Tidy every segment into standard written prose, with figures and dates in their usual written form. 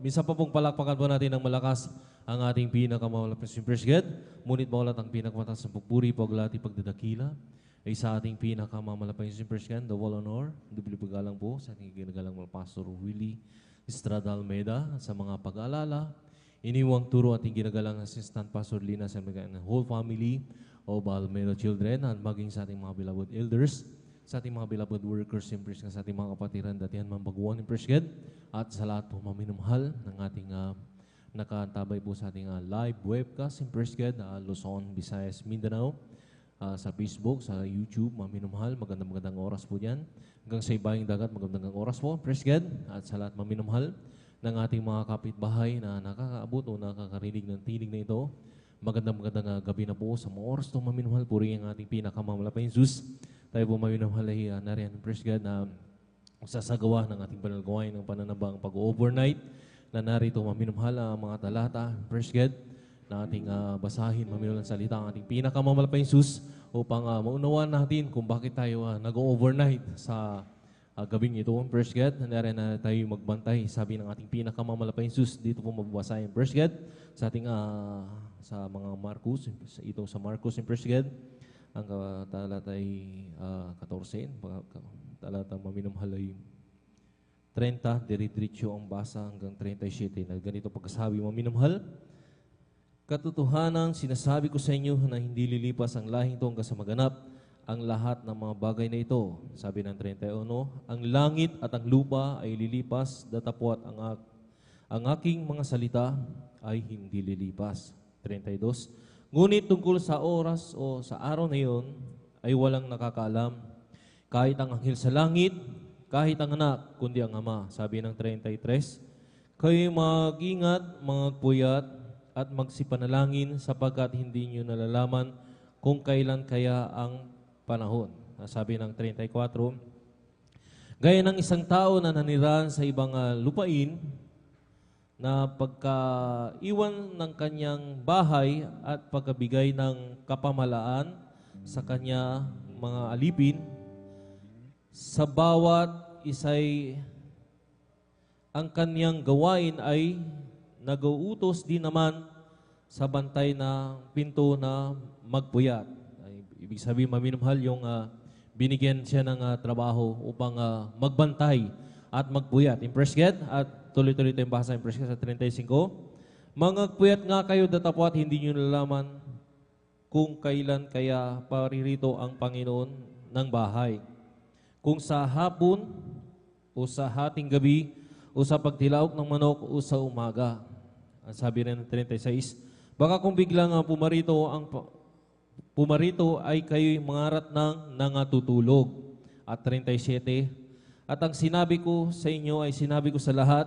Minsan pa pong palakpakan po natin ng malakas ang ating pinakamalapit First God. Ngunit maulat ang pinakamataas ng pagpuri, paglati, pagdadakila ay sa ating pinakamamalapit First God, the wall honor, dubli pagalang po sa ating ginagalang mga Pastor Willie Estrada Almeida sa mga pag-aalala, iniwang turo ating ginagalang Assistant Pastor Lina sa mga whole family of Almeida children at maging sa ating mga beloved elders, sa ating mga beloved workers, sa ating mga kapatiran, datihan mambaguan ng Presged, at sa lahat po maminumhal ng ating nakaantabay po sa ating live webcast in Presged, Luzon, Visayas, Mindanao, sa Facebook, sa YouTube, maminumhal, magandang oras po dyan. Hanggang sa ibayang dagat, magandang oras po, Presged, at sa lahat maminumhal ng ating mga kapitbahay na nakakaabot o nakakarinig ng tinig na ito. Magandang gabi na po sa mga oras itong maminumhal, puri ang ating pinakamamalapay Jesus. Tayo po maminumhal ay nariyan ng Presged na sasagawa ng ating panalgawain ng pananabang pag-overnight na narito maminumhal ang mga talata, Presged, na ating basahin, maminumhal ang salita ang ating pinakamamalapay Jesus upang maunawaan natin kung bakit tayo nag-overnight sa gabing ito, Presged. Nariyan na tayo magbantay, sabi ng ating pinakamamalapay Jesus, dito po mababasahin, Presged, sa ating sa mga Marcos, ito sa Marcos, Presged. Ang talata ay 14, talata maminumhal ay 30, diretso ang basa hanggang 37. Na ganito pagkasabi maminumhal, katotohanan sinasabi ko sa inyo na hindi lilipas ang lahing ito hanggang sa maganap ang lahat ng mga bagay na ito. Sabi ng 31, ang langit at ang lupa ay lilipas, datapwat ang aking mga salita ay hindi lilipas. 32, ngunit tungkol sa oras o sa araw na iyon ay walang nakakaalam, kahit ang anghel sa langit, kahit ang anak, kundi ang Ama. Sabi ng 33, kayo mag-ingat, magpuyat, at magsipanalangin sapagkat hindi nyo nalalaman kung kailan kaya ang panahon. Sabi ng 34, gaya ng isang tao na nanirahan sa ibang lupain, na pagkaiwan ng kanyang bahay at pagkabigay ng kapamalaan sa kanya mga alipin, sa bawat isa'y ang kanyang gawain ay nag-uutos din naman sa bantay na pinto na magpuyat. Ibig sabihin, maminumhal yung binigyan siya ng trabaho upang magbantay at magpuyat. Presged, at tuloy-tuloy tayong basa ng Presged sa 35. Magpuyat nga kayo datapwat, hindi nyo nalaman kung kailan kaya paririto ang Panginoon ng bahay. Kung sa hapon, o sa hating gabi, o sa pagtilaok ng manok, o sa umaga. Ang sabi rin ng 36, baka kung biglang pumarito ay kayo'y mangarat ng nangatutulog. At 37, at ang sinabi ko sa inyo ay sinabi ko sa lahat,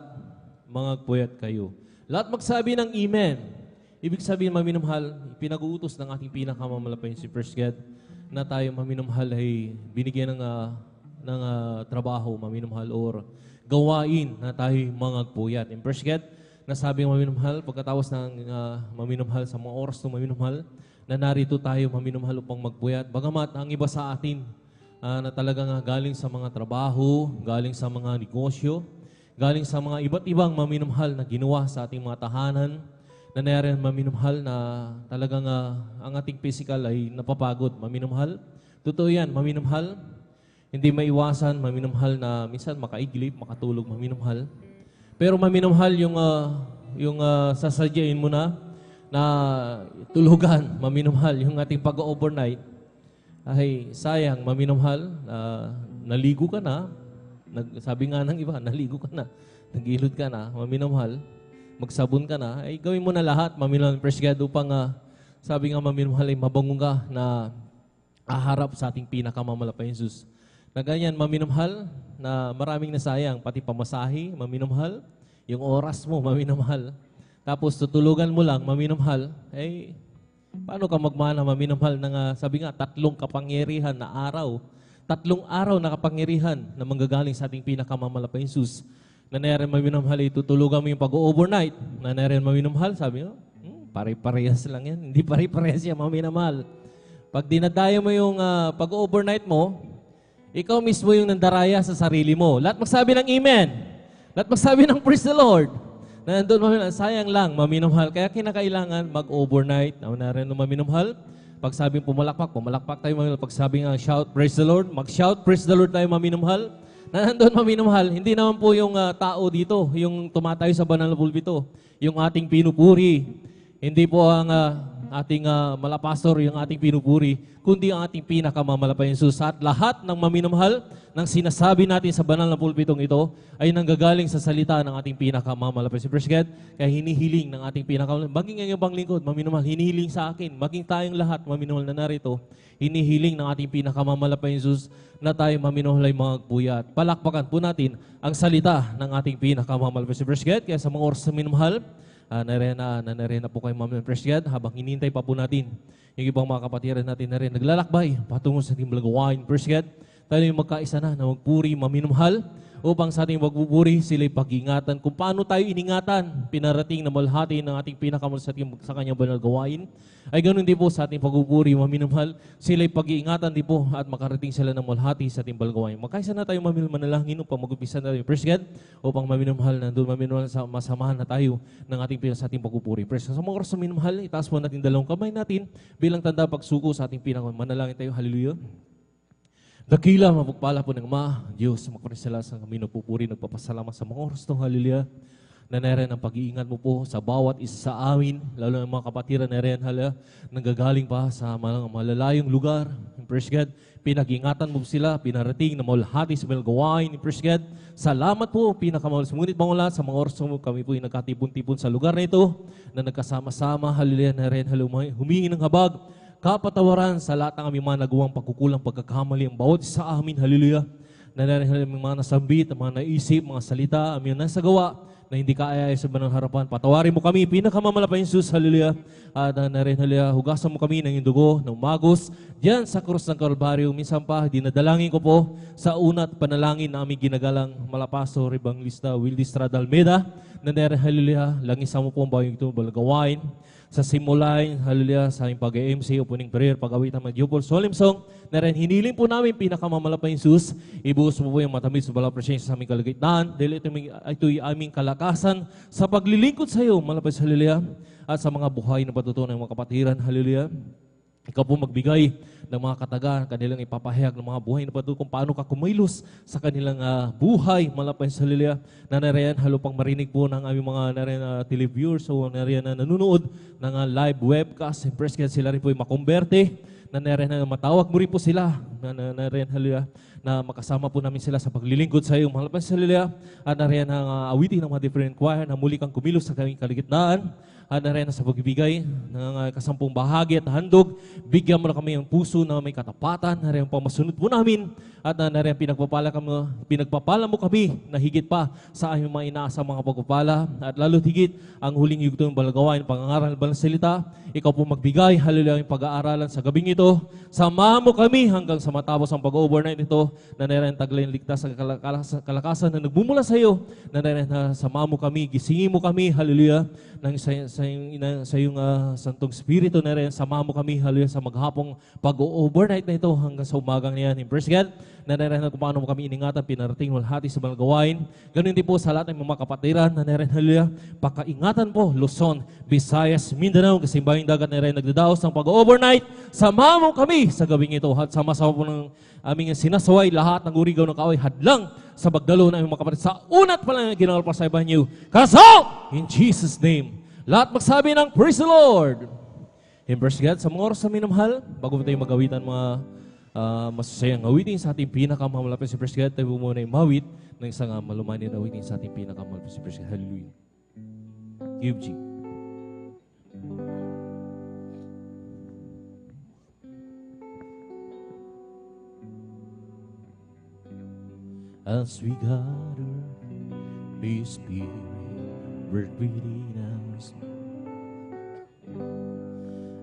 magpuyat kayo. Lahat magsabi ng Amen. Ibig sabihin, maminumhal, pinag-uutos ng ating pinakamamalapay si Presged na tayo maminumhal ay binigyan ng trabaho, maminumhal, or gawain na tayo magpuyat. Presged, nasabi ng maminumhal, pagkatapos ng maminumhal sa mga oras ng maminumhal, na narito tayo maminumhal upang magpuyat. Bagamat ang iba sa atin na talagang galing sa mga trabaho, galing sa mga negosyo, galing sa mga iba't ibang maminumhal na ginawa sa ating mga tahanan, na nayarin maminumhal na talagang ang ating physical ay napapagod, maminumhal. Totoo yan, maminumhal. Hindi maiwasan, maminumhal na minsan makaiglip, makatulog, maminumhal. Pero maminumhal yung sasadyain mo na tulugan, maminumhal, yung ating pag-overnight, ay sayang, maminumhal, naligo ka na, sabi nga ng iba, naligo ka na, nagilod ka na, maminumhal, magsabon ka na, ay gawin mo na lahat, maminumhal, Presged, upang sabi nga maminumhal, ay mabango ka na aharap sa ating pinakamamalapay Jesus. Na ganyan, maminumhal, na maraming nasayang, pati pamasahe, maminumhal, yung oras mo, maminumhal, tapos tutulugan mo lang, maminumhal, ay paano ka magmana, maminumhal, ng sabi nga, 3 kapangyarihan na araw, 3 araw na kapangyarihan na manggagaling sa ating pinakamamalapay Jesus. Na narin maminumhal, itutulugan mo yung pag-overnight, na narin maminumhal, sabi mo, pare-parehas lang yan, hindi pare-parehas yan, maminumhal. Pag dinadaya mo yung pag-overnight mo, ikaw mismo yung nandaraya sa sarili mo. Lahat magsabi ng Amen. Lahat magsabi ng Praise the Lord. Nandun mamimahal, sayang lang, maminumhal. Kaya kinakailangan mag-overnight. Na rin maminumhal. Pag sabing pumalakpak tayo maminumhal. Pag sabing shout, praise the Lord, mag-shout, praise the Lord tayo maminumhal. Nandun maminumhal, hindi naman po yung tao dito, yung tumatayo sa banal na pulpito, yung ating pinupuri. Hindi po ang ating malapastor, yung ating pinupuri, kundi ang ating pinakamamalapay Jesus. At lahat ng maminumhal ng sinasabi natin sa banal na pulpitong ito ay nanggagaling sa salita ng ating pinakamamalapay si Presget. Kaya hinihiling ng ating pinakamamalapay, maging ang ibang lingkod, maminumhal, hinihiling sa akin, maging tayong lahat maminumhal na narito, hinihiling ng ating pinakamamalapay Jesus na tayo maminumhal ay mga buyat. Palakpakan po natin ang salita ng ating pinakamamalapay si Presget. Kaya sa mga oras na minumhal, nanarena po kayo Ma'am Presget habang hinihintay pa po natin yung ibang mga kapatiran natin na rin naglalakbay patungo sa ating Balagawain Presget. Tayo yung magkaisa na magpuri, maminumhal upang sa ating magpupuri sila'y pag-ingatan kung paano tayo iningatan pinarating na malhati ng ating pinakamahal sa kanyang banal gawain. Ay ganoon din po sa ating pagpupuri, maminumhal sila'y pag-iingatan din po at makarating sila ng malhati sa ating banal gawain. Magkaisa na tayo manalangin upang mag-upisa na tayo Presget upang maminumhal nandun maminumhal sa masamahan na tayo ng ating sa ating pagpupuri. Presget sa mga oras na minumhal, itaas mo natin dalawang kamay natin bilang tanda pagsuko sa ating pinakamahal. Manalangin tayo, hallelujah. Dakila, mapagpala po ng Ama, Diyos, magparisala sa kami nagpupuri, nagpapasalamat sa mga oras itong hallelujah. Nanere ang pag-iingat mo po sa bawat isa sa amin, lalo ng mga kapatiran na rin, nanggagaling pa sa malalayong lugar. Praise God, pinag-ingatan mo sila, pinarating na malhati sa gawain. Praise God, salamat po, pinakamahal. Sumunit mga ulat sa mga oras mo, kami po yung nagkatipon-tipon sa lugar na ito, na nagkasama-sama, hallelujah, na rin, humingi ng habag, kapatawaran sa lahat ng aming mga nagawang pagkukulang, pagkakamali, ang bawat sa amin, hallelujah. Nangyari mga nasambit, mga naisip, mga salita, aming nasagawa, na hindi kaya sa banal harapan. Patawarin mo kami, pinakamamalapay Jesus, hallelujah. At hallelujah, hugasan mo kami ng iyong dugo, ng magos, diyan sa krus ng Kalbaryo. Minsan pa, dinadalangin ko po sa unat panalangin na aming ginagalang Malapaso, Evangelista Wildy Estrada Almeida. Nangyari, hallelujah, langisan mo po ang bayong ito, balagawain. Sa simulain, hallelujah, sa aming pag-MC, opening prayer, pag-awit ng Jupol Solemn Song, na rin hiniling po namin pinakamamalapay Jesus, ibuhos mo po yung matamis sa balang presensya sa aming kalagitnaan, dahil ito'y aming kalakasan sa paglilingkod sa iyo, malapay sa hallelujah, at sa mga buhay na patutunan ng mga kapatiran, hallelujah. Ikaw po magbigay ng mga kataga, kanilang ipapahayag ng mga buhay na patutunan kung paano ka kumilos sa kanilang buhay, malapay sa hallelujah. Na nariyan, halupang marinig po ng aming mga televiewers o nariyan na nanonood ng live webcast. Praise God, sila rin po yung makumberte. Na nariyan na matawag mo rin po sila. Na nariyan, hallelujah, na makasama po namin sila sa paglilingkod sa iyo, malapay sa hallelujah. At nariyan ang awitin ng mga different choir na muli kang kumilos sa kaming kaligitnaan. At nariyan sa pagbibigay ng kasampung bahagi at handog. Bigyan mo na kami ng puso na may katapatan. Nariyan ang pamasunod po namin. At nariyan pinagpapala mo kami na higit pa sa aming mga inaasang mga pagpapala. At lalo higit ang huling yugto ng balagawain, pangangaral ng salita. Ikaw po magbigay, hallelujah, yung pag-aaralan sa gabing ito. Samahan mo kami hanggang sa matapos ang pag-overnight nito. Na nariyan taglay ligtas sa kalakasan na nagmumula sa iyo. Na nariyan na samahan mo kami, gisingin mo kami, hallelujah, ng sa iyong Santong Espiritu na rin, samahan mo kami, hallelujah, sa maghapong pag-overnight na ito hanggang sa umagang niyan. Praise God, na nariyan kung paano mo kami iningatan, pinarating walhati sa mga gawain. Ganun din po sa lahat ng mga kapatiran, na nariyan, hallelujah, pakaingatan po, Luzon, Visayas, Mindanao, Kasimbayang Dagat na rin nagdadaos ng pag-overnight. Samahan mo kami sa gawing ito at sama-sama po ng aming sinasaway lahat ng urigaw ng kaaway hadlang sa pagdalo ng aming mga kapatid sa unat pa lang ginawal pa sa iba niyo. Kasaw! In Jesus' name. Lahat magsabi ng praise the Lord. In praise God, sa mga oras na minamahal, bago tayo magawitan mga masasayang awitin sa ating pinakamalapit si praise God, tayo muna yung mawit ng isang malumanin na awitin sa ating pinakamalapit si praise God. Hallelujah. Give G. As we gather, His Spirit work within us.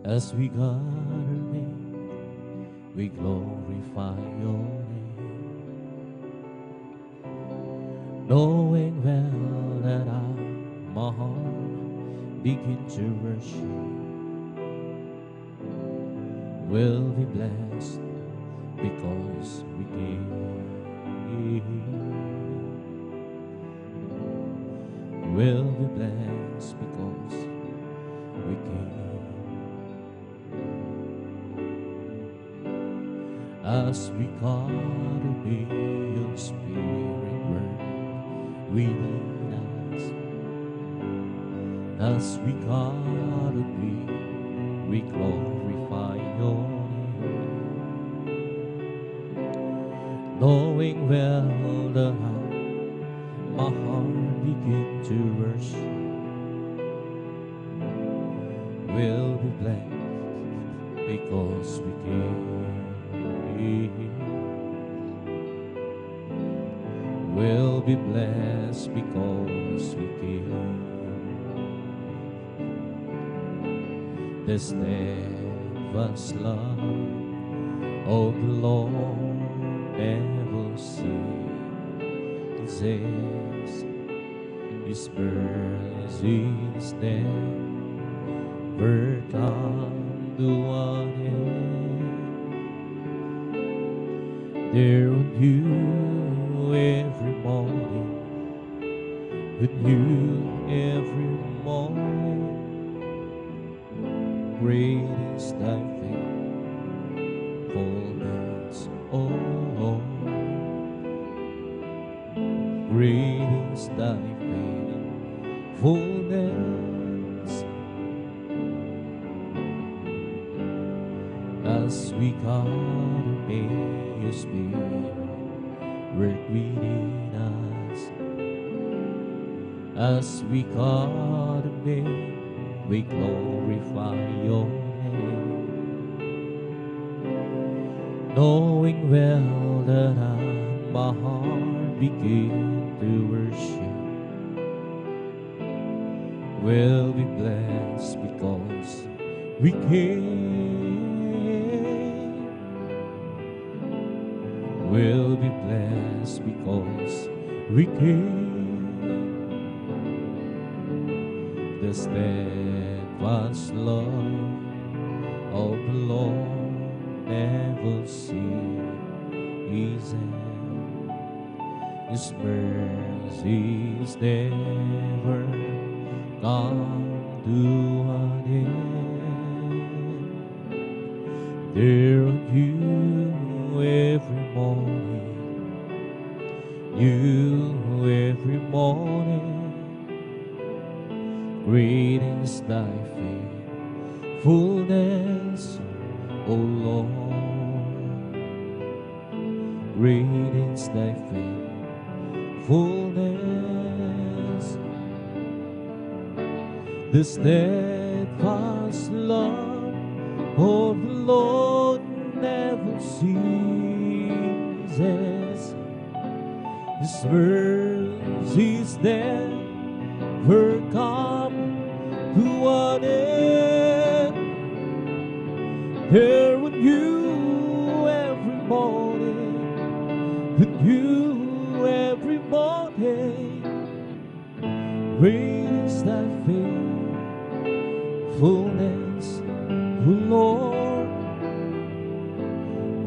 As we gather, we glorify Your name, knowing well that my heart begin to worship, will be blessed because we gave. will be blessed because we came. As we gotta be your spirit word within us. As we gotta be, we glorify your name. Knowing well that my heart begin to worship will be blessed because we came. Will be blessed because we came. The steadfast love of the Lord never ceases. His mercies never come to an end. They're on you every morning, with you every morning. Great is thy faithfulness, oh Lord. Great is thy faithfulness. As we come, may your spirit work within us. As we come, we glorify your name. Knowing well that my heart begin to worship will be blessed because we came. Will be blessed because we came. The steadfast love of the Lord never ceases. His mercies never come to an end. They're on you every morning, you every morning. Great is thy faithfulness, O Lord. Great is thy faithfulness. The steadfast love of the Lord never ceases. His mercies never come to an end. Here with you every morning, with you every morning. Great is thy faithfulness, O Lord.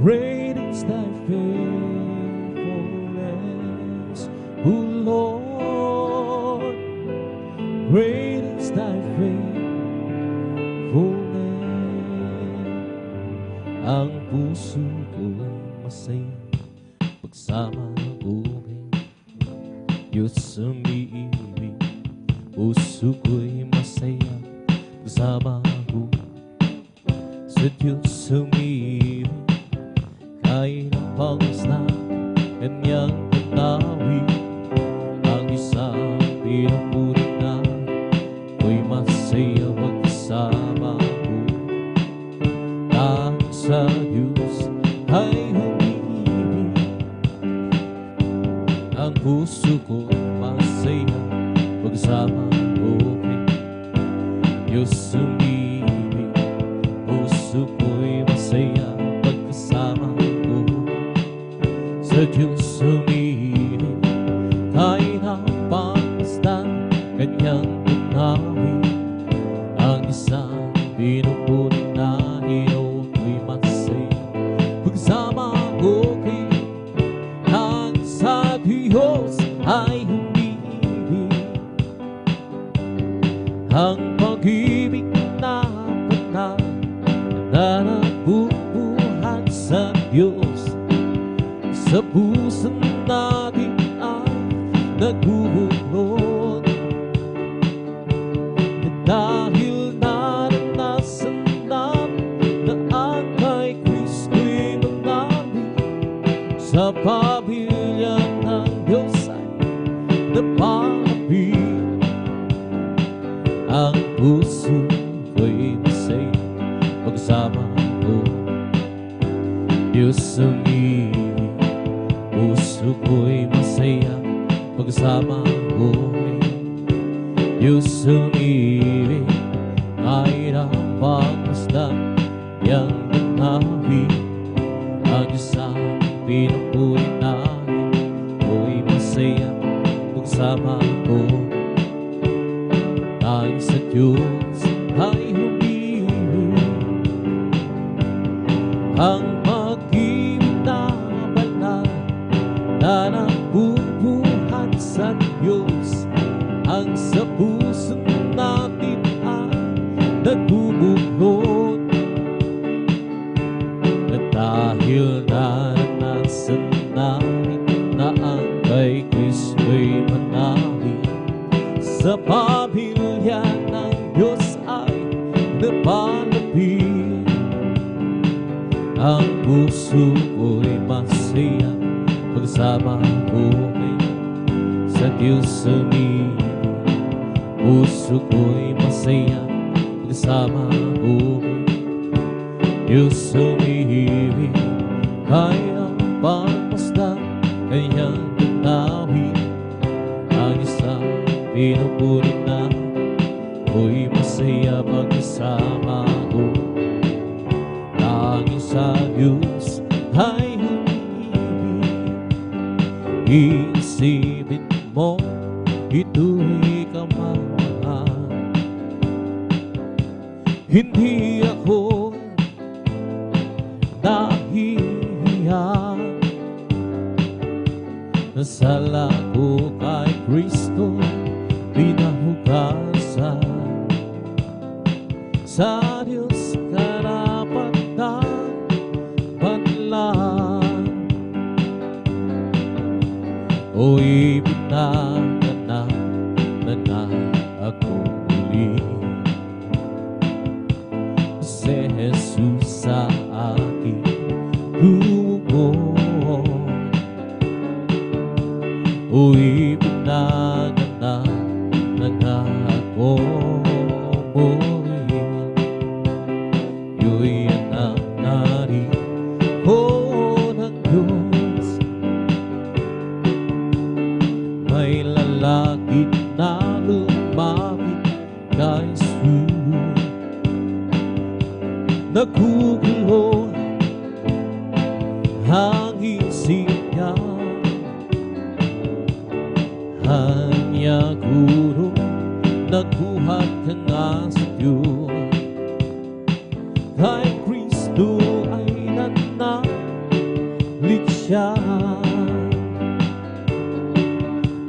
Great is thy faithfulness, O Lord. Great is thy faithfulness. Ang puso ko'y masaya pagsama ko kay Diyos umiibig. Puso ko'y masaya pagsama ko sa Diyos umiibig. Kahit ang pangis na kanyang tanawin, ang isang pinupulot na ko'y masaya magkasama ko. Ang sa Diyos ay umiibig, ang puso ko masaya magsama ko kay Diyos umiibig. Puso ko'y masaya magkasama ko sa Diyos umiibig. Kahit ang pangmasdan kanyang tunawin, ang isang pinupulot na ilaw ko'y masaya pagsama ko kay ang sa Diyos ay umiibig. sa puso natin ay naguhulog. Dahil naranasan natin na ang kay Kristo'y manali, sa pamilya ng Diyos ay napalapit. Ang puso ko'y masaya pagsama ko, Diyos umibig. Puso ko'y masaya pagsama ko, Diyos umibig. Kahit ang pagmasdan niyang ganawi, ang Diyos ang pinupuri namin. Ko'y masaya pagsama ko, dahil sa Diyos ay humibig. Ang mag-ibig na banal na nagbubuhat sa Diyos, ang sa puso natin ay nagbubuklod. At dahil naranasan namin na ang kay Kristo'y manali, sa pamilya ng Diyos ay napalapit. Ang puso ko'y masaya pagsama ko sa Diyos umibig. Puso ko'y masaya pagsama ko, Diyos umibig. Kaya pagmasdan kanyang ganawi, ang isang pinupuri na ko'y masaya pagsama ko. Langit sa Diyos ay humibig. Isipin mo, ito'y kamahal. Hindi ako nahihiya, nasala ko kay Kristo, pinahugasan sa Diyos karapatan panlang. O ibinanganak na ako muli, si Jesus sa aking dugo. O ibinanganak na ako muli, yo'y anak na rin ng Diyos. May lalaki na lumapit kay Jesus, nagugulo ang isip niya. Hanya guro, nagbuhat ka nga sa Diyos. Kay Kristo ay nanalig siya.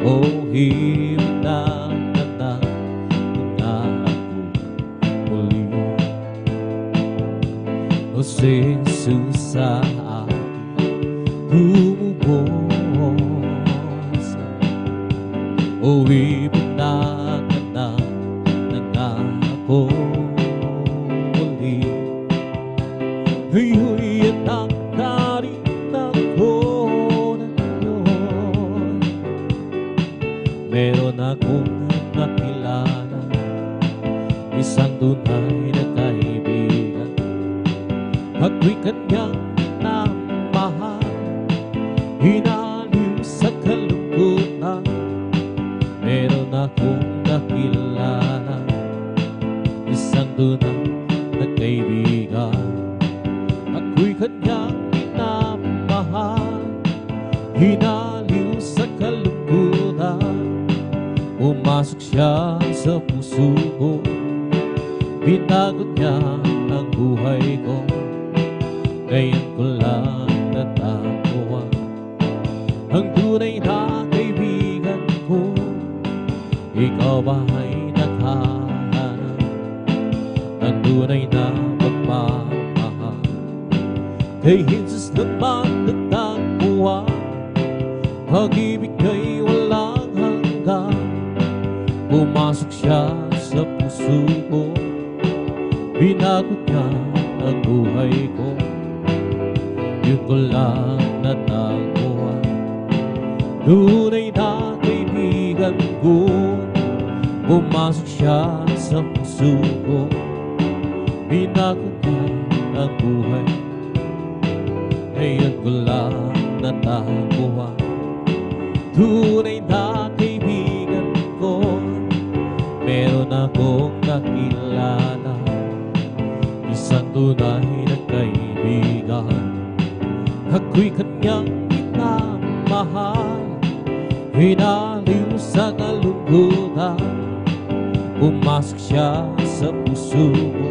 O hinanganak na ako muli, o si Jesus sa aking tumubos. O hinanganak na ako muli, ayo'y anak na rin ako ng Diyos. Meron akong nakilala, isang tunay na kaibigan. Ako'y kanyang minamahal, hinaliw sa kalungkutan. Meron akong nakilala, isang tunay na kaibigan. Ako'y kanyang minamahal, hinaliw sa kalungkutan. Pumasok siya sa puso ko, binago niya ang buhay ko. Ngayon ko lang natatawa, ang tunay na kaibigan ko. Ikaw ba ay nakahanap ng tunay na pagmamahal? Kay Jesus naman natagpuan pag-ibig ay walang hanggan. Pumasok siya sa puso ko, binago niya ang buhay ko. Yun ko lang natagpuan, tunay na kaibigan ko. Pumasok siya sa puso ko, binago niya ang buhay. Ngayon ko lang natagpuan, tunay na kaibigan ko. Meron akong nakilala, isang tunay na kaibigan. Ako'y kanyang minamahal, hinaliw sa kalungkutan. Pumasok siya sa puso ko,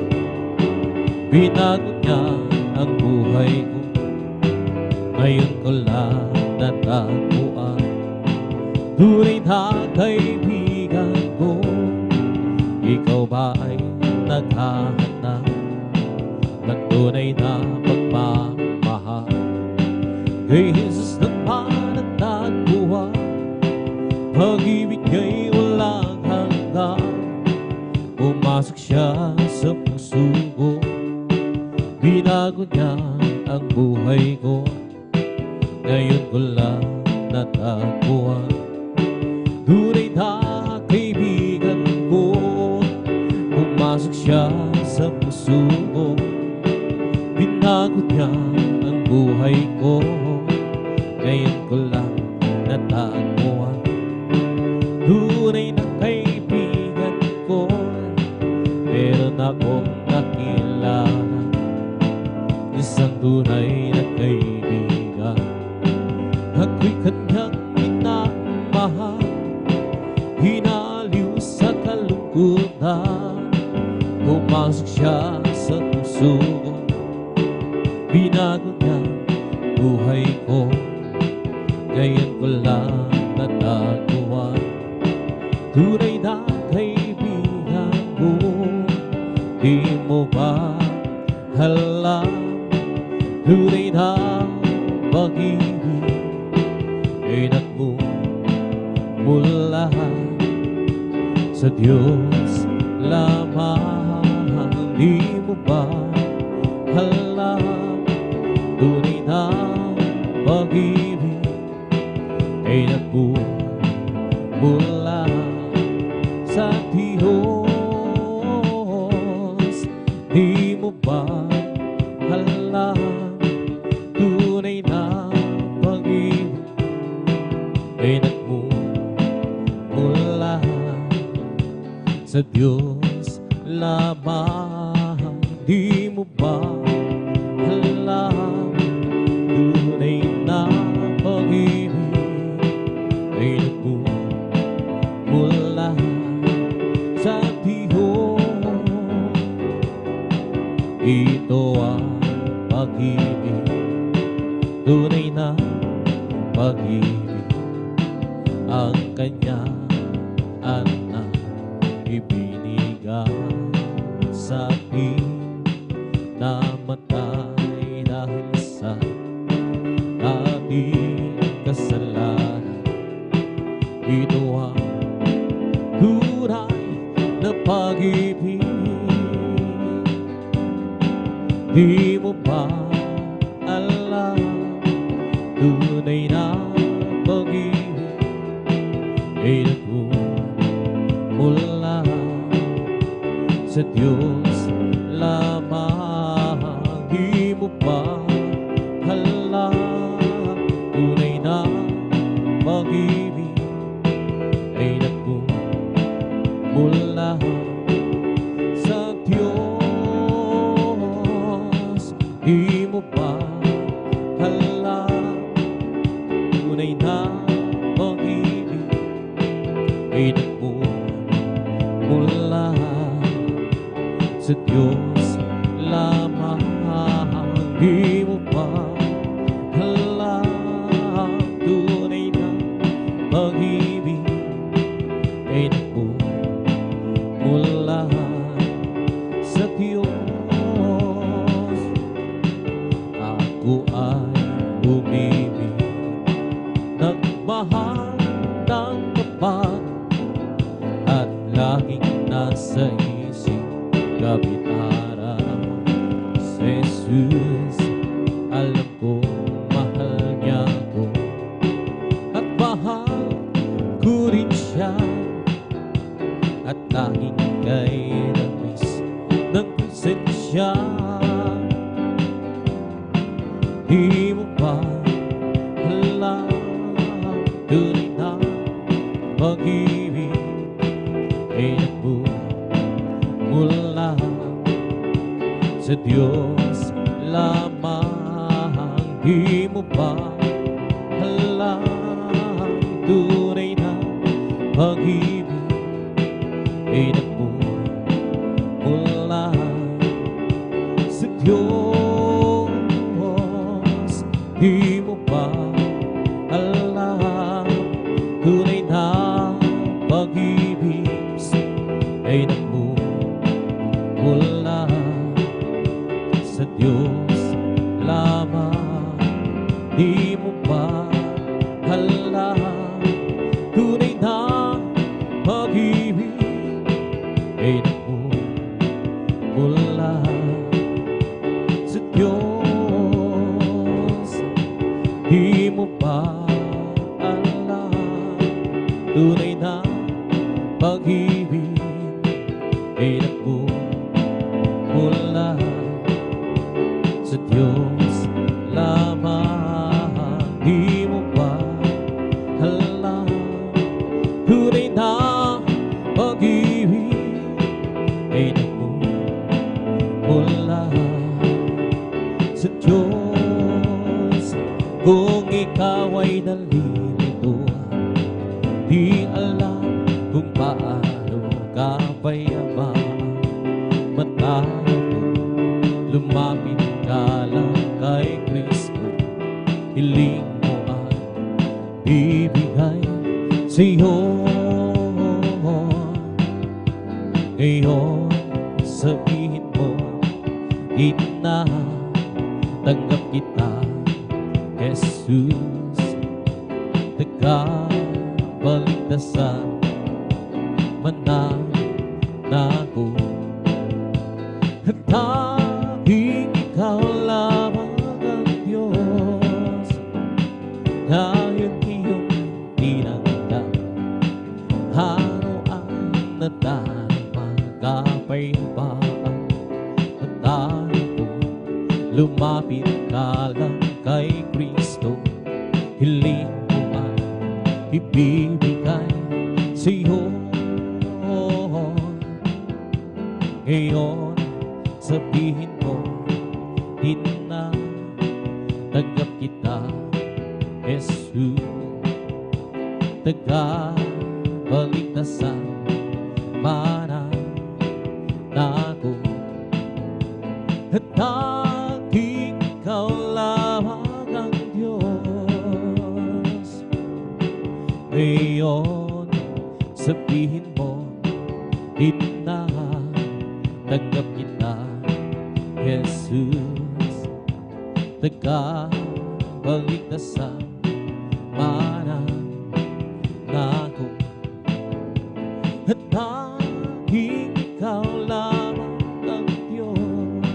binago niya ang buhay ko. Ngayon ko lang natagpuan, tunay na kaibigan ko. Ikaw ba ay naghahanap ng tunay na pagmamahal? Kay Jesus naman ang tagpuan, pag-ibig niya'y walang hanggan. Pumasok siya sa puso ko, binago niya ang buhay ko. Ngayon ko lang natagpuan, tunay na kaibigan ko. Pumasok siya sa puso ko, binago niya ang buhay ko. Ngayon ko lang natagpuan, tunay na kaibigan ko. Meron akong nakilala, isang tunay na kaibigan. Ako'y kanyang minamahal, hinaliw sa kalungkutan. Pumasok siya sa puso ko, binago niya buhay ko. Ngayon ko lang natagpuan, tunay na kaibigan ko. Di mo ba alam, tunay na pag-ibig ay nagmumula sa Diyos lamang. Di mo ba alam, tunay na pag-ibig ay nagmumula sa Diyos. Di mo ba alam, tunay na pag-ibig ay nagmumula sa Diyos lamang. Di mo ba alam, tunay na pag-ibig ay nagmumula sa Diyos. Ito ang pag-ibig, tunay na pag-ibig. Ang kanya anak ibinigay sa akin, namatay dahil sa ating kasalanan. Ito ang tunay na pag-ibig. Di mo ba alam, tunay na pag-ibig ay nagmumula sa Diyos lamang. Di mo ba alam, tunay na pag-ibig ay nagmumula sa Diyos. Di mo ba alam, tunay na pag-ibig ay nagmumula sa Diyos lamang. Di mo ba alam, tunay na pag-ibig ay nagmumula sa Diyos. Ako ay umibig, mahal ng tapat at laging nasa isip gabi't araw. Si Jesus, alam ko mahal niya ako at mahal ko rin siya at laging kay namiss ng presensya. Di mo ba alam tunay na pag-ibig ay nagmumula sa Diyos lamang? Di mo ba alam tunay na pag-ibig ay nagmumula sa Diyos? Di mo ba alam tunay na pag-ibig ay nagmumula sa Diyos lamang? Di mo ba alam tunay na pag-ibig ay nagmumula sa Diyos? Di mo ba alam tunay na pag-ibig ay nagmumula sa Diyos lamang? Di mo ba alam tunay na pag-ibig ay nagmumula sa Diyos? Kung ikaw ay nalilito, di alam kung paano ka matalo, lumapit ka lang kay Kristo. Hiling mo at bibigay sa'yo. Ngayon sabihin mo, di na tanggap kita, Jesus, tagapagligtasan mananako. At tanging ikaw lamang ang Diyos, ngayon iyong tinanggap. Araw ang nadarama, kapayapaan at tayo, lumapit ka lang kay Kristo. Hiling mo ang ibibigay sa'yo. Ngayon sabihin mo, di na tanggap kita, Jesus, tagapagligtasan mananako. At tanging ikaw lamang ang Diyos. Ngayon sabihin mo, di na tanggap kita, Jesus, tagapagligtasan mananako. At tanging ikaw lamang ang Diyos.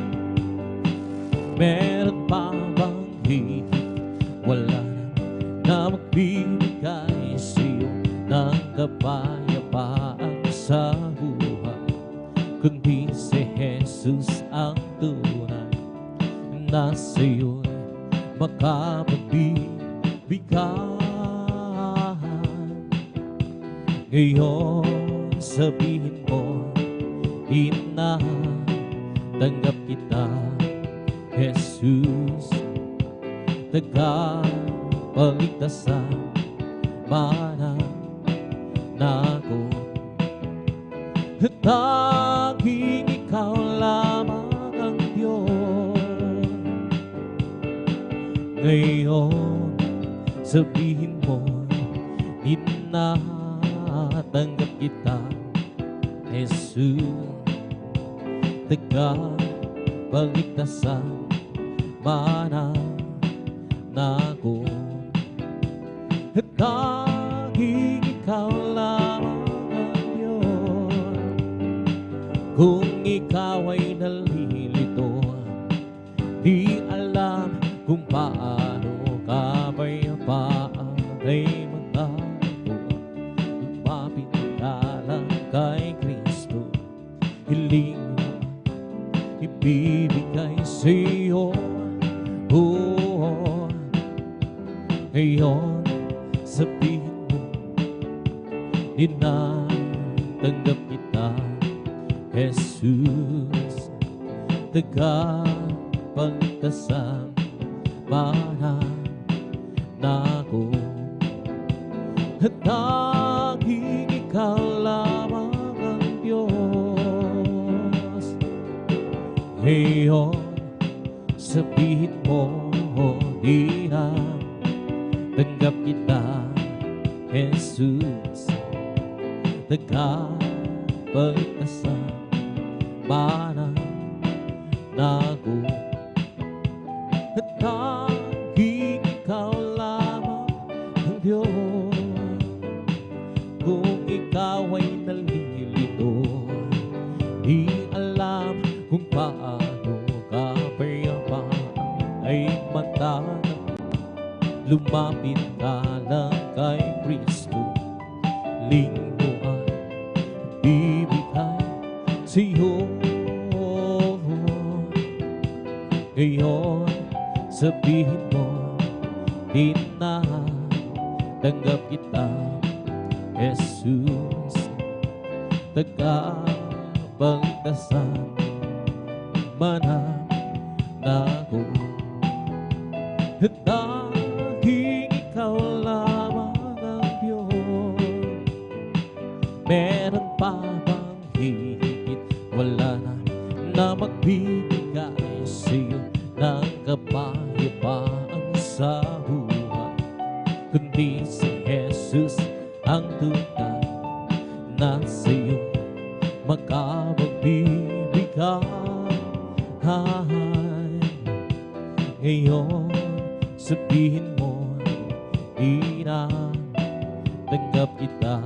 Meron pa bang higit? Wala na magbibigay sa'yo ng kapayapaan sa buhay, kundi si Jesus ang tunay na sa'yo'y makapagbibigay. Ngayon sabihin mo, di na tanggap kita, Jesus, tagapagligtasan mananako. At tanging ikaw lamang ang Diyos. Ngayon sabihin mo, di na tanggap kita, Jesus, tagapagligtasan mananako. at tanging ikaw lamang ang Diyos. Kung ikaw ay nalilito, di alam kung paano ka bayapaan ay magtago. Lumapit ka lang kay Kristo, hiling mo, ibibigay sa'yo. Oo, ngayon sabihin mo, tinatanggap kita, Jesus, tagapagkasama na ako. At tanging ikaw lamang ang Diyos. Ngayon sabihin mo, di na tanggap kita, Jesus, tagapagkasama na ako. At tanging ikaw lamang ang Diyos. Kung ikaw ay nalilito, di alam kung paano ka bayapaan ay magtago. Lumapit ka lang kay Kristo, lingguan, bibigay sa'yo. Ngayon sabihin mo, tinatanggap kita, Jesus, tagapagkasama na ako. At tanging ikaw lamang ang Diyos. Meron pa bang higit? Wala na magbibigay sa'yo ng kapayapaan sa buhay, kundi si Jesus ang tunay na sa'yo makapagbibigay. Ngayon sabihin mo, tinatanggap kita,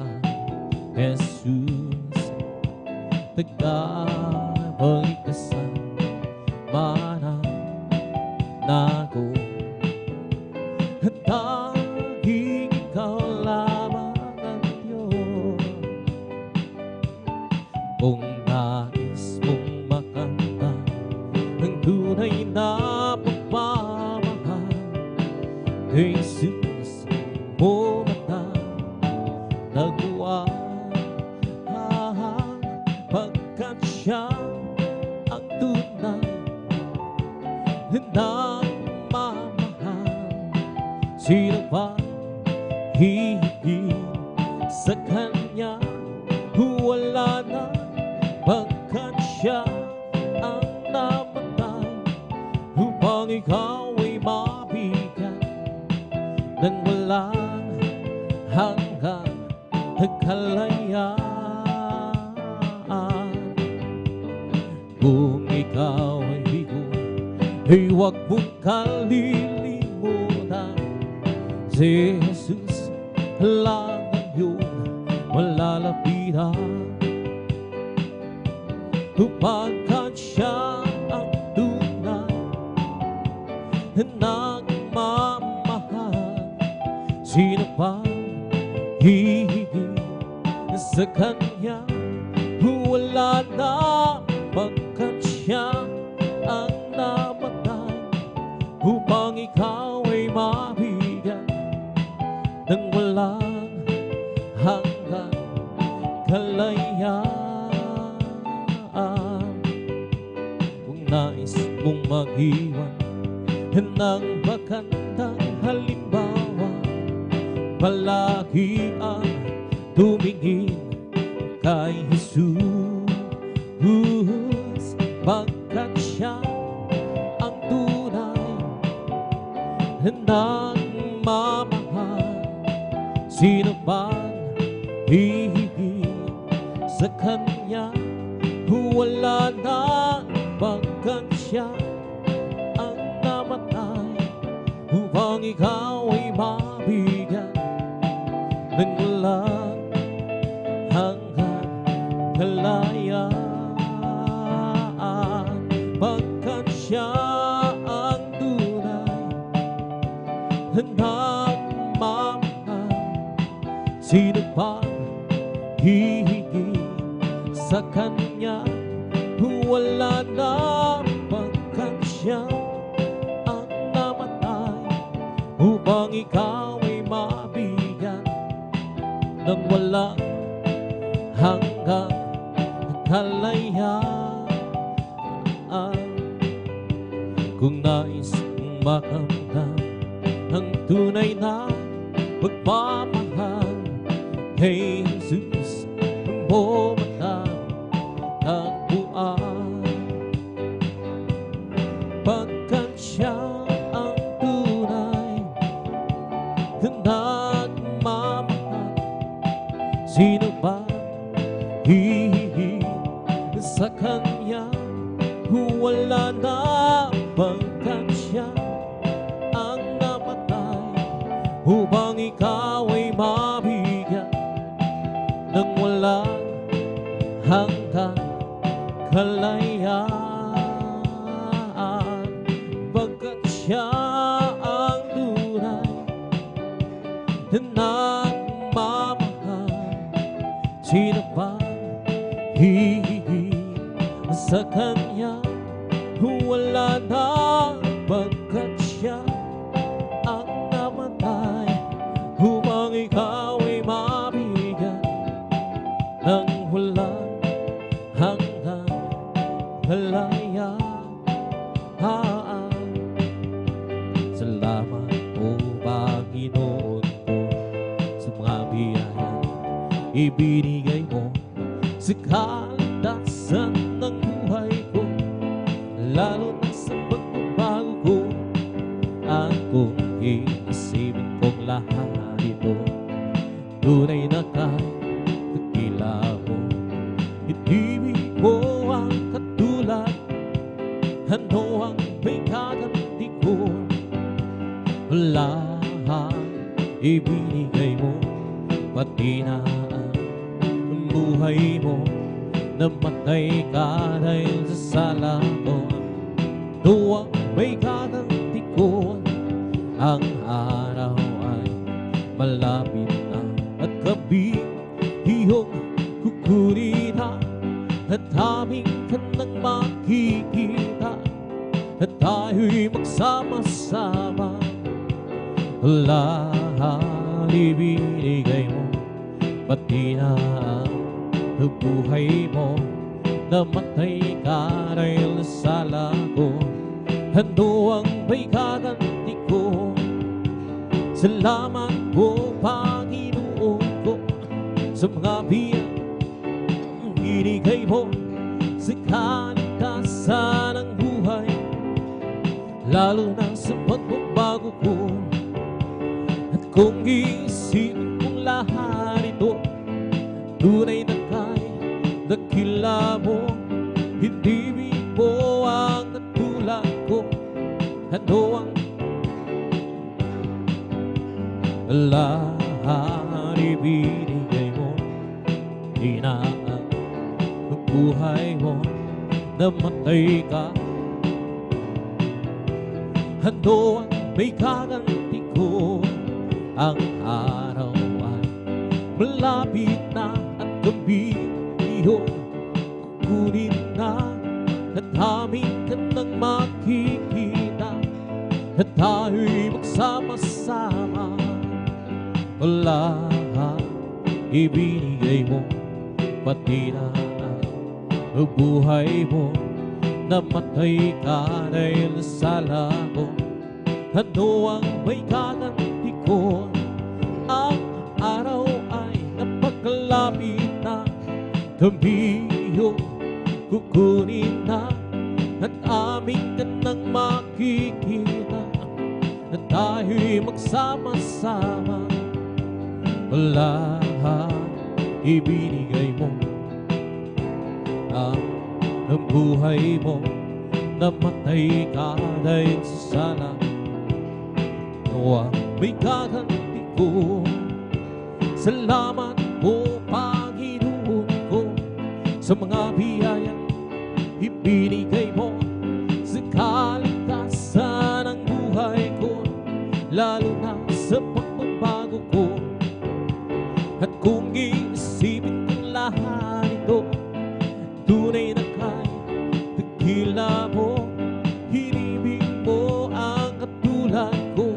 Jesus, tagapagkasama na ako. At tanging ikaw lamang ang Diyos. Kung nais mong makanta ang tunay na pagmamahal, Jesus, nagwa pagkat siya ang tunay na mamahal. Sino pa hihigit sa Kanya? Wala na, pagkat siya ang namatay upang ikaw ay mabigyan ng walang hanggang kalayaan. Kung ikaw ay bigo, ay huwag mong kalilimutan, si Jesus lang ang iyong malalapitan, pagkat siya ang tunay na nagmamahal. Sino pa hihigit sa Kanya? Wala na, pagkat siya ang namatay upang ikaw ay mabigyan ng walang hanggang kalayaan. Kung nais mong mag-iwan ng magandang halimbawa, palagi ang tumingin kay Jesus, pagkat siya ang tunay na mamahal. Sino bang hihigit sa Kanya? Wala na, pagkat siya ang namatay upang ikaw ay mabigyan nang walang hanggang kalayaan, pagkat siya ang tunay nagmamahal. Sino pa hihigit sa kanya? Wala na, pagkat siya ang namatay upang ikaw ay mabigyan ng walang hanggang kalayaan. Kung nais mong makamdam ang tunay na pagmamahal kay Jesus, mo matatagpuan, pagkat siya ang tunay na nagmamahal. Sino ba hihigit sa kanya? Wala na, pagkat siya ang namatay upang ikaw ay mabigyan ng walang hanggang kalayaan, pagkat siya ang tunay na nagmamahal. Sino ba hihigit sa kanya? Wala na, pagkat siya ang namatay upang ikaw ay mabigyan ng walang hanggang kalayaan. Salamat po, Panginoon ko, sa mga biyayang ibinigay mo sa kaligtasan ng buhay ko, lalo na sa pagbabago ko. At kung iisipin kong lahat ito, tunay na kakakila mo. Hindi mo ang katulad, ano ang may kaganti ko? Lahat ibinigay mo, pati na ang buhay mo. Namatay ka dahil sa sala ko, ano ang may kaganti ko? Ang araw ay malapit na at gabi iyong kukunin na, at aming ka nang makikita, at tayo'y magsama-sama. Lahat ibinigay mo, pati na ang buhay mo. Namatay ka dahil sa sala ko, ano ang may kaganti ko? Salamat po, Panginoon ko, sa mga biyang binigay mo sa kaligtasan ng buhay, lalo na sa pagbabago ko. At kung iisipin kong lahat ito, tunay na kay dakila mo. Hindi mo ang natulad ko, ano ang lahat ibinigay mo. Di na ang buhay mo, namatay ka, ano ang may kaganti ko? Ang araw ay malapit na at gabi iyong kukunin na, at aming ka nang makikita, at tayo'y magsama-sama. Lahat ibinigay mo, pati na ang buhay mo. Namatay ka dahil sa sala ko, ano ang may kaganti ko? Ang araw ay napakalapit na, gabi iyong kukunin na, at aming ka nang makikita, at tayo'y magsama-sama. Lahat ibinigay mo, ang buhay mo. Namatay ka dahil sa sala, ano ang may kaganti ko? Salamat po, Panginoon ko, sa mga biyayang ibinigay mo sa kaligtasan ng buhay ko, lalo na sa pagbabago ko. At kung iisipin kong lahat ito, tunay na kay dakila mo, hinibig mo ang katulad ko.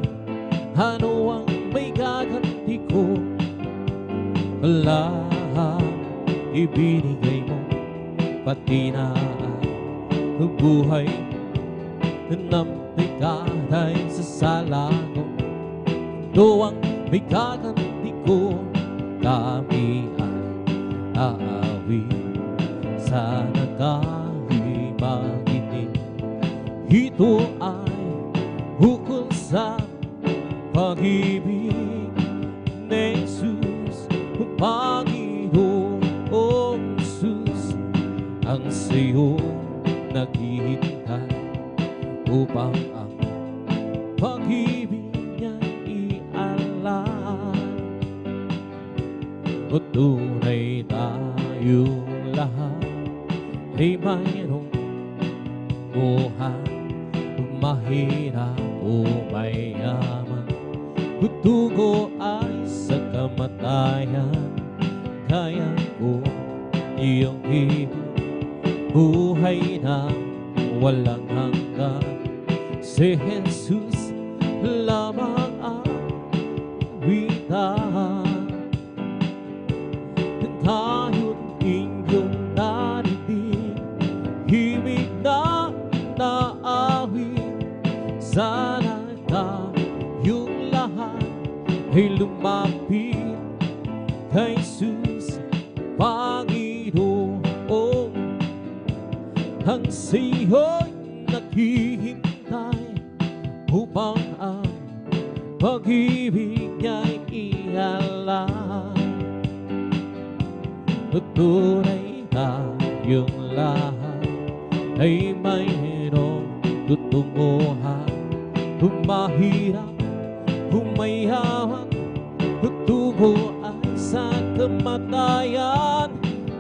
Ano ang may gaganti ko? Lahat ibinigay mo, pati na ang buhay na may kaday sa sala ko. Ito ang may gaganti ko. Kami ay aawi, sana kahit magitin. Ito ay ukol sa pag-ibig ni Jesus, Panginoong Jesus, ang sa'yo naghihintay upang ang pag-ibig niya ialay. O tunay tayong lahat ay mayroong buhay, mahirap o mayaman, o dugo ay sa kamatayan. Kaya ko iyong ibig, buhay na walang hanggan. Si Jesus lamang ang witan. Tayo't inyong narinig, himig na naawit. Sana tayong lahat ay lumapit kay Jesus, Panginoon. Ang sa'yo'y naghihintay upang ang pag-ibig niya'y ialay. Tunay tayong lahat ay mayroong tutunguhan, mahirap, mayaman, tubo ay sa kamatayan.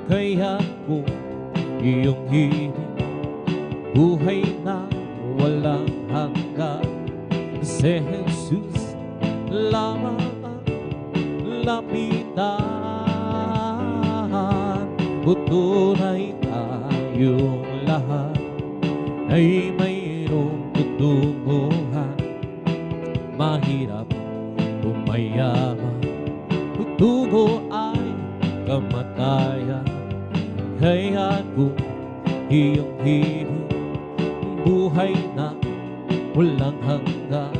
Kaya kung iyong ibig, buhay na walang hanggan. Si Jesus lamang ang lapitan. O tunay tayong lahat ay mayroong tutunguhan, mahirap o mayaman, tubo ay kamatayan. Kaya kung iyong ibig, buhay na walang hanggan.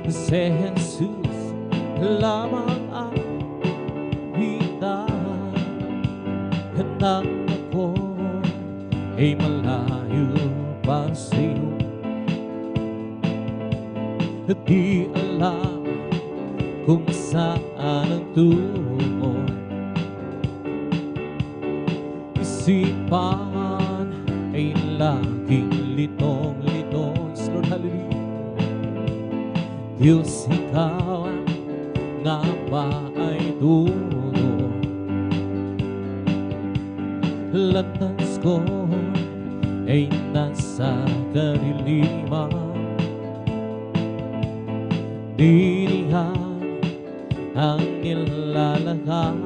Si Jesus lamang ang witan. Nang ako ay malayo pa sa'yo, di alam kung saan ang tungo. Isipan ay laging litong-litong. Lord, hallelujah. Diyos, ikaw nga ba ay tungo? Landas ko ay nasa kadiliman, dinihan ang nilalakaran.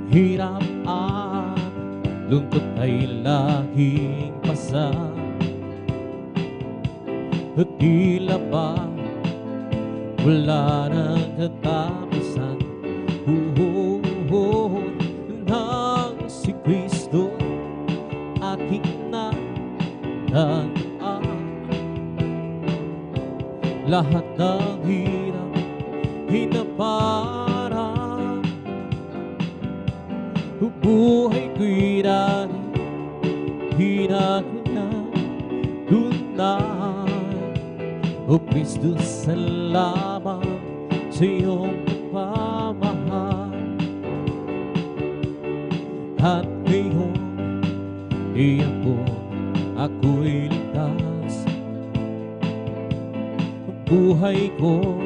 Hirap at lungkot ay laging pasan, at tila ba wala nang katapusan. Nang si Kristo aking natandaan, lahat ng hirap hinaparang, buhay ko'y dati hinakunya tunay. O Kristo, salamat sa iyong pagmamahal. At ngayon, ako'y ligtas. Ang buhay ko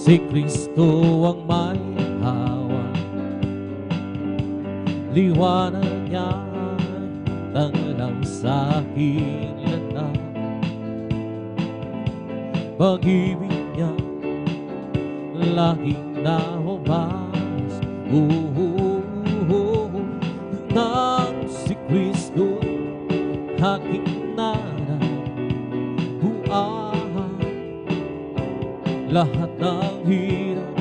Si Kristo ang may hawak, liwanag niya tanglaw sa aking landas. Pag-ibig niya laging naubas. Nang si Kristo aking narabuan, lahat ng hirap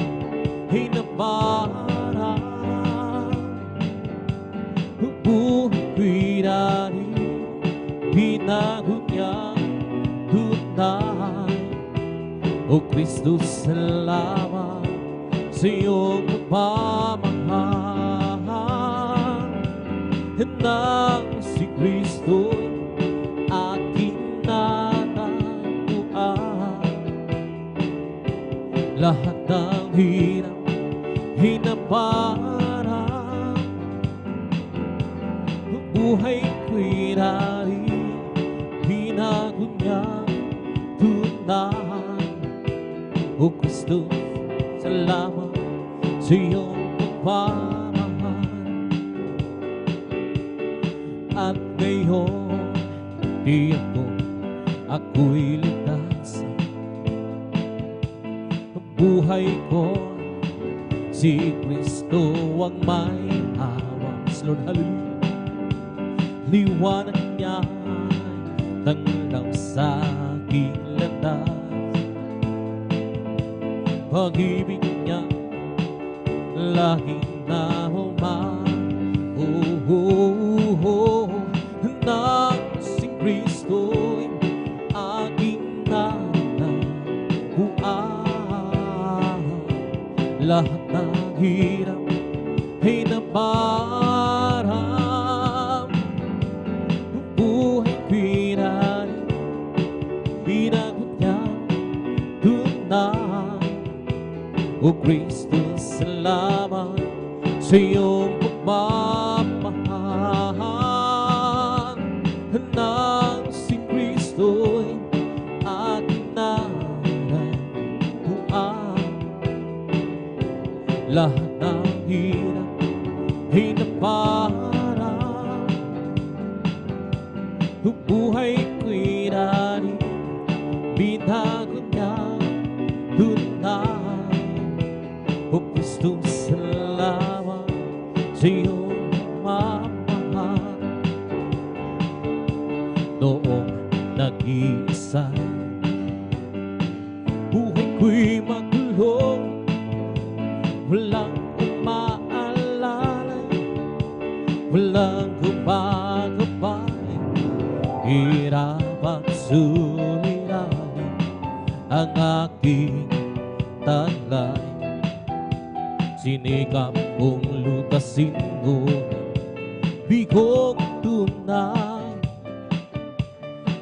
ay naparaan. Buhay ko'y narin, binago niya tunay. O Kristo, salamat sa iyong pagmamahal. Nang si Kristo aking natagpuan, lahat ng hirap ay naparaan. Buhay ko'y narin, binago niya tunay. O Kristo, salamat sa iyong pagmamahal. At ngayon, di ako'y ligtas. Buhay ko, si Kristo ang may hawak. Lord, hallelujah. Liwanag niya tanglaw sa aking landas. Pag-ibig niya laging nahuman. Nang si Kristo'y aking nanabuan, lahat ng hirap ay naparang. Buhay ko'y narin, binago niya tunay. O Kristo, salamat sa iyong pagmamahal. Nang si Kristo'y aking narabuan, lahat ng hirap ay naparang. Buhay ko'y narin, binago niya tunay. O Kristo, salamat sa iyong pagmamahal. Noong nag-iisa, buhay ko'y magulo, walang umaalala, walang gumagabay. Hirap at suliranin ang aking taglay. Sinikap kong lutasin, ngunit bigong tunay.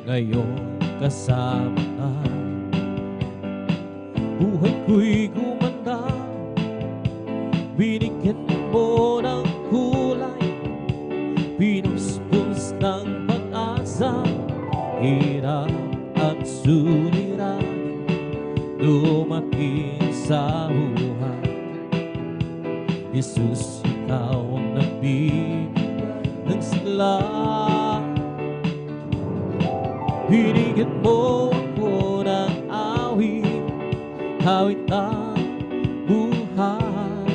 Ngayon kasama ka, buhay ko'y gumanda. Binigyan mo ng kulay, pinuspos ng pag-asa. Hirap at suliranin dumating sa buhay. Jesus, ikaw ang nagbibigay ng sigla. Binigyan mo ako ng awit, awit ng buhay.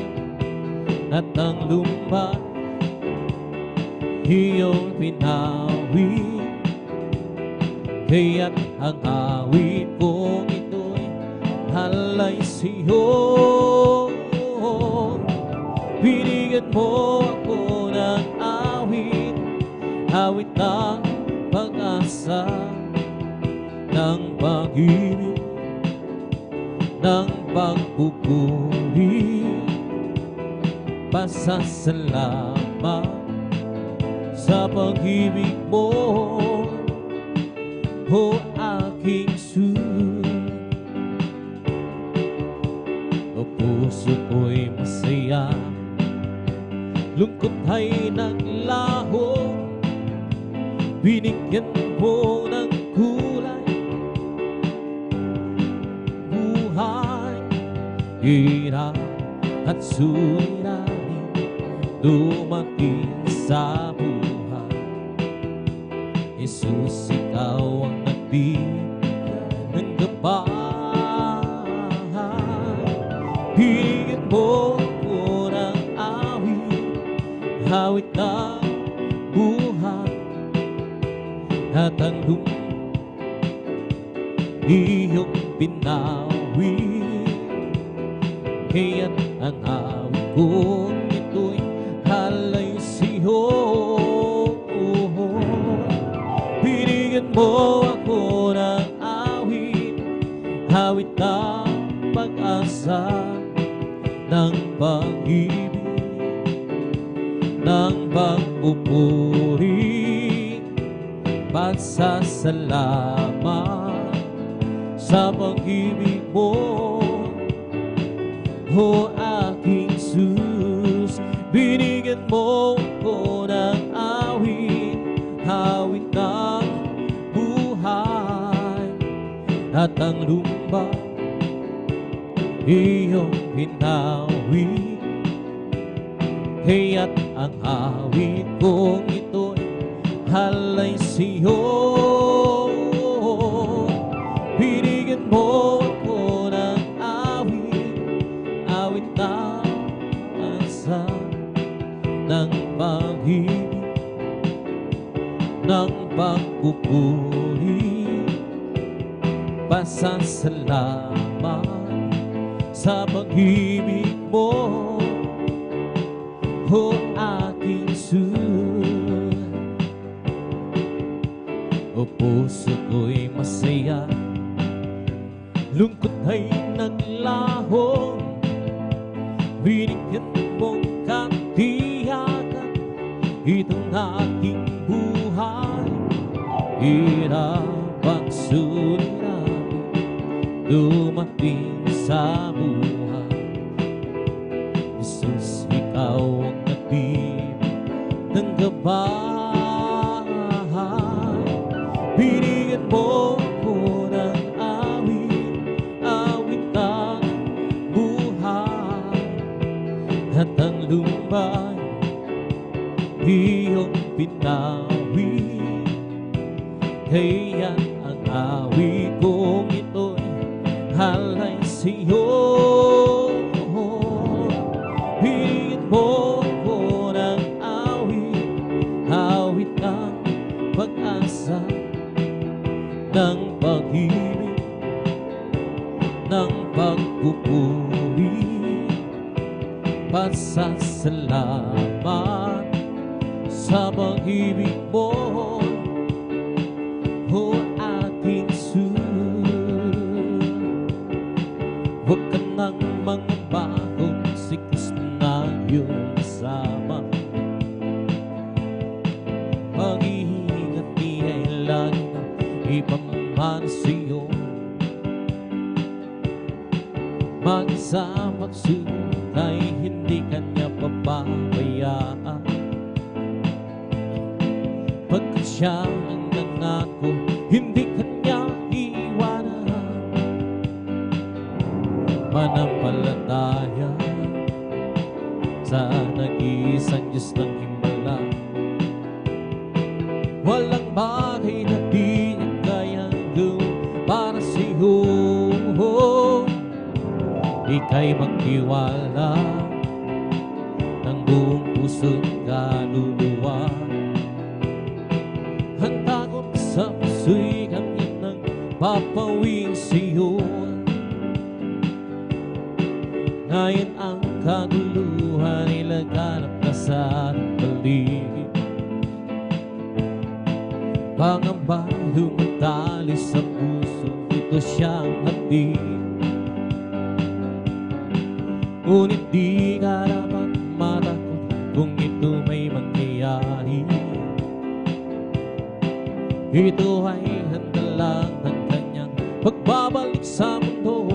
At ang lumpa, iyong pinawit. Kaya't ang awit kong ito'y halay sa'yo. Binigyan mo ako ng awit, awit ng pag-asa, ng pag-ibig, ng pagpupuri. Pasasalamat sa pag-ibig mo, o aking Sus. O puso ko'y masaya, lungkot ay naglaho. Binigyan mo ng kulay, buhay hirap at suliranin dumating sa buhay. Jesus, ikaw ang nagbibigay ng gabay. Bigyan mo ako ng awit, awit ng buhay, at ang iyong binawi. Kaya't ang awit kong ito'y halay sa'yo. Binigyan mo ako ng awit, awit ng pag-asa, ng pag-ibig, ng pagpupuri, pagsasalamat sa pag-ibig mo, o aking Jesus. Binigyan mo ko ng awit, awit ng buhay, at ang lumbang iyong pinawi. Kaya't ang awit kong ito'y halay sa'yo. Binigyan mo ako ng awit, awit ng asa, ng pag-ibig, ng pagpupuri, pasasalamat sa pag-ibig mo, o aking Jesus. O puso ko'y masaya, lungkot ay naglaho. Binigyan mong katiyakan itong aking buhay. Hirap at suliranin dumating sa buhay. Jesus, ikaw ang nagbibigay ng gabay. Binigyan mo ko ng awit, awit ng buhay, at ang lumbay iyong pinawi. Kaya ang awit kong ito'y halay sa'yo. Binigyan mo ko ng awit, awit ng pag-asa, ng pag-ibig, ng pagpupuri, pasasalamat sa pag-ibig mo, o aking Jesus. Huwag ka nang mangamba kung si Kristo na iyong kasama. Pag-iingat niya ay lagi na ipamana sa'yo. Mag-isa magsunod ay hindi kanya papabayaan. Pagkat siya ang nangako, hindi kanya iwanan. Manampalataya sa nag-iisang Diyos ng himala. Walang bagay na di niya kayang gawin para sa'yo. Ika'y magtiwala ng buong puso't kaluluwa. Handa ko sa puso'y kanya ng papawing sa'yo. Ngayon ang kaguluhan ay laganap na sa ating paligid. Pangamba'y lumatali sa puso, ito siyang hatid. Ngunit di ka dapat matakot kung ito may mangyayari. Ito ay handa lang ng kanyang pagbabalik sa mundo.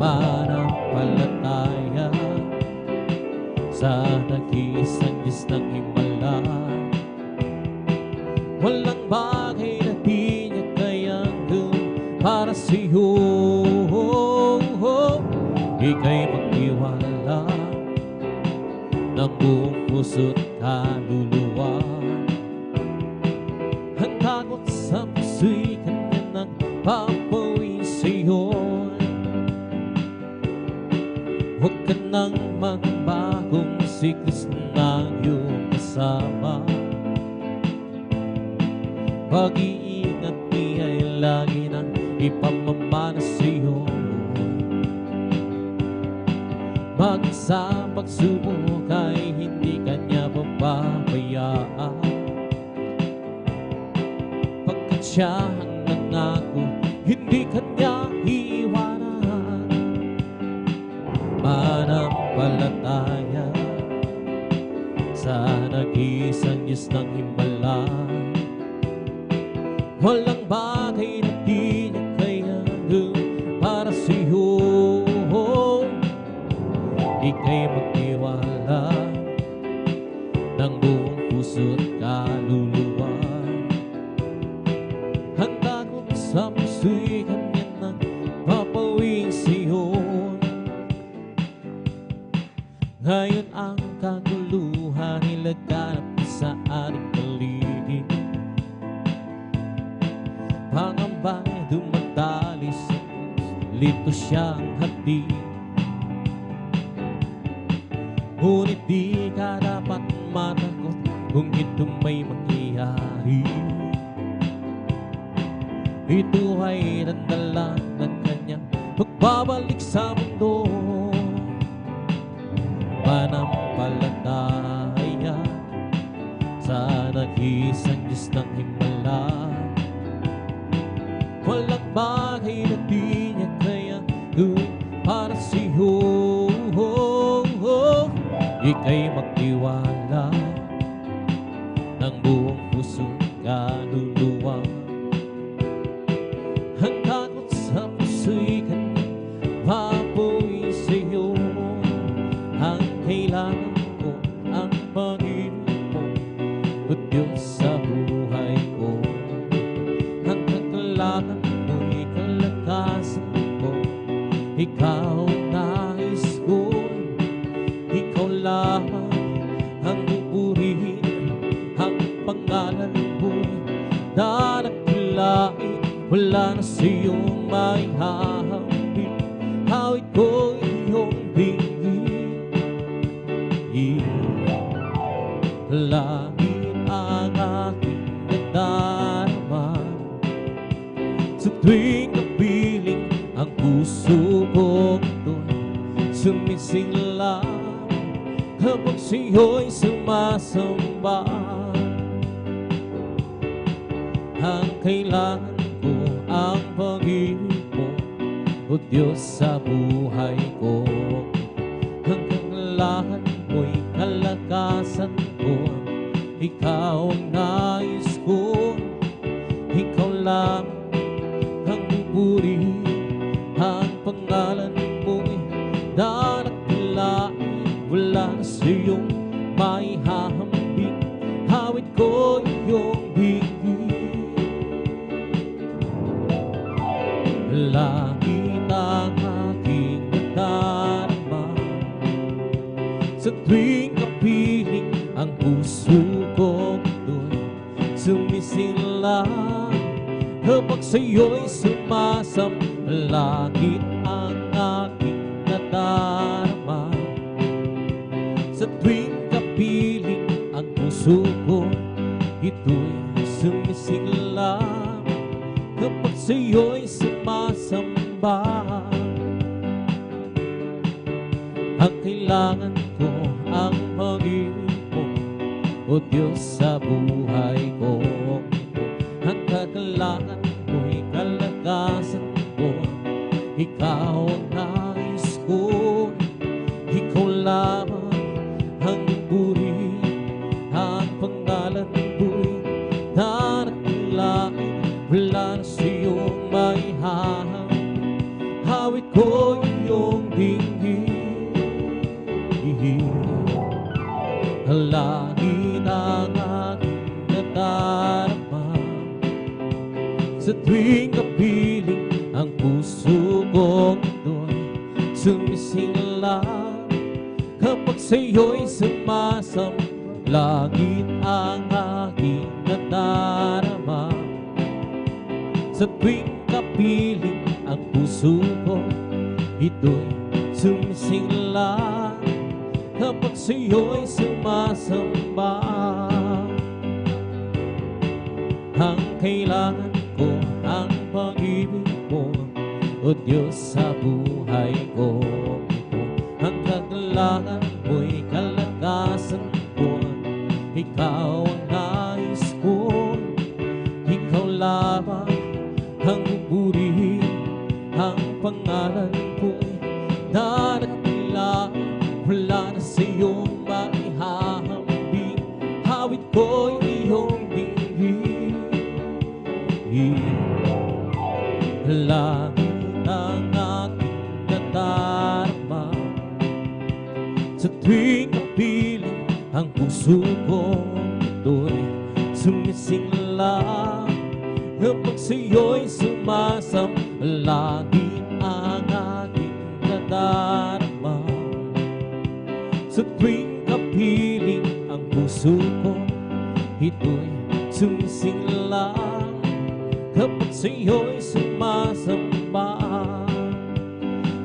Manampalataya sa nag-iisang Diyos ng himala. Walang bagay na di niya kayang gawin para sa'yo. ika'y magtiwala ng buong puso't kaluluwa. Handa ko't sa puso'y kanya nagpapawin sa'yo. Huwag ka nang magbagong si Kristo na iyong kasama. Pag-iingat niya'y lagi nang ipamamana sa'yo. Maging sa pagsubok ay hindi kanya pababayaan, pagkat siya ang nangako, hindi kanya iiwanan. Manampalataya sa nag-iisang Diyos ng himala. Walang bagay na di niya kailangan para sa'yo. Ika'y magtiwala ng buong puso't kaluluwa. Handa ko sa puso'y kanya nang papawing sa'yo. Ngayon ang kaguluhan ay laganap sa ating paligid. Pangamba'y dumadalis, lito siyang hatid. Ngunit di ka dapat matakot kung ito may mangyayari. Ito ay dandalan ng kanyang pagbabalik sa mundo. Manampalataya sa nag-iisang Diyos ng himala. Walang bagay na di niya kaya gawin para sa'yo. Ika'y magtiwala ng buong puso't kaluluwa. Handa ko't sa puso'y kanyang papuin sa'yo. Ang kailangan ko ang Panginoon mo, o Diyos sa buhay ko. Ang kailangan mo'y kalakasan ko, ikaw ang nais ko. Ikaw lamang ang pupurihin, ang pangalan mo'y dadakilain. Wala na sa'yong may hahambing, hawid ko iyong dinggin. Langit ang aking nadarama, sa tuwing kapiling ang puso ko doon sumisingla. Kapag sa'yo'y sumasamba, ang kailangan ko ang pag-ibig mo, o Diyos sa buhay ko. Ang kailangan mo'y kalakasan ko, ikaw ang nais ko. Ikaw lang ang pupurihin, ang pangalan mo'y dadakilain. Wala na sa'yong may hahambing, hawid ko iyong bigin. Langit ang aking nadarama, sa tuwing kapiling ang puso ko doon sumisinlang. Kapag sa'yo'y sumasam, langit ang aking nadarama, sa tuwing kapiling ang puso ko, ito'y sumisigla. Kapag sa'yo'y sumasamba, ang kailangan ko ang pag-ibig mo, o Diyos sa buhay ko. Ang kailangan mo'y kalakasan ko, ikaw ang nais ko. Ikaw lamang ang purihin, ang pangalan mo'y dadakilain. Wala na sa'yong may hahambing, hawid ko iyong dinggin. Langit ang aking nadarama, sa tuwing kapiling ang puso kong doon sumisinglang kapag sa'yo'y sumasamlangit ang aking nadarama. Sa tuwing kapiling ang puso ko, ito'y sumisinglang kapag sa'yo'y sumasamba. Ang kailangan ko, ang pag-ibig mo, o Diyos sa buhay ko. Ito ang kailangan mo'y kalagasan ko. Ikaw ang nais ko, ikaw lamang ang pupurihin. Ang pangalan ko'y dadakila, wala na sa'yong maihahambing. Hawit ko'y iyong dinggin. Langit ang aking nadarama. Sa tuwing kapiling ang puso ko, ito'y sumisingla kapag sa'yo'y sumasam. Langit ang aking nadarama. Sa tuwing kapiling ang puso ko, ito'y sumisingla kapag sa'yo'y sumasamba.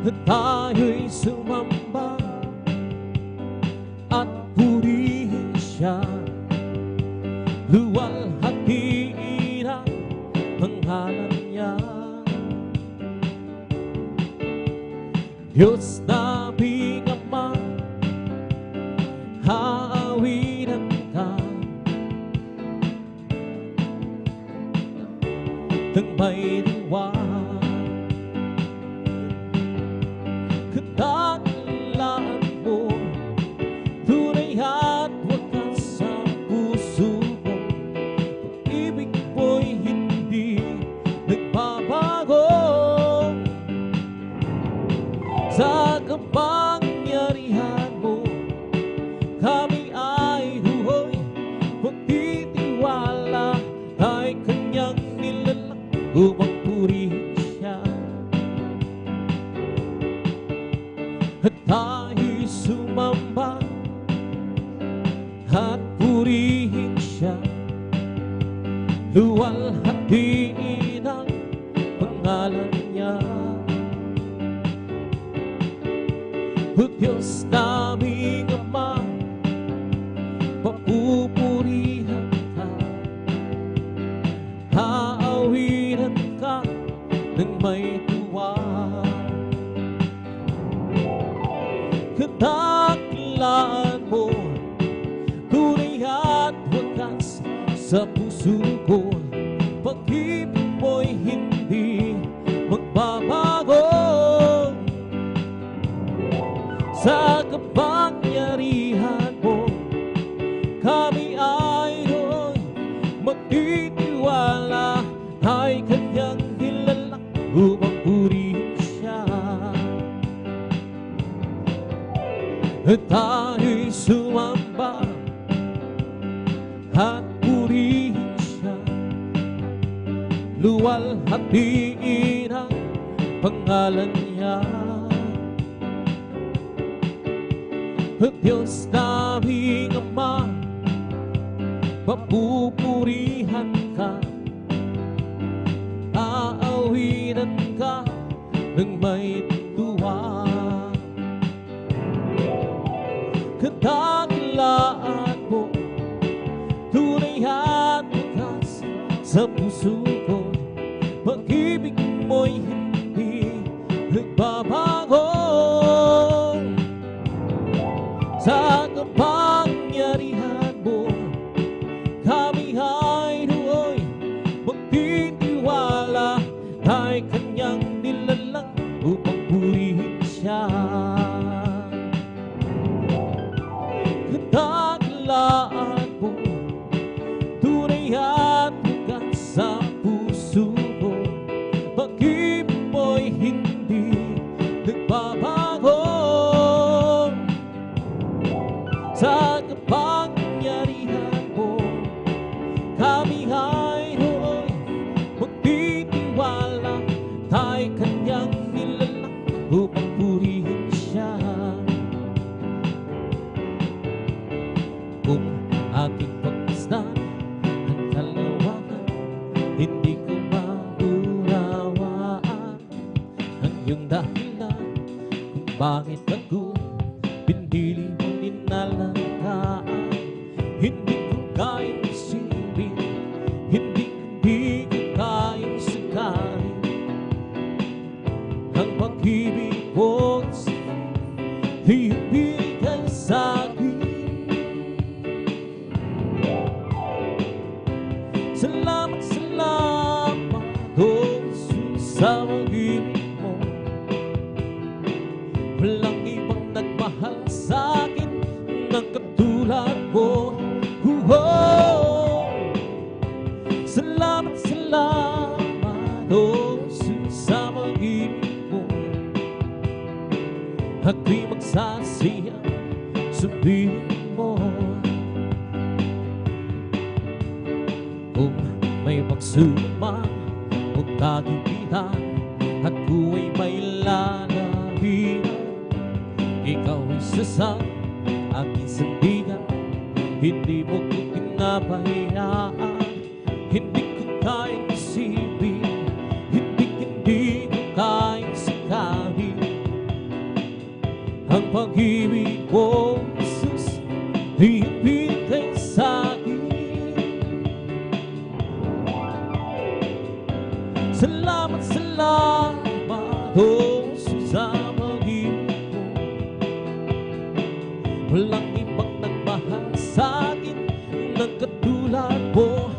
At tayo'y sumamba at purihin siya. Luwalhatiin ang pangalan niya. Diyos naming Ama, haawinan ka ng may diwa. Kadakilaan mo, tunay at wakas sa puso ko. Pag-ibig mo'y hindi nagbabago. Sa kapangyarihan mo, kami ay huhoy magtitiwala. Ay kanyang nilalak upang purihin siya. At tayo'y sumamba at purihin siya. Luwalhatiin ang pangalan niya. O Diyos naming Ama, papupurihan ka. Haawinan ka ng may tuwa. Kadakilaan mo, tunay at wakas sa puso ko. Pag-ibig mo'y hindi magbabago. Sa kapangyarihan mo, kami ay doon magtitiwala. Ay kanyang nilalak upang purihin siya. At tayo'y sumamba at purihin siya. Luwalhatiin ang pangalan niya. At Diyos naming Ama, papupurihan ka. Aawinan ka ng may tuwa. Kadakilaan mo, tunay at wakas sa puso ko. Pag-ibig mo'y hindi nagbabago. Sa kapangyarihan mo, kami ay doon magtitiwala. Ay kanyang nilalang upang purihin siya. Kadakilaan mo, tunay at wagas sa puso ko. Pag-ibig mo'y hindi nagbabago. Sa kapangyarihan mo, kami ay doon magtitiwala. Tayo kanyang nilalak upang purihin bakit ako pinili mong inalagaan. Hindi ko kayang isipin, hindi ko kayang sakalin ang pag-ibig mo ibigay sa'kin. Salamat, salamat, oh Jesus, sa pag-ibig mo. Walang ibang nagmahal sa'kin ng katulad mo. Salamat, salamat, oh Jesus, sa pag-ibig mo. Ako'y magsasaya sa piling mo. Kung may pagsubok man o kagipitan, ako ay may lalabihan. Ikaw ay sasang aking sandigan, hindi mo ko pinabayaan. Hindi ko kayang isipin, hindi ko kayang sakalin ang pag-ibig mo, Jesus, ibigay sa'kin. Salamat, salamat, oh Jesus, sa pag-ibig mo. Walang ibang nagmahal sa'kin ng katulad mo.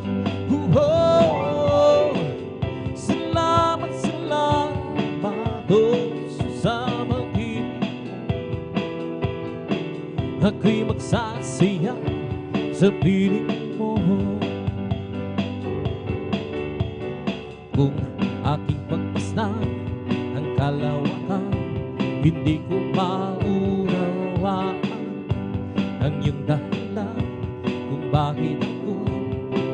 Salamat, salamat, oh Jesus, sa pag-ibig mo. Ako'y magsasaya sa piling mo. Kung aking pagmasdan ang kalawakan, hindi ko maunawaan ang iyong dahilan kung bakit ako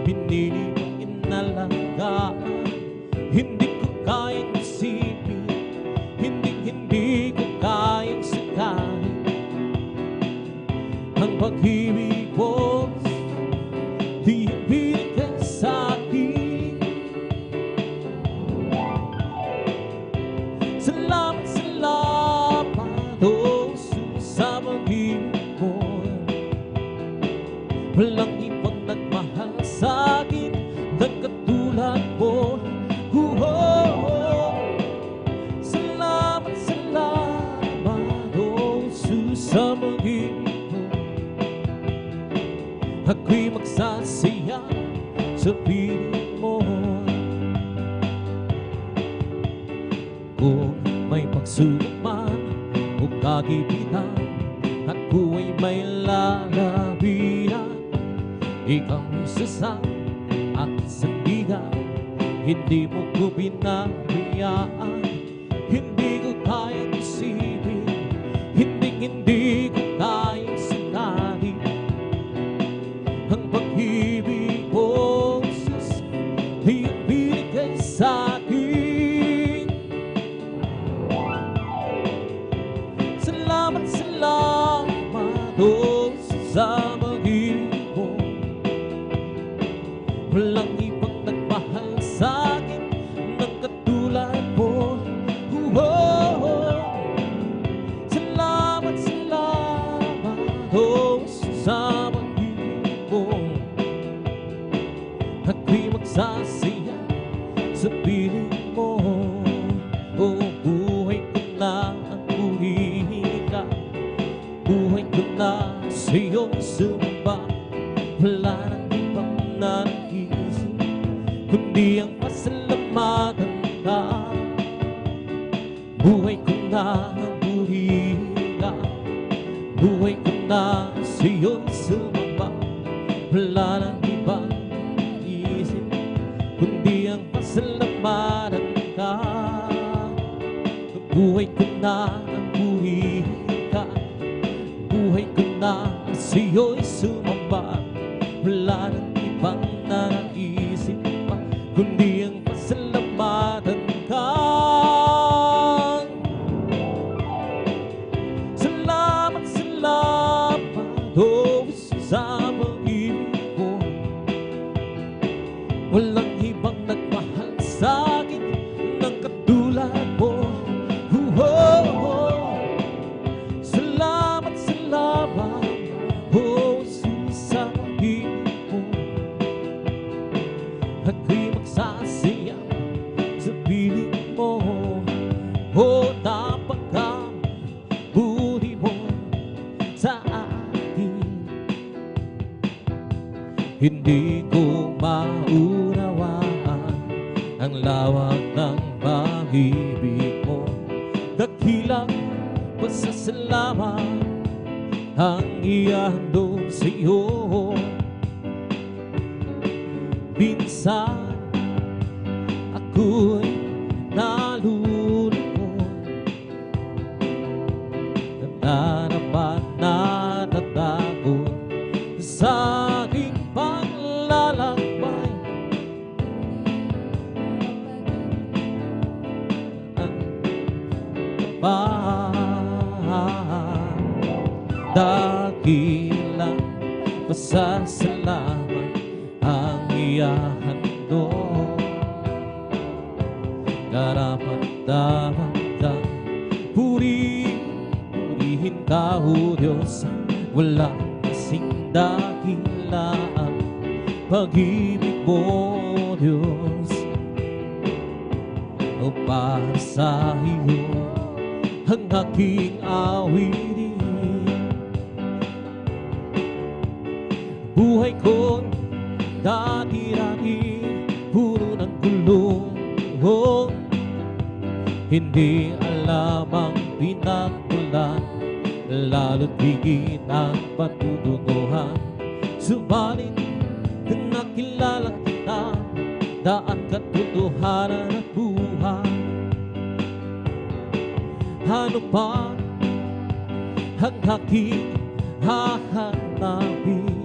pinili mong inalagaan. Hindi ko kayang isipin, hindi ko kayang sakalin ang pag-ibig mo, ibigay sa'kin. Salamat, salamat, oh Jesus, sa pag-ibig mo. Walang ibang nagmahal sa'kin ng katulad mo. Salamat, salamat, oh Jesus, sa pag-ibig mo. Ako'y magsasaya sa piling mo. Kung may pagsubok man o kagipitan, ako ay may lalabihan. Ikaw ay sasang aking sandigan, hindi mo ko binabayaan. Hindi ko kayang isipin, hindi ko kayang sakalin ang pag-ibig mo, Jesus, ibigay sa'kin. Salamat, salamat, oh Jesus, sa pag-ibig mo. Walang ibang nagmahal sa'kin ng katulad mo. Salamat, salamat, oh Jesus, sa pag-ibig mo. Ako'y magsasaya sa piling mo. Oh, buhay ko na ang purihin ka, buhay ko na sa iyong sumba. Wala nang ibang nanaisip kundi ang pasalamatan ka. Buhay ko na ang purihin ka, buhay ko na sa iyong sumba. Wala nang ibang isip kundi ang pasalamatan ka. Buhay ko na ang purihin ka, buhay ko na sa iyo'y sumamba. Wala nang ibang nanaisip pa kundi ang pasalamatan ka. Salamat, salamat, oh Jesus, sa pag-ibig mo. Walang ibang nagmahal sa'kin ng katulad mo. Hindi ko maunawaan ang lawak ng pag-ibig mo. Dakilang pasasalamat ang ihandog sa'yo. Minsan ako'y nalulungkot, nararapat na natakot sa aking paglalakbay. Dakilang pasasalamat ang ihahandog. Karapat-dapat kang purihin ka, O Diyos. Wala kasing dakila ang pag-ibig mo, O Diyos. O para sa iyo ang aking awitin. Buhay ko'y dati-dati puro ng gulong, hindi alam ang pinagmulan, lalo't higit ang patutunguhan. Subalit nang nakilala kita, daan katotohanan at buhay. Ano pa ang aking hahanapin?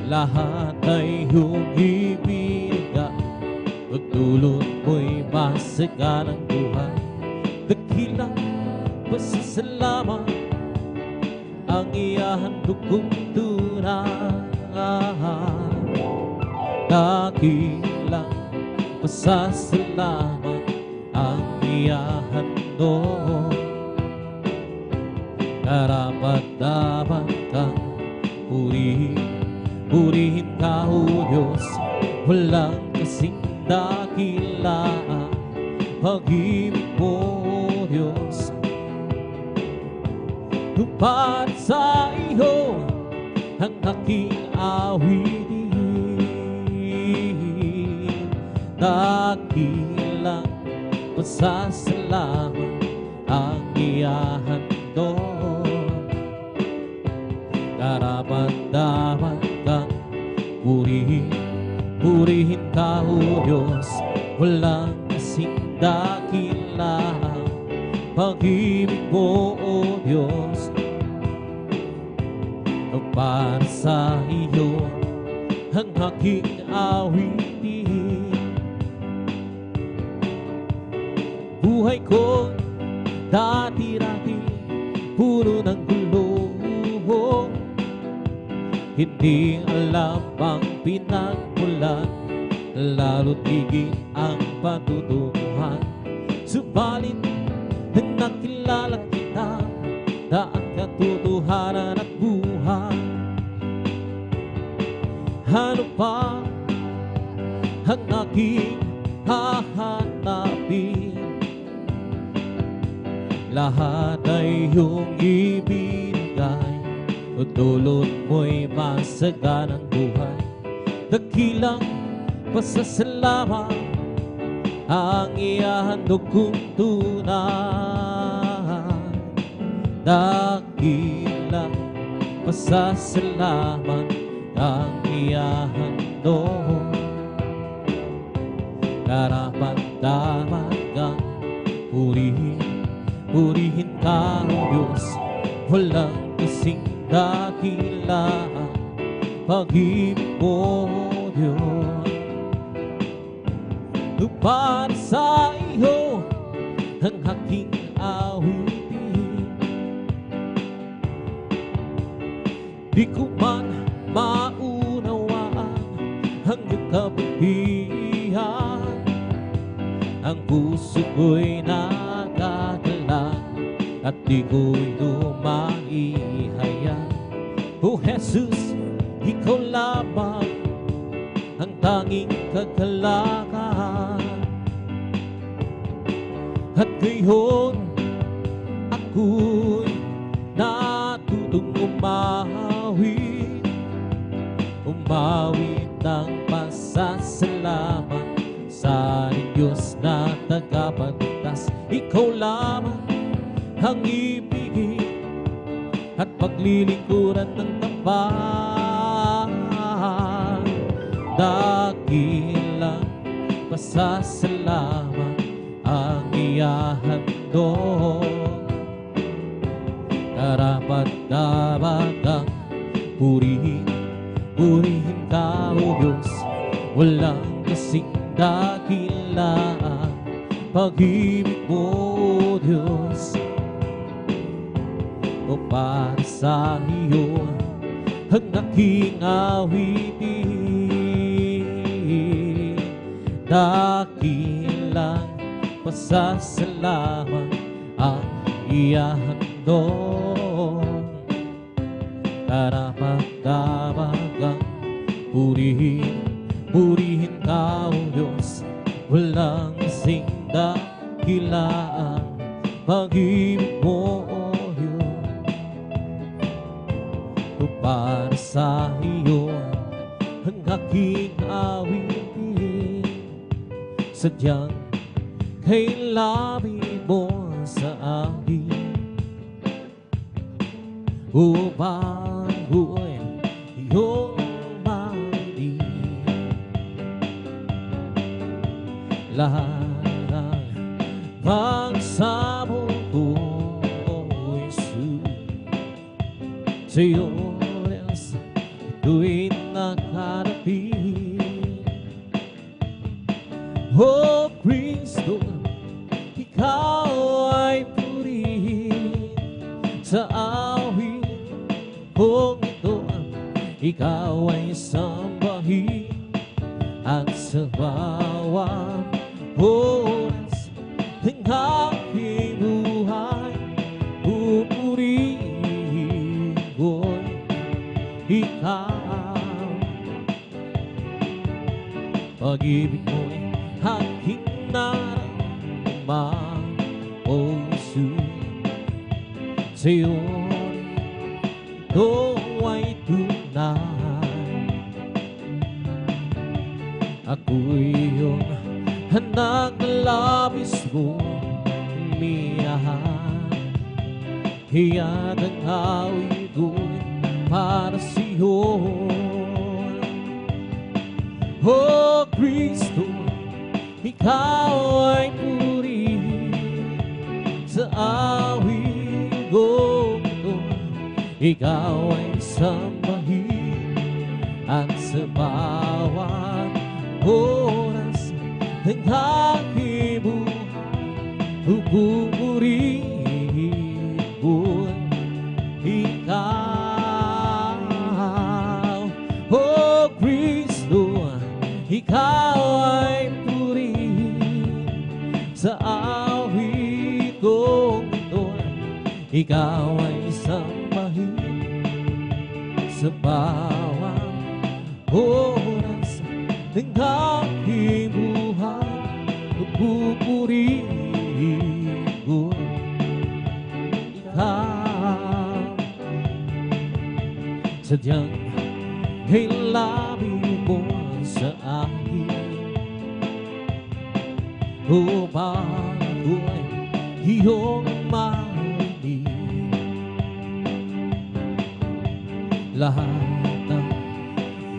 Lahat ay iyong ibigay, pagdulot mo'y masaganang buhay. Dakilang pasasalamat ang ihahandog kong tunay. Dakilang pasasalamat ang ihahandog. Karapat-dapat kang purihin ka, O Diyos. Walang kasing dakila ang pag-ibig mo, O Diyos. Para sa iyo ang aking awitin. Dakilang pasasalamat ang ihahandog. Karapat-dapat kang purihin ka, O Diyos. Walang kasing dakila ang pag-ibig mo, O Diyos. Para sa iyo ang aking awitin. Buhay ko dati-dati puno ng gulo, hindi alam ang pinagmulan, lalo't higit ang patutunguhan. Subalit nang nakilala kita, daan katotohanan at buhay. Ano pa ang aking hahanapin? Lahat ay iyong ibigay, o dulot mo'y masaganang buhay. Dakilang pasasalamat ang ihahandog kong tunay. Dakilang pasasalamat ang ihahandog. Karapat-dapat kang purihin ka, O Diyos. Walang kasing dakila ang pag-ibig mo, O Diyos. Para sa iyo ang aking awitin. Di ko man maunawaan ang iyong kabutihan. Ang puso ko'y nagagalang at di ko'y lumaihayag. O Jesus, ikaw lamang ang tanging kagalakan. At ngayon ako'y natutong umawit umawit ng pasasalamat sa ating Diyos na tagapagligtas. Ikaw lamang ang ibigin at paglilingkuran ng tapat. Dakilang pasasalamat ang ihahandog. Karapat-dapat ang purihin ka, O Diyos. Walang kasing dakila ang pag-ibig mo, O Diyos. O para sa iyo ang aking awitin. Dakilang pasasalamat ang ihahandog. Karapat-dapat ang purihin ka, O Diyos. Walang kasing dakila ang pag-ibig mo, O Diyos. O para sa iyo ang aking awitin. Sadyang kay labi mo sa akin upang ako'y iyong mahalin. Lahat ng pagsabot ko, O Jesus, sa iyo ito'y nakarapin. O Kristo, ikaw ay purihin sa awit kung ito. Ikaw ay sambahin at sa bawat oras ng aking buhay pupurihin ko'y ikaw. Pag-ibig mo'y aking naramdaman, O Jesus. Sa'yo ito ay tunay. Ako'y iyong anak na labis mo minahal. Kaya't ang awit ko'y para sa'yo. O Kristo, ikaw ay purihin sa awit kong ito. Ikaw ay sambahin at sa bawat oras ng aking buhay pupurihin ko ikaw. O Kristo, ikaw ay purihin sa awit kong ito. Ikaw ay sambahin sa bawat oras ng aking buhay pupurihin ko ikaw. Sadyang kay labi mo sa akin upang ako'y iyong mahalin. Lahat ng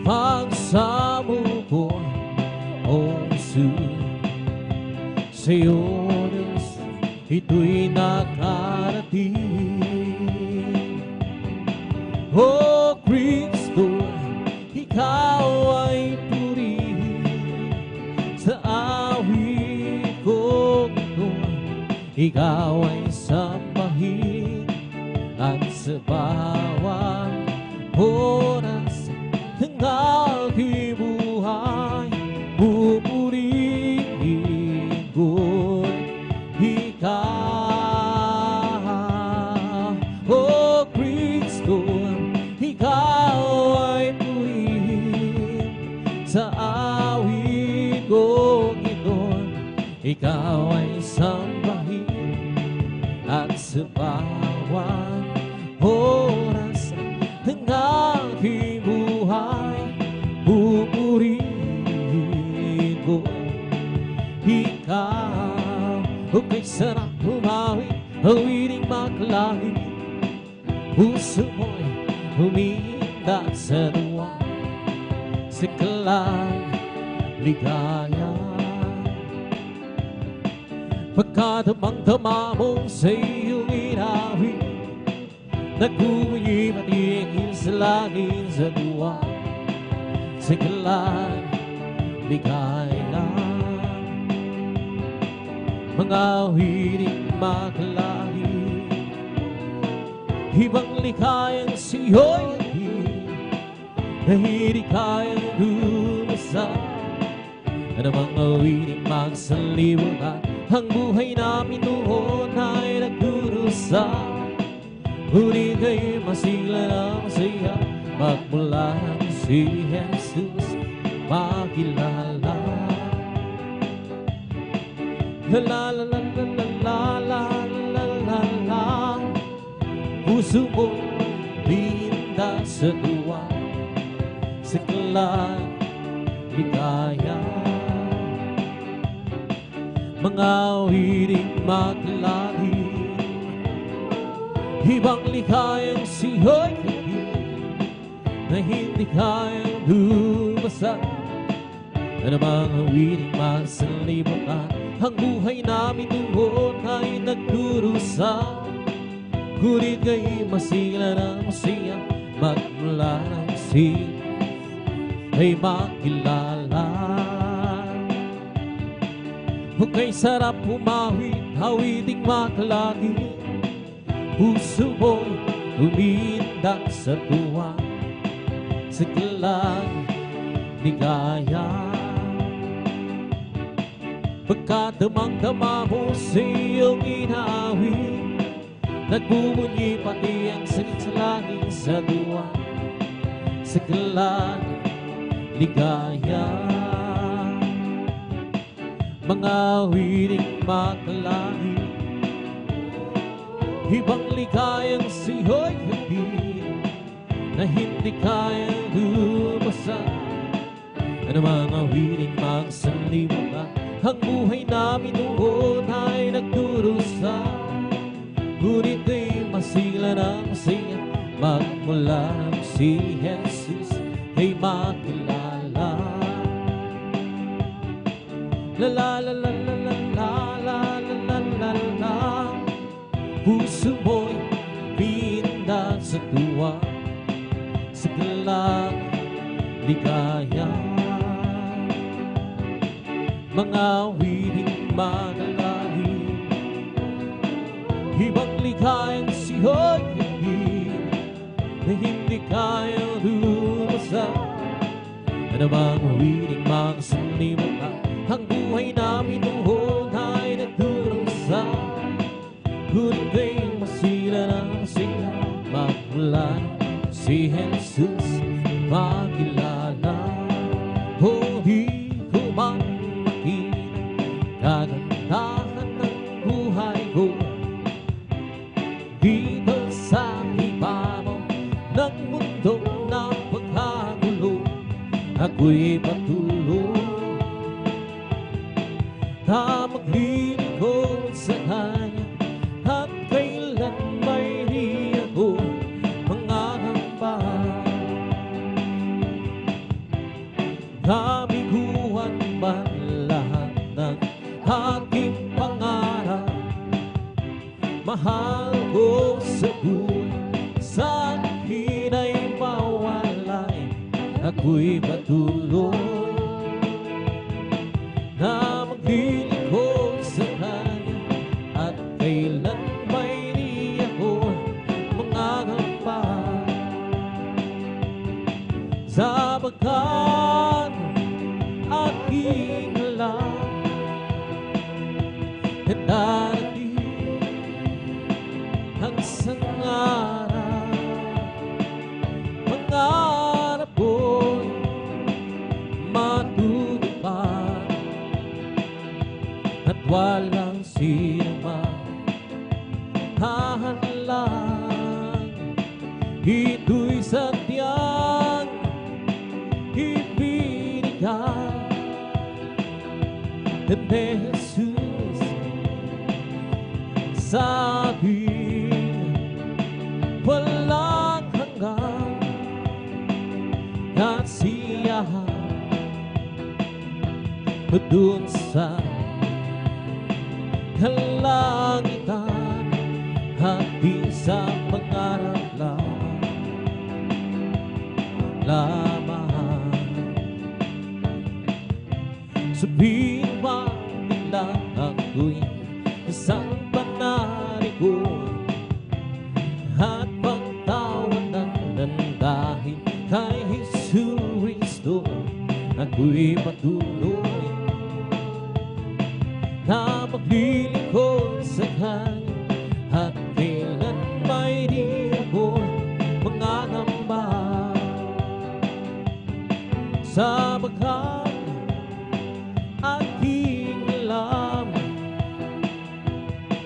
pagsamo ko, O Jesus, sa'yo Diyos, ito'y nakarating. O Kristo, ikaw ay purihin sa awit kong ito. Ikaw ay sambahin at sa bawat oras ng aking buhay pupurihin ko ikaw. O Kristo, ikaw ay purihin sa awit kong ito. Ikaw ay sambahin at sa bawat oras ng aking buhay humawi, awiting maklahi. Puso mo'y huminda sa duwa, siklang ligaya. Pagkadamang-dama mo sa iyong inawi, nagbubuyi patingin sa langit sa duwa, siklang ligaya. Mga wiring maklahi, ibang likayang siyo'y na hindi kayang lumasan. Ano mga wiring magsalimutan, ang buhay namin noon ay nagdurusa. Ngunit kayo masigla na masaya, magmula si Jesus makilala. La la la la la la la la la. Puso mo binda sa tuwa, siklang ligaya. Mga wiring maklahi, ibang likayang siyo'y na hindi kayang lumasan. Ano mga wiring masalimutan, ang buhay namin noon ay nagdurusa. Ngunit kayo masigla na masaya, magmula ng ay makilala. Kay sarap humawit, hawiting maklagi. Puso mo'y umindak sa tuwa, siklang ligaya. Pagkadamang-dama mo sa iyong inawi, nagbubunyi pati ang sakit sa langit sa duwa, siklang ligaya. Mga wiring maklahi, ibang ligayang siyo'y higit na hindi kayang lumasan. Ano mga wiring magsalimutan, ang buhay namin noon ay nagdurusa. Ngunit ay masigla na masaya, magmula si Jesus ay makilala. La la la la la la la la la la la. Puso mo'y binda sa tuwa, siklang ligaya. Mga wiring maklahi, ibang likayang siyo'y higit na hindi kayang lumasan. Ano mga wiring magsalimutan, ang buhay namin noon ay nagdurusa. Ngunit kayo masila na masila, magmula si Jesus makilala. O di ko man makita kagandahan ng buhay ko, dito sa ibabaw ng mundo na pagkagulo, ako'y patuloy na maglilingkod sa Kanya, at kailan may di ako mangangamba. Kabiguan man lahat ng aking pangarap, mahal ko sa buhay, saan hina'y mawalay, ako'y patuloy na maglilingkod sa Kanya, at kailan may di ako mangangamba. Sapagkat aking alam na darating ang sangarap, mangarap ko'y matutupad, at walang sino man hahalang. Ito'y sadyang ibinigay ni Jesus sa akin walang hanggang kasiyahan doon sa kalangitan at di sa pangarap lamang. Sabihin ba nila ako'y isang panariko at pagtawanan ng dahil kay Jesus Cristo ako'y patuloy na maglilingkod sa Kanya at kailan may di ako mangangamba sapagkat aking alam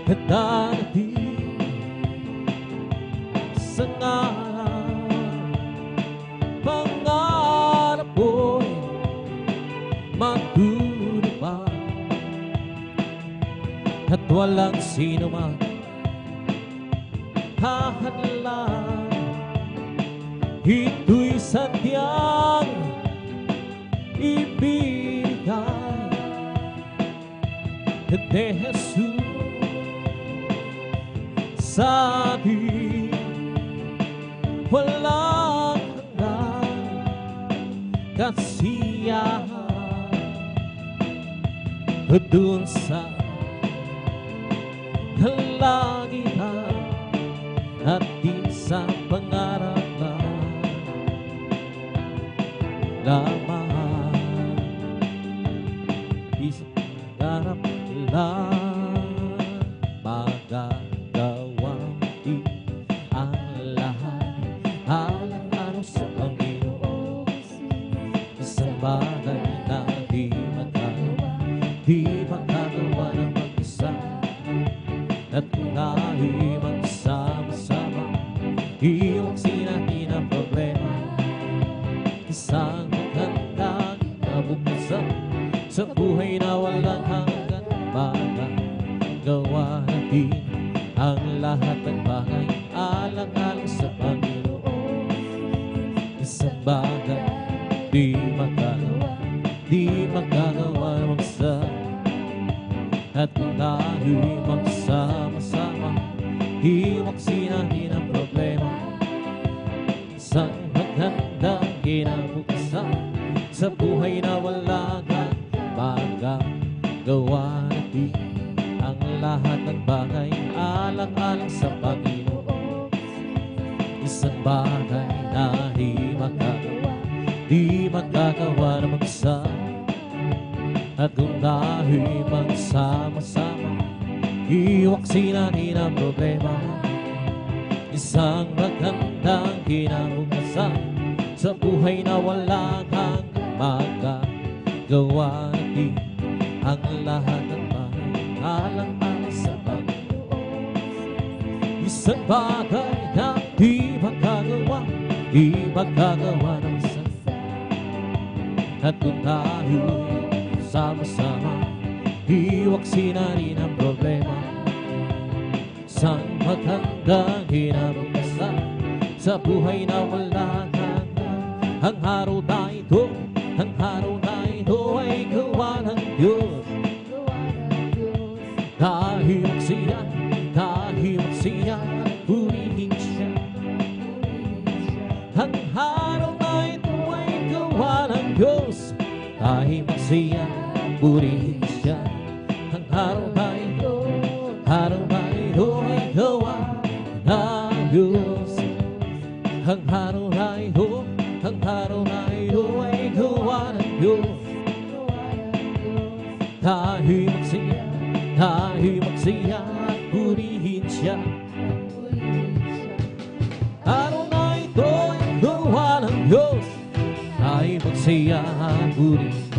na darating sa pangarap ko'y matutupad at walang sino man hahadlang. Ito'y sadyang ibigay ni Jesus sa akin walang hanggang kasiyahan doon sa kalangitan at di sa pangarap lamang. Isang pangarap lang magagawang di ang lahat alang-alang sa Panginoon. Isang bagay na di magagawa ng mag-isa at kung tayo'y magsama-sama iwasin natin ang problema. Isang magandang kabukasan sa buhay na walang hanggan magagawa natin ang lahat ng bagay alang-alang sa Panginoon. Isang bagay di magagawa ng mag-isa at kung tayo'y magsama-sama iwaksin natin ang problema. Isang magandang kinabukasan sa buhay na walang magagawa natin ang lahat ng bagay alang-alang sa Panginoon. Isang bagay na di magagawa ng mag-isa at kung tayo'y magsama-sama iwaksin natin ang problema. Isang magandang kinabukasan sa buhay na walang hanggang magagawa natin ang lahat ng bagay alang-alang sa Panginoon. Isang bagay na di magagawa ng isa at kung tayo'y sama-sama iwaksin natin ang problema. Isang magandang kinabukasan sa buhay na walang hanggan. Ang araw na ito ay gawa ng Diyos. Dahil siya purihin siya. Ang araw na ito ay gawa ng Diyos. Dahil siya purihin siya. Ang araw na ito ay gawa ng Diyos. Ang araw na ito ay gawa ng Diyos. Dahil magsiya at purihin siya. Araw na ito ay gawa ng Diyos. Dahil magsiya at purihin siya.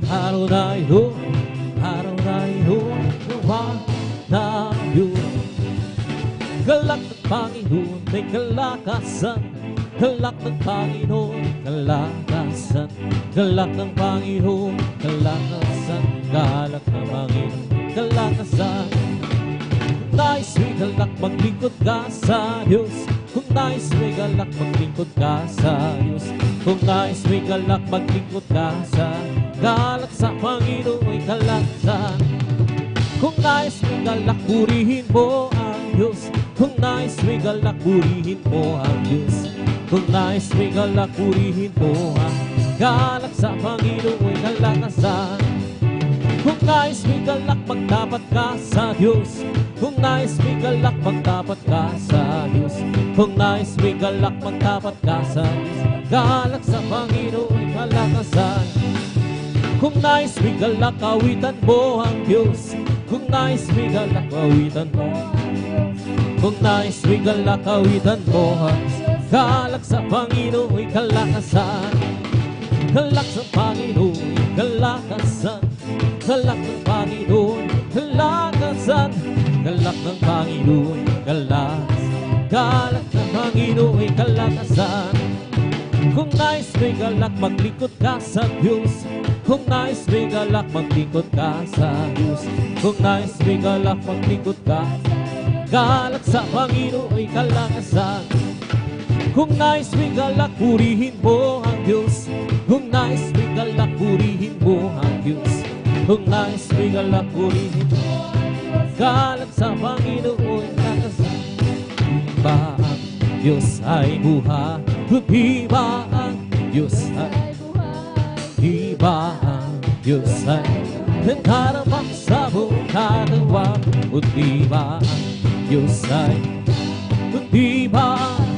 Araw na ito ay gawa ng Diyos. Galak ng Panginoon may kalakasan. Galak ng Panginoon, kalakasan. Galak ng Panginoon, kalakasan. Galak ng Panginoon, kalakasan. galak, maglingkod ka sa Diyos. Kung nais may galak, maglingkod ka sa Diyos. Kung nais may galak, maglingkod ka sa galak sa Panginoon, kalaksan. Kung nais may galak, purihin mo ang Diyos. Kung nais may galak, purihin mo ang Diyos. Kung nais may galak, purihin mo ang galak sa Panginoon, kalakasan. Kung nais may galak, magtapat ka sa Diyos. Kung nais may galak, magtapat ka sa Diyos. Kung nais may galak, magtapat ka sa Diyos. Galak sa Panginoon, kalakasan. Kung nais may galak, awitan mo ang Diyos. Kung nais may galak, awitan mo. Kung nais may galak, awitan mo ang Diyos. Galak sa Panginoon, kalakasan. Galak sa Panginoon, kalakasan. Galak ng Panginoon, kalakasan. Galak ng Panginoon, kalakasan. Galak ng Panginoon, kalakasan. Kung nais may galak, maglingkod ka sa Diyos. Kung nais may galak, maglingkod ka sa Diyos. Kung nais may galak, maglingkod ka. Galak sa Panginoon, kalakasan. Kung nais may galak, purihin mo ang Diyos. Kung nais may galak, purihin mo ang Diyos. Kung nais may galak, purihin mo. Galak sa Panginoon, kalakasan. Ba ang Diyos ay buhay. Di ba ang Diyos ay buhay? Di ba ang Diyos ay nagdaramak sa bukatawa? O di ba ang Diyos ay di ba ang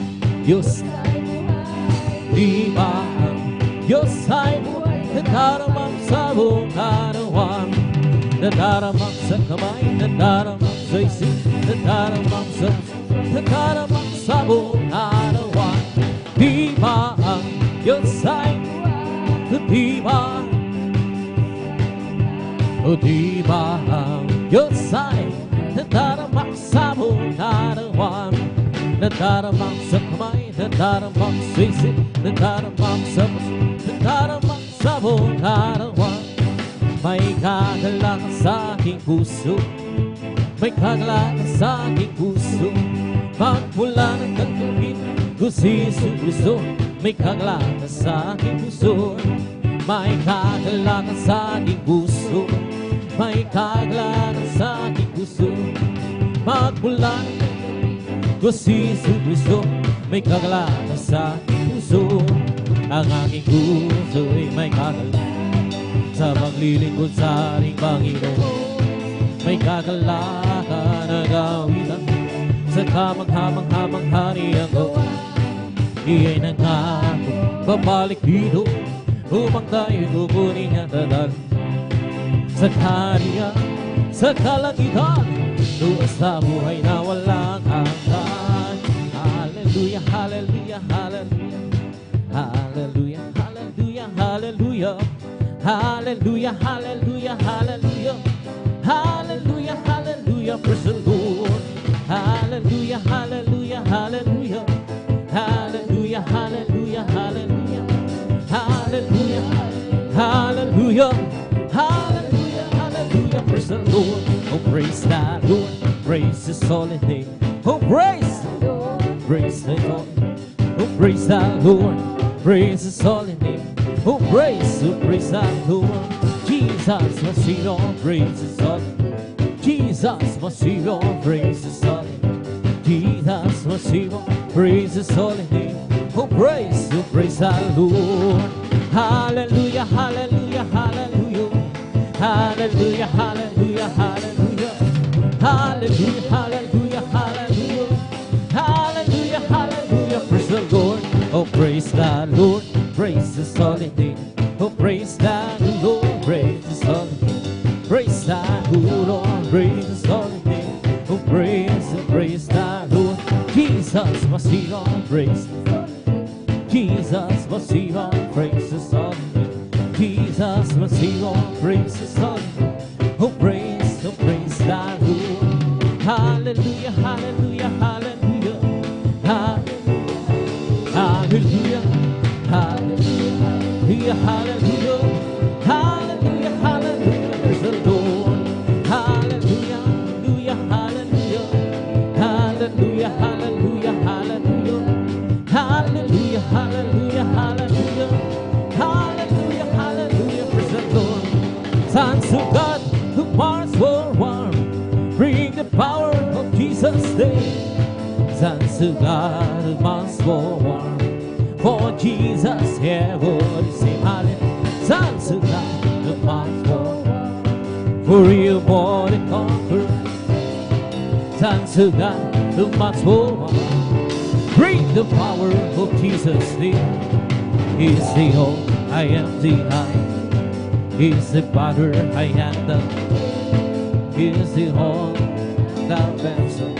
Diyos ay buhay? Di ba ang Diyos ay buhay? Nagdaramak sa bukatawa, nagdaramak sa kamay, nagdaramak sa isip, nagdaramak sa bukatawa. Di ba ang Diyos ay di ba? O di ba ang Diyos ay nadaramak sa bukatawa, nadaramak sa kamay, nadaramak sa isip, nadaramak sa bukatawa. May kagalak sa aking puso, may kagalak sa aking puso. Magmula ng kagawin ko si Jesu Cristo, may kagalak sa aking puso. May kagalak sa aking puso, may kagalak sa aking puso. Magmula ng kagawin ko si Jesu Cristo, may kagalak sa aking puso. Ang aking puso ay may kagalak sa paglilingkod sa ating Panginoon. May kagalakan na gawitan sa kamanghamang haniyang ko. Iya'y nangako, babalik dito upang tayo'y kukunin niya dadal sa kanya, sa kalangitan, doon sa buhay na walang hanggan. Hallelujah, hallelujah, hallelujah, hallelujah, hallelujah, hallelujah, hallelujah, hallelujah, hallelujah, hallelujah, hallelujah, praise the Lord. Hallelujah, hallelujah, hallelujah, hallelujah, hallelujah, hallelujah, hallelujah, hallelujah, hallelujah, hallelujah, praise the Lord. Oh, praise the Lord, praise His holy name. Oh, praise the Lord, praise the Lord. Oh, praise the Lord, praise His holy name. Oh, praise the Lord. Jesus must be all praise His holy name. Jesus must be all praise His holy name. Jesus must be all praise His holy name. Oh, praise the Lord. Hallelujah, hallelujah, hallelujah, hallelujah, hallelujah, hallelujah, hallelujah, hallelujah, hallelujah, hallelujah, hallelujah, praise the Lord. Oh, praise the Lord, praise His holy name. Oh, praise the Lord, praise His holy name. Praise the Lord, praise His holy name. Oh, praise the Lord. Jesus must be all praise. Jesus must be all praise His holy name. Jesus must be all praise His holy name. Oh, praise the Lord. Hallelujah, hallelujah, hallelujah, hallelujah, hallelujah, hallelujah, hallelujah, hallelujah, praise the Lord. Hallelujah, hallelujah, hallelujah, Jesus' name. Thanks to God who must go on. For Jesus here would sing hallelujah. Thanks to God who must go on. For you more than conquer. Thanks to God who must go on. Bring the power of Jesus' name. He's the all, I am the I. He's the Father, I am the. He's the all, the vessel.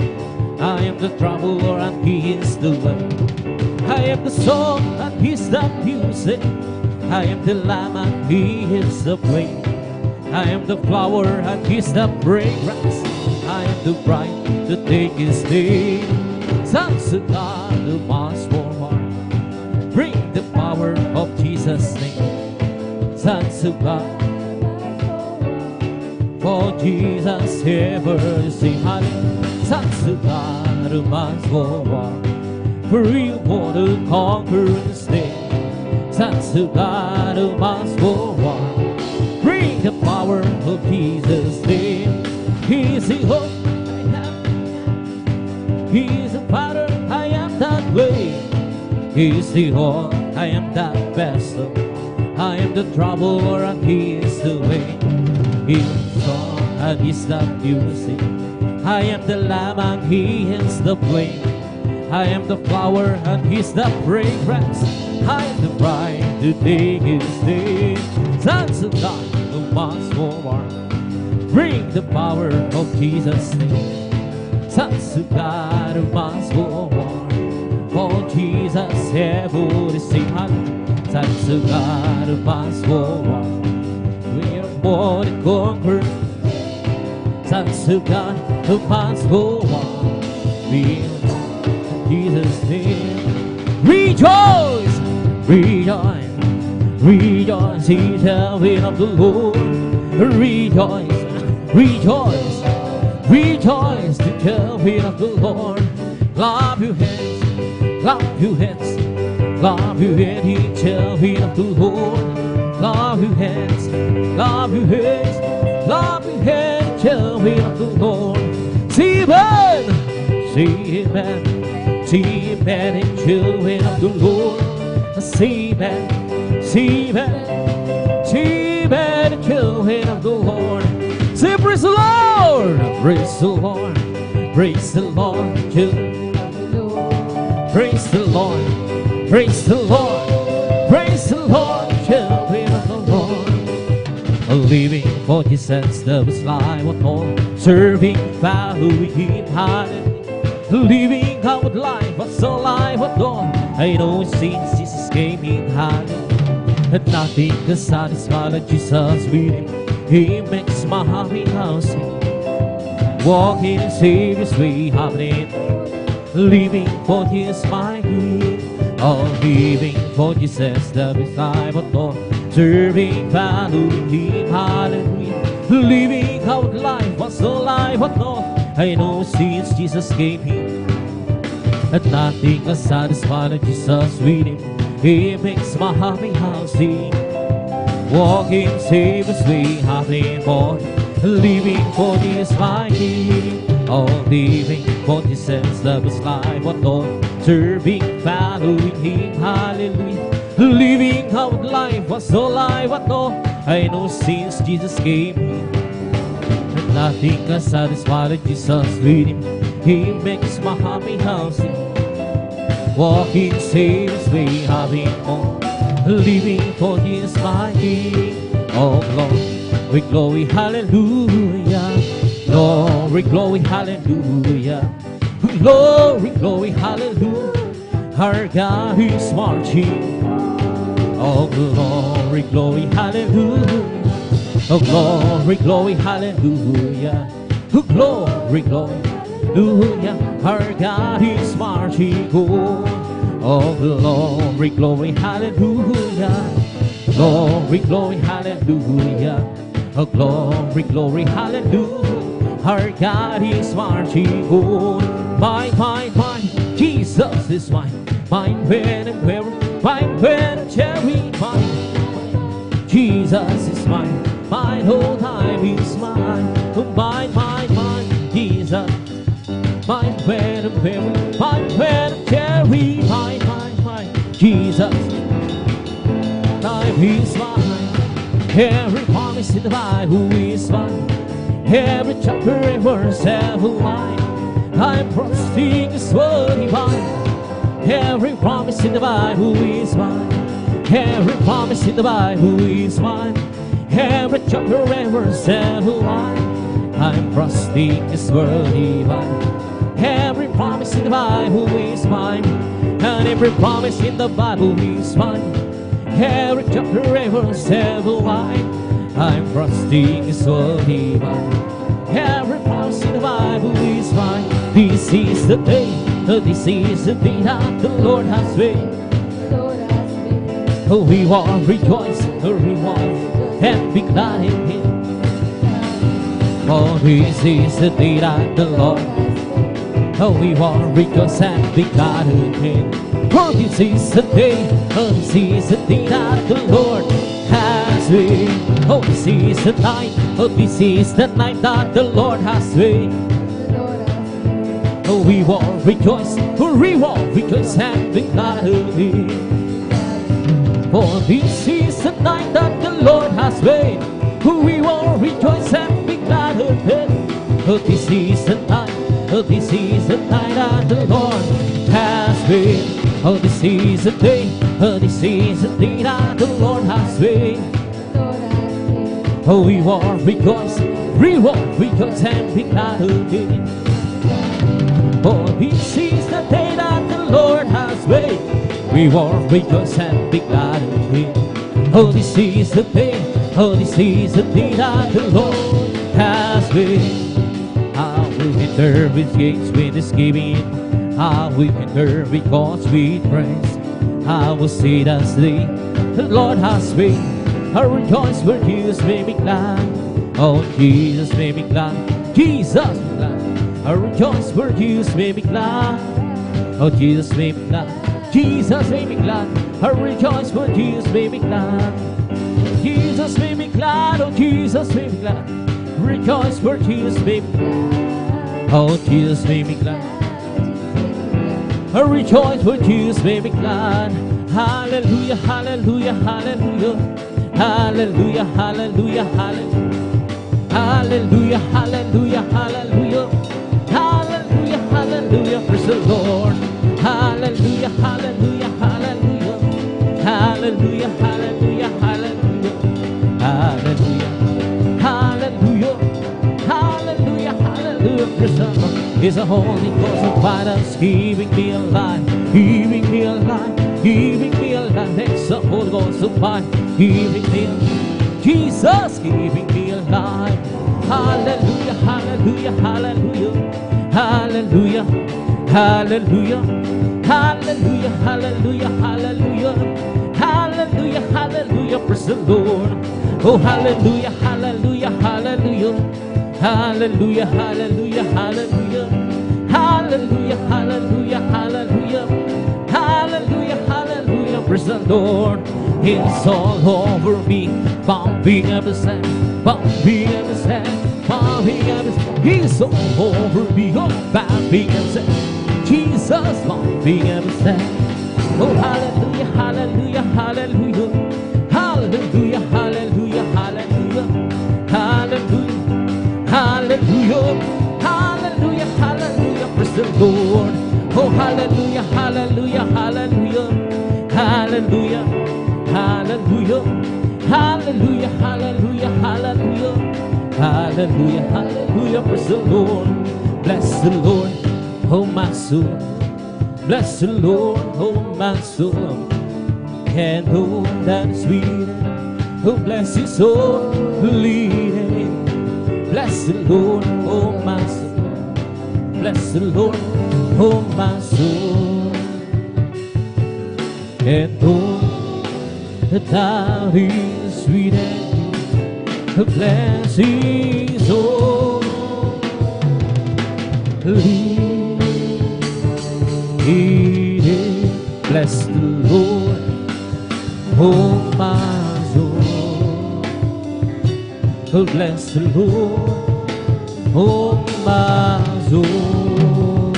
I am the traveler and He is the way. I am the song and He's the music. I am the lamb and He is the flame. I am the flower and He's the fragrance. I am the bride to take His name. Thanks to God who must for more. Bring the power of Jesus' name. Thanks to God. For Jesus ever sing hallelujah. Thanks to God who must go on. For you want to conquer the snake. Thanks to God who must go on. Bring the power of Jesus' name. He's the hope I have. He's the Father, I am that way. He's the all, I am that vessel. I am the traveler and He is the way. He's the song and He's the music. I am the lamb and He is the flame. I am the flower and He's the fragrance. I am the bride to take His name. Thanks to God who must go on. Bring the power of Jesus' name. Thanks to God who must go on. For Jesus ever is sing hallelujah. Thanks to God who must go on. We are more than conquerors. Thanks to God who must go on. Be in Jesus' name. Rejoice, rejoice, rejoice. He's the will of the Lord. Rejoice, rejoice, rejoice. The will of the Lord. Clap your hands, clap your hands, clap your hands. He's the will of the Lord. Clap your hands, clap your hands, clap your hands. Tell me of the Lord. See man, see man, see man, and children of the Lord. See man, see man, see man, and children of the Lord. Say praise the Lord, praise the Lord, praise the Lord, children of the Lord. Praise the Lord, praise the Lord, praise the Lord, children of the Lord. Living for Jesus, there was life what more. Serving, following Him, hallelujah. Living out life, what's a life what more. I know since Jesus came in, hallelujah. And nothing can satisfy like Jesus with Him. He makes my happy house. Walking in Savior's way, hallelujah. Living for His my good. Oh, living for Jesus, there was life what more. Serving, following Him, hallelujah. Living out life, what's a life, what not? I know since Jesus came here, that nothing can satisfy like Jesus with Him. He makes my happy house sing. Walking Savior's way, happy boy. Living for this my King. Oh, living for Jesus, love is life, what not? Serving, following Him, hallelujah. Living out life, what's so life, what no? I know since Jesus came and nothing can satisfy like Jesus with Him. He makes my happy house sing. Walking Savior's way, having more. Living for His my King. Oh, glory, glory, hallelujah. Glory, glory, hallelujah. Glory, glory, hallelujah. Our God is marching. Oh, glory, glory, hallelujah. Oh, glory, glory, hallelujah. Oh, glory, glory, hallelujah. Our God is marching on. Oh, glory, glory, hallelujah. Glory, glory, hallelujah. Oh, glory, glory, hallelujah. Our God is marching on. Mine, Jesus is mine. Mine, when and where, mine, when and cherry, mine. Jesus is mine. Mine, whole time is mine. Oh, mine, Jesus. friend of Mary, my friend of Jerry, my Jesus, life is mine. Every promise in the Bible is mine. Every chapter and verse ever line, I'm trusting His word divine. Every promise in the Bible is mine. Every promise in the Bible is mine. Every chapter and verse ever line, I'm trusting His word divine. Every promise in the Bible is mine, and every promise in the Bible is mine. Every chapter and verse ever line, I'm trusting His word divine. Every promise in the Bible is mine. This is the day, this is the day that the Lord has made. Oh, we will rejoice, we will and be glad in Him. Oh, this is the day that the Lord, oh, we will rejoice and be glad in Him. Oh, this is the day, oh, this is the day that the Lord has made. Oh, this is the night, oh, this is the night that the Lord has made. Oh, we will rejoice, we will rejoice and be glad in Him. For this is the night that the Lord has made. We will rejoice and be glad of it. Oh, this is the night, oh, this is the night that the Lord has made. Oh, this is the day, oh, this is the day that the Lord has made. Oh, we will rejoice and be glad of it. For this is the day that the Lord has made. We will rejoice and be glad of it. Oh, this is the day, oh, this is the day that the Lord has made. I will enter His gates with thanksgiving. I will enter with God's sweet praise. I will say that's the Lord has made. I rejoice where Jesus made me glad. Oh, Jesus made me glad. Jesus made me glad. I rejoice where Jesus made me glad. Oh, Jesus made me glad. Jesus made me glad. I rejoice when Jesus made me glad. Jesus made me glad. Oh, Jesus made me glad. Rejoice where Jesus made me glad. Oh, Jesus made me glad. I rejoice when Jesus made me glad. Hallelujah, hallelujah, hallelujah. Hallelujah, hallelujah, hallelujah. Hallelujah, hallelujah, hallelujah. Hallelujah, hallelujah. Praise the Lord. Hallelujah, hallelujah, hallelujah. Hallelujah, hallelujah, hallelujah. Hallelujah, hallelujah. Hallelujah, hallelujah. Praise the Lord. It's the Holy Ghost of us, keeping me alive, keeping me alive, keeping me alive. It's the Holy Ghost of mine, keeping me alive. Jesus, keeping me alive. Hallelujah, hallelujah, hallelujah. Hallelujah, hallelujah. Hallelujah, hallelujah, hallelujah. Hallelujah, hallelujah, praise the Lord. Oh, hallelujah, hallelujah, hallelujah. Hallelujah, hallelujah, hallelujah. Hallelujah, hallelujah, hallelujah. Hallelujah, hallelujah, praise the Lord. It's all over me, bumping every step, bumping every step, bumping every step. It's all over me, oh, bumping every step. Jesus, bumping every step. Oh, hallelujah, hallelujah, hallelujah. Hallelujah, hallelujah, hallelujah. Hallelujah, hallelujah. Hallelujah, hallelujah, praise the Lord. Oh, hallelujah, hallelujah, hallelujah. Hallelujah, hallelujah. Hallelujah, hallelujah, hallelujah. Hallelujah, hallelujah, praise the Lord. Bless the Lord, oh my soul. Bless the Lord, oh my soul. And oh, that is sweet. Oh, bless His soul, leading. Bless the Lord, oh my soul. Bless the Lord, oh my soul. And oh, that is sweet. Bless His soul, leading. Bless the Lord, oh my soul. Bless the Lord, oh my soul.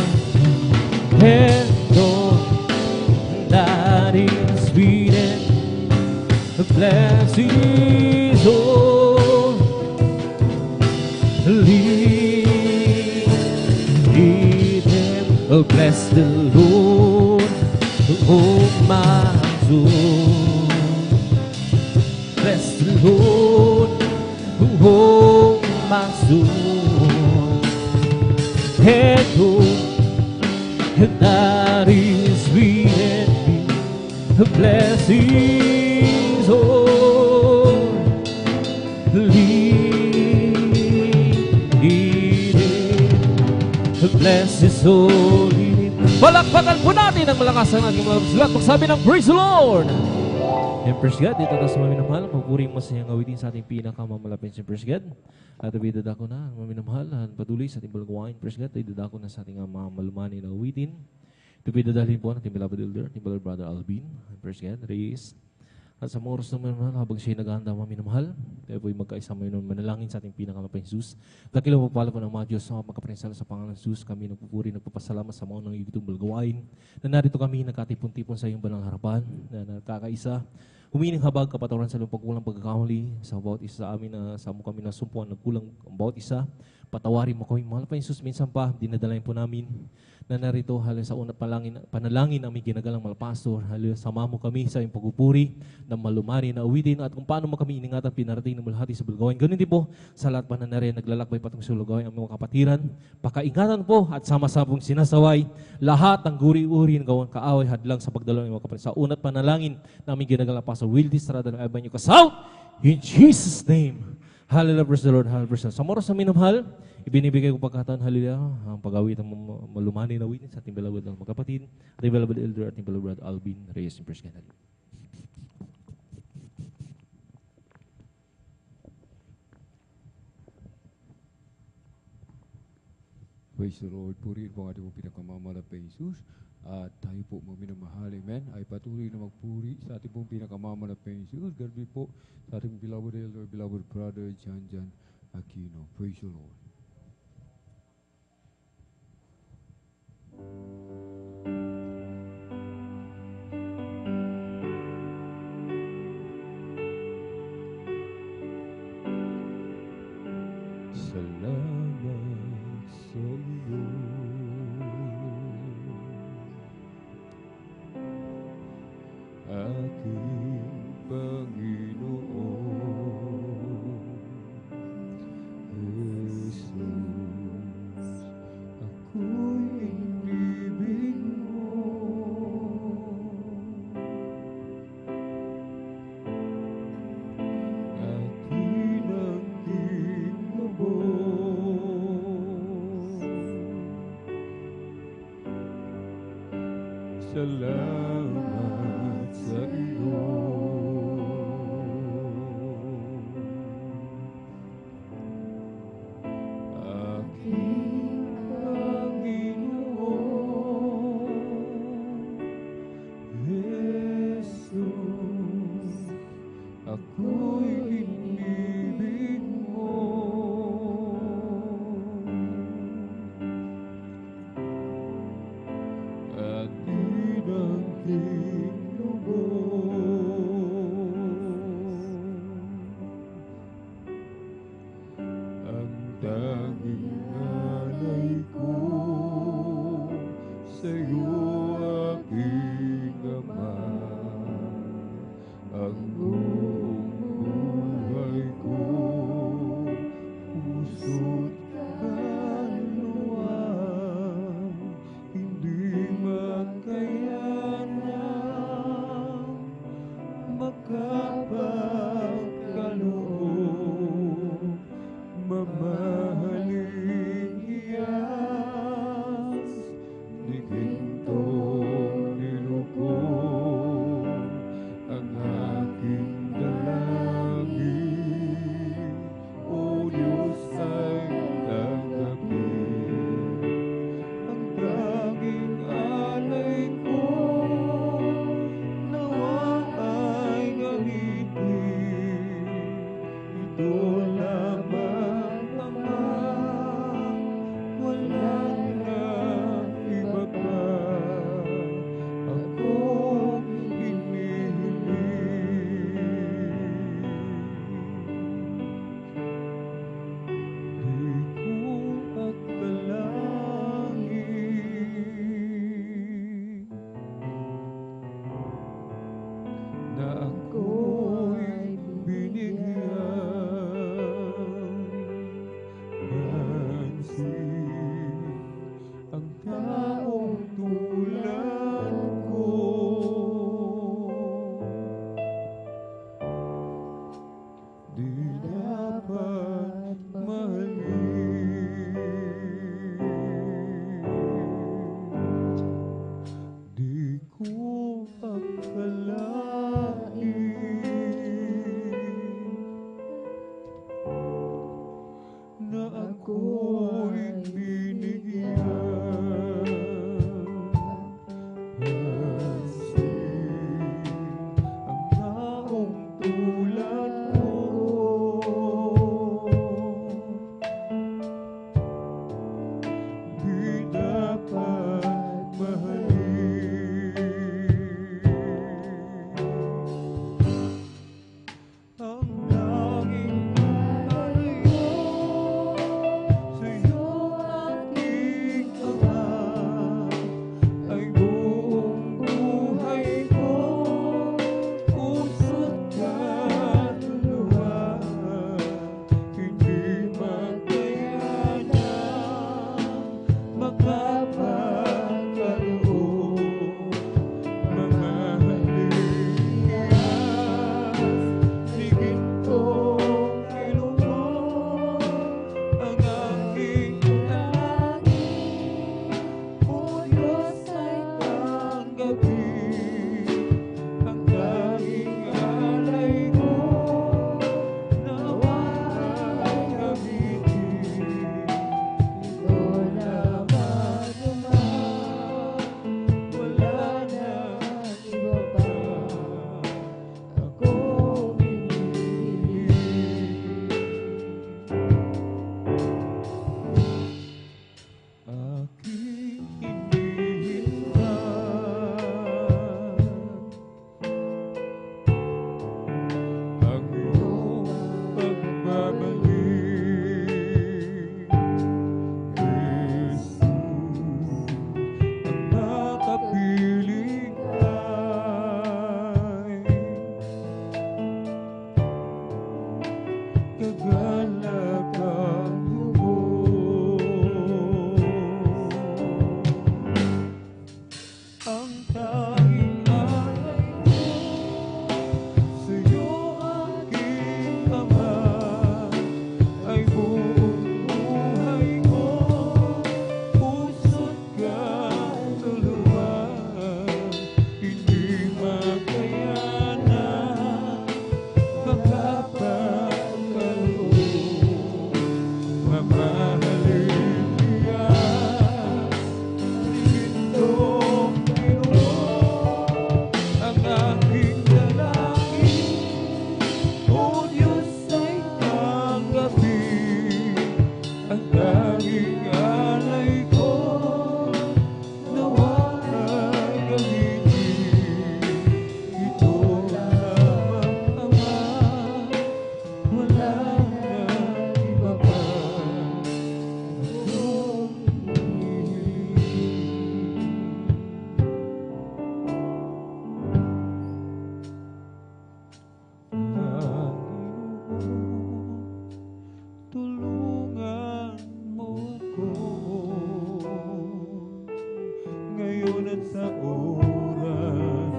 Oh, bless the Lord, oh my soul. Bless the Lord, oh my soul. And that is within me, blessings, oh, bless His holy name. Palakpakan po natin ang malakas ang ating mga sulat. Magsabi ng praise the Lord. Empress God, dito tayo sa maminamahal. Pagpuring masayang awitin sa ating pinakamamalapit sa Empress God. At ibigay ko na ang maminamahal. Patuloy sa ating balagawain. Empress God, ibigay ko na sa ating mga malumani na awitin. Ito pinadalhin po ng ating beloved elder, ating beloved brother Alvin. Empress God, Reyes. At sa mga oras naman habang siya'y naghahanda maminamahal, tayo po'y magkaisama yun manalangin sa ating pinakamapayang Jesus. Dakilaw mo pala po ng mga Diyos sa mga magkaprinsala sa pangalan ng Jesus. Kami nagpupuri, nagpapasalamat sa mga nang igitong balgawain. Na narito kami nakatipon-tipon sa iyong balang harapan, na nakakaisa. Humining habag kapatawaran sa iyong pagkulang pagkakamali sa bawat isa sa amin na sa mo kami nasumpuan, nagkulang ang bawat isa. Patawarin mo kami, mahal pa Jesus, minsan pa, dinadalayan po namin na narito halos sa una panalangin aming ginagalang malapastor, halos sama mo kami sa iyong pagpupuri na malumari na awitin at kung paano mo kami iningatan pinarating ng malahati sa bulgawain. Ganun din po sa lahat pa na narin naglalakbay patong sa bulgawain ang mga kapatiran. Pakaingatan po at sama-sama pong sinasaway lahat ng guri-uri ng gawang kaaway hadlang sa pagdalaw ng mga kapatiran. Sa unat panalangin na aming ginagalang pastor Will Distrada ng Ebanyo Kasaw, in Jesus' name. Hallelujah, praise the Lord, hallelujah, praise the Lord. Sa moros na minamahal, ibinibigay ko pagkataan, hallelujah, ang pag-awit ng malumani na witness sa ating beloved ng magkapatid, ating beloved elder, ating beloved Alvin Reyes, in praise God. Praise the Lord, purihin po ang ating pinakamamalat na Jesus. At tayo po mga minamahal, amen, ay patuloy na magpuri sa ating pong pinakamamalat na Jesus. God be po sa ating beloved elder, beloved brother, Jan Aquino. Praise the Lord. Salamat sa iyo, aking Panginoon Jesus, ako'y inibig mo at hinangkin mo. Salamat sa iyo, aking Panginoon Jesus, ako'y inibig mo at hinangkin mo. Ang tanging alay ko sa'yo, aking Ama, ang buong buhay ko, puso't kaluluwa, hindi makayanan makapagkaloob, mamahaling iyas, diging tulad ko. Di dapat mahalin, di ko akalain na ako'y binigyan pansin ang taong tulad ko. Di dapat mahalin ang langit ay sa'yo aking ama, ay buong buhay ko, puso't kaluluwa, hindi makayanan makapagkaloob. Mga halihas, higit kong ilubog ang aking langit. O Diyos ay tanggapin ang tanging alay ko, nawa ay gamitin. Ito lamang naman, wala nang iba pa akong hinihiling. Aking hinihintay ang iyong pagbabalik, Jesus, ang nakapiling ay kagalak ang lubos. Ang tanging alay ko sa'yo aking ama, ay buong buhay ko, puso't kaluluwa, hindi makayanan makapagkaloob. Mamahalin niya, higit kong ilubog ang aking dalangin. O Diyos ay tanggapin ang tanging alay ko, nawa ay gamitin. Ito lamang Ama, wala nang iba pa akong Panginoon, tulungan mo ko ngayon at sa oras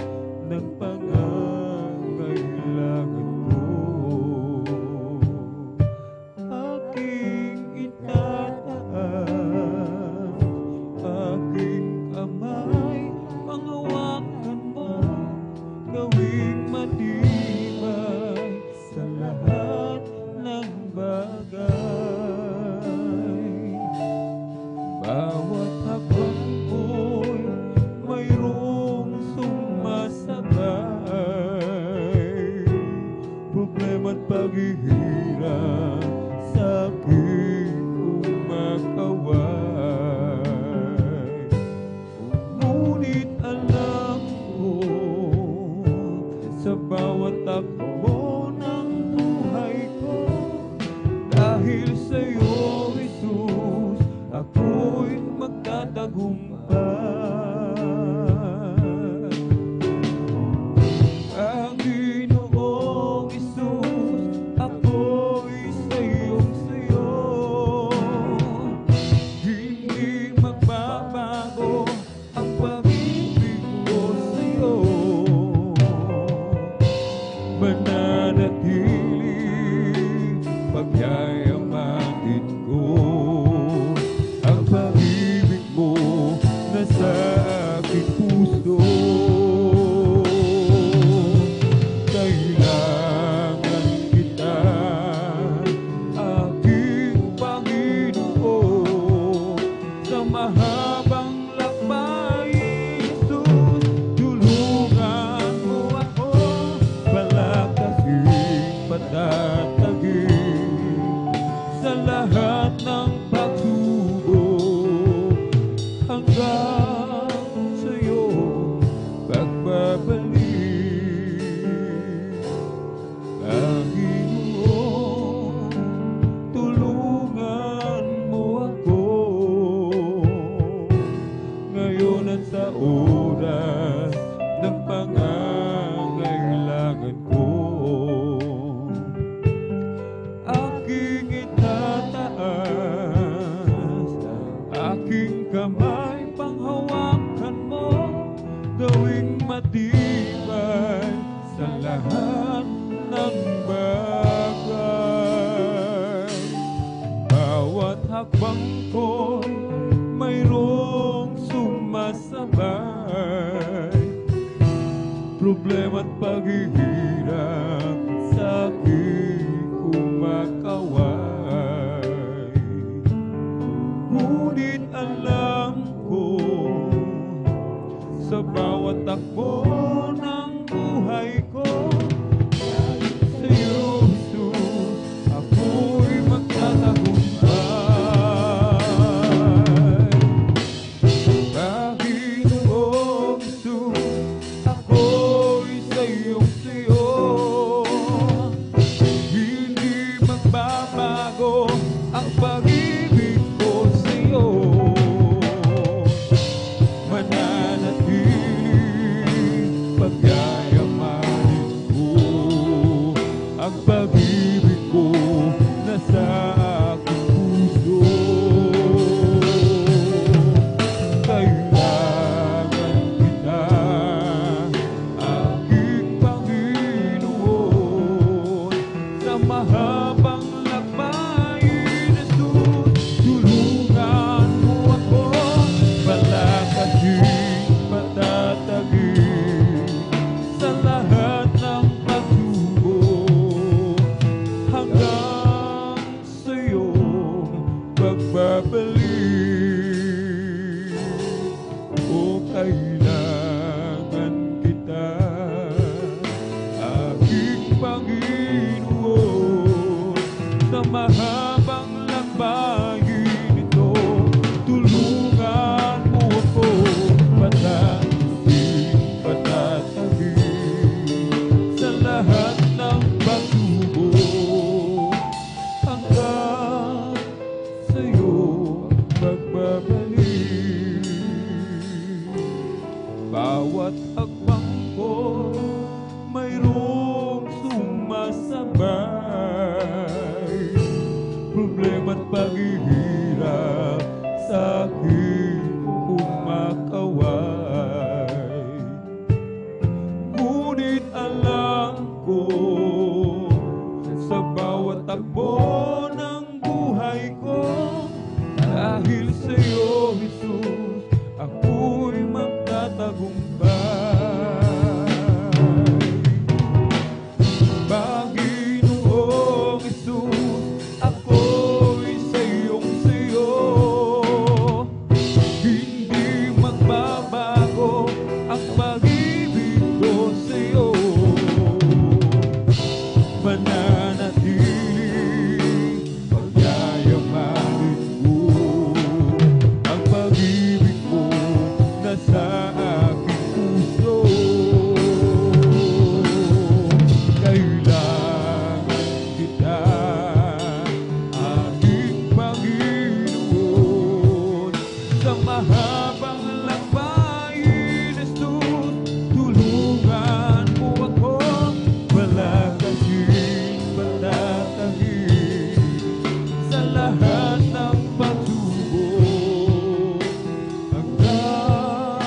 ng pangangailangan ko. Aking itataas, aking kamay, panghawakan mo, gawing matibay sa lahat ng bagay. Bawat hakbang ko'y mayroon hanggang sa'yo pagbabalik. Panginoon, tulungan mo ako ngayon at sa oras ng pangangailangan ko. Aking itataas, aking kamay panghawakan mo, gawing matibay sa lahat ng bagay. Bawat hakbang ko'y mayroong sumasabay, problema't paghihirap sa'king kumakaway. Ngunit alam ko sa bawat takbo ng buhay ko, sa'yo, Jesus, ako'y magtatagumpay. Panginoong Jesus, ako'y sa'yo. Hindi magbabago ang pag-ibig ko sa'yo. Mananatili, pagyayamanin ko ang pag-ibig ko nasa aking puso. Kailangan kita, aking Panginoon, sa mahabang lakbayin, Jesus, tulungan mo ako, palakasin, patatagin sa lahat ng pagsubok, hanggang sa'yo pagbabalik. O kailangan kita, aking Panginoon, sa mahabang lakbayin ito, tulungan mo ako, patatasin, patatagin sa lahat ng pagsubok, hanggang sa'yo pagbabalik. Bawat hakbang ko mayroong sumasabay, problema't paghihirap sa'king kumakaway. Ngunit alam ko sa bawat takbo ng buhay ko, dahil sa'yo, Jesus, ako'y magtatagumpay. Panginoong Jesus, ako'y sa'yo. Hindi magbabago ang pag-ibig ko sa'yo. Mananatili, pagyayamanin ko ang pag-ibig mo nasa aking puso. Kailangan kita, aking Panginoon, sa mahabang lakbayin, Jesus, tulungan mo ako, palakasin, patatagin sa lahat ng pagsubok, hanggang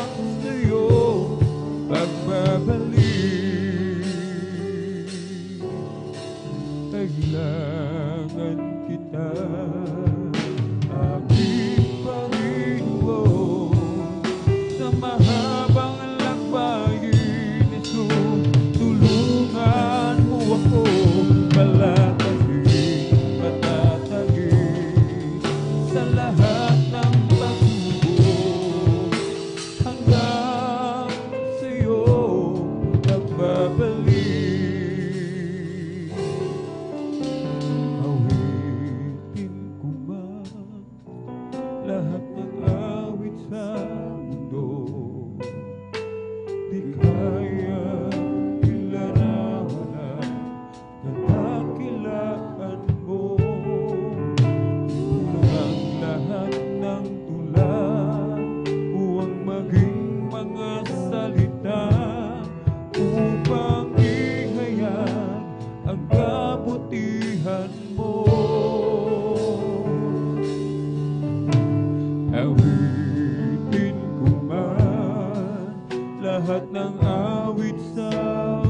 ng awit sa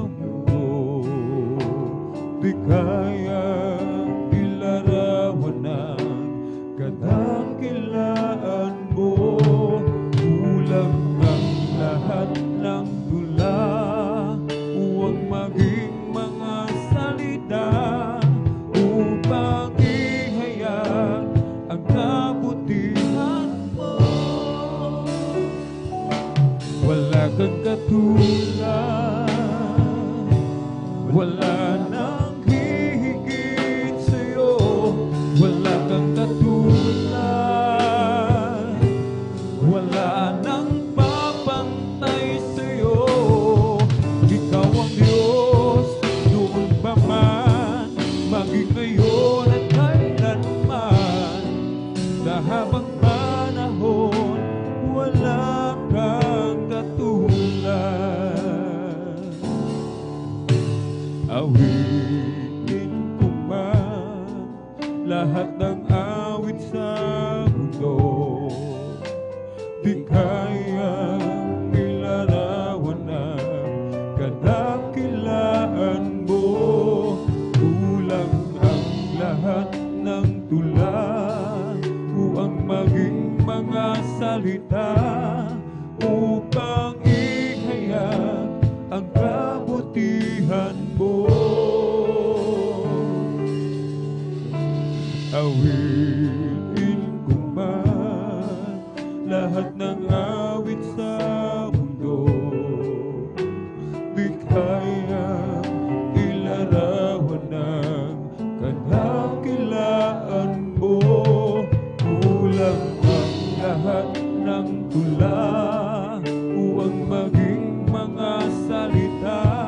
mundo, di kayang ilarawan ng kadakilaan mo. Kulang ang lahat ng tula, huwag maging mga salita upang ihayag ang kabutihan mo. Wala kang katulad, wala nang hihigit sa'yo. Wala kang katulad, wala nang papantay sa'yo. Ikaw ang Diyos, noon pa man, maging ngayon at kailanman. Sa habang panahon, wala kang katulad. Awitin ko man lahat ng awit sa mundo, di kayang ilarawan ng kadakilaan mo. Kulang ang lahat ng tula, huwag maging mga salita upang ihayag ang kabutihan mo. Awitin ko man lahat ng awit sa mundo, di kayang ilarawan ng kadakilaan mo. Kulang ang lahat ng tula, huwag maging mga salita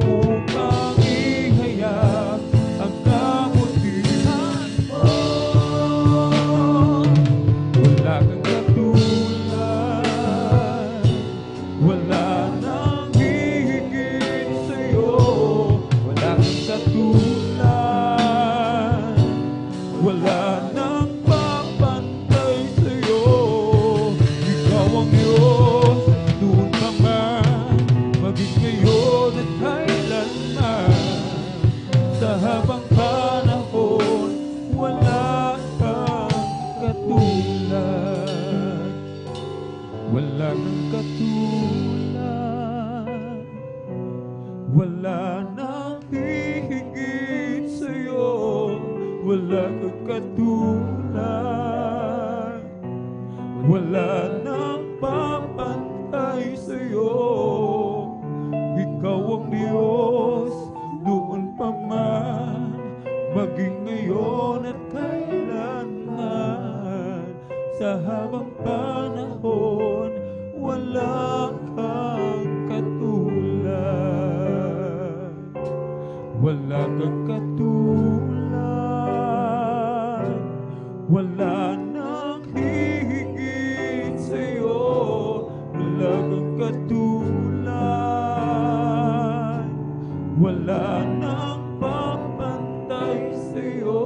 upang ihayag ang kabutihan mo. Wala kang katulad, wala nang hihigit sa'yo. Wala kang katulad, wala nang papantay sa'yo. Ikaw ang Diyos, noon pa man, maging ngayon at kailanman. Sa habang panahon, wala kang katulad. Wala kang katulad, wala nang hihigit sa'yo. Wala kang katulad, wala nang papantay sa'yo. Ikaw ang Diyos, noon pa man, maging ngayon at kailanman. Sa habang panahon, wala kang katulad. Wala kang katulad, wala nang hihigit sa'yo. Wala kang katulad, wala nang papantay sa'yo.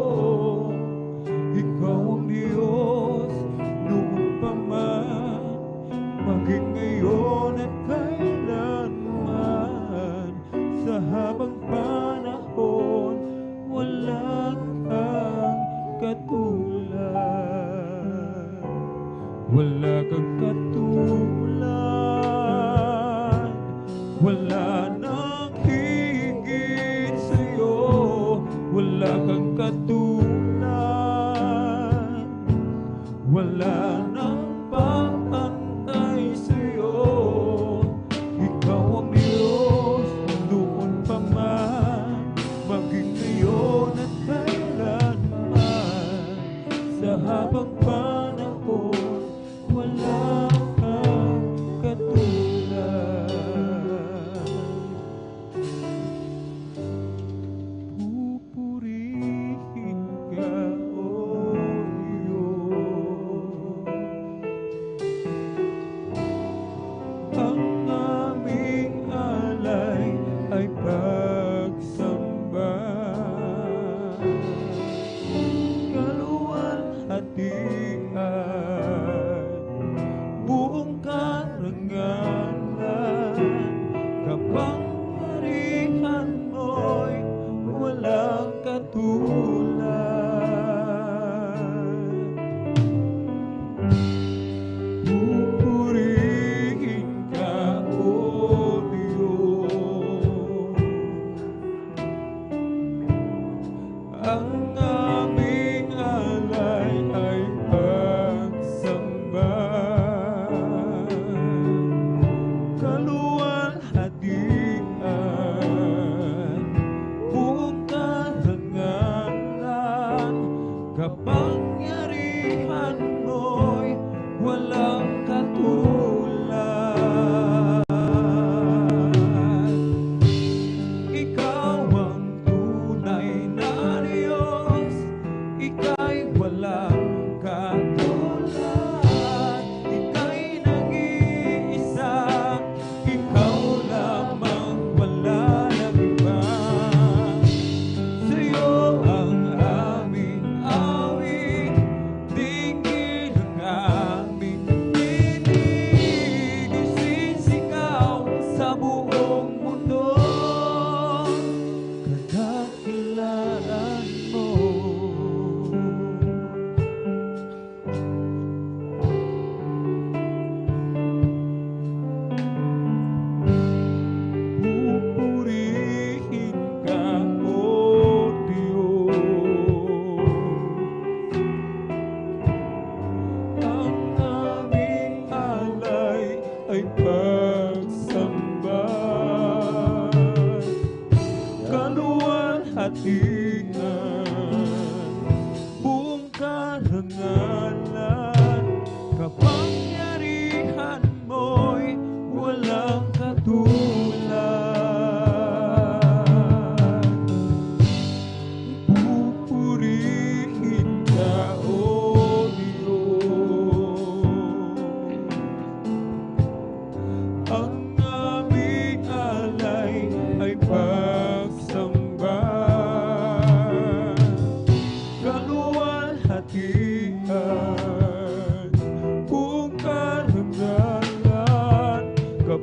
Ikaw ang Diyos, noon pa man, maging ngayon at kailanman. Sa habang panahon, wala kang katulad. Wala kang katulad, wala nang higit sa'yo. Wala kang katulad, wala nang papantay sa'yo.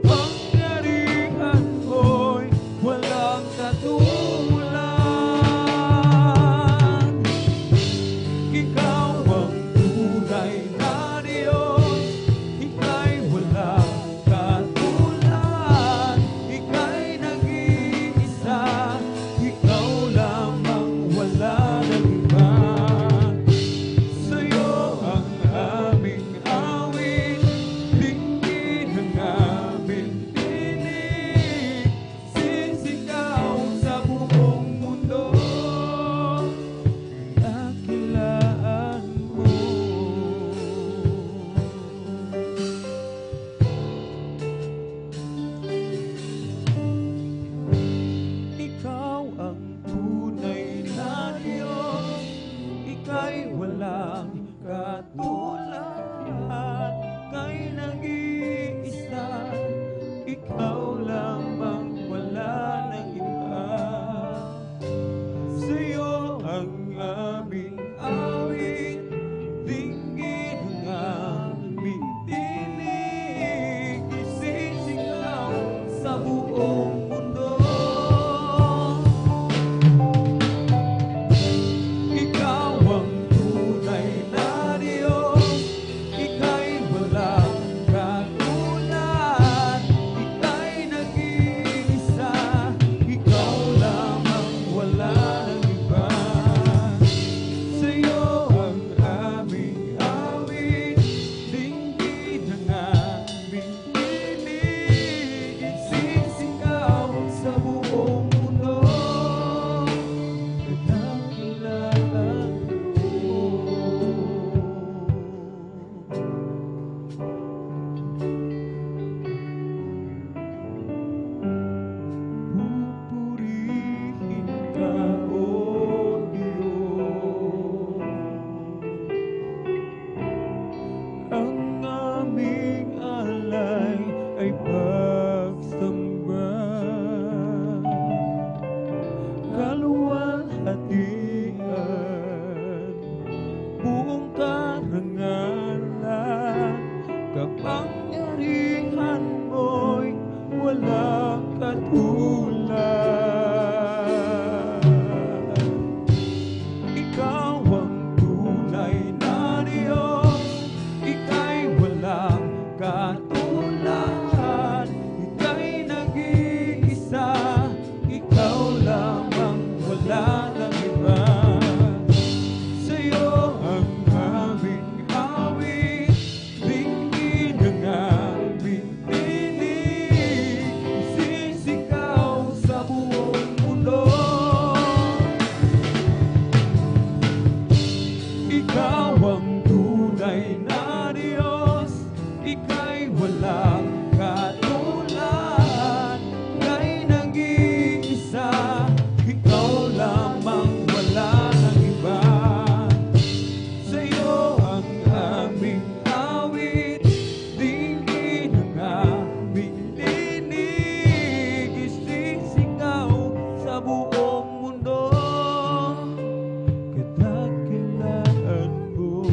kapangyarihan mo'y walang katulad. Ikaw ang tunay na Diyos, ika'y walang katulad. Ika'y nag-iisa, ikaw lamang, wala nang iba. Sa'yo ang aming awit, dinggin ang aming tinig, sisigaw sa buong mundo, dakilaan mo. Ikaw ang tunay na Diyos, ika'y walang katulad. Ika'y nag-iisa, ikaw lamang, wala nang iba. Sa'yo ang aming awit, dinggin ang aming tinig, isisigaw sa buong mundo. Ikaw ang tunay na Diyos, ika'y walang katulad. Ika'y nag-iisa, ikaw lamang, wala nang iba. Sa'yo ang aming awit, dinggin ang aming tinig, isisigaw sa buong mundo, dakilaan mo. Pupurihin ka, O Diyos. Ang aming alay ay pagsamba, kaluwalhatian, buong karangalan, kapangyarihan mo'y walang katulad. Ikaw ang tunay na Diyos, ika'y walang katulad. Ika'y nag-iisa, ikaw lamang, wala nang iba. Sa'yo ang aming awit, dinggin ang aming tinig, isisigaw sa buong mundo. Ikaw ang tunay na Diyos, ika'y walang katulad. Ika'y nag-iisa, ikaw lamang, wala nang iba. Sa'yo ang aming awit, dinggin ang aming tinig, isisigaw sa buong mundo, kadakilaan mo.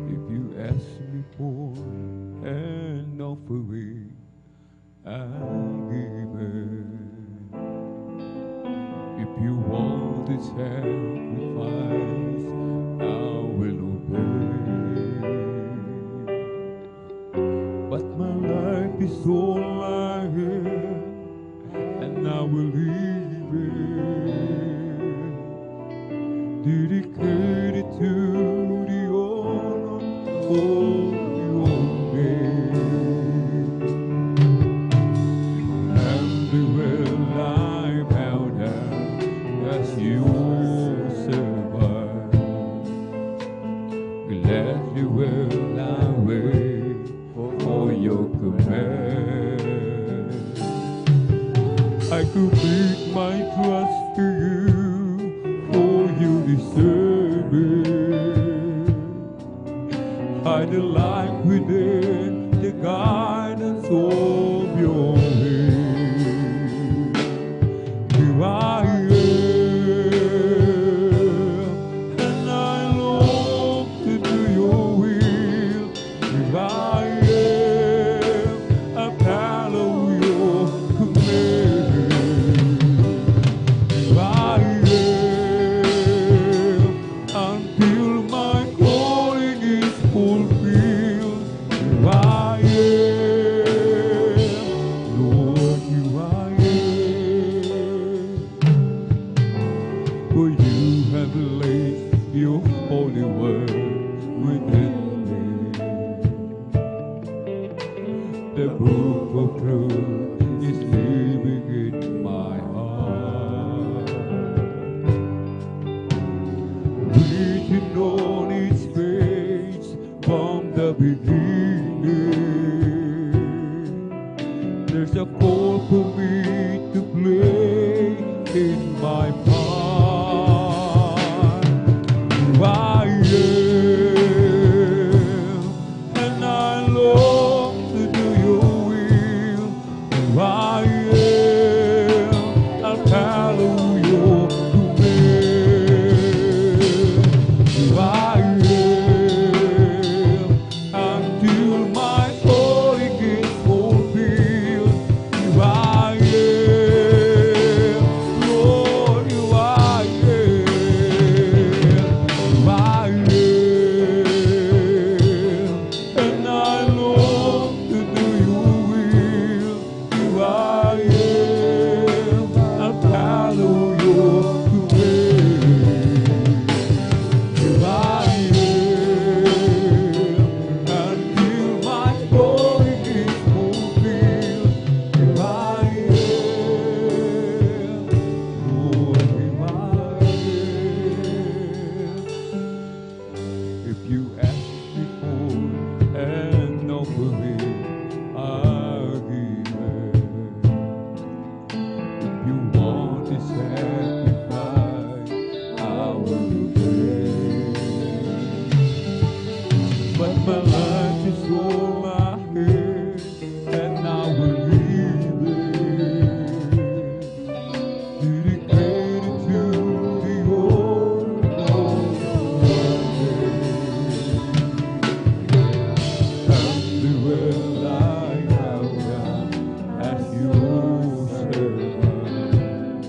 If you ask me for an offering, I give it. If you want the sacrifice, I will obey. But my life is all I have, and I will leave it, dedicated to the honor of your name. And will I bow down as your servant? Gladly will I wait for your command. I commit my trust to you, for you deserve it. I delight within the guidance of your hand. Here I am, and I long to do your will. Here I from the beginning. There's a call for me to play in my part. Who I am, and I long to do your will. Who I am, I'll follow your command. Who I am, until my calling is fulfilled. Who I am, Lord, who I am. Who I am, and I long to do your will. Who I am, I'll follow your command. Who I am, until my calling is fulfilled. Who I am, Lord, who I am. If you ask me for an offering, I'll give it. If you want a sacrifice, I will do it. But my life is all I have, and I will leave it. Dedicated to the old and the well I have done as your servant.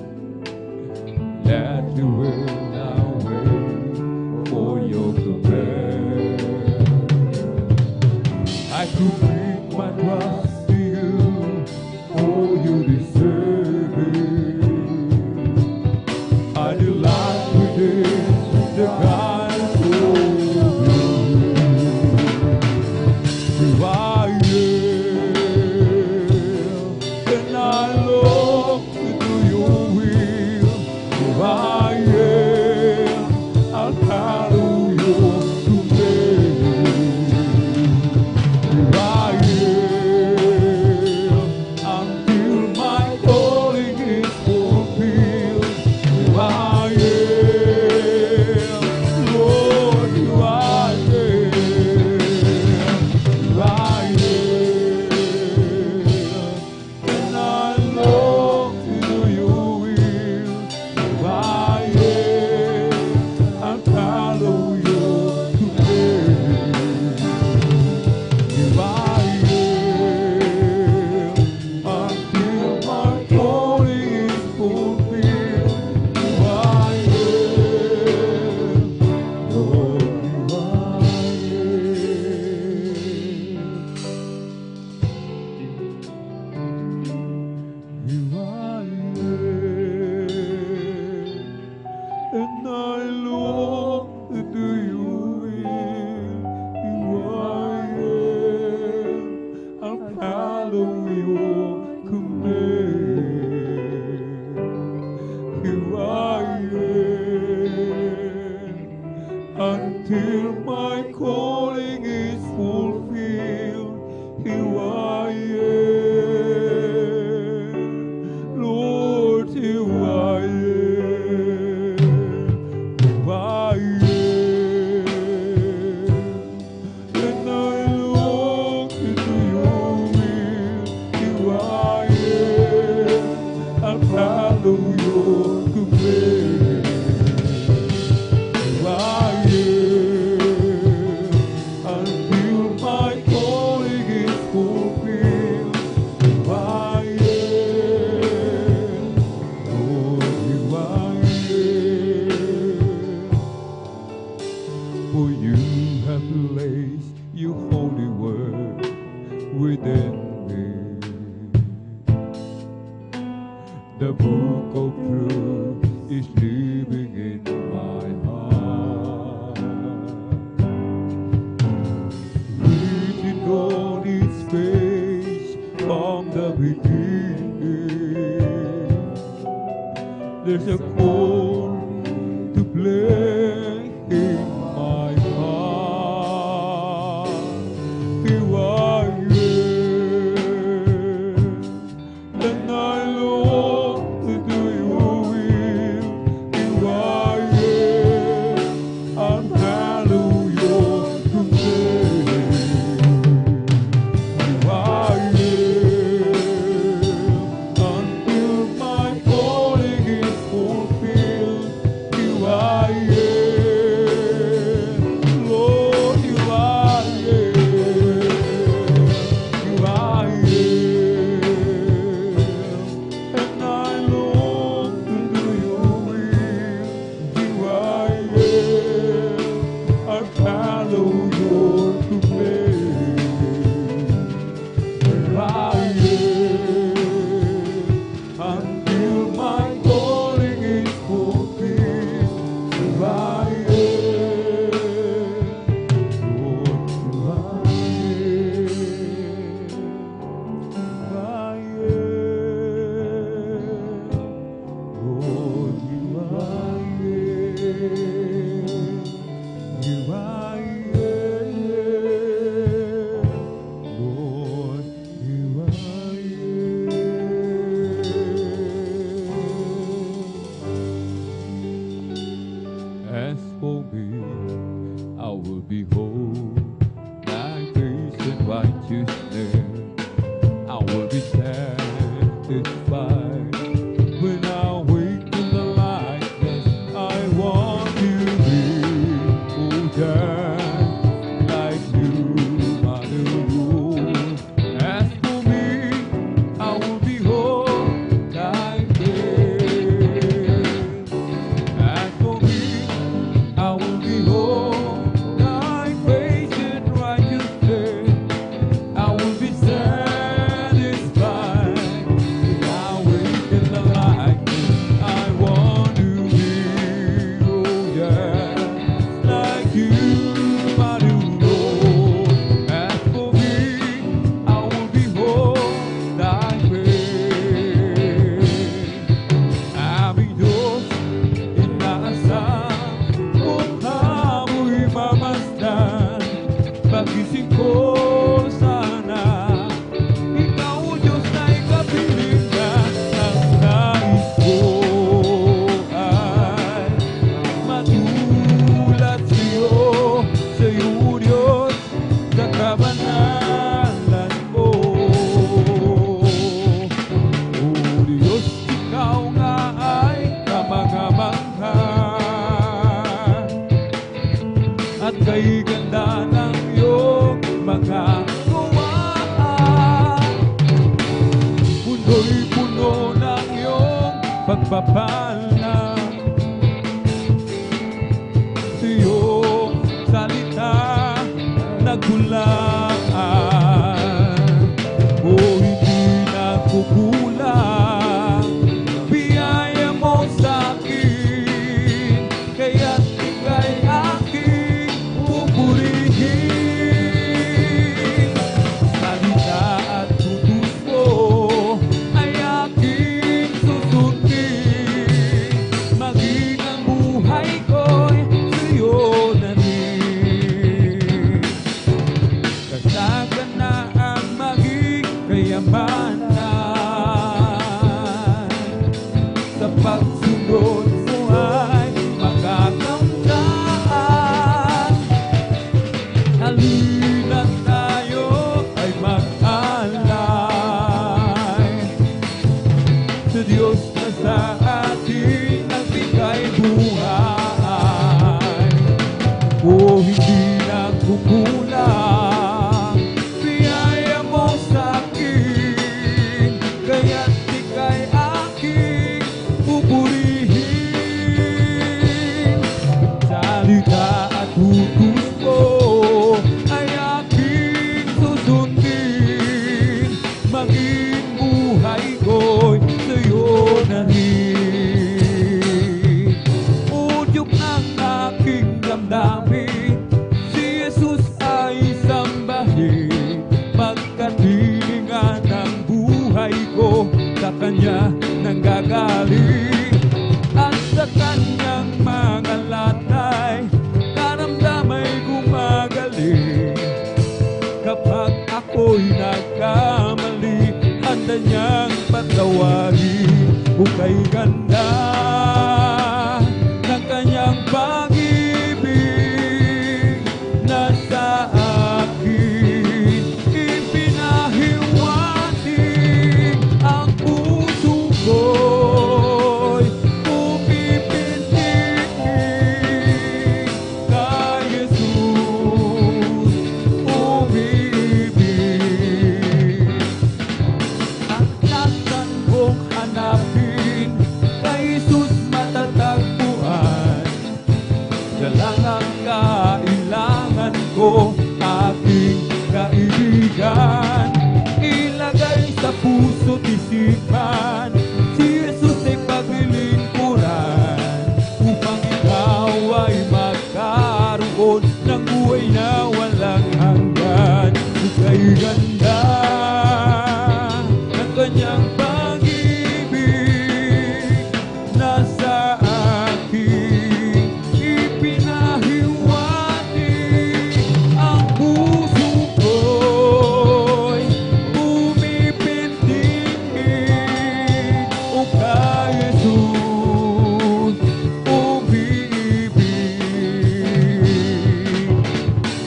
That the will I wait for your command. I commit my trust to you, for you deserve it. I delight within the guidance of you. Who I am, and I long to do your will. Who I am, I'll follow your command. Who I am, until my calling is fulfilled. Who I am, Lord, who I am. Who I am, and I long to do your will. Who I am, I'll follow your command. Who I am, until my calling is fulfilled. Who I am, Lord, who I am. Who I am, and I long to do your will. Who I am, I'll follow your command. Who I am, until my calling is fulfilled. Who I am, Lord, who I am. Who I am, and I long to do your will. Who I am, I'll follow your command. Who I am, until my calling is fulfilled. Who I am, Lord, who I am. For you have placed your holy word within me. The book of truth is living in my heart. Written on its face from the beginning. There's a call to play in my heart. righteousness. I will be satisfied when I wake in the likeness. I want to be older like you, my Lord. As for me, I will behold thy face. As for me, I will behold thy face in righteousness. I will be satisfied when I wake in the likeness. I want to be, oh yeah, like you, my Lord. As for me, I will behold thy face. Aming Diyos, inaasahan mukha mo'y mamasdan. Pagising ko sana, ikaw Diyos ay kapilingan. Ang nais ko ay matulad sa'yo, Diyos, sa kabanalan mo. O Diyos, ikaw nga ay kamangha-mangha, at kay ganda ng iyong mga gawaan. Mundo'y puno ng iyong pagpapala. Sa iyong salita naghulaan. O hindi nagkukulang biyaya mo sa akin, kaya't ika'y aking pupurihin. Salita at utos mo ay aking susundin, maging ang buhay ko'y sa'yo na rin. Kasaganaan maging kayamanan, sa pagsunod mo ay makakamtan. Halina't tayo ay mag-alay sa Diyos na sa atin nagbigay buhay. O hindi nagkukulang biyaya mo sa akin, kaya't ika'y aking pupurihin. Salita at utos mo ay aking susundin, maging buhay ko'y sa'yo na rin. Udyok ng aking damdamin, si Jesus ay sambahin, pagkatilingan ng buhay ko sa Kanya nanggagaling. At sa Kanyang mga latay, karamdamay gumagaling. Kapag ako'y nagkamali, handa niyang patawarin. O kay ganda ng Kanyang pag-ibig na sa akin ipinahiwatig, ang puso ko'y pupipindigin kay Jesus umibig. At nasan kong hanapin kay Jesus matatagpuan, siya lang ang kailangan ko, aking kaibigan. Ilagay sa puso't isipan, si Jesus ay paglilingkuran, upang ikaw ay magkaroon ng buhay na walang hanggan. Kay ganda ng Kanyang pag-ibig na sa akin ipinahiwatig, ang puso ko'y pumipindigin. O kay Jesus umiibig.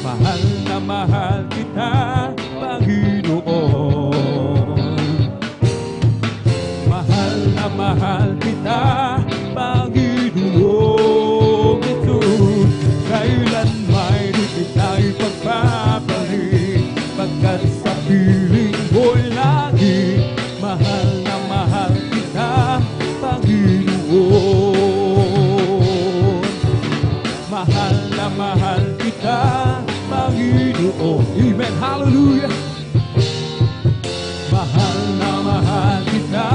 Mahal na mahal kita, Panginoon. Mahal na mahal kita, Panginoong Isus. Kailan may di tayo pagpapalik, pagkat sa piling ko'y lagi. Mahal na mahal kita, Panginoon. Mahal na mahal kita, Panginoon. Amen, hallelujah. Mahal na mahal kita,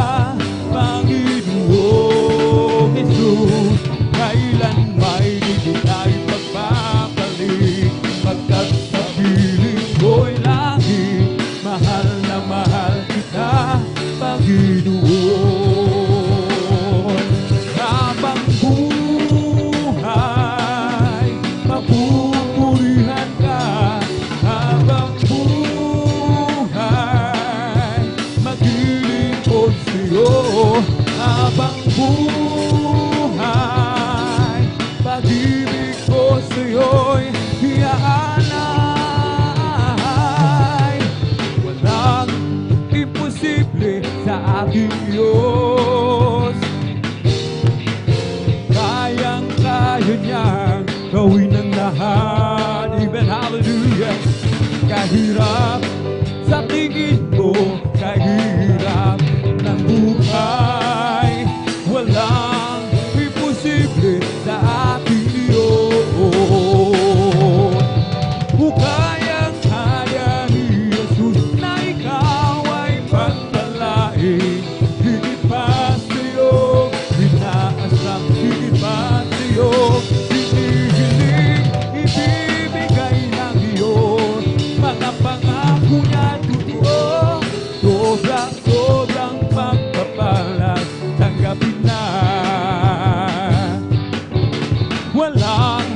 Panginoong Jesus. Kailan may di tayo pagpapalik, pagkat sa piling ko'y lagi. Mahal na mahal kita, Panginoon. Habang buhay, mapupurihan ka. Habang buhay, maglilingkod sa'yo. Habang buhay, pag-ibig ko sa'yo'y hiyaanay. Walang imposible sa ating Diyos. Kayang-kaya niyang gawin ang lahat. Amen, hallelujah. Kahirap sa tingin mo, kahirap ng buhay, walang imposible sa ating Diyos. Kayang-kaya ni Jesus na ikaw ay pagpalain. Higit pa sa'yo, inaasang higit pa sa'yo, hinihiling, ibibigay ng Diyos. Mga pangako niya totoo, sobrang pagpapalas, tanggapin na. Walang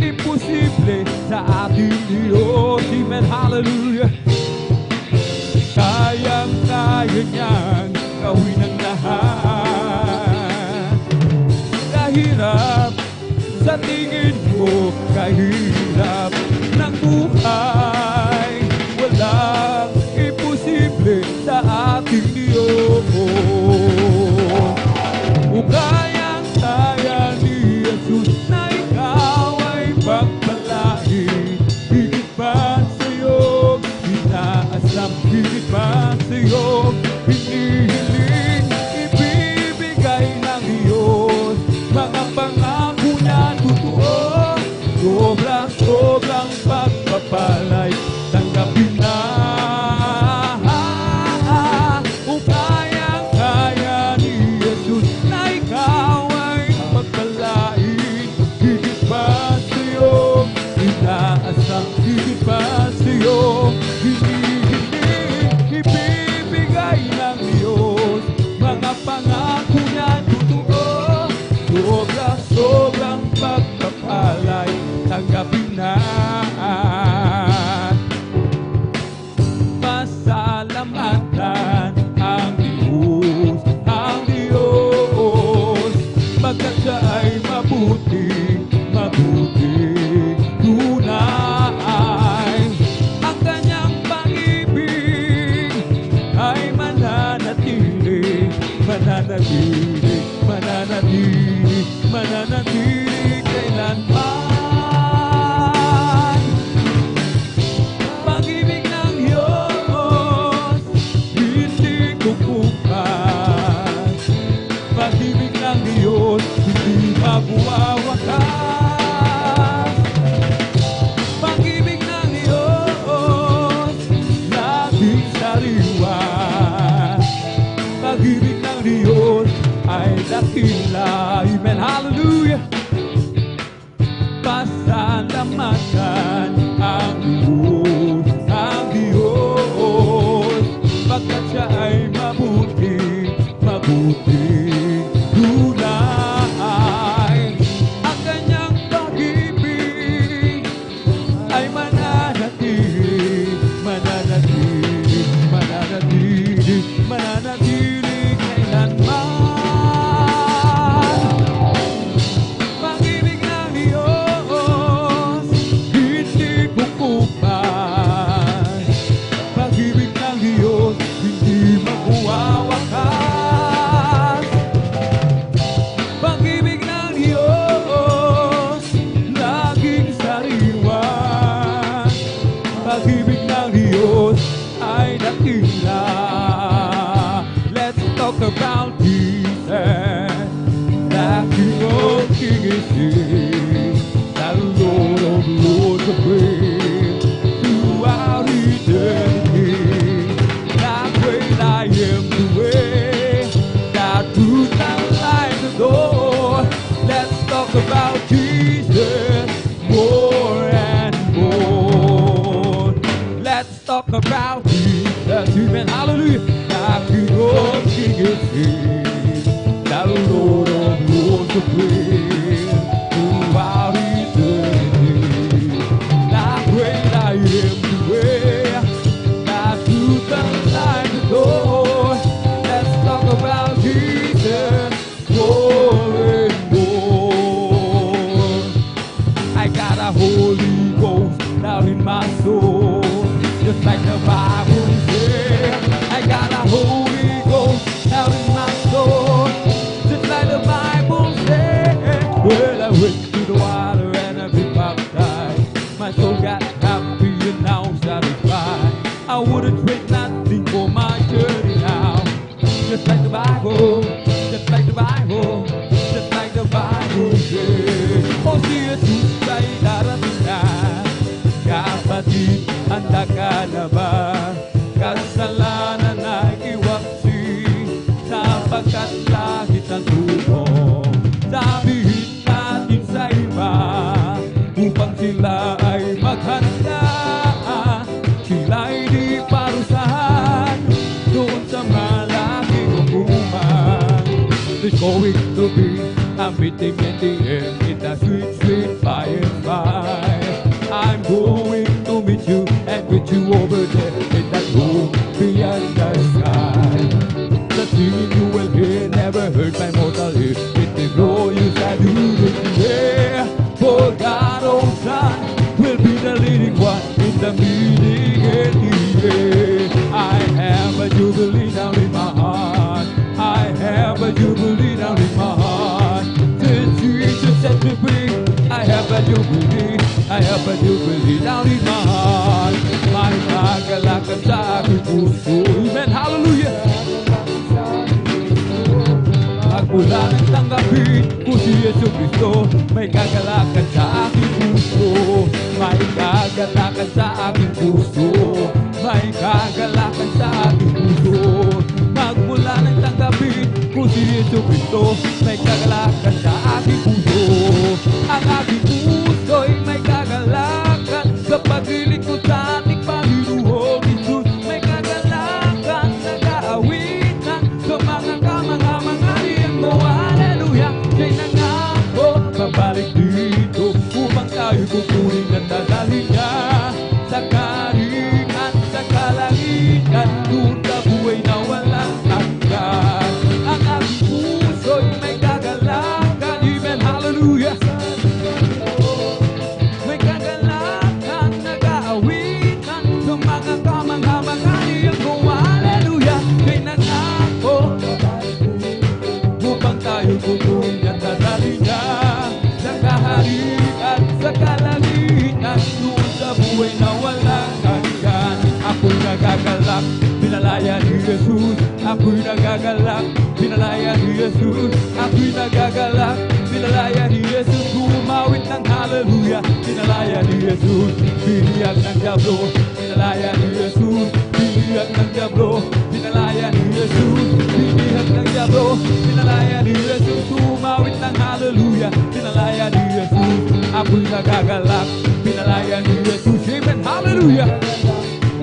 imposible sa ating Diyos. Amen, hallelujah. Kayang-kaya niyang gawin ang lahat. Kahirap sa tingin mo, kahirap ng buhay, walang imposible sa ating Diyos. Kayang-kaya ni Jesus na ikaw ay pagpalain. Higit pa sa'yo, inaasam, higit pa sa'yo, hinihiling, ibibigay ng Diyos. Mga pangako na totoo, sobrang pagpapalay, tanggapin na. Kayang-kaya ni Jesus na ikaw ay pagpalain. Higit pa sa'yo, inaasang higit pa sa'yo, hinihiling, ibibigay ng Diyos. Mga pangako na totoo, sobrang pagpapalay, tanggapin na. Pasalamatan ang Diyos, pagkat siya ay mabuti, tunay. Ang kanyang pag-ibig ay mananatili, kailanman. Pag-ibig ng Diyos, hindi kukupas. Pag-ibig ng Diyos, hindi magwawakas. Pag-ibig ng Diyos, laging sariwa. Pag-ibig ng Diyos ay dakila. Amen, hallelujah. Pasalamatan ang Diyos, pagkat siya ay mabuti, tunay. Ang kanyang pag-ibig ay mananatili, kailanman. pag-ibig ng Diyos ay dakila. Let's talk about Jesus, the King of Kings, the Lord of Lords of praise, throughout eternity. The great I am, the way, the truth, the light, the door. Let's talk about Jesus more and more. Let's talk about Jesus, amen, hallelujah. The King of Kings, the Lord of Lords of praise, throughout eternity. The great I am, the way, the truth, the light, the door. Let's talk about Jesus more and more. I got a Holy Ghost down in my soul, just like the Bible says. I got a Holy Ghost down in my soul, just like the Bible says. Well, I went through the water and I've been baptized. My soul got happy and now satisfied. I wouldn't trade nothing for my journey now. Just like the Bible, just like the Bible, just like the Bible says. Oh, si Jesus ay darating na. Kapatid, handa ka na ba? Kasalanan ay iwaksi, sapagkat langit ang tulong. Sabihin natin sa iba, upang sila ay maghanda. Sila'y di parusahan doon sa malaking hukuman. There's going to be a meeting in the end in the sweet, sweet by and by. I'm going to meet you and meet you over there in that room beyond the sky. The singing you will hear never heard by mortal ear. It will grow you shall do it there. For God, oh Son, will be the leading one in the meeting in the air. I have a jubilee down in my heart. I have a jubilee down in my heart. Since Jesus set me free, I have a jubilee. I have a jubilee down in my heart. May kagalakan sa aking puso. Amen, hallelujah. Magmula ng tanggapin ko si Yesu Cristo, may kagalakan sa aking puso. May kagalakan sa aking puso. May kagalakan sa aking puso. Magmula ng tanggapin ko si Yesu Cristo, may kagalakan sa aking puso. Ang aking puso'y may kagalakan sa paglilingkod sa ating Panginoong Isus. May kagalakan sa kaawitan sa mga kamangha-mangarihan mo. Hallelujah! Siya'y nangako, babalik dito upang tayo kukunin at dadalhin niya sa karingan, sa kalangitan, doon sa buhay na walang hanggan. Ang aking puso'y may kagalakan, amen, hallelujah! May kagalakan, nag-aawitan sa mga kamangha-mangarihan mo. Hallelujah! Siya'y nangako, upang tayo kukunin at dadalhin niya sa kaharian, sa kalangitan, doon sa buhay na walang hanggan. Ako'y nagagalak, pinalaya ni Jesus. Ako'y nagagalak, pinalaya ni Jesus. Ako'y nagagalak, pinalaya ni Jesus. Umawit ng hallelujah, pinalaya ni Jesus. Biniyag ng diablo, pinalaya ni Jesus. Biniyag ng diablo, pinalaya ni Jesus. Biniyag ng diablo, pinalaya ni Jesus. Umawit ng hallelujah, pinalaya ni Jesus. Ako'y nagagalak, pinalaya ni Jesus. Amen, hallelujah.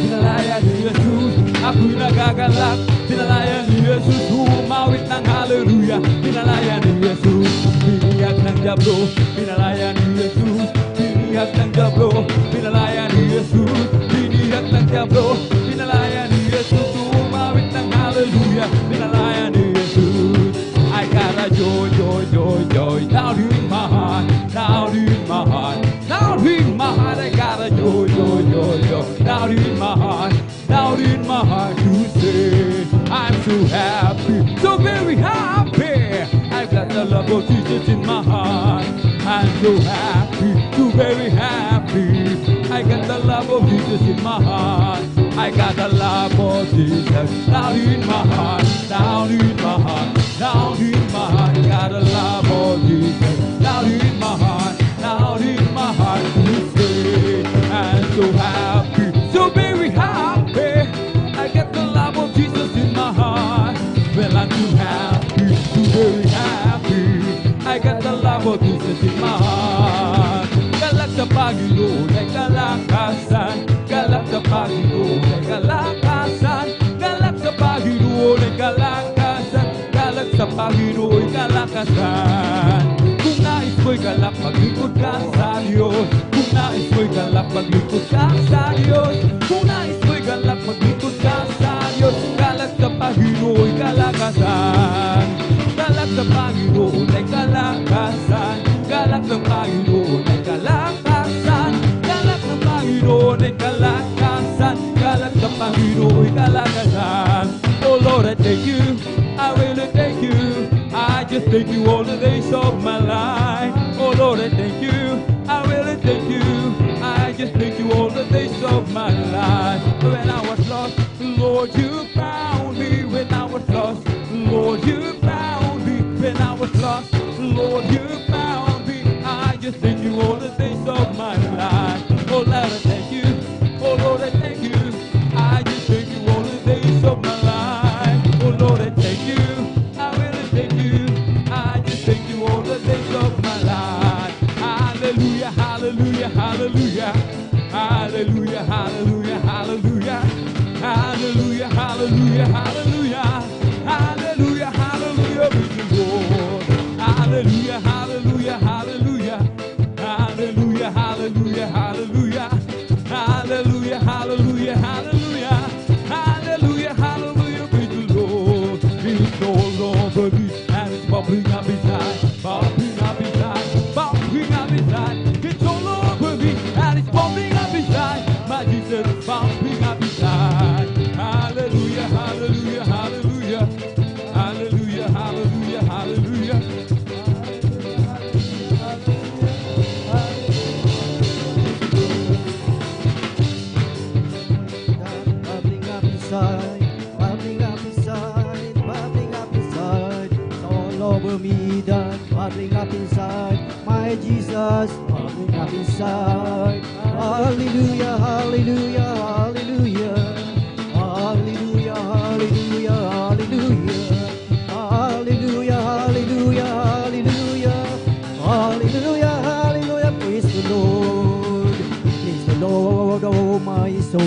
Pinalaya ni Jesus, ako'y nagagalak. Pinalaya ni Jesus, umawit ng hallelujah. Pinalaya ni Jesus, biniyag ng diablo. Pinalaya ni Jesus, biniyag ng diablo. Pinalaya ni Jesus, biniyag ng diablo. Pinalaya ni Jesus, umawit ng hallelujah. Pinalaya ni Jesus. I got a joy, joy, joy, joy down in my heart, down in my heart, down in my heart. I got a joy, joy, joy, joy down in my heart, down in my heart to say I'm so happy, so very happy. I've got the love of Jesus in my heart. I'm so happy, so very happy. I got the love of Jesus in my heart. I got the love of Jesus down in my heart, down in my heart, down in my heart. Got the love of Jesus down in my heart, down in my heart. You say I'm so happy, so very happy. I got the love of Jesus in my heart. Well, I'm too happy, too very happy. I got the love of Jesus in my heart. Galak sa Panginoon ay kalakasan. Galak sa Panginoon ay kalakasan. Galak sa Panginoon ay kalakasan. Galak sa Panginoon ay kalakasan. Kung nais mo'y galak, maglingkod ka sa Diyos. Kung nais mo'y galak, maglingkod ka sa Diyos. Kung nais mo'y galak, maglingkod ka sa Diyos. Galak sa Panginoon ay kalakasan. Galak sa Panginoon ay kalakasan. Galak ng Panginoon ay kalakasan. Galak ng Panginoon ay kalakasan. Galak ng Panginoon ay kalakasan. Oh Lord, I thank you, I really thank you. I just thank you all the days of my life. Oh Lord, I thank you, I really thank you. I just thank you all the days of my life. When I was lost, Lord, you found me. When I was lost, Lord, you found me. When I was lost, Lord, you found me. I just thank you all the days of my life. Oh Lord, I thank you. Oh Lord, I thank you. I just thank you all the days of my life. Oh Lord, I thank you. I really thank you. I just thank you all the days of my life. Hallelujah, hallelujah, hallelujah. Hallelujah, hallelujah, hallelujah. Hallelujah, hallelujah, hallelujah. Hallelujah, hallelujah, with the Lord. Hallelujah, hallelujah, hallelujah. Hallelujah, hallelujah, hallelujah. Hallelujah, hallelujah, hallelujah. Hallelujah, hallelujah, with the Lord. It's all over me and it's bubbling up inside, bubbling up inside, bubbling up inside. It's all over me and it's bubbling up inside. My Jesus is bubbling up inside. Hallelujah, hallelujah, hallelujah. Hallelujah, hallelujah, hallelujah. Bubbling up inside, bubbling up inside, bubbling up inside. It's all over me, that bubbling up inside. My Jesus, bubbling up inside. Hallelujah, hallelujah, hallelujah. Hallelujah, hallelujah, hallelujah. Hallelujah, hallelujah, hallelujah. Hallelujah, hallelujah. Praise the Lord. Praise the Lord, oh my soul.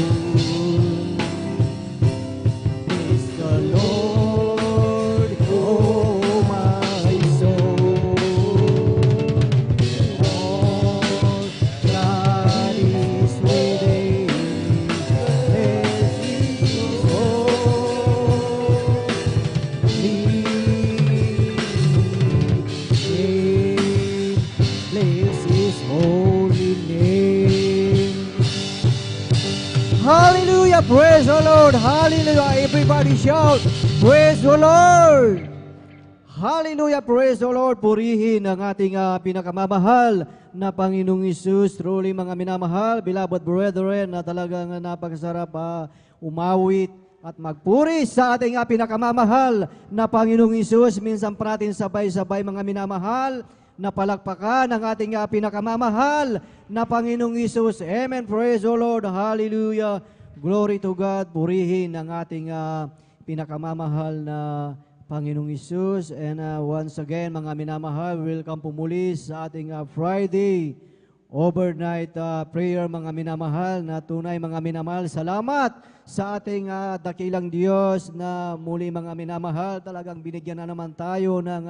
Praise the Lord, oh my soul. All that is within, bless His holy name. Bless His holy name. Hallelujah! Praise the Lord! Hallelujah! Everybody shout! Praise the Lord! Hallelujah! Praise the Lord! Purihin ang ating pinakamamahal na Panginoong Isus. Truly mga minamahal, beloved brethren, na talagang napakasarap umawit at magpuri sa ating pinakamamahal na Panginoong Isus. Minsan pa natin sabay-sabay mga minamahal na palakpakan ang ating pinakamamahal na Panginoong Isus. Amen. Praise the Lord. Hallelujah. Glory to God. Purihin ang ating pinakamamahal na Panginoong Isus. And once again, mga minamahal, welcome po muli sa ating Friday overnight prayer, mga minamahal, na tunay mga minamahal. Salamat sa ating dakilang Diyos na muli mga minamahal. Talagang binigyan na naman tayo ng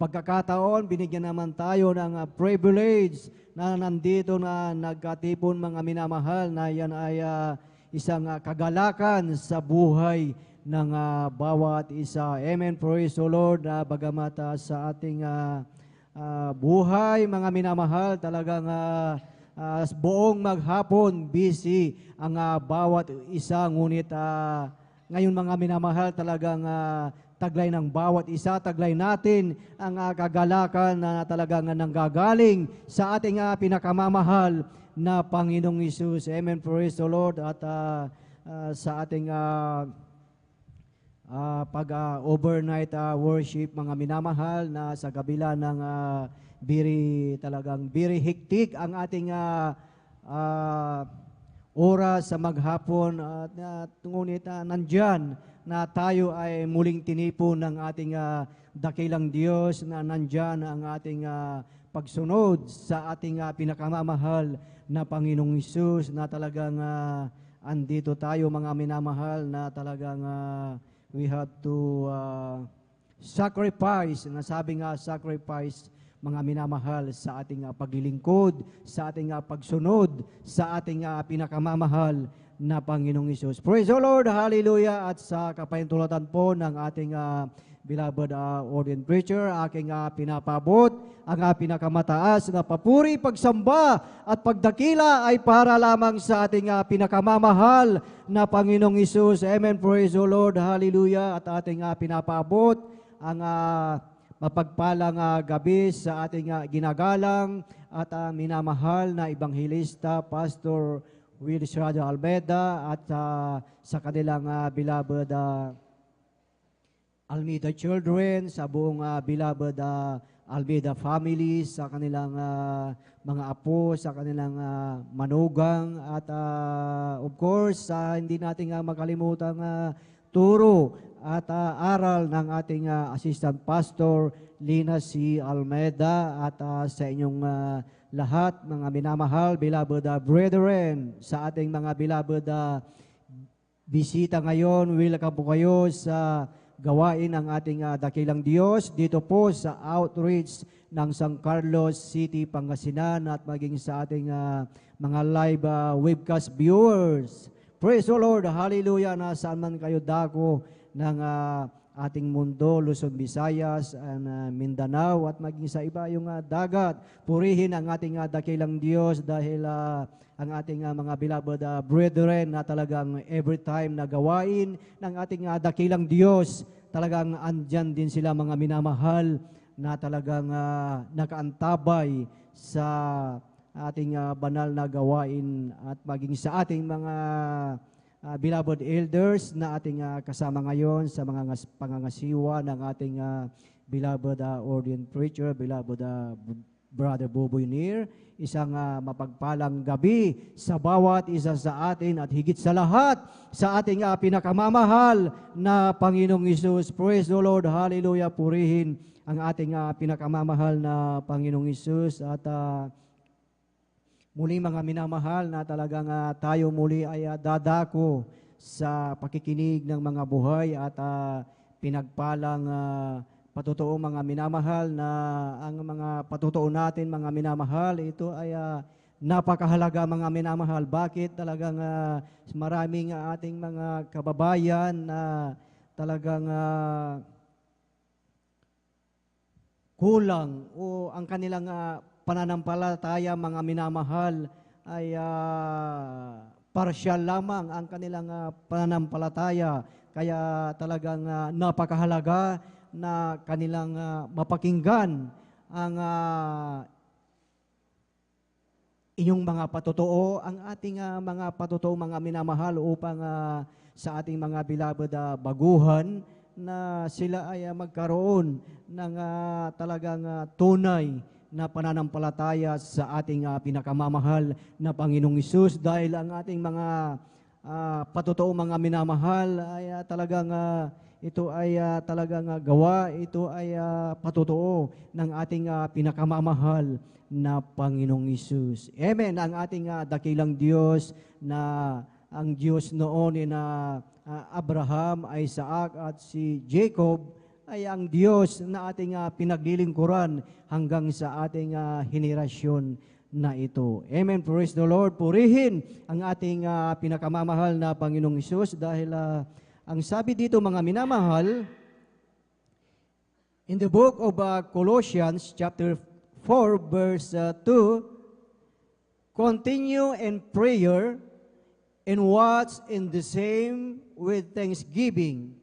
pagkakataon, binigyan naman tayo ng privilege na nandito na nagkatipon mga minamahal, na yan ay isang kagalakan sa buhay ng bawat isa. Amen. Praise the Lord. Bagamat sa ating buhay mga minamahal, talagang buong maghapon busy ang bawat isa. Ngunit ngayon mga minamahal, talagang taglay ng bawat isa, taglay natin ang kagalakan na talagang nanggagaling sa ating pinakamamahal na Panginoong Hesus. Amen. Praise the Lord. At sa ating pag-overnight worship, mga minamahal, na sa kabila ng talagang hektik ang ating oras sa maghapon, at ngunit nandyan na tayo ay muling tinipon ng ating dakilang Diyos, na nandyan ang ating pagsunod sa ating pinakamamahal na Panginoong Hesus, na talagang andito tayo, mga minamahal, na talagang we have to sacrifice, nasabi nga sacrifice, mga minamahal, sa ating paglilingkod, sa ating pagsunod, sa ating pinakamamahal na Panginoong Hesus. Praise the Lord, hallelujah. At sa kapahintulutan po ng ating beloved ordained preacher, aking pinapabot ang pinakamataas na papuri, pagsamba at pagdakila ay para lamang sa ating pinakamamahal na Panginoong Hesus. Amen, praise the Lord, hallelujah. At ating pinapabot ang mapagpalang gabi sa ating ginagalang at minamahal na Ebanghilista, Pastor Willis Rado Almeida, at sa kanilang beloved Almeida children, sa buong beloved Almeida family, sa kanilang mga apo, sa kanilang manugang, at of course, hindi natin makalimutan turo at aral ng ating assistant pastor Lina C. Almeida, at sa inyong lahat, mga minamahal, beloved brethren, sa ating mga beloved bisita ngayon, welcome po kayo sa gawain ng ating dakilang Diyos dito po sa outreach ng San Carlos City, Pangasinan, at maging sa ating mga live webcast viewers. Praise the Lord, hallelujah, na saan man kayo dako ng ating mundo, Luzon, Visayas, and Mindanao, at maging sa iba yung dagat. Purihin ang ating dakilang Diyos, dahil ang ating mga beloved brethren na talagang every time na gawain ng ating dakilang Diyos, talagang andyan din sila, mga minamahal, na talagang nakaantabay sa ating banal na gawain, at maging sa ating mga beloved elders na ating kasama ngayon sa mga pangangasiwa ng ating beloved ordained preacher, beloved Brother Boboy Nir. Isang mapagpalang gabi sa bawat isa sa atin, at higit sa lahat sa ating pinakamamahal na Panginoong Hesus. Praise the Lord, hallelujah. Purihin ang ating pinakamamahal na Panginoong Hesus. At muli, mga minamahal, na talagang tayo muli ay dadako sa pakikinig ng mga buhay at pinagpalang patotoo, mga minamahal, na ang mga patotoo natin, mga minamahal, ito ay napakahalaga, mga minamahal. Bakit? Talagang maraming ating mga kababayan na talagang kulang, o ang kanilang pananampalataya, mga minamahal, ay partial lamang ang kanilang pananampalataya. Kaya talagang napakahalaga na kanilang mapakinggan ang inyong mga patotoo, ang ating mga patotoo, mga minamahal, upang sa ating mga beloved baguhan, na sila ay magkaroon ng talagang tunay na pananampalataya sa ating pinakamamahal na Panginoong Hesus, dahil ang ating mga patotoo, mga minamahal, ay talagang ito ay talagang gawa, ito ay patotoo ng ating pinakamamahal na Panginoong Hesus. Amen. Ang ating dakilang Diyos, na ang Diyos noon ni Abraham, Isaac at si Jacob, ay ang Diyos na ating pinaglilingkuran hanggang sa ating henerasyon na ito. Amen. Praise the Lord. Purihin ang ating pinakamamahal na Panginoong Hesus, dahil ang sabi dito, mga minamahal, in the book of Colossians chapter 4 verse 2, continue in prayer and watch in the same with thanksgiving.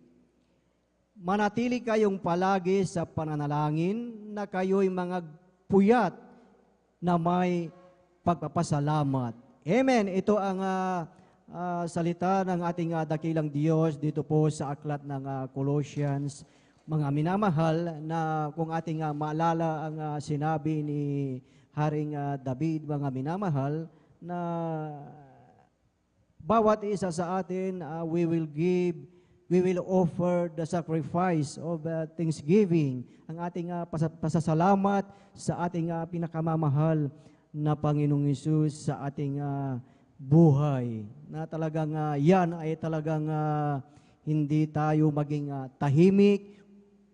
manatili kayong palagi sa pananalangin na kayo'y mga puyat na may pagpapasalamat. Amen. Ito ang salita ng ating dakilang Diyos dito po sa aklat ng Colossians. Mga minamahal, na kung ating maalala ang sinabi ni Haring David, mga minamahal, na bawat isa sa atin, we will offer the sacrifice of thanksgiving, ang ating pasasalamat sa ating pinakamamahal na Panginoong Hesus sa ating buhay. Na talagang yan ay talagang hindi tayo maging tahimik,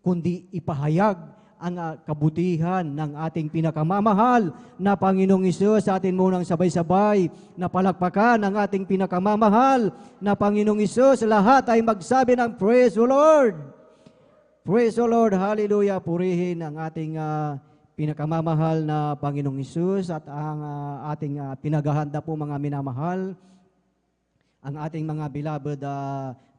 kundi ipahayag ang kabutihan ng ating pinakamamahal na Panginoong Hesus. Sa atin munang sabay-sabay na palakpakan ang ating pinakamamahal na Panginoong Hesus. Lahat ay magsabi ng Praise the Lord! Praise the Lord! Hallelujah! Purihin ang ating pinakamamahal na Panginoong Hesus at ang ating pinaghahanda po, mga minamahal, ang ating mga beloved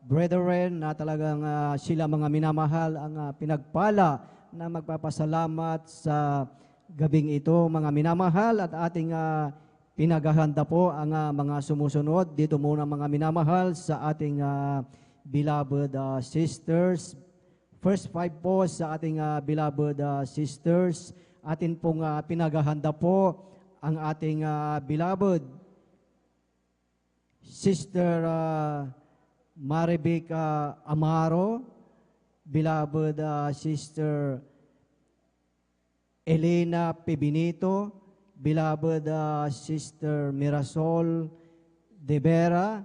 brethren na talagang sila, mga minamahal, ang pinagpala na magpapasalamat sa gabing ito, mga minamahal, at ating pinaghahanda po ang mga sumusunod. Dito muna, mga minamahal, sa ating beloved sisters. First 5 po sa ating beloved sisters. Atin pong pinaghahanda po ang ating beloved Sister Marivic Amaro, beloved Sister Elena Pebinito, beloved Sister Mirasol De Vera,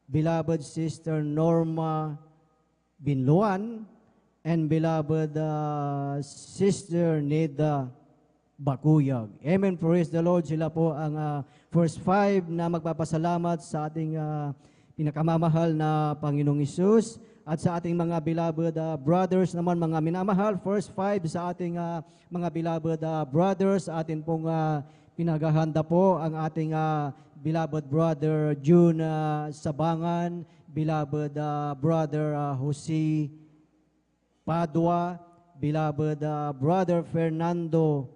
beloved Sister Norma Binluan, and beloved Sister Neda Bakuyag. Amen. Praise the Lord. Sila po ang first 5 na magpapasalamat sa ating pinakamamahal na Panginoong Hesus. At sa ating mga beloved brothers naman, mga minamahal, first 5 sa ating mga beloved brothers, atin pong pinaghahanda po ang ating beloved brother June Sabangan, beloved brother Jose Padua, beloved brother Fernando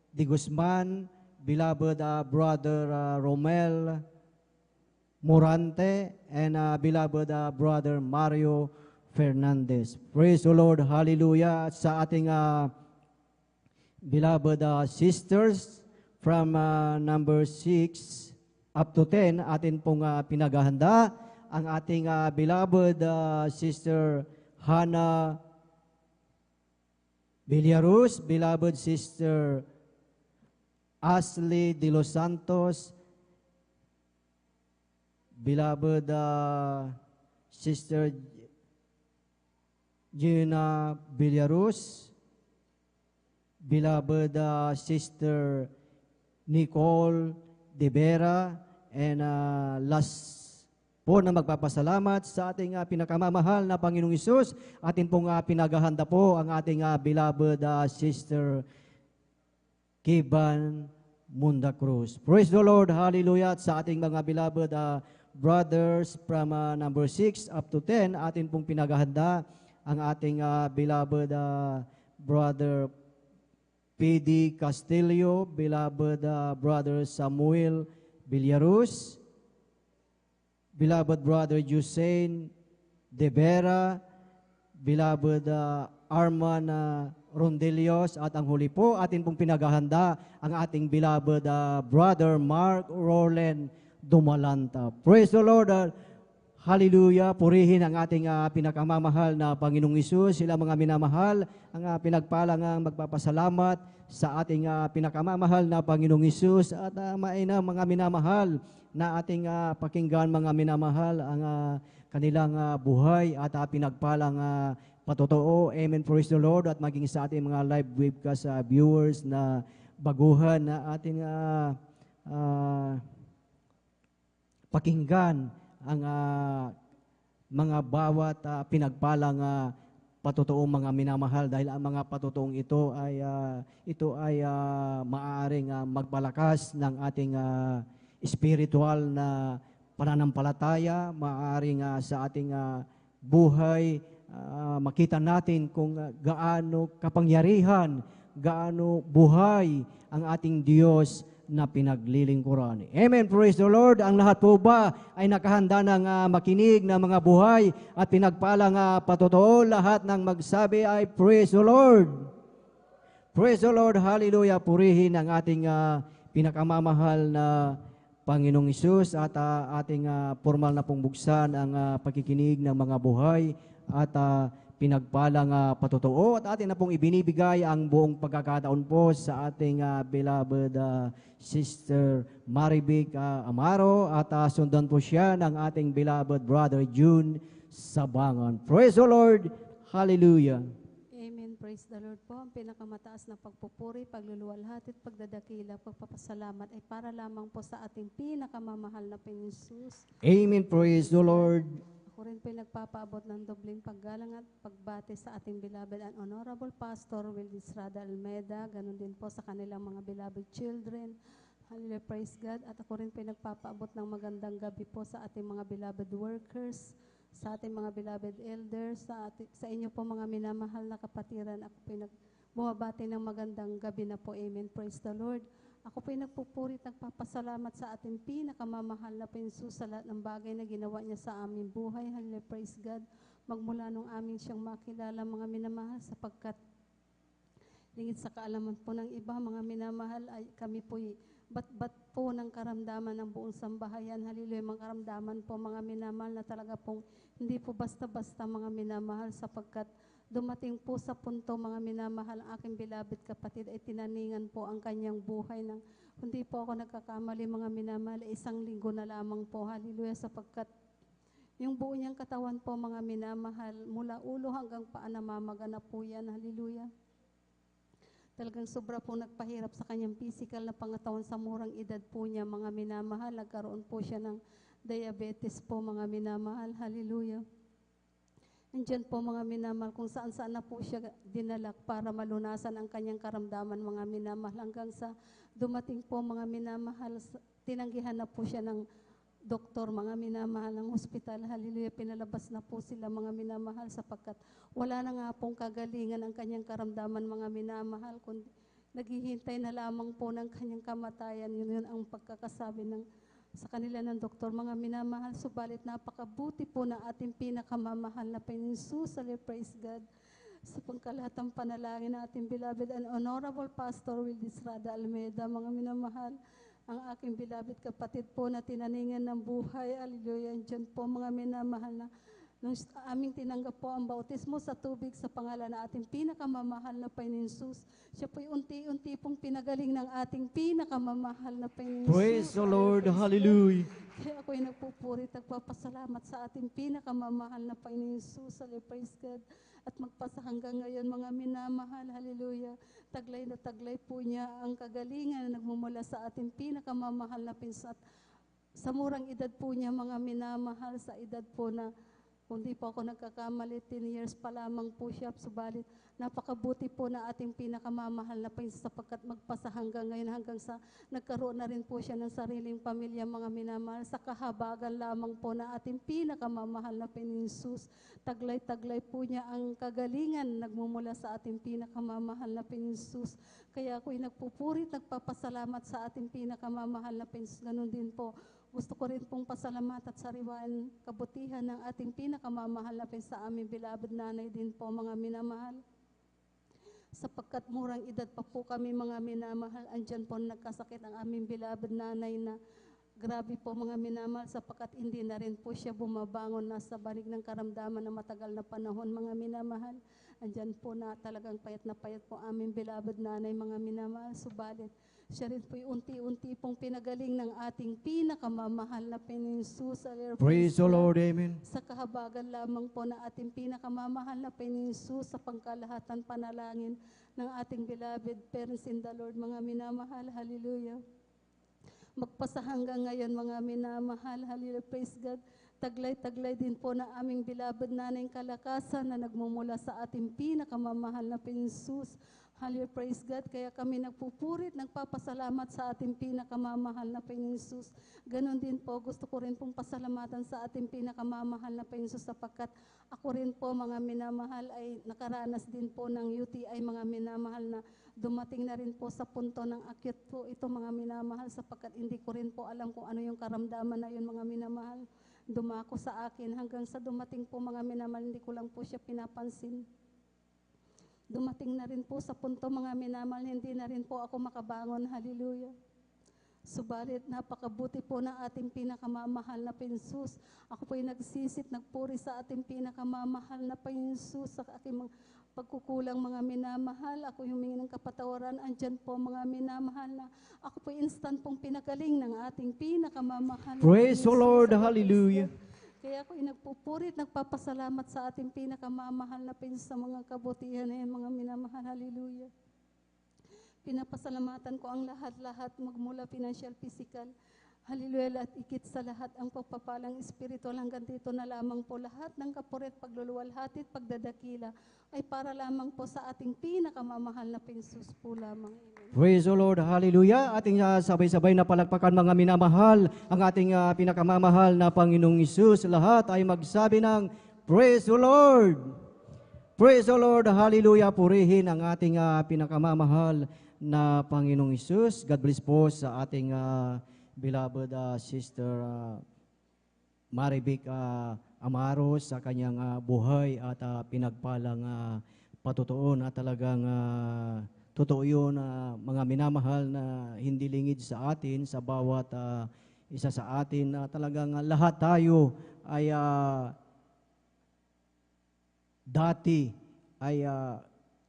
de Guzman, beloved brother Romel Morante, and beloved brother Mario Fernandez. Praise the Lord. Hallelujah. Sa ating beloved sisters from number 6 up to 10, atin pong pinaghahanda ang ating beloved sister Hannah Villaruz, beloved sister Ashley de los Santos, beloved sister Gina Villaruz, beloved sister Nicole De Vera, and last po na magpapasalamat sa ating pinakamamahal na Panginoong Hesus, atin pong pinaghahanda po ang ating beloved sister Kiban Munda Cruz. Praise the Lord. Hallelujah. At sa ating mga beloved brothers from number 6 up to 10, atin pong pinaghahanda ang ating beloved brother P.D. Castillo, beloved brother Samuel Villaruz, beloved brother Jusain De Vera, beloved Arman Rondelios, at ang huli po, atin pong pinaghahanda ang ating beloved brother Mark Roland Dumalanta. Praise the Lord. Hallelujah. Purihin ang ating pinakamamahal na Panginoong Hesus. Sila, mga minamahal, ang pinagpalang magpapasalamat sa ating pinakamamahal na Panginoong Hesus. At mainam, mga minamahal, na ating pakinggan, mga minamahal, ang kanilang buhay at pinagpalang patotoo. Amen. Praise the Lord. At maging sa ating mga live webcast viewers na baguhan na ating pakinggan ang mga bawat pinagpalang patotoong mga minamahal, dahil ang mga patotoong ito ay maaaring magpalakas ng ating spiritual na pananampalataya, maaaring sa ating buhay, makita natin kung gaano kapangyarihan, gaano buhay ang ating Diyos na pinaglilingkuran. Amen. Praise the Lord. Ang lahat po ba ay nakahanda ng makinig ng mga buhay at pinagpalang patotoo? Lahat ng magsabi ay praise the Lord. Praise the Lord. Hallelujah. Purihin ang ating pinakamamahal na Panginoong Hesus at ating formal na pong buksan ang pagkikinig ng mga buhay at pinagpalang patotoo at atin na pong ibinibigay ang buong pagkakataon po sa ating beloved Sister Marivic Amaro at sundan po siya ng ating beloved Brother June Sabangon. Praise the Lord! Hallelujah! Amen. Praise the Lord po. Ang pinakamataas na pagpupuri, pagluluwalhati at pagdadakila, pagpapasalamat ay para lamang po sa ating pinakamamahal na Panginoon Jesus. Amen. Praise the Lord! Ako rin po nagpapaabot ng dobling paggalang at pagbati sa ating beloved and honorable Pastor Wildis Rada Almeida. Ganon din po sa kanilang mga beloved children. Hallelujah, praise God. At ako rin po nagpapaabot ng magandang gabi po sa ating mga beloved workers, sa ating mga beloved elders, sa inyo po mga minamahal na kapatiran. Ako po bumabati ng magandang gabi na po. Amen, praise the Lord. Ako po'y nagpupurit, nagpapasalamat sa ating pinakamamahal na Panginoon sa lahat ng bagay na ginawa niya sa aming buhay. Hallelujah, praise God. Magmula nung aming siyang makilala, mga minamahal, sapagkat lingid sa kaalaman po ng iba, mga minamahal, ay kami po'y bat-bat po ng karamdaman ng buong sambahayan. Hallelujah, mga karamdaman po, mga minamahal, na talaga pong hindi po basta-basta mga minamahal, sapagkat dumating po sa punto, mga minamahal, ang aking beloved kapatid ay tinaningan po ang kanyang buhay ng, hindi po ako nagkakamali, mga minamahal, 1 linggo na lamang po. Hallelujah, sapagkat yung buo niyang katawan po, mga minamahal, mula ulo hanggang paa namamaga po yan. Hallelujah. Talagang sobra po nagpahirap sa kanyang physical na pangatawan sa murang edad po niya, mga minamahal. Nagkaroon po siya ng diabetes po, mga minamahal. Hallelujah. Nandiyan po, mga minamahal, kung saan-saan na po siya dinalak para malunasan ang kanyang karamdaman, mga minamahal, hanggang sa dumating po, mga minamahal, tinanggihan na po siya ng doktor, mga minamahal, ng hospital. Hallelujah, pinalabas na po sila, mga minamahal, sapagkat wala na nga pong kagalingan ang kanyang karamdaman, mga minamahal, kundi naghihintay na lamang po ng kanyang kamatayan. Yun ang pagkakasabi sa kanila ng doktor, mga minamahal. Subalit napakabuti po na ating pinakamamahal na Panginoon Jesus. Praise God. Sa pangkalahatang panalangin na ating beloved and honorable Pastor Wildis Rada Almeida, mga minamahal, ang aking beloved kapatid po na tinaningan ng buhay. Hallelujah. Diyan po, mga minamahal, na nung aming tinanggap po ang bautismo sa tubig sa pangalan na ating pinakamamahal na Panginoon Jesus, siya po'y unti-unti pong pinagaling ng ating pinakamamahal na Panginoon Jesus. Praise the Lord! Hallelujah! Kaya ako'y nagpupurit, nagpapasalamat sa ating pinakamamahal na Panginoon Jesus. Praise God. At magpasa hanggang ngayon, mga minamahal. Hallelujah. Taglay na taglay po niya ang kagalingan na nagmumula sa ating pinakamamahal na Panginoon. At sa murang edad po niya, mga minamahal, sa edad po na, kung di po ako nagkakamali, 10 years pa lamang po siya. Subalit, napakabuti po na ating pinakamamahal na Panginoon, sapagkat magpasa hanggang ngayon, hanggang sa nagkaroon na rin po siya ng sariling pamilya, mga minamahal, sa kahabagan lamang po na ating pinakamamahal na Panginoon Jesus. Taglay-taglay po niya ang kagalingan nagmumula sa ating pinakamamahal na Panginoon Jesus. Kaya ako'y nagpupurit, nagpapasalamat sa ating pinakamamahal na Panginoon Jesus. Ganun din po, gusto ko rin pong pasalamat at sariwan kabutihan ng ating pinakamamahal na Panginoon sa aming beloved nanay din po, mga minamahal. Sapagkat murang edad pa po kami, mga minamahal, andyan po nagkasakit ang aming beloved nanay na grabe po, mga minamahal, sapagkat hindi na rin po siya bumabangon na sa banig ng karamdaman na matagal na panahon, mga minamahal. Andyan po na talagang payat na payat po aming beloved nanay, mga minamahal. Subalit, siya rin po'y unti-unti pong pinagaling ng ating pinakamamahal na Panginoon Jesus. Praise the Lord! Amen! Sa kahabagan lamang po na ating pinakamamahal na Panginoon Jesus, sa pangkalahatan panalangin ng ating beloved parents in the Lord, mga minamahal. Hallelujah. Magpasa hanggang ngayon, mga minamahal. Hallelujah. Praise God. Taglay-taglay din po na aming beloved nanay kalakasan na nagmumula sa ating pinakamamahal na Panginoon Jesus. Hallelujah, praise God. Kaya kami nagpupurit, nagpapasalamat sa ating pinakamamahal na Panginoon Jesus. Ganon din po, gusto ko rin pong pasalamatan sa ating pinakamamahal na Panginoon Jesus sapagkat ako rin po, mga minamahal, ay nakaranas din po ng UTI, mga minamahal, na dumating na rin po sa punto ng acute po ito, mga minamahal, sapagkat hindi ko rin po alam kung ano yung karamdaman na yun, mga minamahal. Dumako sa akin hanggang sa dumating po, mga minamahal, hindi ko lang po siya pinapansin. Dumating na rin po sa punto, mga minamahal, hindi na rin po ako makabangon. Hallelujah. Subalit, napakabuti po ng ating pinakamamahal na Panginoon. Ako po'y nagsisit, nagpuri sa ating pinakamamahal na Panginoon sa aking mga pagkukulang, mga minamahal. Ako humingi ng kapatawaran. Andyan po, mga minamahal, na ako po'y instant pong pinagaling ng ating pinakamamahal na Praise the Panginoon. Lord. Hallelujah. Kaya ako'y nagpupurit, nagpapasalamat sa ating pinakamamahal na Panginoon sa mga kabutihan na yan, mga minamahal. Hallelujah. Pinapasalamatan ko ang lahat-lahat magmula financial, physical. Hallelujah, at ikit sa lahat ang pagpapalang espiritual hanggang dito na lamang po lahat ng kapurit, pagluluwalhati at pagdadakila ay para lamang po sa ating pinakamamahal na Panginoon po lamang. Amen. Praise the Lord. Hallelujah. Ating sabay-sabay na palakpakan, mga minamahal, ang ating pinakamamahal na Panginoong Hesus. Lahat ay magsabi ng Praise the Lord. Praise the Lord. Hallelujah. Purihin ang ating pinakamamahal na Panginoong Hesus. God bless po sa ating beloved sister Marivic Amaros sa kanyang buhay at pinagpalang patutuon at talagang totoo yun, mga minamahal, na hindi lingid sa atin, sa bawat isa sa atin, na talagang lahat tayo ay dati ay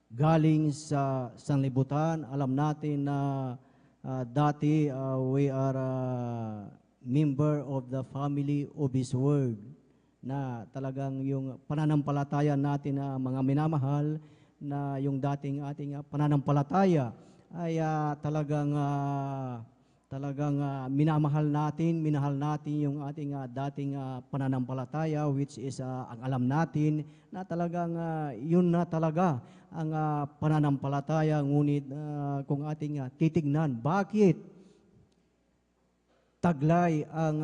galing sa sanlibutan. Alam natin na dati we are member of the family of His Word, na talagang yung pananampalataya natin na mga minamahal, na yung dating ating pananampalataya ay talagang minamahal natin, minahal natin yung ating dating pananampalataya, which is ang alam natin na talagang yun na talaga ang pananampalataya. Ngunit kung ating titignan, bakit taglay ang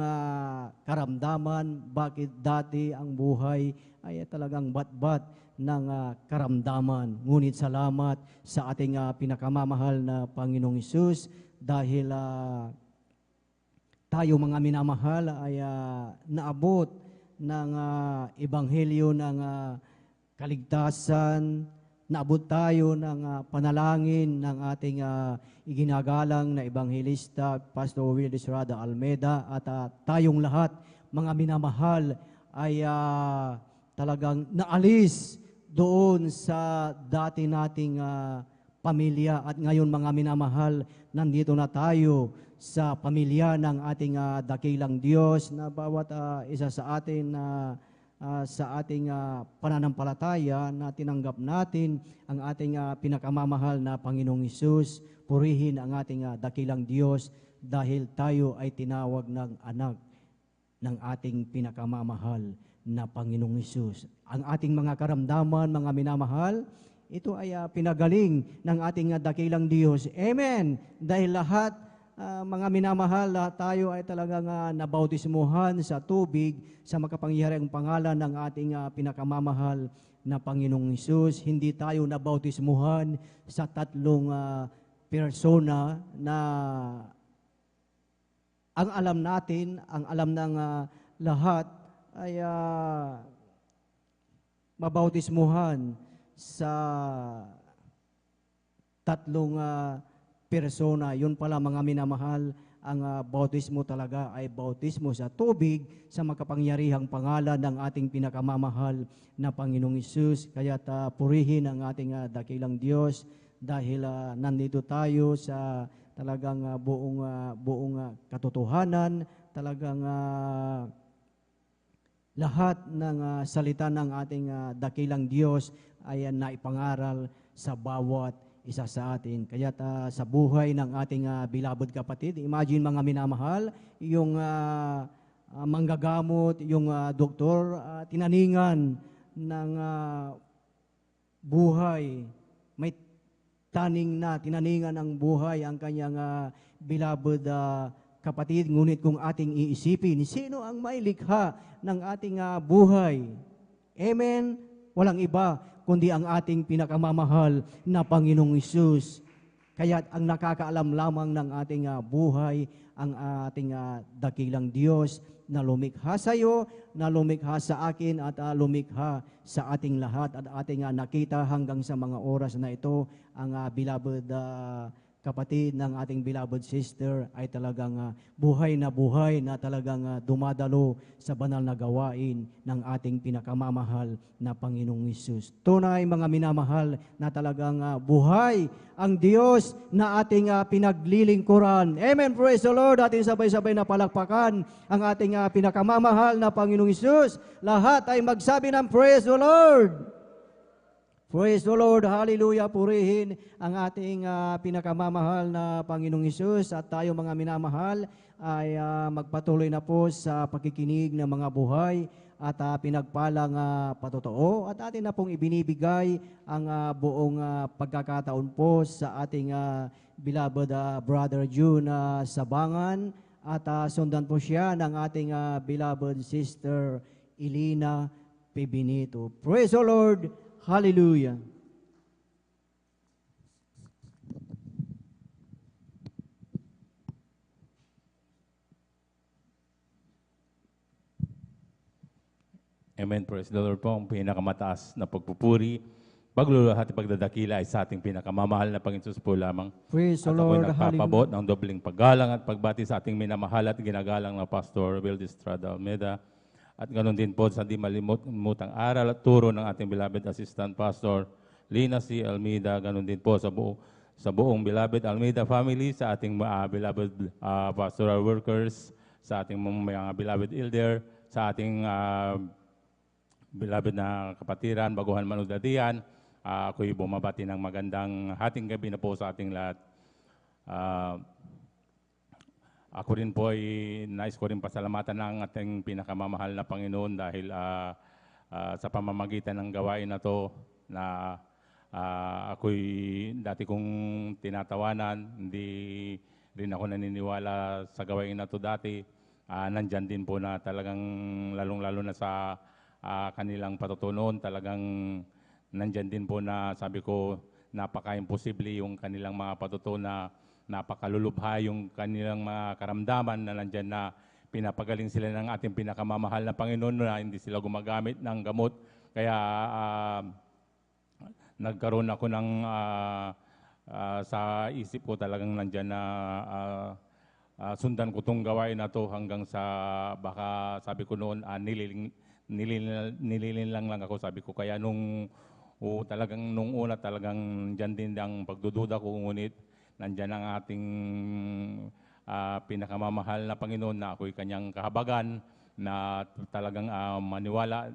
karamdaman, bakit dati ang buhay ay talagang batbat ng karamdaman. Ngunit salamat sa ating pinakamamahal na Panginoong Hesus, dahil tayo, mga minamahal, ay naabot ng ebanghelyo ng kaligtasan. Naabot tayo ng panalangin ng ating iginagalang na ebanghelista, Pastor Will Estrada Almeida, at tayong lahat, mga minamahal, ay talagang naalis doon sa dati nating pamilya, at ngayon, mga minamahal, nandito na tayo sa pamilya ng ating dakilang Diyos, na bawat isa sa atin sa ating pananampalataya na tinanggap natin ang ating pinakamamahal na Panginoong Hesus. Purihin ang ating dakilang Diyos dahil tayo ay tinawag ng anak ng ating pinakamamahal na Panginoong Hesus. Ang ating mga karamdaman, mga minamahal, ito ay pinagaling ng ating dakilang Diyos. Amen! Dahil lahat, mga minamahal, lahat tayo ay talagang nabautismuhan sa tubig sa makapangyarihang pangalan ng ating pinakamamahal na Panginoong Hesus. Hindi tayo nabautismuhan sa tatlong persona na ang alam natin, ang alam ng lahat ay mabautismuhan sa tatlong persona. Yun pala, mga minamahal, ang bautismo talaga ay bautismo sa tubig sa makapangyarihang pangalan ng ating pinakamamahal na Panginoong Hesus. Kaya purihin ang ating dakilang Diyos dahil nandito tayo sa talagang buong katotohanan, talagang lahat ng salita ng ating dakilang Diyos ay naipangaral sa bawat isa sa atin. Kaya sa buhay ng ating beloved kapatid, imagine, mga minamahal, yung manggagamot, yung doktor, tinaningan ng buhay. May tinaningan ng buhay ang kanyang beloved kapatid. Ngunit kung ating iisipin, sino ang mailikha ng ating buhay? Amen? Walang iba kundi ang ating pinakamamahal na Panginoong Hesus. Kaya ang nakakaalam lamang ng ating buhay, ang ating dakilang Diyos na lumikha sa iyo, na lumikha sa akin at lumikha sa ating lahat. At ating nakita hanggang sa mga oras na ito, ang beloved kapatid ng ating beloved sister ay talagang buhay na talagang dumadalo sa banal na gawain ng ating pinakamamahal na Panginoong Hesus. Tunay mga minamahal na talagang buhay ang Diyos na ating pinaglilingkuran. Amen, praise the Lord. Ating sabay-sabay na palakpakan ang ating pinakamamahal na Panginoong Hesus. Lahat ay magsabi ng praise the Lord. Praise the Lord, hallelujah, purihin ang ating pinakamamahal na Panginoong Hesus. At tayo mga minamahal ay magpatuloy na po sa pakikinig ng mga buhay at pinagpalang patotoo. At atin na pong ibinibigay ang buong pagkakataon po sa ating beloved Brother June Sabangan. At sundan po siya ng ating beloved Sister Elena Pibinito. Praise the Lord. Hallelujah. Amen. Praise the Lord po. Ang pinakamataas na pagpupuri, pagluluhat at pagdadakila ay sa ating pinakamamahal na Panginoon po lamang. Praise the At ako'y Lord. nagpapabot ng dobling paggalang at pagbati sa ating minamahal at ginagalang na Pastor Will Estrada Almeida. At ganoon din po sa di malimutang aral at turo ng ating beloved Assistant Pastor Lina C. Almeida. Ganoon din po sa buong beloved Almeida family, sa ating beloved pastoral workers, sa ating mga beloved elder, sa ating beloved na kapatiran, baguhan manudadian. Ako'y bumabati ng magandang hating gabi na po sa ating lahat. Ako rin po ay nais ko rin pasalamatan ng ating pinakamamahal na Panginoon dahil sa pamamagitan ng gawain na to na ako'y dati kong tinatawanan, hindi rin ako naniniwala sa gawain na to dati. Nandyan din po na talagang lalong-lalo na sa kanilang patutunon, talagang nandyan din po na sabi ko napaka-imposible yung kanilang mga patutunan na napakalulubha yung kanilang mga karamdaman na nandyan na pinapagaling sila ng ating pinakamamahal na Panginoon na hindi sila gumagamit ng gamot. Kaya nagkaroon ako ng sa isip ko talagang nandyan na sundan ko itong gawain na to hanggang sa baka sabi ko noon nililin lang ako sabi ko. Kaya nung una talagang dyan din ang pagdududa ko, ngunit nandyan ang ating pinakamamahal na Panginoon na ako'y kanyang kahabagan na talagang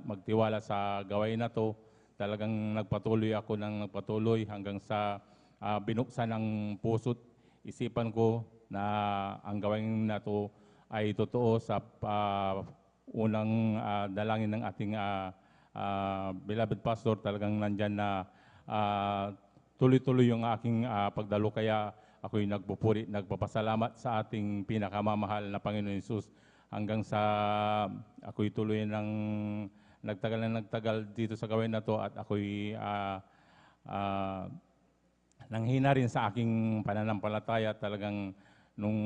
magtiwala sa gawain na to. Talagang nagpatuloy ako ng nagpatuloy hanggang sa binuksan ng puso't isipan ko na ang gawain na to ay totoo sa unang dalangin ng ating beloved pastor. Talagang nandyan na tuloy-tuloy yung aking pagdalo, kaya ako'y nagpupuri, nagpapasalamat sa ating pinakamamahal na Panginoon Hesus hanggang sa ako'y tuloy ng nagtagal dito sa gawin na to at ako'y nanghina rin sa aking pananampalataya. Talagang nung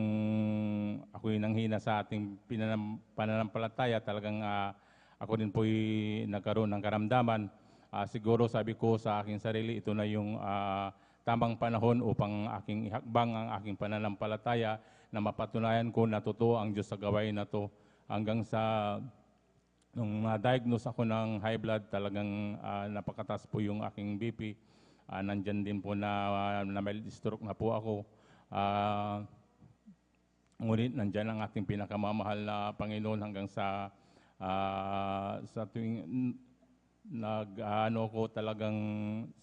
ako'y nanghina sa ating pananampalataya, talagang ako din po'y nagkaroon ng karamdaman. Siguro sabi ko sa aking sarili, ito na yung tamang panahon upang aking ihakbang ang aking pananampalataya na mapatunayan ko na totoo ang Diyos sa gawain na to. Hanggang sa nung na-diagnose ako ng high blood, talagang napakataas po yung aking BP. Nandyan din po na mild stroke na po ako. Ngunit nandyan ang ating pinakamamahal na Panginoon hanggang sa tuwing ko talagang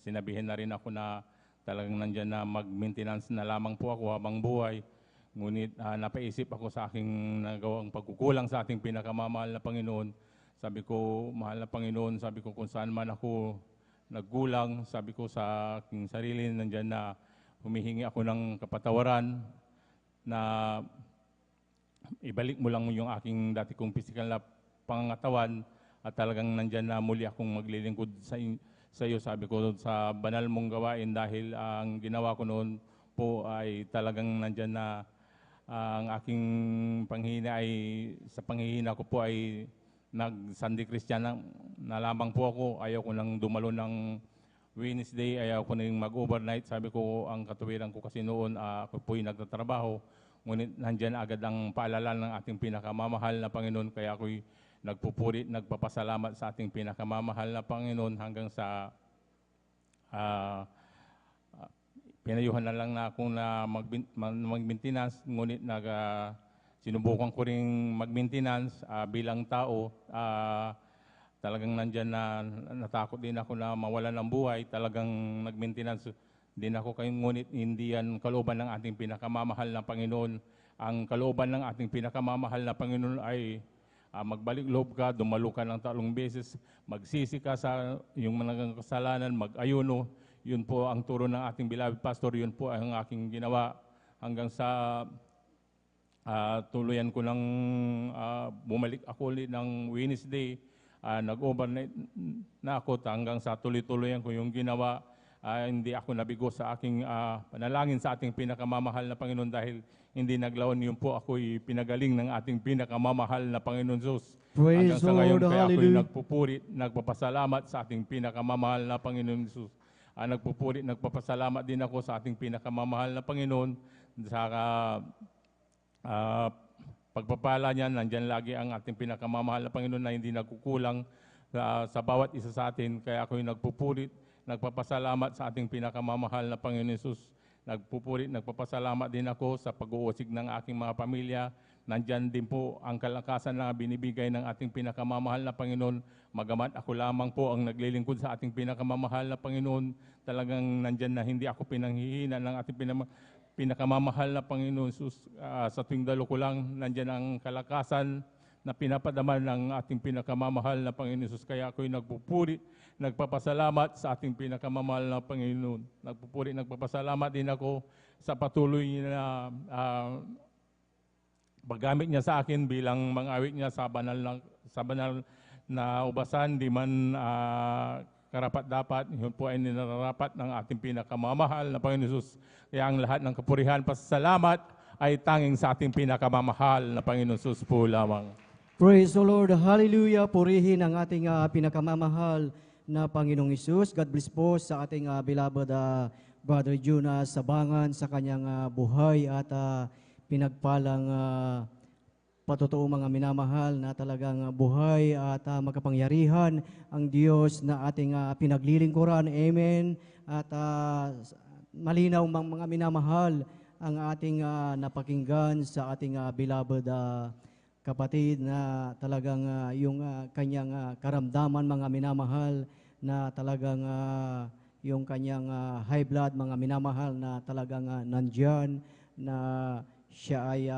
sinabihin na rin ako na talagang nandyan na mag-maintenance na lamang po ako habang buhay. Ngunit napaisip ako sa aking nagawang pagkukulang sa ating pinakamamahal na Panginoon. Sabi ko, mahal na Panginoon, sabi ko kung saan man ako naggulang. Sabi ko sa aking sarili nandyan na humihingi ako ng kapatawaran na ibalik mo lang yung aking dati kong physical na pangangatawan at talagang nandyan na muli akong maglilingkod sa iyo. Sabi ko sa banal mong gawain dahil ang ginawa ko noon po ay talagang nandyan na ang aking panghihina ay sa panghihina ko po ay nag-Sunday Christian na lamang po ako. Ayaw ko nang dumalo ng Wednesday, ayaw ko nang mag-overnight. Sabi ko, ang katuwiran ko kasi noon, ako po'y nagtatrabaho. Ngunit nandyan agad ang paalala ng ating pinakamamahal na Panginoon. Kaya ako'y nagpupuri, nagpapasalamat sa ating pinakamamahal na Panginoon hanggang sa pinayuhan na lang na akong na mag-maintenance. Ngunit sinubukan ko rin mag-maintenance bilang tao. Talagang nandyan na natakot din ako na mawalan ng buhay. Talagang nag-maintenance din ako kayo. Ngunit hindi yan kalooban ng ating pinakamamahal na Panginoon. Ang kalooban ng ating pinakamamahal na Panginoon ay magbalik loob ka, dumalo ka ng 3 beses, magsisi ka sa iyong mga kasalanan, mag-ayuno. Yun po ang turo ng ating beloved pastor. Yun po ang aking ginawa hanggang sa tuluyan ko ng bumalik ako ulit ng Wednesday. Nag-overnight na ako hanggang sa tuloy-tuloyan ko yung ginawa. Hindi ako nabigo sa aking panalangin sa ating pinakamamahal na Panginoon dahil hindi naglaon. Yun po ako'y pinagaling ng ating pinakamamahal na Panginoon Diyos. Praise Hanggang sa the ngayon, Lord, kaya ako'y hallelujah. nagpupuri, nagpapasalamat sa ating pinakamamahal na Panginoon Diyos. Nagpupuri, nagpapasalamat din ako sa ating pinakamamahal na Panginoon sa pagpapala niya. Nandyan lagi ang ating pinakamamahal na Panginoon na hindi nagkukulang sa bawat isa sa atin. Kaya ako'y nagpupuri, nagpapasalamat sa ating pinakamamahal na Panginoon Jesus. Nagpupuri, nagpapasalamat din ako sa pag-uusig ng aking mga pamilya. Nandyan din po ang kalakasan na binibigay ng ating pinakamamahal na Panginoon. Magamat ako lamang po ang naglilingkod sa ating pinakamamahal na Panginoon, talagang nandyan na hindi ako pinanghihina ng ating pinakamamahal na Panginoon Jesus. Sa tuwing dalo ko lang, nandyan ang kalakasan na pinapadama ng ating pinakamamahal na Panginoon Jesus. Kaya ako'y nagpupuri, nagpapasalamat sa ating pinakamamahal na Panginoon. Nagpupuri, nagpapasalamat din ako sa patuloy na paggamit niya sa akin bilang mang-awit niya sa banal na ubasan, di man karapat-dapat. Yun po ay ninarapat ng ating pinakamamahal na Panginoon Jesus. Kaya ang lahat ng kapurihan, pasasalamat ay tanging sa ating pinakamamahal na Panginoon Jesus po lamang. Praise the Lord. Hallelujah. Purihin ang ating pinakamamahal na Panginoong Isus. God bless po sa ating beloved Brother Jonas Sabangan sa kanyang buhay at pinagpalang patotoo mga minamahal na talagang buhay at makapangyarihan ang Diyos na ating pinaglilingkuran. Amen. At malinaw mga minamahal ang ating napakinggan sa ating beloved kapatid na talagang yung kanyang karamdaman mga minamahal na talagang yung kanyang high blood mga minamahal na talagang nandyan na siya ay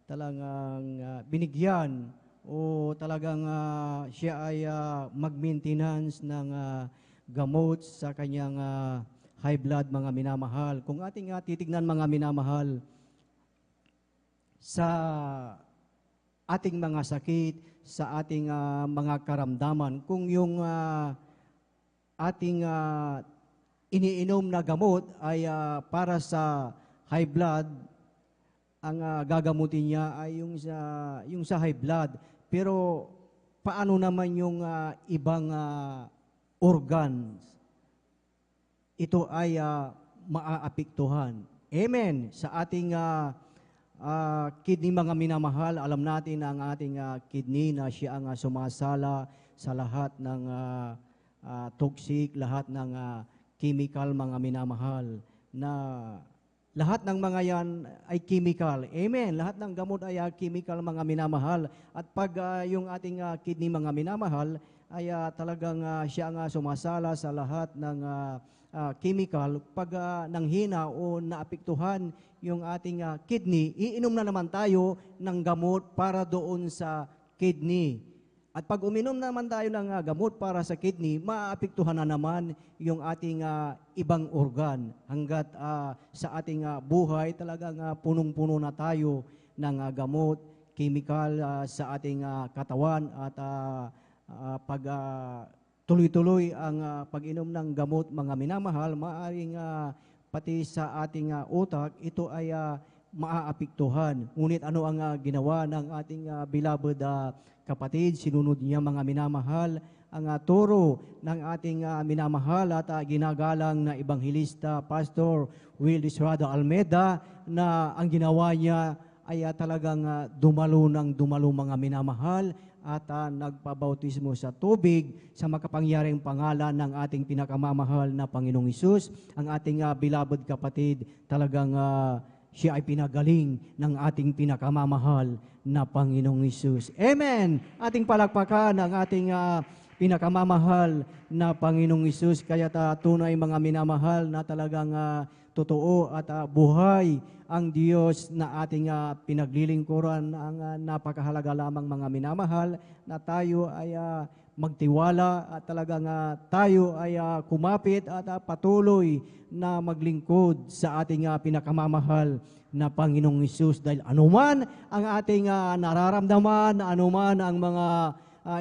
talagang binigyan o talagang siya ay mag-maintenance ng gamot sa kanyang high blood mga minamahal. Kung ating titignan mga minamahal sa ating mga sakit, sa ating mga karamdaman, kung yung ating iniinom na gamot ay para sa high blood, ang gagamutin niya ay yung sa high blood. Pero paano naman yung ibang organs? Ito ay maaapektuhan. Amen. Sa ating kidney mga minamahal, alam natin ang ating kidney na siya ang sumasala sa lahat ng toxic, lahat ng chemical mga minamahal na lahat ng mga yan ay chemical. Amen. Lahat ng gamot ay chemical mga minamahal. At pag yung ating kidney mga minamahal ay talagang siya ang sumasala sa lahat ng chemical. Pag nanghina o naapektuhan yung ating kidney, iinom na naman tayo ng gamot para doon sa kidney. At pag uminom naman tayo ng gamot para sa kidney, maaapektuhan na naman yung ating ibang organ hanggat sa ating buhay talagang punong-puno na tayo ng gamot, chemical sa ating katawan at pag tuloy-tuloy ang pag-inom ng gamot, mga minamahal, maaaring pati sa ating utak, ito ay maaapektuhan. Ngunit ano ang ginawa ng ating beloved kapatid? Sinunod niya, mga minamahal, ang turo ng ating minamahal at ginagalang na ebanghilista, Pastor Will Disrado Almeida, na ang ginawa niya ay talagang dumalo ng dumalo, mga minamahal, at nagpabautismo sa tubig sa makapangyarihang pangalan ng ating pinakamamahal na Panginoong Hesus. Ang ating beloved kapatid, talagang siya ay pinagaling ng ating pinakamamahal na Panginoong Hesus. Amen! Ating palakpakan ang ating pinakamamahal na Panginoong Hesus. Kaya tunay, mga minamahal, na talagang totoo at buhay ang Diyos na ating pinaglilingkuran. Ang napakahalaga lamang, mga minamahal, na tayo ay magtiwala at talagang tayo ay kumapit at patuloy na maglingkod sa ating pinakamamahal na Panginoong Hesus. Dahil anuman ang ating nararamdaman, anuman ang mga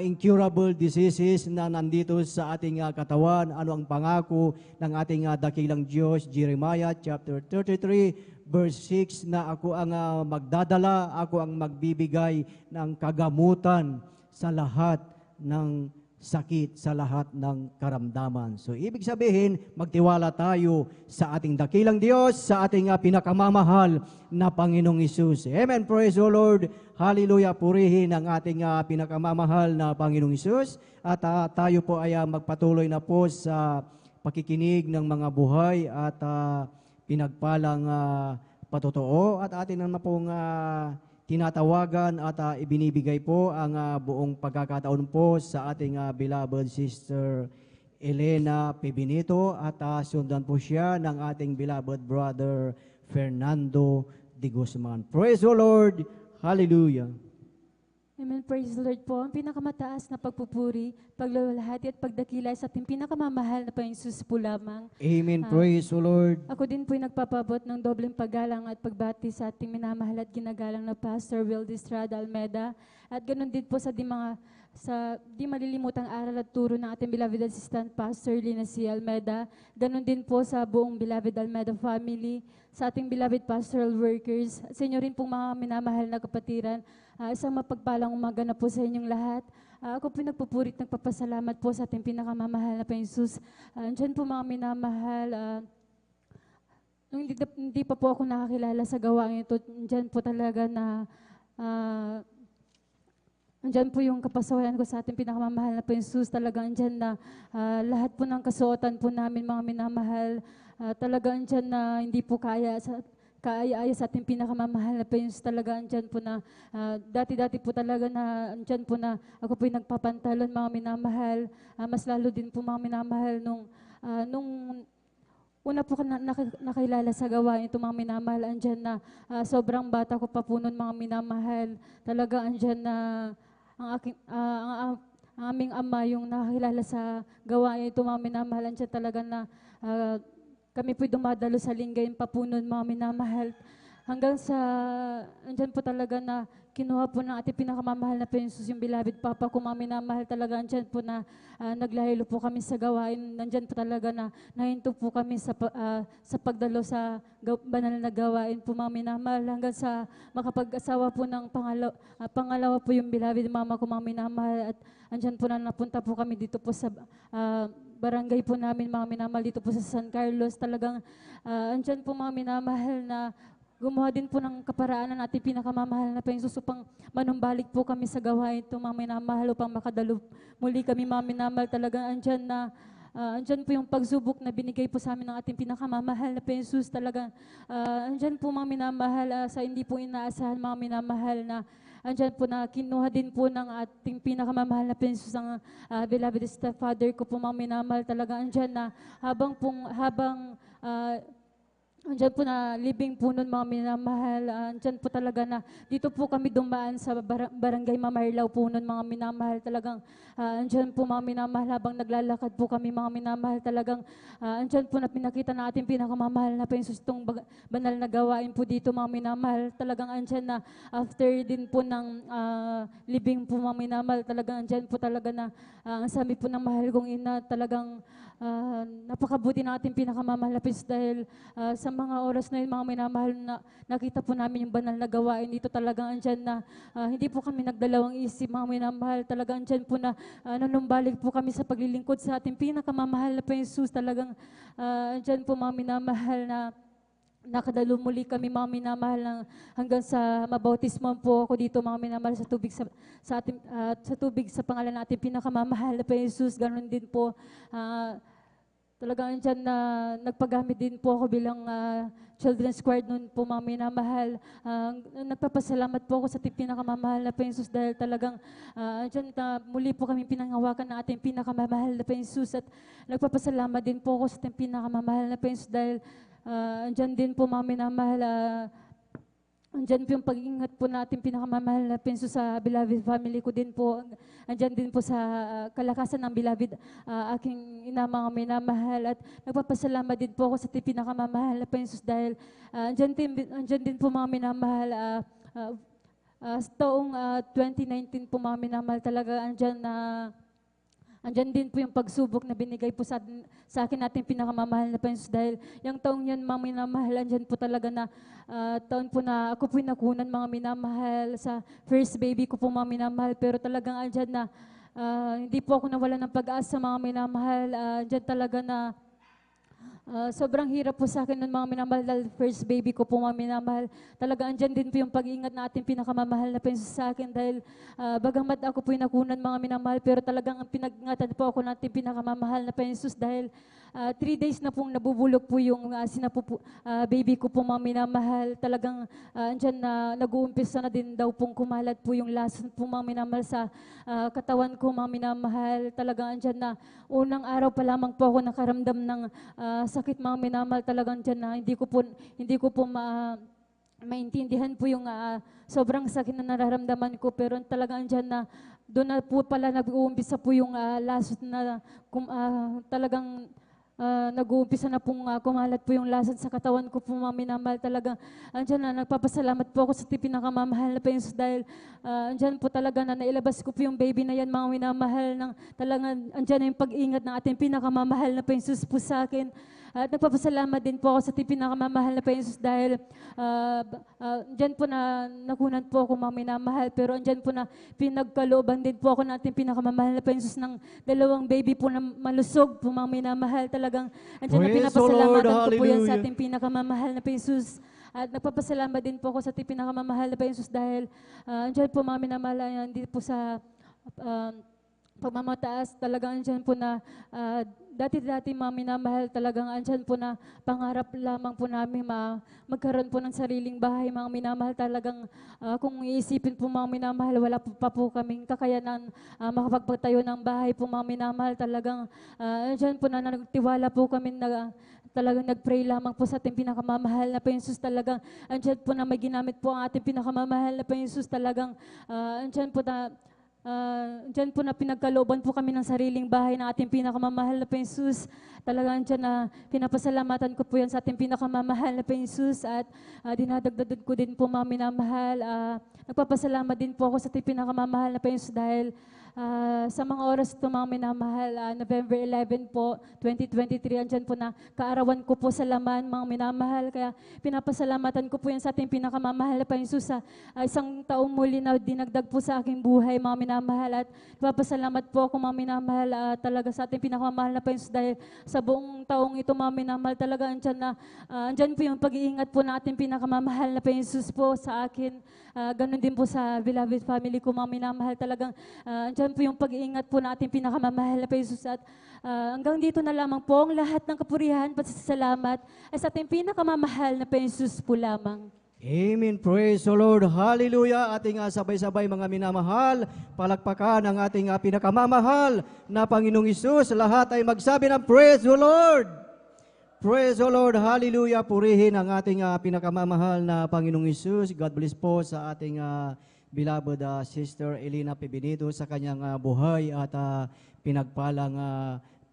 incurable diseases na nandito sa ating katawan, ano ang pangako ng ating dakilang Diyos? Jeremiah chapter 33 verse 6, na ako ang magdadala, ako ang magbibigay ng kagamutan sa lahat ng sakit, sa lahat ng karamdaman. So ibig sabihin, magtiwala tayo sa ating dakilang Diyos, sa ating pinakamamahal na Panginoong Hesus. Amen. Praise the Lord. Hallelujah. Purihin ang ating pinakamamahal na Panginoong Hesus. At tayo po ay magpatuloy na po sa pakikinig ng mga buhay at pinagpalang patotoo. At atin naman pong tinatawagan at ibinibigay po ang buong pagkakataon po sa ating beloved Sister Elena Pebinito, at sundan po siya ng ating beloved brother Fernando de Guzman. Praise the Lord. Hallelujah. Amen. Praise the Lord po. Ang pinakamataas na pagpupuri, paglalahati at pagdakila sa ating pinakamamahal na Panginoong Hesus po lamang. Amen. Praise the Lord. Ako din po'y nagpapabot ng dobleng paggalang at pagbati sa ating minamahal at ginagalang na Pastor Will Distrada Almeida. At ganoon din po sa di malilimutang aral at turo ng ating beloved assistant Pastor Lina C. Almeida. Ganoon din po sa buong beloved Almeida family, sa ating beloved pastoral workers, sa inyo rin pong mga minamahal na kapatiran. Isang mapagpalang umaga na po sa inyong lahat. Ako po nagpupurit, nagpapasalamat po sa ating pinakamamahal na Panginoong Hesus. Diyan po, mga minamahal, nung hindi pa po ako nakakilala sa gawain ito, diyan po talaga na andyan po yung kapasawalan ko sa ating pinakamamahal na Panginoong Hesus. Talagang andyan na lahat po ng kasuotan po namin, mga minamahal, talagang andyan na hindi po kaaya sa ating pinakamamahal na Panginoong Hesus. Talaga andyan po na dati-dati po talaga na andyan po na ako po yung nagpapantalon, mga minamahal. Mas lalo din po, mga minamahal, nung una po nakilala sa gawain ito, mga minamahal, andyan na sobrang bata ko pa po nun, mga minamahal. Talaga andyan na ang aming ama yung nakakilala sa gawain ito, mga minamahal. Andyan talaga na kami po'y dumadalo sa linggayin pa po nun, mga minamahal. Hanggang sa, andyan po talaga na kinuha po ng ating pinakamamahal na Panginoong Hesus, yung beloved Papa ko, mga minamahal. Talaga andyan po na naglahilo po kami sa gawain. Andyan po talaga na nahinto po kami sa pagdalo sa banal na gawain po, mga minamahal. Hanggang sa makapag-asawa po ng pangalawa po yung beloved Mama ko, mga minamahal. At andyan po na napunta po kami dito po sa barangay po namin, mga minamahal, dito po sa San Carlos. Talagang andyan po, mga minamahal, na gumawa din po ng kaparaan ng ating pinakamamahal na Panginoong Hesus upang manumbalik po kami sa gawain ito, mga minamahal, upang makadalo muli kami, mga minamahal. Talagang andyan po yung pagsubok na binigay po sa amin ng ating pinakamamahal na Panginoong Hesus. Talagang andyan po, mga minamahal, sa hindi po inaasahan, mga minamahal, na andyan po na kinuha din po ng ating pinakamamahal na Panginoong Hesus ang beloved stepfather ko po, mga minamahal. Talaga andyan na habang Andyan po na living po nun mga minamahal. Andyan po talaga na dito po kami dumaan sa barangay Mamarlaw po nun mga minamahal. Talagang andyan po mga minamahal habang naglalakad po kami mga minamahal. Talagang andyan po na pinakita na ating pinakamamahal na pensos itong banal na gawain po dito mga minamahal. Talagang andyan na after din po ng living po mga minamahal. Talagang andyan po talaga na ang sabi po ng mahal kong ina talagang napakabuti ng ating pinakamamahal na pensos dahil sa mga oras na yun, mga minamahal, na nakita po namin yung banal na gawain dito. Talagang andyan na hindi po kami nagdalawang isip, mga minamahal. Talagang andyan po na nanumbalik po kami sa paglilingkod sa ating pinakamamahal na Jesus. Talagang andyan po mga minamahal na nakadalo muli kami mga minamahal hanggang sa mabautismo po ako dito mga minamahal sa tubig sa tubig sa pangalan natin pinakamamahal na Jesus. Ganon din po talagang andyan na nagpagamit din po ako bilang children's choir noon po mga minamahal. Nagpapasalamat po ako sa ating pinakamamahal na Jesus dahil talagang andyan na muli po kami pinangawakan ng ating pinakamamahal na Jesus at nagpapasalamat din po ako sa ating pinakamamahal na Jesus dahil andyan din po mga minamahal. Andyan po yung pag-ingat po natin pinakamamahal na penso sa beloved family ko din po. Andyan din po sa kalakasan ng beloved aking ina mga minamahal. At nagpapasalamat din po ako sa pinakamamahal na pensos dahil andyan din po mga minamahal. Sa taong 2019 po mga minamahal talaga andyan din po yung pagsubok na binigay po sa akin natin pinakamamahal na pensos dahil yung taong yun mga minamahal, andyan po talaga na taon po na ako po nakunan mga minamahal sa first baby ko po mga minamahal pero talagang andyan na hindi po ako nawala ng pag-asa mga minamahal. Andyan talaga na sobrang hirap po sa akin nun mga minamahal dahil first baby ko po mga minamahal. Talaga andyan din po yung pag-iingat na ating pinakamamahal na penso sa akin dahil bagamat ako po yung nakunan mga minamahal pero talagang ang pinag-ingatan po ako natin pinakamamahal na pensos dahil 3 days na pong nabubulok po yung baby ko po mga minamahal. Talagang andyan na nag-uumpisa na din daw pong kumalat po yung lason po mga minamahal sa katawan ko mga minamahal. Talagang andyan na unang araw pa lamang po ako nakaramdam ng sakit mga minamahal. Talagang andyan na hindi ko po maintindihan po yung sobrang sakit na nararamdaman ko pero talagang andyan na doon na po pala nag-uumpisa po yung lason na talagang nag-uumpisa na pong kumalat po yung lason sa katawan ko po mga minamahal. Talagang andyan na nagpapasalamat po ako sa pinakamamahal na pensos dahil andyan po talaga na nailabas ko po yung baby na yan mga minamahal ng talagang andyan na yung pag-ingat ng ating pinakamamahal na pensos po sa akin. At nagpapasalamat din po ako sa ating pinakamamahal na pensos dahil andyan po na nakunan po ako mga minamahal pero andyan po na pinagkalooban din po ako ng ating pinakamamahal na pensos ng 2 baby po na malusog po mga minamahal. Talagang andyan na Praise the pinapasalamatan Lord, ko po yan sa hallelujah. ating pinakamamahal na pensos. At nagpapasalamat din po ako sa ating pinakamamahal na pensos dahil andyan po mga minamahal hindi po sa pagmamataas. Talagang andyan po na dati-dati mga minamahal, talagang andyan po na pangarap lamang po namin magkaroon po ng sariling bahay mga minamahal. Talagang kung iisipin po mga minamahal, wala pa po kaming kakayanan makapagpatayo ng bahay po mga minamahal. Talagang andyan po na nagtiwala po kami na talagang nag-pray lamang po sa ating pinakamamahal na pensos. Talagang andyan po na may ginamit po ang ating pinakamamahal na pensos. Talagang andyan po na dyan po na pinagkalooban po kami ng sariling bahay ng ating pinakamamahal na pensos. Talagang dyan na pinapasalamatan ko po yan sa ating pinakamamahal na pensos at dinadagdagan ko din po mga minamahal. Nagpapasalamat din po ako sa ating pinakamamahal na pensos dahil sa mga oras ito mga minamahal, November 11 po, 2023, andyan po na kaarawan ko po sa laman mga minamahal. Kaya pinapasalamatan ko po yan sa ating pinakamamahal na pensos sa isang taong muli na dinagdag po sa aking buhay mga minamahal. At nagpapasalamat po ako mga minamahal talaga sa ating pinakamamahal na pensos dahil sa buong taong ito mga minamahal talaga andyan po yung pag-iingat po na ating pinakamamahal na pensos po sa akin. Ganon din po sa beloved family ko mga minamahal. Talagang andyan po yung pag-iingat po na ating pinakamamahal na pensos. At hanggang dito na lamang po ang lahat ng kapurihan, pasasalamat ay sa ating pinakamamahal na pensos po lamang. Amen. Praise the Lord. Hallelujah. Ating sabay-sabay mga minamahal, palakpakan ang ating pinakamamahal na Panginoong Hesus. Lahat ay magsabi ng praise the Lord. Praise the Lord, hallelujah, purihin ang ating pinakamamahal na Panginoong Hesus. God bless po sa ating beloved Sister Elena Pibinito sa kanyang buhay at pinagpalang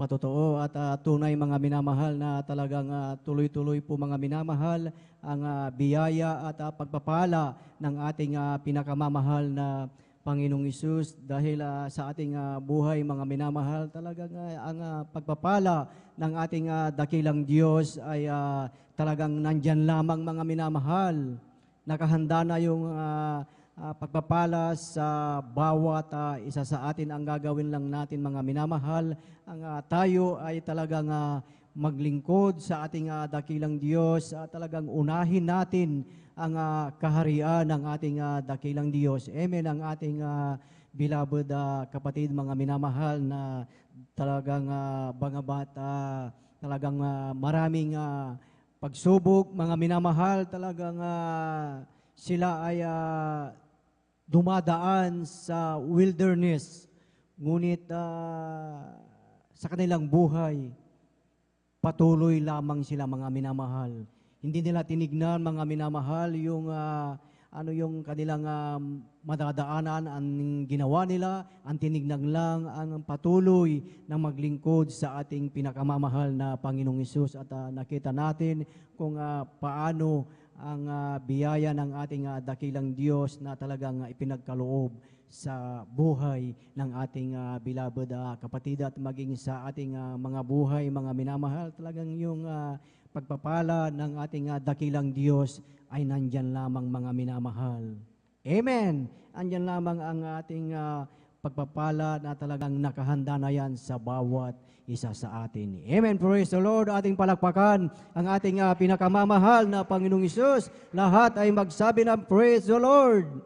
patotoo at tunay mga minamahal na talagang tuloy-tuloy po mga minamahal ang biyaya at pagpapala ng ating pinakamamahal na Panginoong Hesus dahil sa ating buhay mga minamahal talagang ang pagpapala ng ating dakilang Diyos ay talagang nandyan lamang mga minamahal. Nakahanda na yung pagpapala sa bawat isa sa atin. Ang gagawin lang natin mga minamahal, ang tayo ay talagang maglingkod sa ating dakilang Diyos, talagang unahin natin ang kaharian ng ating dakilang Diyos. Amen. Ang ating beloved kapatid, mga minamahal na talagang mga bata, talagang maraming pagsubok, mga minamahal, talagang sila ay dumadaan sa wilderness. Ngunit sa kanilang buhay, patuloy lamang sila mga minamahal. Hindi nila tinignan mga minamahal yung yung kanilang madadaanan, ang ginawa nila, ang tinignan lang ang patuloy na maglingkod sa ating pinakamamahal na Panginoong Hesus. At nakita natin kung paano ang biyaya ng ating dakilang Diyos na talagang ipinagkaloob sa buhay ng ating beloved kapatid at maging sa ating mga buhay, mga minamahal. Talagang yung pagpapala ng ating dakilang Diyos ay nandyan lamang mga minamahal. Amen! Andyan lamang ang ating pagpapala na talagang nakahanda na yan sa bawat isa sa atin. Amen! Praise the Lord! Ating palakpakan ang ating pinakamamahal na Panginoong Hesus. Lahat ay magsabi ng Praise the Lord!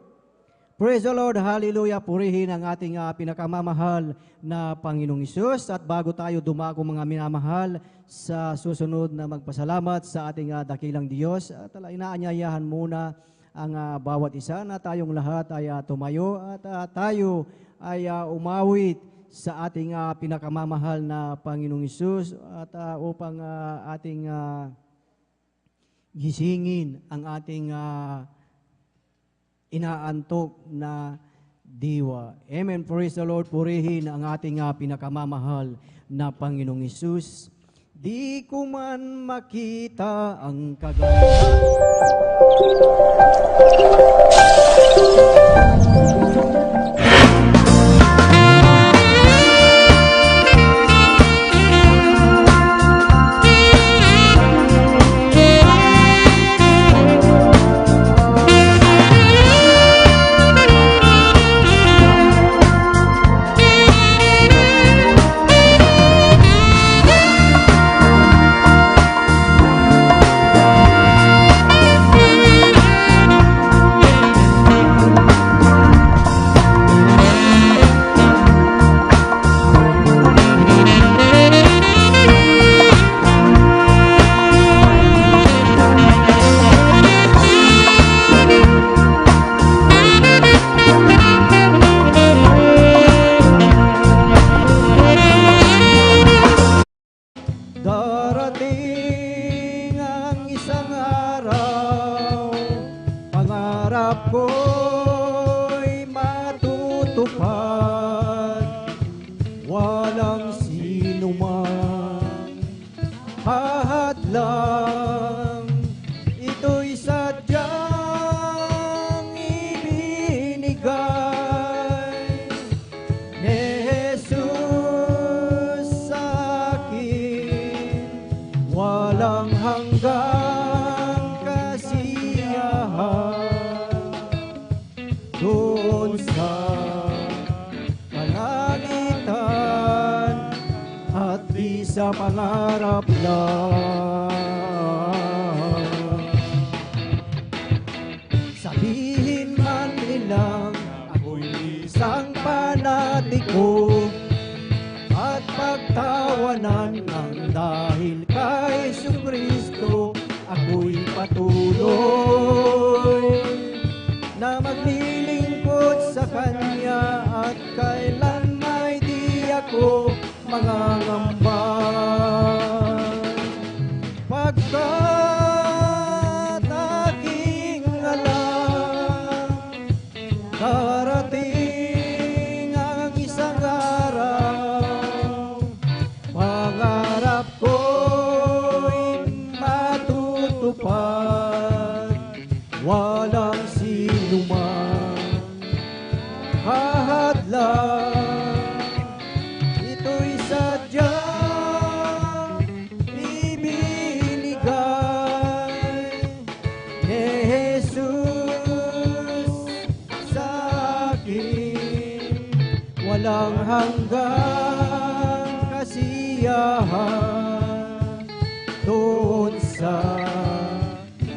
Praise the Lord! Hallelujah! Purihin ang ating pinakamamahal na Panginoong Hesus. At bago tayo dumako mga minamahal sa susunod na magpasalamat sa ating dakilang Diyos, inaanyayahan muna ang bawat isa na tayong lahat ay tumayo at tayo ay umawit sa ating pinakamamahal na Panginoong Hesus at upang ating gisingin ang ating inaantok na diwa. Amen. Praise the Lord. Purihin ang ating pinakamamahal na Panginoong Hesus. Di ko man makita ang kagandahan. Darating ang isang araw, pangarap ko'y matutupad. Walang sino man hahadlang, ito'y sadyang ibinigay ni Jesus sa akin. Walang hanggang kasiyahan doon sa kalangitan at di sa pangarap lang. Sabihin man nilang ako'y isang panatiko at pagtawanan ng dahil kay Jesucristo, ako'y patuloy na maglilingkod sa Kanya at kailan may di ako mangangamba. kasiyahan doon sa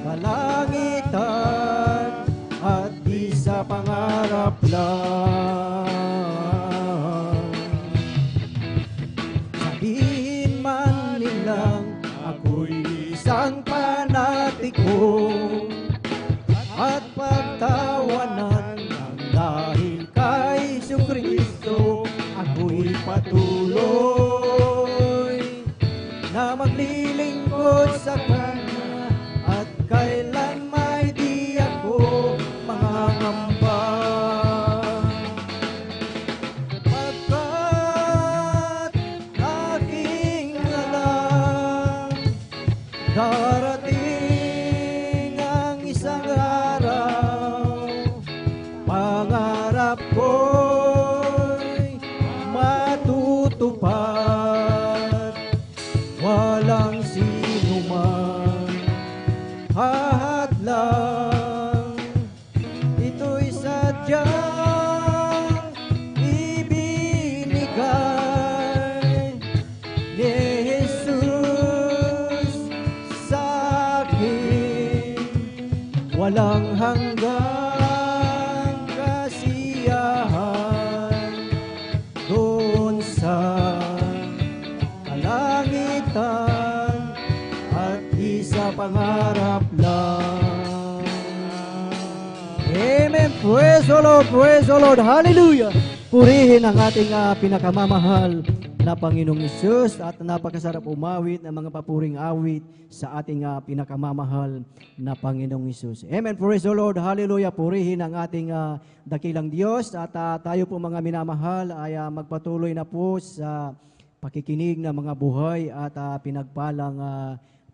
kalangitan at di sa pangarap lang. Sabihin man nilang ako'y isang panatiko at pagtawanan ng dahil kay Jesucristo, ako'y patuloy na maglilingkod sa Kanya at kailan may di ako mangangamba. Pagkat aking alam, darating ang isang araw, pangarap ko'y matutupad. Walang sino man hahadlang, ito'y sadyang ibinigay ni Jesus sa akin. Walang hanggang kasiyahan doon sa kalangitan at isa pangarap lang. Amen. Praise the Lord. Praise the Lord. Hallelujah. Purihin ang ating pinakamamahal na Panginoong Isus at napakasarap umawit ng mga papuring awit sa ating pinakamamahal na Panginoong Isus. Amen. Praise the Lord. Hallelujah. Purihin ang ating dakilang Diyos at tayo po mga minamahal ay magpatuloy na po sa pakikinig ng mga buhay at pinagpalang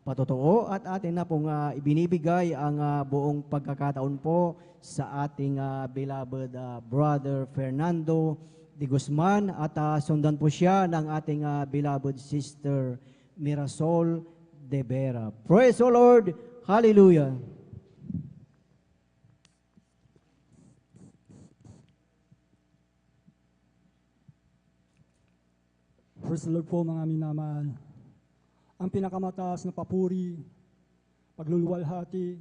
patotoo at atin na pong ibinibigay ang buong pagkakataon po sa ating beloved brother Fernando de Guzman at sundan po siya ng ating beloved sister Mirasol de Vera. Praise the Lord. Hallelujah. Praise the Lord po mga minamahal. Ang pinakamataas na papuri, pagluluwalhati,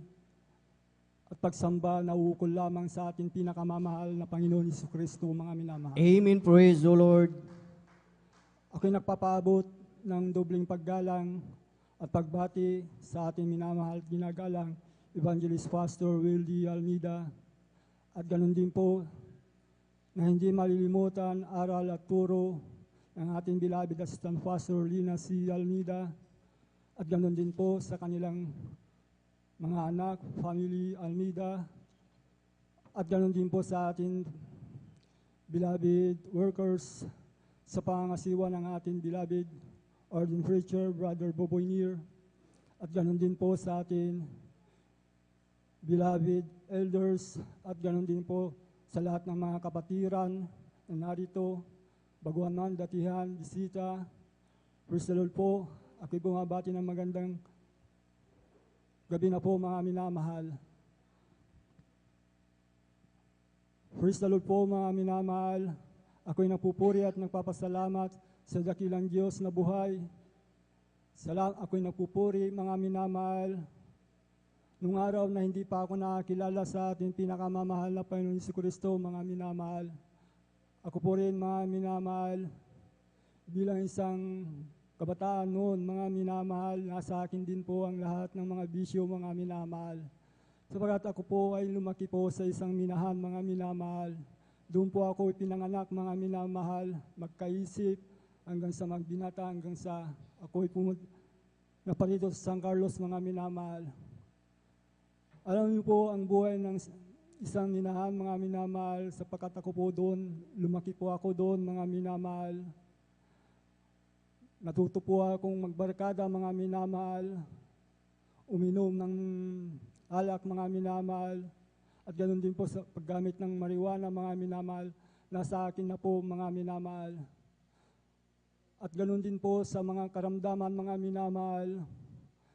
at pagsamba na uukol lamang sa ating pinakamamahal na Panginoon Jesucristo, mga minamahal. Amen. Praise the Lord. Ako'y nagpapaabot ng dobling paggalang at pagbati sa ating minamahal at ginagalang Evangelist Pastor Will D. Almeida at ganun din po na hindi malilimutan aral at turo ng ating beloved Assistant Pastor Lina C. Almeida at ganun din po sa kanilang mga anak, family Almeida at ganun din po sa ating beloved workers sa pangasiwa ng ating beloved Ordin Preacher, Brother Boboy Nir at ganun din po sa ating beloved elders at ganun din po sa lahat ng mga kapatiran na narito, baguhan man, datihan, bisita. Praise the Lord po. Ako'y bumabati ng magandang gabi na po mga minamahal. Praise the Lord po mga minamahal. Ako'y napupuri at nagpapasalamat sa dakilang Diyos na buhay. Ako'y napupuri mga minamahal. Nung araw na hindi pa ako nakakilala sa ating pinakamamahal na Panginoon Jesucristo, mga minamahal. Ako po rin mga minamahal, bilang isang kabataan noon, mga minamahal, nasa akin din po ang lahat ng mga bisyo, mga minamahal. Sapagat ako po ay lumaki po sa isang minahan, mga minamahal. Doon po ako pinanganak, mga minamahal, magkaisip, hanggang sa magbinata, hanggang sa ako'y naparito sa San Carlos, mga minamahal. Alam niyo po ang buhay ng isang minahan, mga minamahal, sapagkat ako po doon, lumaki po ako doon, mga minamahal. Natuto po akong magbarkada, mga minamahal, uminom ng alak, mga minamahal, at ganoon din po sa paggamit ng marijuana, mga minamahal, nasa akin na po, mga minamahal. At ganoon din po sa mga karamdaman, mga minamahal,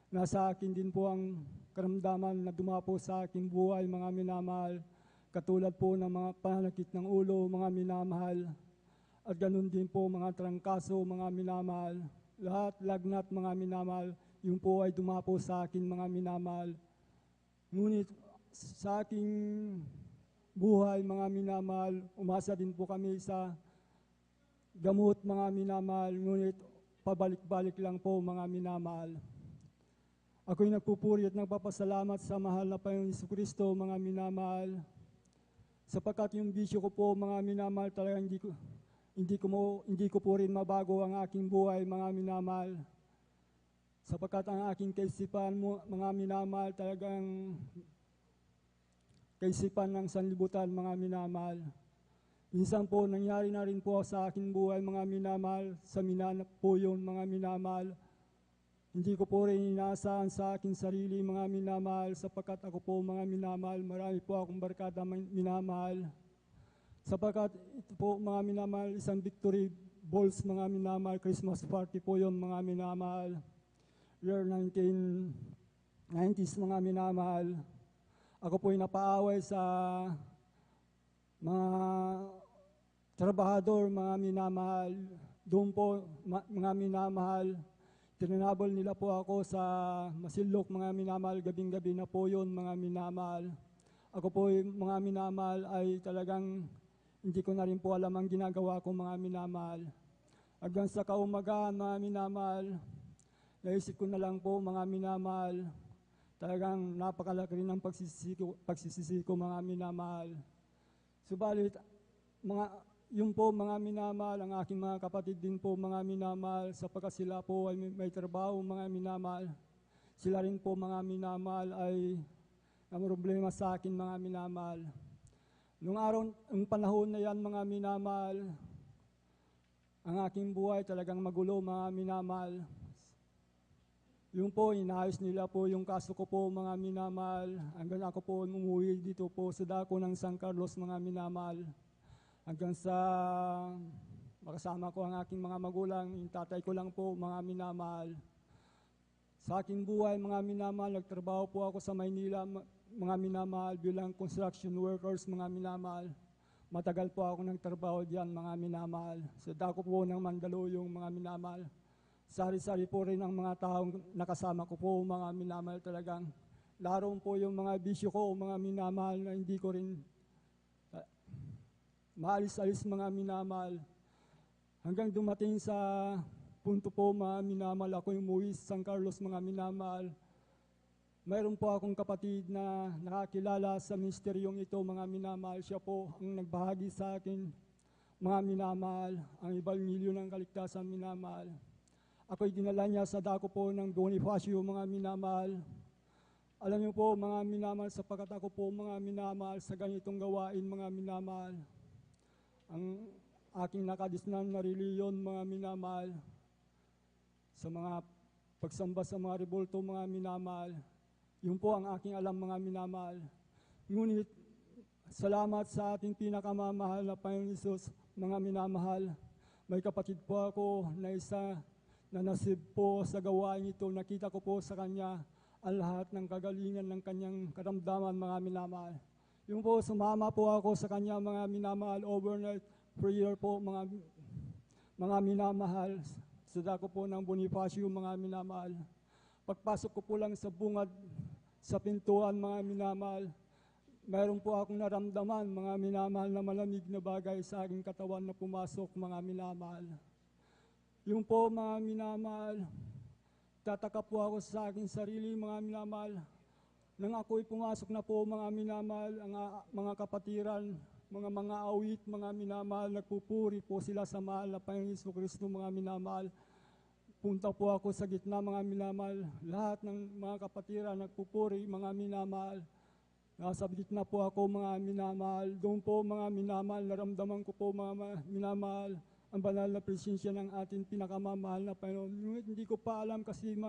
nasa akin din po ang karamdaman na dumapo sa aking buhay, mga minamahal, katulad po ng mga pananakit ng ulo, mga minamahal, at ganun din po mga trangkaso, mga minamahal. lahat lagnat mga minamahal, yung po ay dumapo sa akin mga minamahal. Ngunit sa aking buhay mga minamahal, umasa din po kami sa gamot mga minamahal, ngunit pabalik-balik lang po mga minamahal. Ako'y nagpupuri at nagpapasalamat sa mahal na Panginoon Jesucristo mga minamahal, sapagkat yung bisyo ko po mga minamahal talaga hindi ko po rin mabago ang aking buhay mga minamahal, sapagkat ang aking kaisipan mo mga minamahal talagang kaisipan ng sanlibutan mga minamahal. Minsan po nangyari na rin po sa aking buhay mga minamahal, sa minanap po yun mga minamahal. Hindi ko po rin inaasahan sa aking sarili mga minamahal, sapagkat ako po mga minamahal, marami po akong barkada minamahal. Sapagkat ito po mga minamahal, isang victory balls mga minamahal, Christmas party po yun mga minamahal. Year 1990s mga minamahal. Ako po'y napaaway sa mga trabahador mga minamahal. Doon po mga minamahal, tinanabol nila po ako sa Masinloc mga minamahal, gabing-gabi na po yun mga minamahal. Ako po mga minamahal ay talagang hindi ko na rin po alam ang ginagawa ko mga minamahal. Hanggang sa kaumagahan mga minamahal, naisip ko na lang po mga minamahal, talagang napakalaki rin ng pagsisisi ko mga minamahal. Subalit, yung po mga minamahal, ang aking mga kapatid din po mga minamahal, sapagkat sila po ay may trabaho mga minamahal. Sila rin po mga minamahal ay ang problema sa akin mga minamahal. Nung panahon na yan mga minamahal, ang aking buhay talagang magulo mga minamahal. Yung po, inayos nila po yung kaso ko po mga minamahal, hanggang ako po umuwi dito po sa dako ng San Carlos mga minamahal. Hanggang sa makasama ko ang aking mga magulang, yung tatay ko lang po mga minamahal. Sa aking buhay mga minamahal, nagtrabaho po ako sa Maynila mga minamahal bilang construction workers mga minamahal. Matagal po ako nagtrabaho diyan mga minamahal. Sa dako po ng Mandaluyong mga minamahal. Sari-sari po rin ang mga taong nakasama ko po mga minamahal talagang. Laron po yung mga bisyo ko mga minamahal na hindi ko rin maalis-alis mga minamahal. Hanggang dumating sa punto po mga minamahal, ako yung umuwi sa San Carlos mga minamahal. Mayroon po akong kapatid na nakakilala sa ministeryong ito mga minamahal. Siya po ang nagbahagi sa akin mga minamahal, ang ibalngilyo ng kaligtasan minamahal. Ako'y dinala niya sa dako po ng Bonifacio mga minamahal. Alam niyo po mga minamahal, sapagkat ako po mga minamahal sa ganitong gawain mga minamahal. Ang aking nakadisnan na reliyon mga minamahal, sa mga pagsamba sa mga rebulto mga minamahal, yun po ang aking alam mga minamahal. Ngunit salamat sa ating pinakamamahal na Panginoon Hesus mga minamahal. May kapatid po ako na isa na nasib po sa gawain ito. Nakita ko po sa kanya ang lahat ng kagalingan ng kanyang karamdaman mga minamahal. Yung po sumama po ako sa kanya mga minamahal, overnight prayer po mga minamahal, sa dako po ng Bonifacio mga minamahal. Pagpasok ko po lang sa bungad sa pintuan mga minamahal, mayroon po akong naramdaman mga minamahal na malamig na bagay sa aking katawan na pumasok mga minamahal. Yung po mga minamahal, tataka po ako sa aking sarili mga minamahal. Nang ako'y pumasok na po mga minamahal, ang mga kapatiran, mga awit, mga minamahal, nagpupuri po sila sa mahal na Panginoon Jesucristo mga minamahal. Punta po ako sa gitna mga minamahal, lahat ng mga kapatiran nagpupuri mga minamahal. Nasa gitna po ako mga minamahal, doon po mga minamahal, naramdaman ko po mga minamahal, ang banal na presensya ng ating pinakamamahal na Panginoon. Ngunit hindi ko pa alam kasi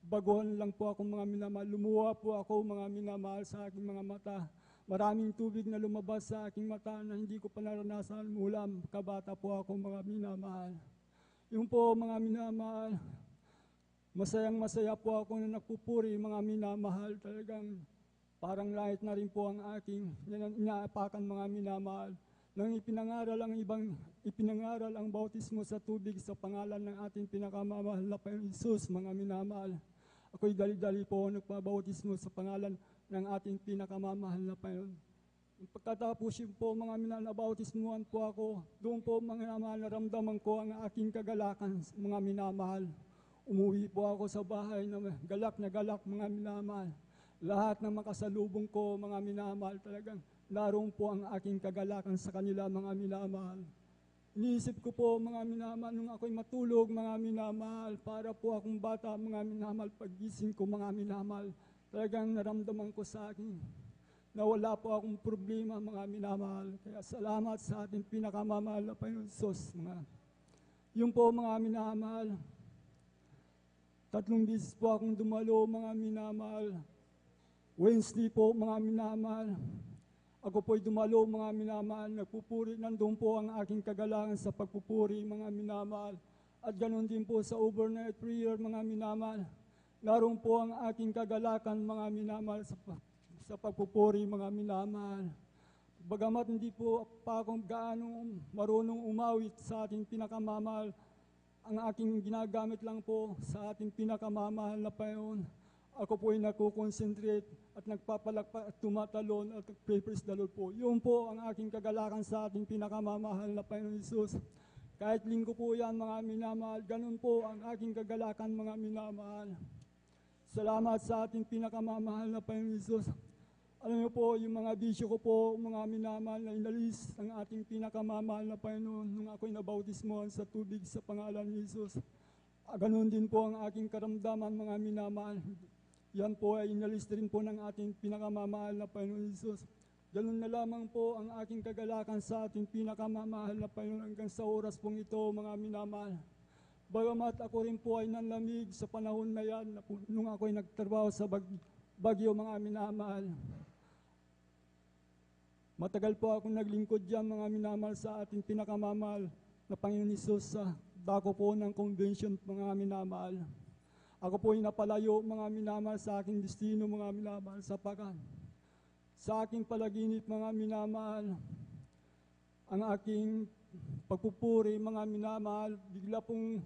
baguhan lang po ako mga minamahal. Lumuha po ako mga minamahal sa aking mga mata. Maraming tubig na lumabas sa aking mata na hindi ko pa naranasan mula kabata po ako mga minamahal. Yung po mga minamahal, masayang-masaya po ako na nagpupuri mga minamahal. Talagang parang lahit na rin po ang aking inaapakan mga minamahal. nang ipinangaral ang bautismo sa tubig sa pangalan ng ating pinakamamahal na Panginoon Hesus, mga minamahal. Ako'y dali-dali po nagpabautismo sa pangalan ng ating pinakamamahal na Panginoon. Pagkatapos yun po, mga minamahal, na bautismuhan po ako. Doon po, mga minamahal, naramdaman ko ang aking kagalakan, mga minamahal. Umuwi po ako sa bahay na galak, mga minamahal. Lahat ng makasalubong ko, mga minamahal, talagang naroon po ang aking kagalakan sa kanila, mga minamahal. Iniisip ko po, mga minamahal, nung ako'y matulog, mga minamahal, para po akong bata, mga minamahal, paggising ko, mga minamahal, talagang naramdaman ko sa akin na wala po akong problema, mga minamahal. Kaya salamat sa ating pinakamamahal na Panginoon Sos. Yun po, mga minamahal, 3 beses po akong dumalo, mga minamahal. Wednesday po, mga minamahal, ako po'y dumalo, mga minamahal, nagpupuri, nandun po ang aking kagalangan sa pagpupuri, mga minamahal. At ganoon din po sa overnight prayer, mga minamahal. Naroon po ang aking kagalakan, mga minamahal, sa pagpupuri, mga minamahal. Bagamat hindi po pa akong gaano marunong umawit sa ating pinakamamahal, ang aking ginagamit lang po sa ating pinakamamahal na Panginoon. Ako po ay nakukonsentrate at nagpapalakpak at tumatalon at praise the Lord po. Yun po ang aking kagalakan sa ating pinakamamahal na Panginoon Hesus. Kahit linggo po yan, mga minamahal, ganun po ang aking kagalakan, mga minamahal. Salamat sa ating pinakamamahal na Panginoon Hesus. Alam niyo po, yung mga bisyo ko po, mga minamahal, na inalis ng ating pinakamamahal na Panginoon nung ako'y nabautismohan sa tubig sa pangalan ni Jesus. Ganun din po ang aking karamdaman, mga minamahal. Yan po ay inalis rin po ng ating pinakamamahal na Panginoon Jesus. Ganun na lamang po ang aking kagalakan sa ating pinakamamahal na Panginoon hanggang sa oras pong ito, mga minamahal. Bagamat ako rin po ay nanlamig sa panahon na yan, nung ako'y nagtrabaho sa Bagyo, mga minamahal. Matagal po akong naglingkod dyan, mga minamahal, sa ating pinakamamahal na Panginoon Hesus sa dako po ng convention, mga minamahal. Ako po ay napalayo, mga minamahal, sa aking destino, mga minamahal, sapagkat sa aking palaginip, mga minamahal, ang aking pagpupuri, mga minamahal, bigla pong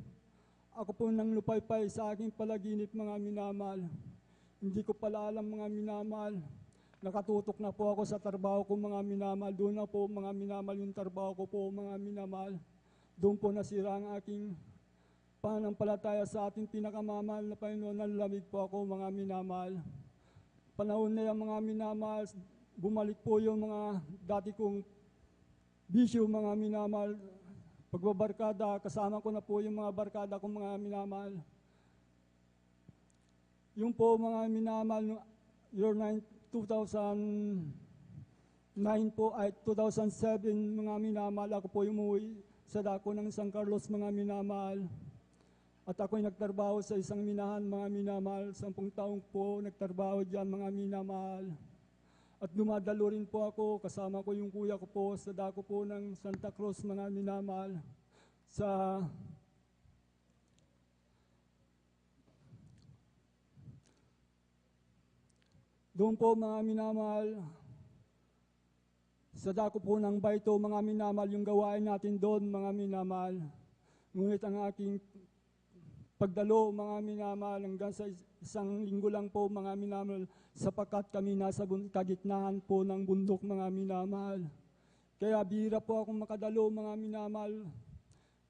ako po nang lupaypay sa aking palaginip, mga minamahal. Hindi ko pala alam, mga minamahal, nakatutok na po ako sa trabaho ko, mga minamahal. Doon na po, mga minamahal, yung trabaho ko po, mga minamahal. Doon po nasira ang aking pananampalataya sa ating pinakamamahal na Panginoon. Nalamig po ako, mga minamahal. Panahon na yan, mga minamahal, bumalik po yung mga dati kong bisyo, mga minamahal. Pagbabarkada, kasama ko na po yung mga barkada kong, mga minamahal. Yung po, mga minamahal, year 2009 po, ay 2007, mga minamahal, ako po umuwi sa dako ng San Carlos, mga minamahal. At ako'y nagtrabaho sa isang minahan, mga minamahal. 10 taong po nagtrabaho dyan, mga minamahal. At dumadalo rin po ako, kasama ko yung kuya ko po sa dako po ng Santa Cruz, mga minamahal. Doon po, mga minamahal, sa dako po ng Baito, mga minamahal, yung gawain natin doon, mga minamahal. Ngunit ang aking pagdalo, mga minamahal, hanggang sa isang linggo lang po, mga minamahal, sapagkat kami nasa kagitnaan po ng bundok, mga minamahal. Kaya bihira po akong makadalo, mga minamahal.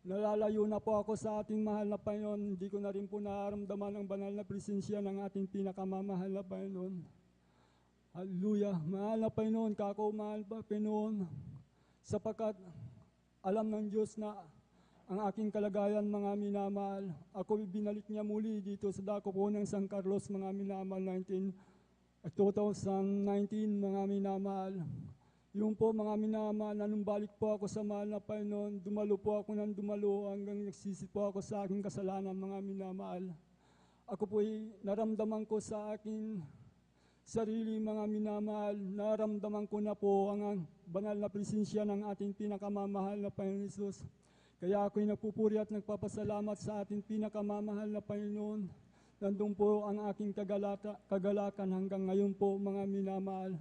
Nalalayo na po ako sa ating mahal na Panginoon. Hindi ko na rin po nararamdaman ang banal na presensya ng ating pinakamamahal na Panginoon. Hallelujah. Mahal na Panginoon, kako mahal pa Panginoon, sapagkat alam ng Diyos na ang aking kalagayan, mga minamahal. Ako binalik niya muli dito sa dako po ng San Carlos, mga minamahal, 2019, mga minamahal. Yung po, mga minamahal, nanumbalik po ako sa mahal na Panginoon, dumalo po ako ng dumalo hanggang nagsisi po ako sa aking kasalanan, mga minamahal. Ako po'y naramdaman ko sa aking sarili, mga minamahal, naramdaman ko na po ang banal na presensya ng ating pinakamamahal na Panginoon Hesus. Kaya ako'y nagpupuri at nagpapasalamat sa ating pinakamamahal na Panginoon. Nandun po ang aking kagalakan hanggang ngayon po, mga minamahal.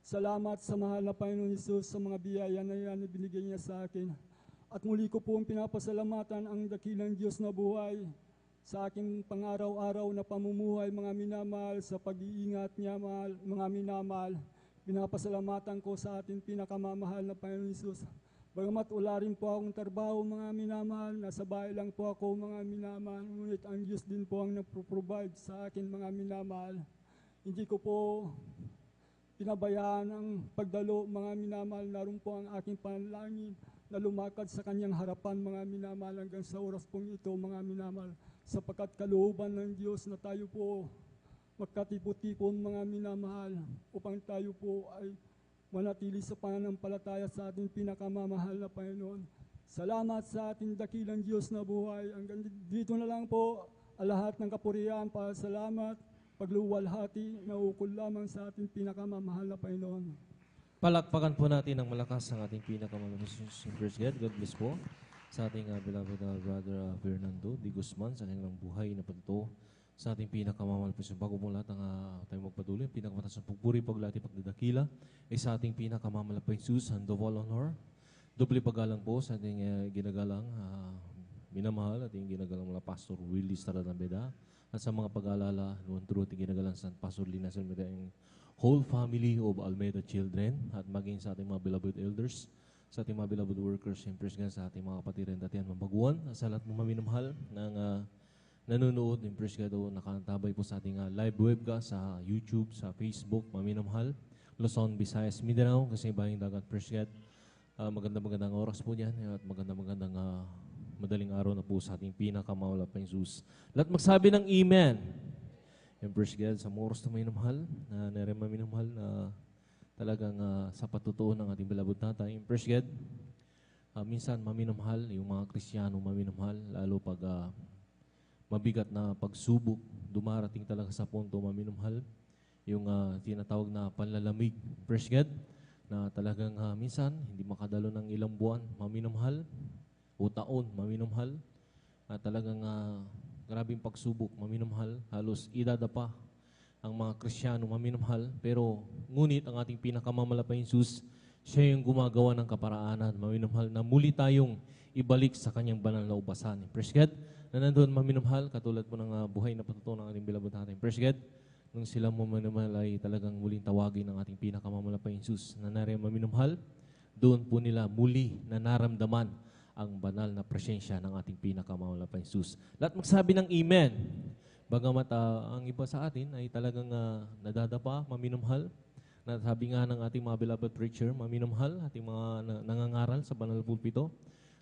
Salamat sa mahal na Panginoon Hesus sa mga biyaya na yan na binigay niya sa akin. At muli ko pong pinapasalamatan ang dakilang Diyos na buhay sa aking pang-araw-araw na pamumuhay, mga minamahal, sa pag-iingat niya, mga minamahal. Pinapasalamatan ko sa ating pinakamamahal na Panginoon Hesus. Bagamat wala rin po akong trabaho, mga minamahal, nasa bahay lang po ako, mga minamahal, ngunit ang Diyos din po ang nagpro-provide sa akin, mga minamahal. Hindi ko po pinabayaan ang pagdalo, mga minamahal. Naroon po ang aking panalangin na lumakad sa kanyang harapan, mga minamahal, hanggang sa oras pong ito, mga minamahal, sapagkat kalooban ng Diyos na tayo po magkatipon-tipon, mga minamahal, upang tayo po ay manatili sa pananampalataya sa ating pinakamamahal na Panginoon. Salamat sa ating dakilang Diyos na buhay. Hanggang dito na lang po ang lahat ng kapurihan, para salamat, pagluwalhati na ukol lamang sa ating pinakamamahal na Panginoon. Palakpakan po natin ng malakas ang ating pinakamamahal First God. God bless po sa ating beloved brother Fernando D. Guzman sa kanilang buhay na pagto sa ating pinakamamahal po. Bago po lahat tayo magpatuloy, pinakamataas ng pagpuri, paglati, pagdadakila ay sa ating pinakamamahal po Jesus and the all honor. Doble paggalang po sa ating ginagalang minamahal, ating ginagalang mga Pastor Willie Stradambeda, at sa mga pag-aalala noon through ating ginagalang San Pastor Linas Almeida, ang whole family of Almeida children, at maging sa ating mga beloved elders, sa ating mga beloved workers, siyempre sa ating mga kapatiran datihan mabaguan, sa lahat mo maminamahal ng nanonood, siyempre nakatabay po sa ating live webcast sa YouTube, sa Facebook, maminamahal, Luzon, Visayas, Mindanao, kasi bahing dagat, siyempre magandang oras po dyan, at magandang madaling araw na po sa ating pinakamawala pa Jesus. Lahat magsabi ng Amen. Yung first God, sa moros na may namahal, na narema minamahal, na talagang sa patutuon ng ating beloved tatay. Yung first God, minsan maminamahal, yung mga Kristiyano maminamahal, lalo pag mabigat na pagsubok, dumarating talaga sa punto maminamahal, yung tinatawag na panlalamig. First God, na talagang minsan hindi makadalo ng ilang buwan, maminamahal, o taon, maminamahal, at talagang grabing pagsubok, maminamahal, halos idadapa ang mga Kristiyano, maminamahal, pero ngunit ang ating pinakamamalaking Jesus, siya yung gumagawa ng kaparaanan, maminamahal, na muli tayong ibalik sa kanyang banal na ubasan. Praise God, na nandun, maminamahal, katulad po ng buhay na patutuo ng ating beloved natin. Praise God, nung sila maminamahal ay talagang muling tawagin ng ating pinakamamalaking Jesus, na nari maminamahal, doon po nila muli na naramdaman ang banal na presensya ng ating pinakamamahal na Jesus. Lahat magsabi ng Amen. Bagamat ang iba sa atin ay talagang nadadapa, maminamahal. Nasabi nga ng ating mga beloved preacher, maminamahal, ating mga nangangaral sa banal na pulpito,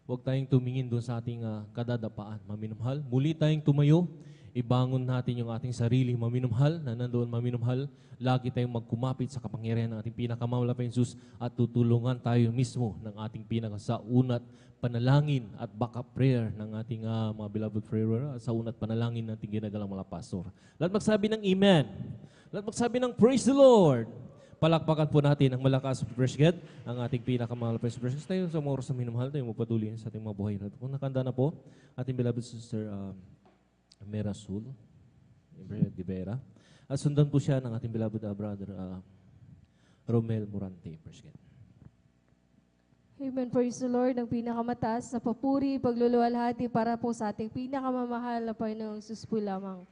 huwag tayong tumingin doon sa ating kadadapaan, maminamahal. Muli tayong tumayo, ibangon natin yung ating sarili, maminamahal, na nandoon, maminamahal. Lagi tayong magkumapit sa kapangyarihan ng ating pinakamamahal na Jesus, at tutulungan tayo mismo ng ating pinakasaunat panalangin at backup prayer ng ating mga beloved prayer, sa unat panalangin ng ating ginagalang mga pastor. Lahat magsabi ng Amen. Lahat magsabi ng Praise the Lord. Palakpakan po natin ang malakas, Praise God, ang ating pinakamahal na Praise God. Tayo sa mga oras na minamahal, tayo magpatuloy sa ating mga buhay natin. Kung nakanda na po, ating beloved sister Merasul Divera. At sundan po siya ng ating beloved brother Romel Morante. Praise God. Amen. Praise the Lord. Ang pinakamataas na papuri, pagluluwalhati para po sa ating pinakamamahal na Panginoong Jesus po lamang.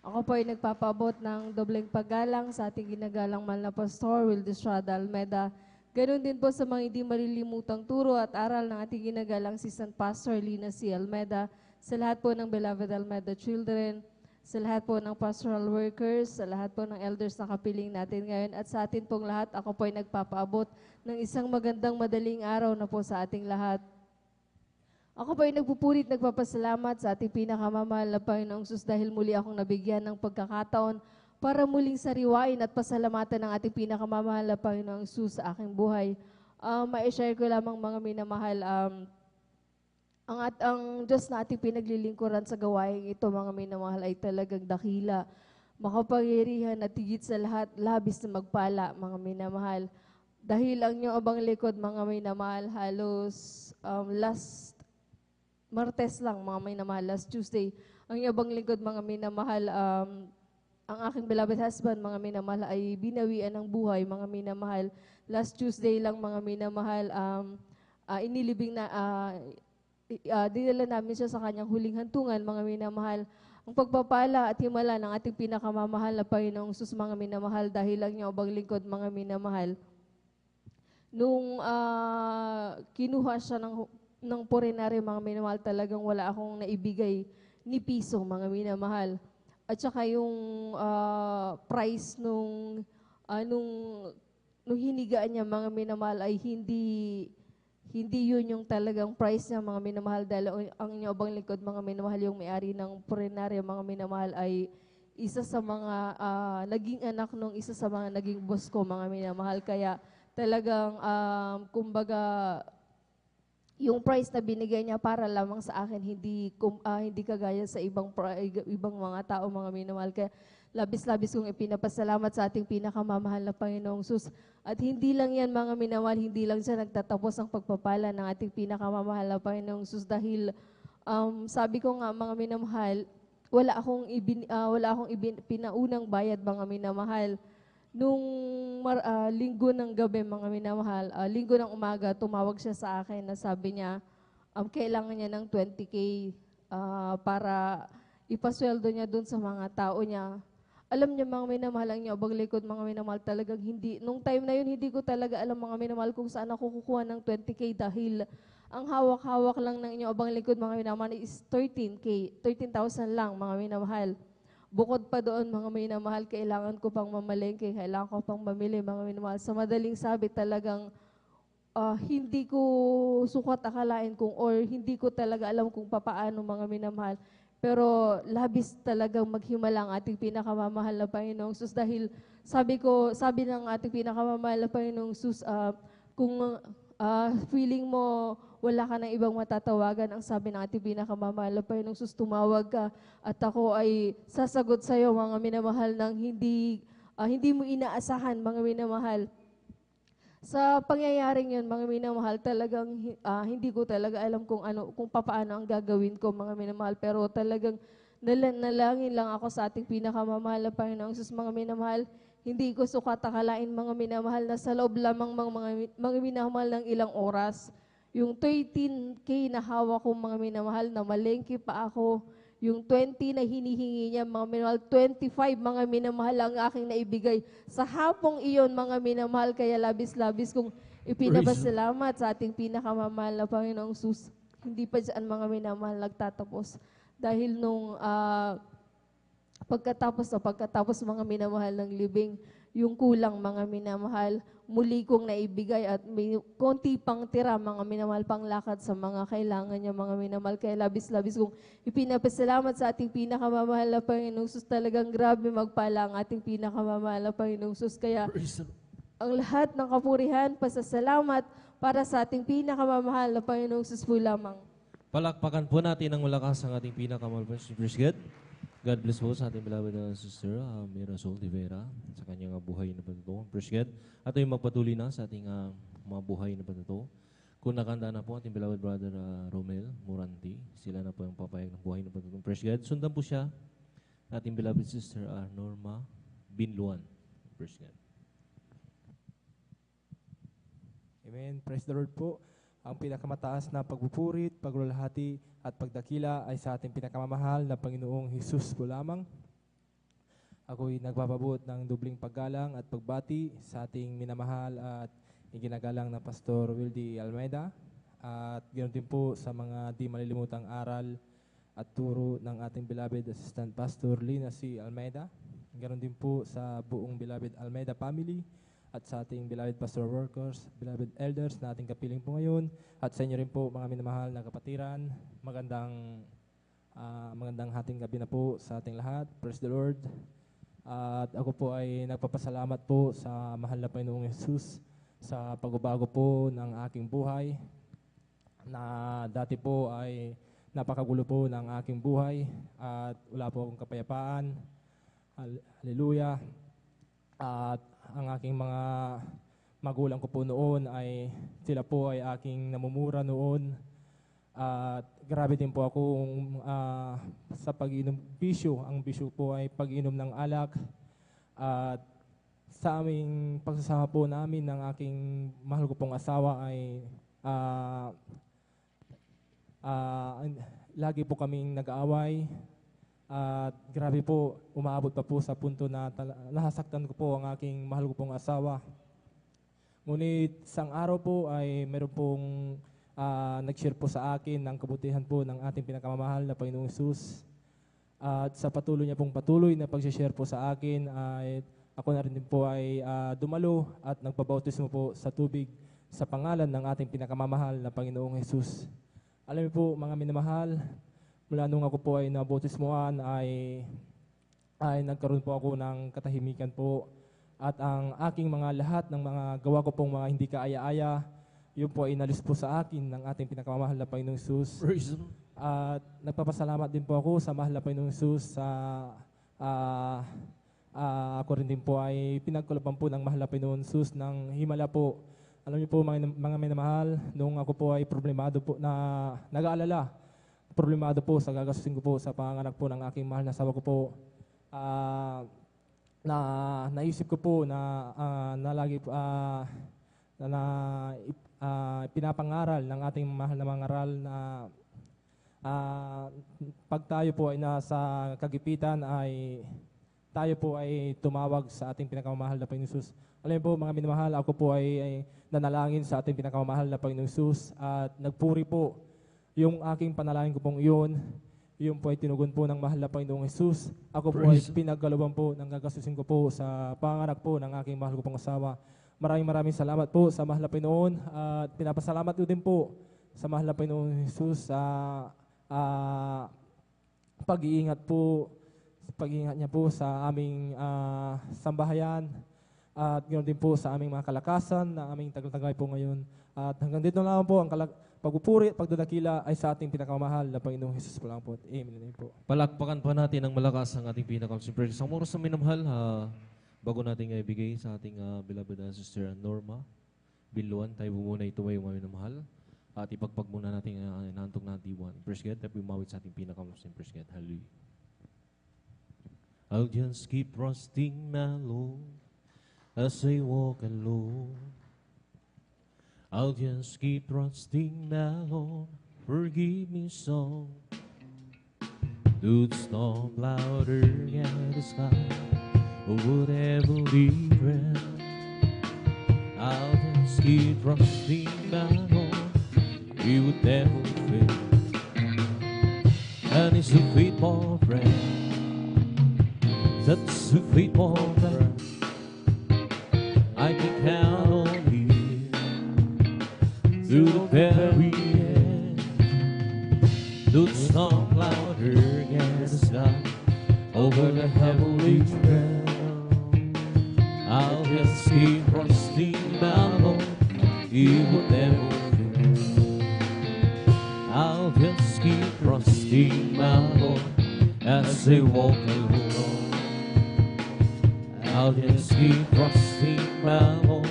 Ako po ay nagpapabot ng dobleng paggalang sa ating ginagalang mahal na Pastor Wildy Estrada Almeida. Ganon din po sa mga hindi malilimutang turo at aral ng ating ginagalang si San Pastor Lina C. Almeida, sa lahat po ng beloved Almeida children, sa lahat po ng pastoral workers, sa lahat po ng elders na kapiling natin ngayon, at sa atin pong lahat, ako po ay nagpapaabot ng isang magandang madaling araw na po sa ating lahat. Ako po ay nagpupurit, nagpapasalamat sa ating pinakamamahal na Panginoong Jesus dahil muli akong nabigyan ng pagkakataon para muling sariwain at pasalamatan ng ating pinakamamahal na Panginoong Jesus sa aking buhay. Ma-share ko lamang mga minamahal, ang Diyos na ating pinaglilingkuran sa gawain ito, mga minamahal, ay talagang dakila, makapangyarihan at higit sa lahat, labis na magpala, mga minamahal. Dahil ang inyong abang likod, mga minamahal, halos last Martes lang, mga minamahal, last Tuesday, ang inyong abang likod, mga minamahal, ang aking beloved husband, mga minamahal, ay binawian ng buhay, mga minamahal. Last Tuesday lang, mga minamahal, inilibing na, dinala namin siya sa kanyang huling hantungan, mga minamahal. Ang pagpapala at himala ng ating pinakamamahal na Panginoong Sus, mga minamahal, dahil lang niya obang lingkod, mga minamahal. Nung kinuha siya ng foreignary, mga minamahal, talagang wala akong naibigay ni piso, mga minamahal. At saka yung price nung hinigaan niya, mga minamahal, ay hindi yun yung talagang price niya, mga minamahal, dahil ang inyobang likod, mga minamahal, yung may-ari ng foreignary, mga minamahal, ay isa sa mga naging anak nung isa sa mga naging boss ko, mga minamahal. Kaya talagang, kumbaga, yung price na binigay niya para lamang sa akin, hindi kagaya sa ibang mga tao, mga minamahal. Kaya labis-labis kong ipinapasalamat sa ating pinakamamahal na Panginoong Sus. At hindi lang yan, mga minamahal, hindi lang siya nagtatapos ang pagpapala ng ating pinakamamahal na Panginoong Sus, dahil sabi ko nga, mga minamahal, wala akong pinaunang bayad, mga minamahal. Nung linggo ng gabi, mga minamahal, linggo ng umaga, tumawag siya sa akin na sabi niya, kailangan niya ng 20K para ipasweldo niya dun sa mga tao niya. Alam niya, mga minamahal, ang niya obang likod, mga minamahal, talagang hindi. Nung time na yun, hindi ko talaga alam, mga minamahal, kung saan ako kukuha ng 20K, dahil ang hawak-hawak lang ng inyo obang likod, mga minamahal, is 13K, 13,000 lang, mga minamahal. Bukod pa doon, mga minamahal, kailangan ko pang mamalengke, kailangan ko pang mamili, mga minamahal. Sa madaling sabi, talagang hindi ko sukat akalain or hindi ko talaga alam kung papaano, mga minamahal. Pero labis talagang maghimala ang ating pinakamamahal na Panginoong Sus, dahil sabi ng ating pinakamamahal na Panginoong Sus, kung feeling mo wala ka ng ibang matatawagan, ang sabi ng ating pinakamamahal na Panginoong Sus, tumawag ka at ako ay sasagot sa iyo, mga minamahal, ng hindi mo inaasahan, mga minamahal. Sa pangyayaring yun, mga minamahal, talagang hindi ko talaga alam kung papaano ang gagawin ko, mga minamahal. Pero talagang nalangin lang ako sa ating pinakamamahal na Panginoong Sus, mga minamahal. Hindi ko sukat akalain, mga minamahal, na sa loob lamang mga minamahal ng ilang oras, yung 13K na hawak ko, mga minamahal, na malengke pa ako, yung 20 na hinihingi niya, mga minamahal, 25, mga minamahal, ang aking naibigay sa hapong iyon, mga minamahal. Kaya labis-labis kong ipinapasalamat sa ating pinakamamahal na Panginoong Sus. Hindi pa dyan, mga minamahal, nagtatapos. Dahil nung pagkatapos, mga minamahal, ng libing, yung kulang, mga minamahal, muli kong naibigay at may konti pang tira, mga minamahal, pang lakad sa mga kailangan niya, mga minamahal. Kaya labis-labis kong ipinapasalamat sa ating pinakamamahal na Panginoong Sus. Talagang grabe magpala ang ating pinakamamahal na Panginoong Sus. Kaya ang lahat ng kapurihan, pasasalamat para sa ating pinakamamahal na Panginoong Sus po lamang. Palakpakan po natin ng malakas ang ating pinakamahal na Praise God. God bless po sa ating beloved na sister, Mirasol de Vera, sa kanyang buhay na patuto. Praise God. At ay magpatuloy na sa ating mga buhay na patuto. Kung nakanda na po ating beloved brother Romel Moranti, sila na po yung papayag ng buhay na patuto. Praise God. Sundan po siya, ating beloved sister Norma Binluan. Praise God. Amen. Praise the Lord po. Ang pinakamataas na pagpupurit, paglulahati at pagdakila ay sa ating pinakamamahal na Panginoong Hesus po lamang. Ako'y nagpapabot ng dubling paggalang at pagbati sa ating minamahal at iginagalang na Pastor Wildy Almeida, at ganoon din po sa mga di malilimutang aral at turo ng ating beloved Assistant Pastor Lina C. Almeida. Ganoon din po sa buong beloved Almeida family at sa ating beloved pastor workers, beloved elders na ating kapiling po ngayon, at sa inyo rin po, mga minamahal na kapatiran. Magandang hating gabi na po sa ating lahat. Praise the Lord. At ako po ay nagpapasalamat po sa mahal na Panginoong Hesus sa pagbabago po ng aking buhay, na dati po ay napakagulo po ng aking buhay at wala po akong kapayapaan. Hallelujah. At ang aking mga magulang ko po noon ay sila po ay aking namumura noon. At grabe din po akong sa pag-inom bisyo. Ang bisyo po ay pag-inom ng alak. At sa aming pagsasama po namin ng aking mahal ko pong asawa ay lagi po kaming nag-aaway. At grabe po, umaabot pa po sa punto na nasasaktan ko po ang aking mahal ko pong asawa. Ngunit isang araw po ay meron pong nag-share po sa akin ng kabutihan po ng ating pinakamamahal na Panginoong Hesus. At sa patuloy niya pong patuloy na pag-share po sa akin ay ako na rin din po ay dumalo at nagpabautismo po sa tubig sa pangalan ng ating pinakamamahal na Panginoong Hesus. Alam niyo po mga minamahal, mula nung ako po ay nabautismoan ay nagkaroon po ako ng katahimikan po. At ang aking mga lahat ng mga gawa ko pong mga hindi kaaya-aya, yun po ay inalis po sa akin ng ating pinakamamahal na Panginoong Hesus. Praise the Lord. At nagpapasalamat din po ako sa mahal na Panginoong Hesus sa ako rin din po ay pinagkulaban po ng mahal na Panginoong Hesus ng himala po. Alam niyo po mga minamahal, nung ako po ay problemado po na nag-aalala, problemado po sa gagastusin ko po sa panganak po ng aking mahal na asawa ko po. Naisip ko po na lagi pinapangaral ng ating mahal na mga aral na pag tayo po ay nasa kagipitan ay tayo po ay tumawag sa ating pinakamamahal na Panginoong Hesus. Alam niyo po mga minamahal, ako po ay nanalangin sa ating pinakamamahal na Panginoong Hesus at nagpuri po. Yung aking panalangin ko pong iyon po ay tinugon po ng mahal na Panginoong Hesus. Ako po ay pinagkalooban po ng gagastusin ko po sa panganak po ng aking mahal ko pong asawa. Maraming salamat po sa mahal na Panginoon at pinapasalamat ko din po sa mahal na Panginoong Hesus sa pag-iingat niya po sa aming sambahayan at ganoon din po sa aming mga kalakasan na aming tagal-tagal po ngayon. At hanggang dito lang po ang pagpupuri at pagdadakila ay sa ating pinakamamahal na Panginoong Hesus po lang po. Amen po. Palakpakan pa natin ng malakas ang ating pinaka-super. Sa oras na minamahal, bago natin ibigay sa ating beloved na Sister Norma Binluan, tayo muna ito ay mga minamahal. At ipagpag muna natin inaantog na D1. Praise God, tayo umawit sa ating pinaka-super. Praise God. Hallelujah. I'll just keep trusting my Lord as I walk alone. I'll just keep trusting my Lord, forgive me so. Though the storm louder in the sky, or whatever we dread, I'll just keep trusting my Lord, He would never fail. And it's a faithful friend, that's a faithful friend. I can count on Him through the very end. Though the storm louder against the sky, over the heavenly realm, I'll just keep trusting my Lord, He will never fail. I'll just keep trusting my Lord as I walk alone. I'll just keep trusting my Lord,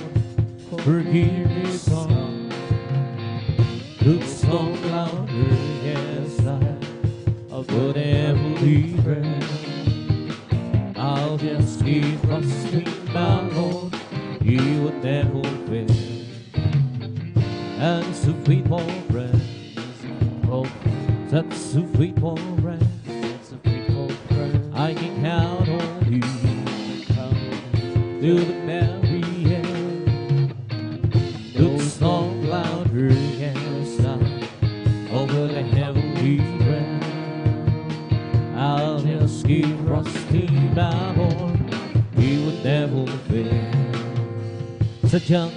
forgive me some. Through the storm louder, yes, I'll whatever we pray. I'll just keep trusting my Lord, He would never fail. And it's a faithful friend, oh, that's a faithful friend, that's a faithful friend. I can count on You through the very end. Through the storm louder against us, over the heavenly realm, I'll just keep trusting my Lord, He would never fail. Sadyang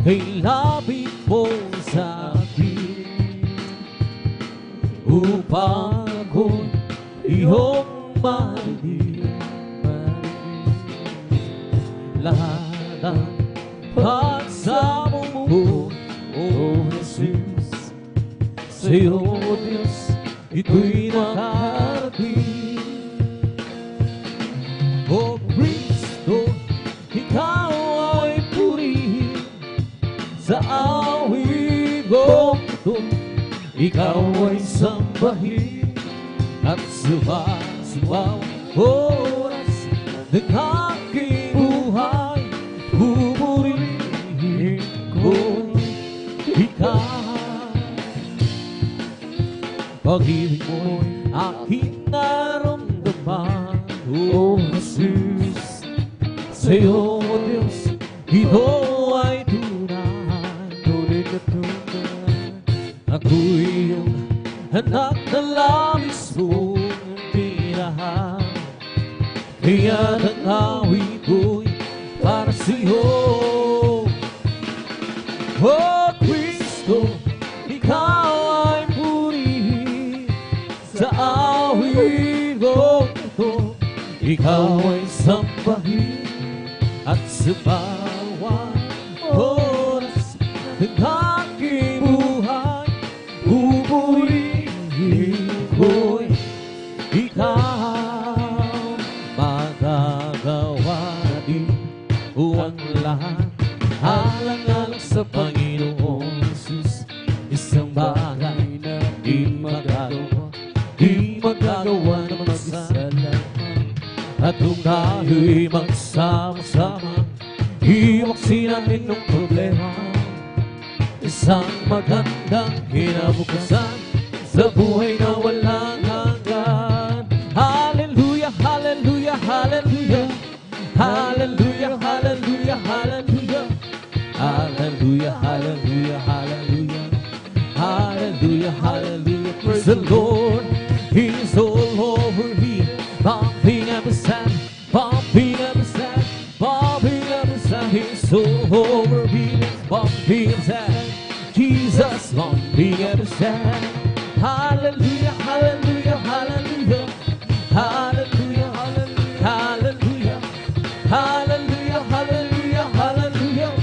ilapit mo sa akin upang ako'y iyong marinig. Lahat ng pagsamo mo, O Jesus, sa'yo, O Diyos, ito'y nakarating. O Kristo, Ikaw ay purihin sa awit kong ito. Ikaw ay sambahin at at sa oras ng aking buhay, pupurihin ko ikaw. Pag-ibig mo'y aking naramdaman, O Jesus. Sa'yo, O Diyos, ito ay tunay na tunay. Ako'y iyong anak na labis mong tinahal. Kaya ang awit ko'y para sa'yo. O Kristo, ikaw ay purihin sa awit ko ito. Ikaw ay sambahin at sa bawat oras ng aking buhay, pupurihin ko'y ikaw. Magagawa din o ang lahat, alang-alang sa Panginoong Jesus. Isang bagay na di magagawa na mag-isa lamang. At kung tayo'y magsama-sama, iwaksin natin ng problema. Isang magandang kinabukasan sa buhay na walang hanggan. Hallelujah, hallelujah, hallelujah. Hallelujah, hallelujah, hallelujah. Hallelujah, hallelujah, hallelujah. Hallelujah, hallelujah. Praise the Lord. He's all over here. Bumping up the sand, bumping up the sand, bumping up the sand. He's all over here. Bumping up the sand. Jesus, bumping up the sand. Hallelujah, hallelujah, hallelujah. Hallelujah, hallelujah, hallelujah. Hallelujah, hallelujah, hallelujah.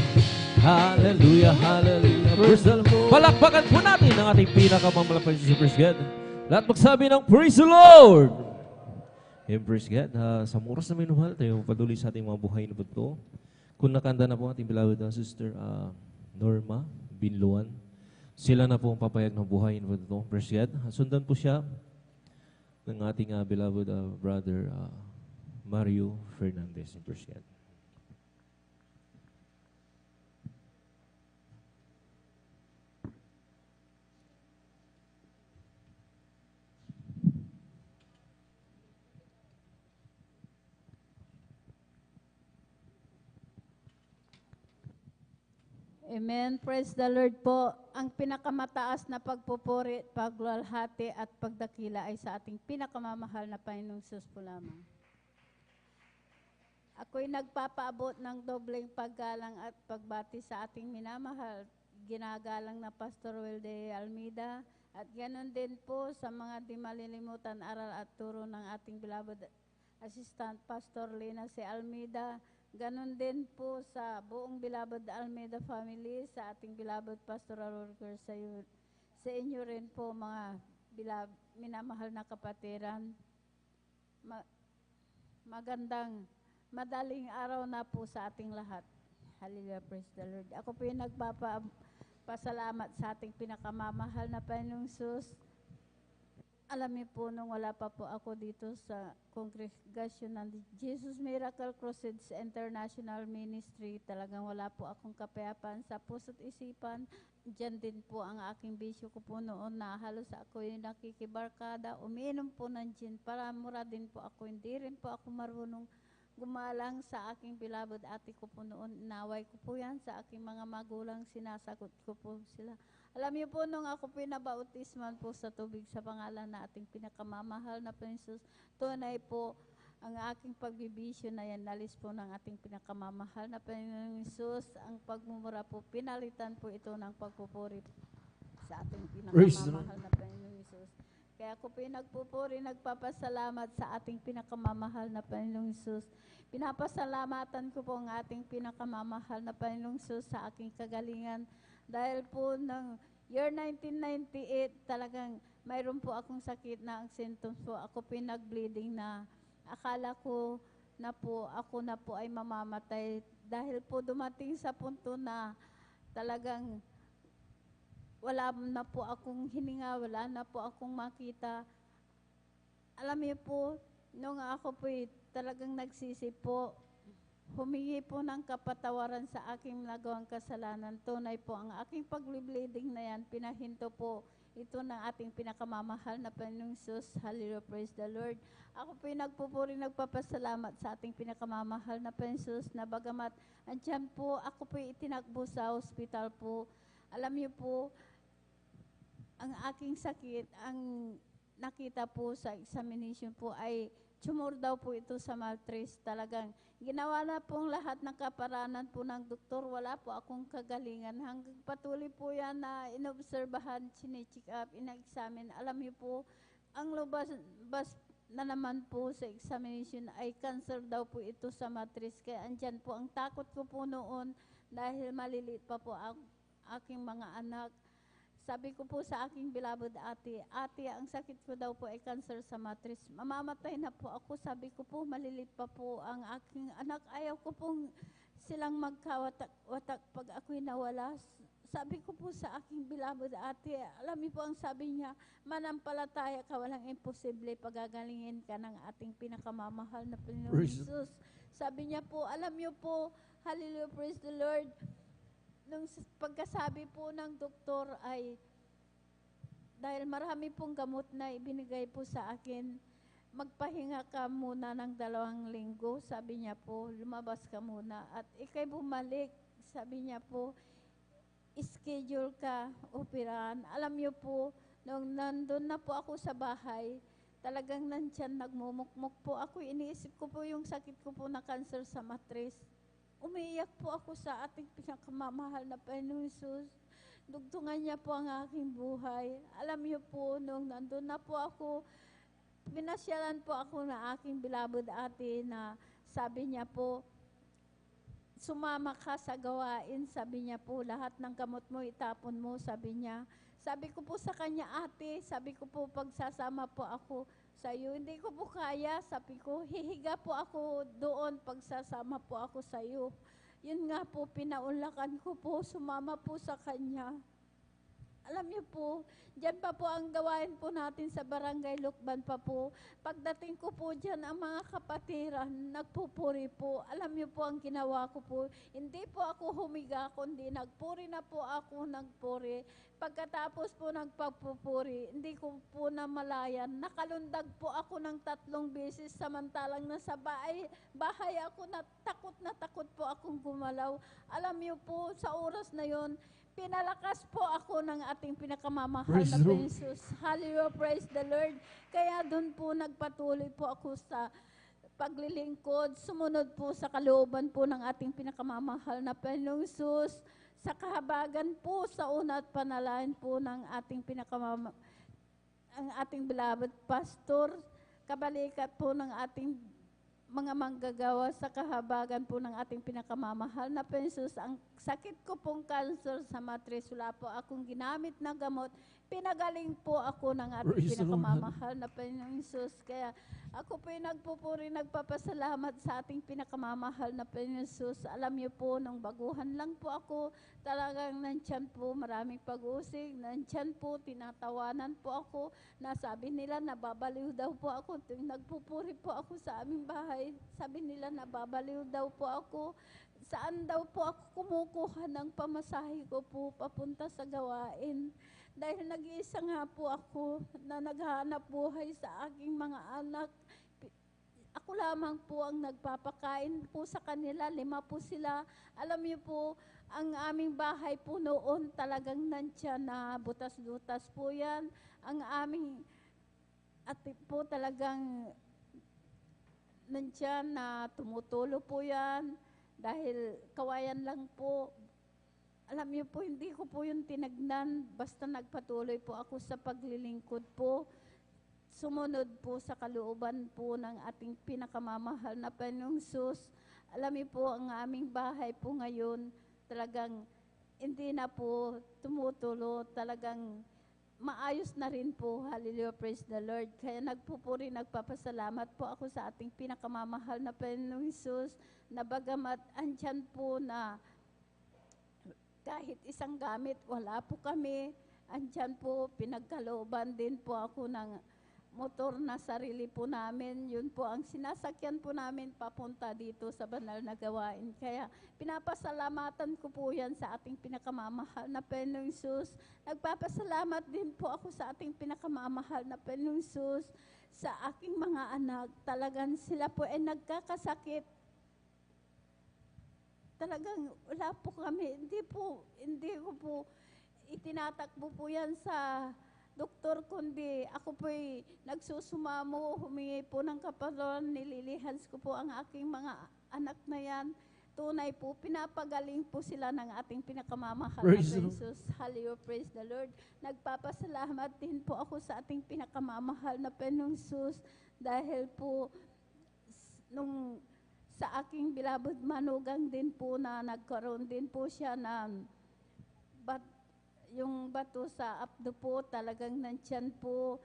Hallelujah, hallelujah. Praise the Lord. Palakpakan po natin ang ating pinakamamalaking si Praise God. Lahat magsabi ng Praise the Lord. And praise God. Sa oras na minuhal, tayo patuloy sa ating mga buhay na buto. Kung nakanda na po ating beloved Sister Norma Binluan, sila na po ang papayag ng buhay na buto. Praise God. Sundan po siya ng ating beloved brother Mario Fernandez. Praise God. Amen. Praise the Lord po. Ang pinakamataas na pagpupuri, pagluwalhati at pagdakila ay sa ating pinakamamahal na Panginoong Sus po lamang. Ako'y nagpapaabot ng dobleng paggalang at pagbati sa ating minamahal, ginagalang na Pastor Wilde Almeida, at ganon din po sa mga di malilimutan aral at turo ng ating beloved Assistant Pastor Lina C. Almeida. Ganon din po sa buong beloved Almeida family, sa ating beloved pastoral worker sa inyo rin po mga minamahal na kapatiran. Magandang, madaling araw na po sa ating lahat. Hallelujah, praise the Lord. Ako po yung nagpapasalamat sa ating pinakamamahal na Panginoong Sus. Alam niyo po, nung wala pa po ako dito sa congregation ng Jesus Miracle Crusades International Ministry, talagang wala po akong kapayapaan sa puso't isipan. Diyan din po ang aking bisyo ko po noon na halos ako yung nakikibarkada, umiinom po ng gin, para mura din po ako. Hindi rin po ako marunong gumalang sa aking beloved ate ko po noon. Inaway ko po yan sa aking mga magulang, sinasagot ko po sila. Alam niyo po, nung ako pinabautisman po sa tubig sa pangalan na ating pinakamamahal na Panginoon, tunay po ang aking pagbibisyo na yan, nalis po ng ating pinakamamahal na Panginoon Jesus. Ang pagmumura po, pinalitan po ito ng pagpupuri sa ating pinakamamahal na Panginoon Jesus. Kaya ako pinagpupuri, nagpapasalamat sa ating pinakamamahal na Panginoong Jesus. Pinapasalamatan ko po ang ating pinakamamahal na Panginoong Jesus sa aking kagalingan. Dahil po ng year 1998, talagang mayroon po akong sakit na ang symptoms po. Ako pinag-bleeding na akala ko na po, ako na po ay mamamatay. Dahil po dumating sa punto na talagang wala na po akong hininga, wala na po akong makita. alam niyo po, nung ako po talagang nagsisi po, humingi po ng kapatawaran sa aking nagawang kasalanan. Tunay po, ang aking pag-bleeding na yan, pinahinto po ito ng ating pinakamamahal na Panginoong Sus. Hallelujah, praise the Lord. Ako po nagpupuri, nagpapasalamat sa ating pinakamamahal na Panginoong Sus, na bagamat andyan po, ako po itinakbo sa hospital po. Alam niyo po, ang aking sakit, ang nakita po sa examination po ay tumor daw po ito sa matrix. Talagang ginawa na pong lahat ng kaparanan po ng doktor. Wala po akong kagalingan. Hanggang patuloy po yan na inobserbahan, sine-check up, ina-examine. Alam niyo po, ang lubas na naman po sa examination ay cancer daw po ito sa matrix. Kaya andyan po ang takot ko po noon dahil maliliit pa po ang aking mga anak. Sabi ko po sa aking beloved ate, ang sakit ko daw po ay cancer sa matrix. Mamamatay na po ako. Sabi ko po, malilit pa po ang aking anak. Ayaw ko pong silang magkawatak pag ako'y nawala. Sabi ko po sa aking beloved ate, alam niyo po ang sabi niya, manampalataya ka, walang imposible, pagagalingin ka ng ating pinakamamahal na Panginoon Jesus. Sabi niya po, alam niyo po, hallelujah, praise the Lord, nung pagkasabi po ng doktor ay dahil marami pong gamot na ibinigay po sa akin, magpahinga ka muna ng 2 linggo. Sabi niya po, lumabas ka muna at ikay bumalik. Sabi niya po, schedule ka, operahan. Alam niyo po, nung nandun na po ako sa bahay, talagang nandyan nagmumukmuk po ako. Iniisip ko po yung sakit ko po na cancer sa matrix. Umiiyak po ako sa ating pinakamamahal na Panginoon Jesus. Dugtungan niya po ang aking buhay. Alam niyo po, nung nandun na po ako, pinasyalan po ako na aking beloved ate na sabi niya po, sumama ka sa gawain. Sabi niya po, lahat ng gamot mo, itapon mo, sabi niya. Sabi ko po sa kanya, ate, sabi ko po, pagsasama po ako sa iyo, hindi ko po kaya. Sabi ko, hihiga po ako doon pagsasama po ako sa iyo. Yun nga po, pinaunlakan ko po, sumama po sa kanya. Alam niyo po, dyan pa po ang gawain po natin sa Barangay Lukban pa po. Pagdating ko po dyan, ang mga kapatiran, nagpupuri po. Alam niyo po ang ginawa ko po. Hindi po ako humiga, kundi nagpuri na po ako, nagpuri. Pagkatapos po nagpagpupuri, hindi ko po namalayan. Nakalundag po ako ng 3 beses, samantalang nasa bahay ako, na takot po akong gumalaw. Alam niyo po, sa oras na yon, pinalakas po ako ng ating pinakamamahal na Jesus. Hallelujah, praise the Lord. Kaya doon po nagpatuloy po ako sa paglilingkod, sumunod po sa kalooban po ng ating pinakamamahal na Panginoong Jesus, sa kahabagan po sa una at panalangin po ng ating ang ating beloved pastor, kabalikat po ng ating mga manggagawa sa kahabagan po ng ating pinakamamahal na Panginoon. Ang sakit ko pong cancer sa matrix, wala po akong ginamit na gamot. Pinagaling po ako ng ating pinakamamahal na Panginoong Jesus. Kaya ako po yung nagpupuri, nagpapasalamat sa ating pinakamamahal na Panginoong Jesus. Alam niyo po, nung baguhan lang po ako, talagang nandyan po maraming pag-usig, nandyan po, tinatawanan po ako, nasabi nila nababaliw daw po ako. Tuwing nagpupuri po ako sa aming bahay, sabi nila nababaliw daw po ako. Saan daw po ako kumukuha ng pamasahe ko po papunta sa gawain. Dahil nag-iisa nga po ako na naghahanap buhay sa aking mga anak. Ako lamang po ang nagpapakain po sa kanila, 5 po sila. Alam niyo po, ang aming bahay po noon talagang nandyan na butas-butas po yan. Ang aming ate po talagang nandyan na tumutulo po yan. Dahil kawayan lang po. Alam niyo po, hindi ko po yung tinagnan. Basta nagpatuloy po ako sa paglilingkod po. Sumunod po sa kalooban po ng ating pinakamamahal na Panginoong Jesus. Alam niyo po, ang aming bahay po ngayon, talagang hindi na po tumutulo. Talagang maayos na rin po. Hallelujah, praise the Lord. Kaya nagpupuri, nagpapasalamat po ako sa ating pinakamamahal na Panginoong Jesus, na bagamat andyan po na kahit isang gamit, wala po kami. Andyan po, pinagkalooban din po ako ng motor na sarili po namin. Yun po ang sinasakyan po namin papunta dito sa banal na gawain. Kaya pinapasalamatan ko po yan sa ating pinakamamahal na Panginoong Hesus. Nagpapasalamat din po ako sa ating pinakamamahal na Panginoong Hesus sa aking mga anak. Talagang sila po ay nagkakasakit. Talagang wala po kami. Hindi ko po itinatakbo po yan sa doktor, kundi ako po'y nagsusumamo, humingi po ng kapatawaran, nililihans ko po ang aking mga anak na yan. Tunay po, pinapagaling po sila ng ating pinakamamahal Praise na the Lord. Jesus. Hallelujah, praise the Lord. Nagpapasalamat din po ako sa ating pinakamamahal na Panginoong Jesus dahil po sa aking beloved manugang din po na nagkaroon din po siya ng yung bato sa abdo po, talagang nandyan po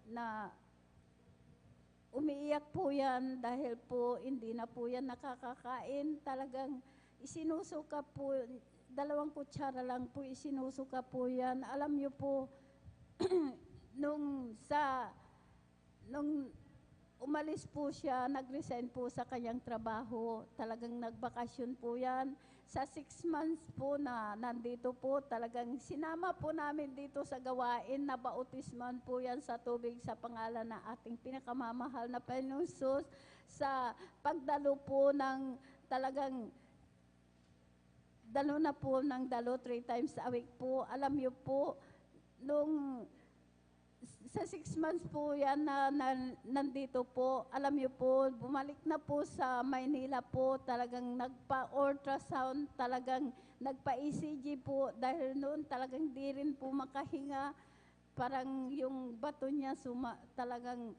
na umiiyak po yan dahil po hindi na po yan nakakakain. Talagang isinusuka po, 2 kutsara lang po isinusuka po yan. Alam niyo po, nung umalis po siya, nag-resign po sa kanyang trabaho, talagang nagbakasyon po yan. Sa 6 months po na nandito po, talagang sinama po namin dito sa gawain na bautisman po yan sa tubig sa pangalan na ating pinakamamahal na Panginoong Hesus. Sa pagdalo po ng talagang dalo na po ng 3 times a week po. Alam niyo po, sa 6 months po yan na nandito po, alam niyo po, bumalik na po sa Maynila po, talagang nagpa-ultrasound, talagang nagpa-ECG po, dahil noon talagang di rin po makahinga, parang yung bato niya talagang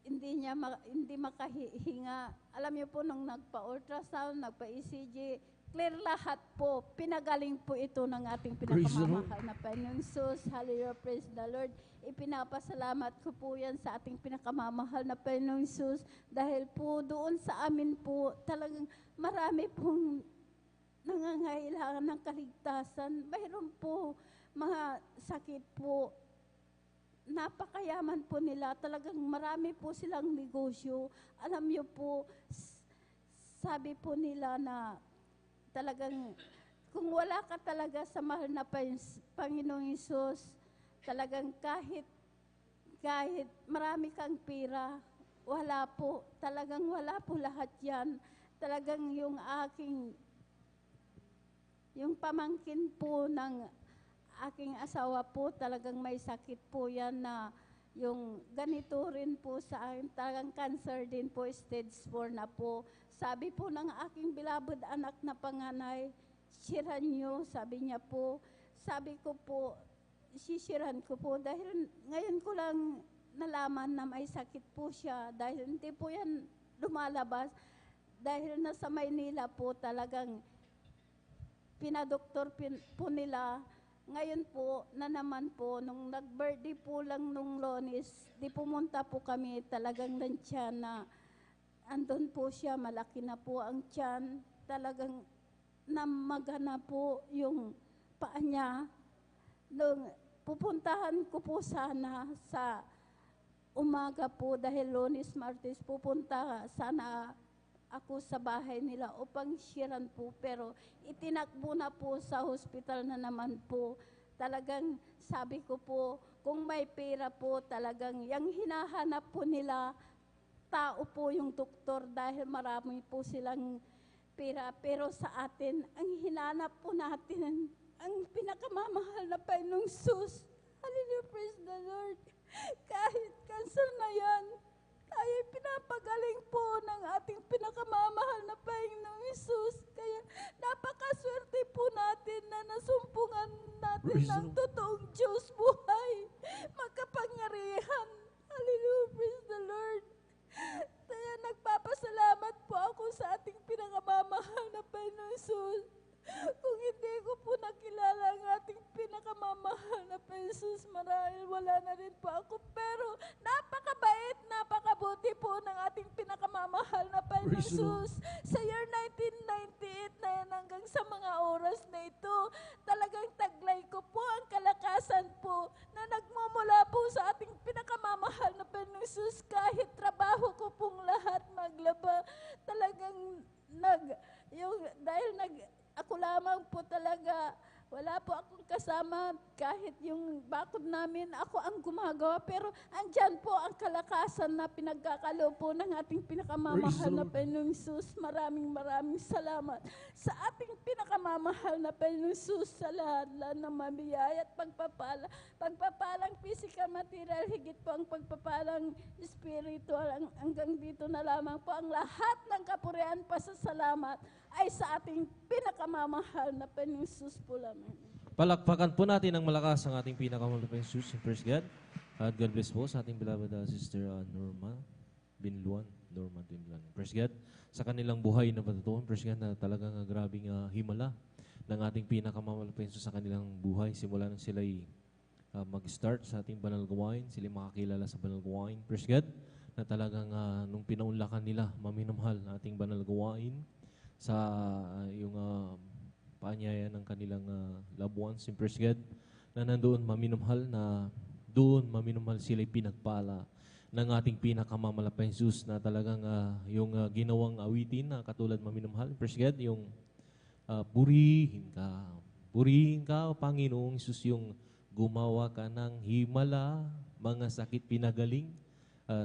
hindi makahinga. Alam niyo po, nung nagpa-ultrasound, nagpa-ECG, clear lahat po. Pinagaling po ito ng ating pinakamamahal na Panginoong Hesus. Hallelujah, praise the Lord. Ipinapasalamat ko po yan sa ating pinakamamahal na Panginoong Hesus dahil po doon sa amin po talagang marami pong nangangailangan ng kaligtasan. Mayroon po mga sakit po. Napakayaman po nila. Talagang marami po silang negosyo. Alam niyo po, sabi po nila na talagang kung wala ka talaga sa mahal na Panginoong Hesus, talagang kahit marami kang pira, wala po. Talagang wala po lahat yan. Talagang yung pamangkin po ng aking asawa po, talagang may sakit po yan na yung ganito rin po sa akin, talagang cancer din po, stage 4 na po. Sabi po ng aking beloved anak na panganay, siran nyo, sabi niya po. Sabi ko po, sisiran ko po dahil ngayon ko lang nalaman na may sakit po siya dahil hindi po yan lumalabas. Dahil nasa Maynila po talagang pinadoktor po nila. Ngayon po na naman po, nung nag-birthday po lang nung Lunes, di pumunta po kami, talagang nandiyan na andun po siya, malaki na po ang tiyan, talagang namagana po yung paa niya. Nung pupuntahan ko po sana sa umaga po dahil Lunes, Martes, pupunta sana ako sa bahay nila upang siran po, pero itinakbo na po sa hospital na naman po. Talagang sabi ko po, kung may pera po talagang yung hinahanap po nila, tao po yung doktor dahil marami po silang pera. Pero sa atin, ang hinanap po natin, ang pinakamamahal na Panginoong Hesus. Hallelujah, praise the Lord. Kahit cancer na yan, tayo pinapagaling po ng ating pinakamamahal na Panginoong Hesus. Kaya napakaswerte po natin na nasumpungan natin ng totoong Diyos buhay, makapangyarihan. Hallelujah, praise the Lord. Kaya nagpapasalamat po ako sa ating pinakamamahal na Panginoong Hesus. Kung hindi ko po nakilala ang ating pinakamamahal na Jesus, marahil wala na rin po ako. Pero napakabait, napakabuti po ng ating pinakamamahal na Panginoong Jesus. Sa year 1998 na yan hanggang sa mga oras na ito, talagang taglay ko po ang kalakasan po na nagmumula po sa ating pinakamamahal kahit trabaho ko pong lahat maglaba, talagang ako lamang po talaga, wala po akong kasama, kahit yung bakod namin, ako ang gumagawa. Pero andyan po ang kalakasan na pinagkakalo po ng ating pinakamamahal na Panginoong Hesus. Maraming salamat sa ating pinakamamahal na Panginoong Hesus sa lahat ng mabiyaya at pagpapala. Pagpapalang physical material, higit po ang pagpapalang spiritual. Hanggang dito na lamang po ang lahat ng kapurihan, pasasalamat ay sa ating pinakamamahal na Panginoong Hesus po lamang. Palakpakan po natin ng malakas ang ating pinakamahal na Panginoong Hesus. Praise God. At God bless po sa ating beloved Sister Norma Binluan. Praise God. Sa kanilang buhay na patutuan, praise God, na talagang grabing himala ng ating pinakamahal na Panginoong Hesus sa kanilang buhay. Simula nang sila'y mag-start sa ating banal gawain, sila makakilala sa banal gawain. Praise God. Na talagang nung pinaunlakan nila, maminamahal na ating banal gawain sa yung paanyaya ng kanilang loved ones, praise God, na nandoon maminamahal na doon maminamahal sila'y pinagpala ng ating pinakamamalaking Hesus na talagang yung ginawang awitin na katulad maminamahal, praise God, yung purihin ka, Panginoong Hesus, yung gumawa ka ng himala, mga sakit pinagaling.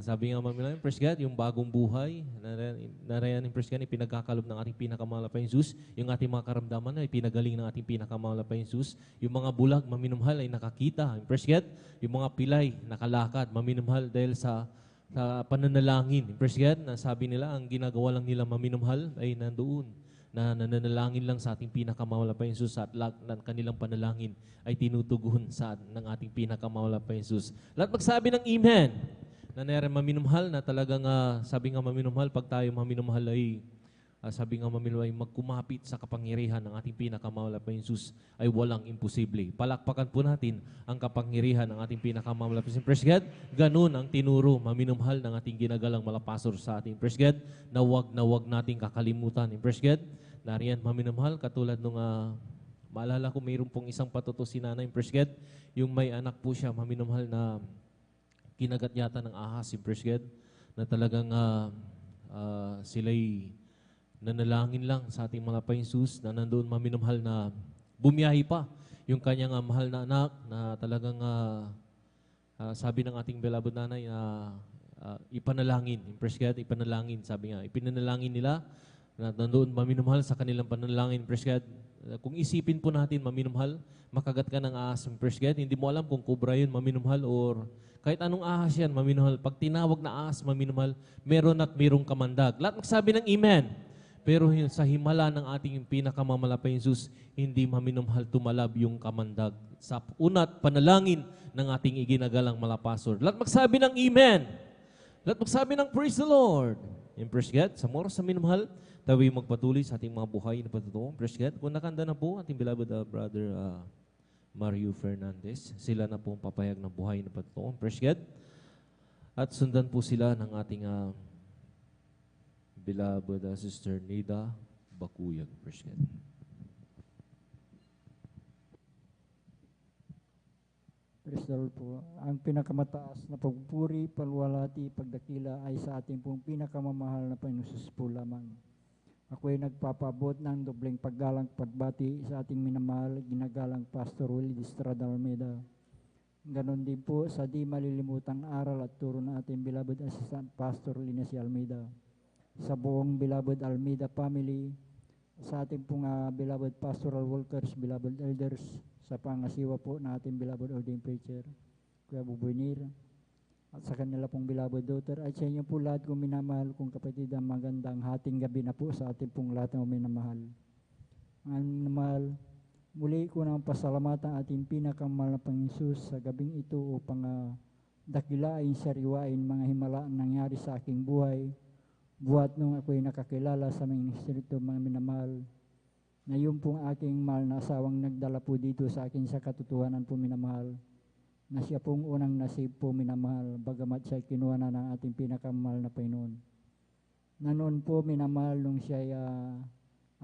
Sabi nga mamilang, praise God, yung bagong buhay, narayan, praise God, pinagkakalob ng ating pinakamahal na Hesus, yung ating mga karamdaman ay pinagaling ng ating pinakamahal na Hesus, yung mga bulag, maminumhal ay nakakita, praise God, yung mga pilay, nakalakad, maminumhal dahil sa pananalangin, praise God, na sabi nila, ang ginagawa lang nila maminumhal ay nandoon, na nananalangin lang sa ating pinakamahal na Hesus at lahat ng kanilang panalangin ay tinutuguhan ng ating pinakamahal na Hesus. Lahat magsabi ng Amen. Na nere maminumhal na talagang sabi nga maminumhal, pag tayo maminumhal ay sabi nga maminumhal ay magkumapit sa kapangyarihan ng ating pinakamahal na Hesus ay walang imposible. Palakpakan po natin ang kapangyarihan ng ating pinakamahal na Hesus. Praise God, ganun ang tinuro maminumhal ng ating ginagalang malapasor sa ating praise God, na wag nating kakalimutan. Praise God, nariyan maminumhal katulad nung maalala ko mayroon pong isang patuto si nanay, praise God, yung may anak po siya maminumhal na kinagat yata ng ahas, praise God, na talagang sila'y nanalangin lang sa ating mga Hesus na nandoon maminumhal na bumiyahi pa yung kanyang mahal na anak na talagang sabi ng ating beloved nanay na ipanalangin, praise God, ipanalangin, sabi nga, ipinanalangin nila na nandoon maminumhal sa kanilang panalangin, praise God. Kung isipin po natin maminumhal, makagat ka ng ahas, praise God, hindi mo alam kung kubra yun maminumhal or kahit anong ahas yan, maminumhal. Pag tinawag na ahas, maminumhal, meron at mayroong kamandag. Lahat magsabi ng Amen. Pero sa himala ng ating pinakamamalaking Hesus, hindi maminumhal tumalab yung kamandag. Sa unat panalangin ng ating iginagalang malapasor. Lahat magsabi ng Amen. Lahat magsabi ng Praise the Lord. And praise God, sa moras sa minumhal, tayo magpatuloy sa ating mga buhay na patutuo. Praise God. Kung nakanda na po, ating beloved brother Mario Fernandez. Sila na po ang papayag ng buhay na patutuo. Praise God. At sundan po sila ng ating beloved Sister Nida Bakuyag. Praise God. Praise the Lord po. Ang pinakamataas na pagpupuri, palwalhati, pagdakila ay sa ating pong pinakamamahal na Panginoong Hesus po lamang. Ako ay nagpapaabot ng dobleng paggalang pagbati sa ating minamahal, ginagalang Pastor Willie Estrada Almeida. Ganon din po sa di malilimutang aral at turo ng ating beloved Assistant Pastor Linesi Almeida. Sa buong beloved Almeida family, sa ating pong beloved pastoral workers, beloved elders, sa pangasiwa po ng ating beloved ordained preacher, Kuya Bubuinir, at sa kanila pong beloved daughter, at sa inyo po lahat kong minamahal kong kapatid, ang magandang hating gabi na po sa ating pong lahat ng minamahal. Ang minamahal, muli ko nang pasalamatan ang ating pinakamahal na Panginoon Hesus sa gabing ito upang dakilain, sariwain mga himala ang nangyari sa aking buhay, buhat nung ako'y nakakilala sa ministeryo mga minamahal, na yung pong aking mahal na asawang nagdala po dito sa akin sa katotohanan po minamahal, na siya pong unang nasib po minamahal, bagamat siya kinuha na ng ating pinakamahal na Panginoon. Na noon po minamahal nung siya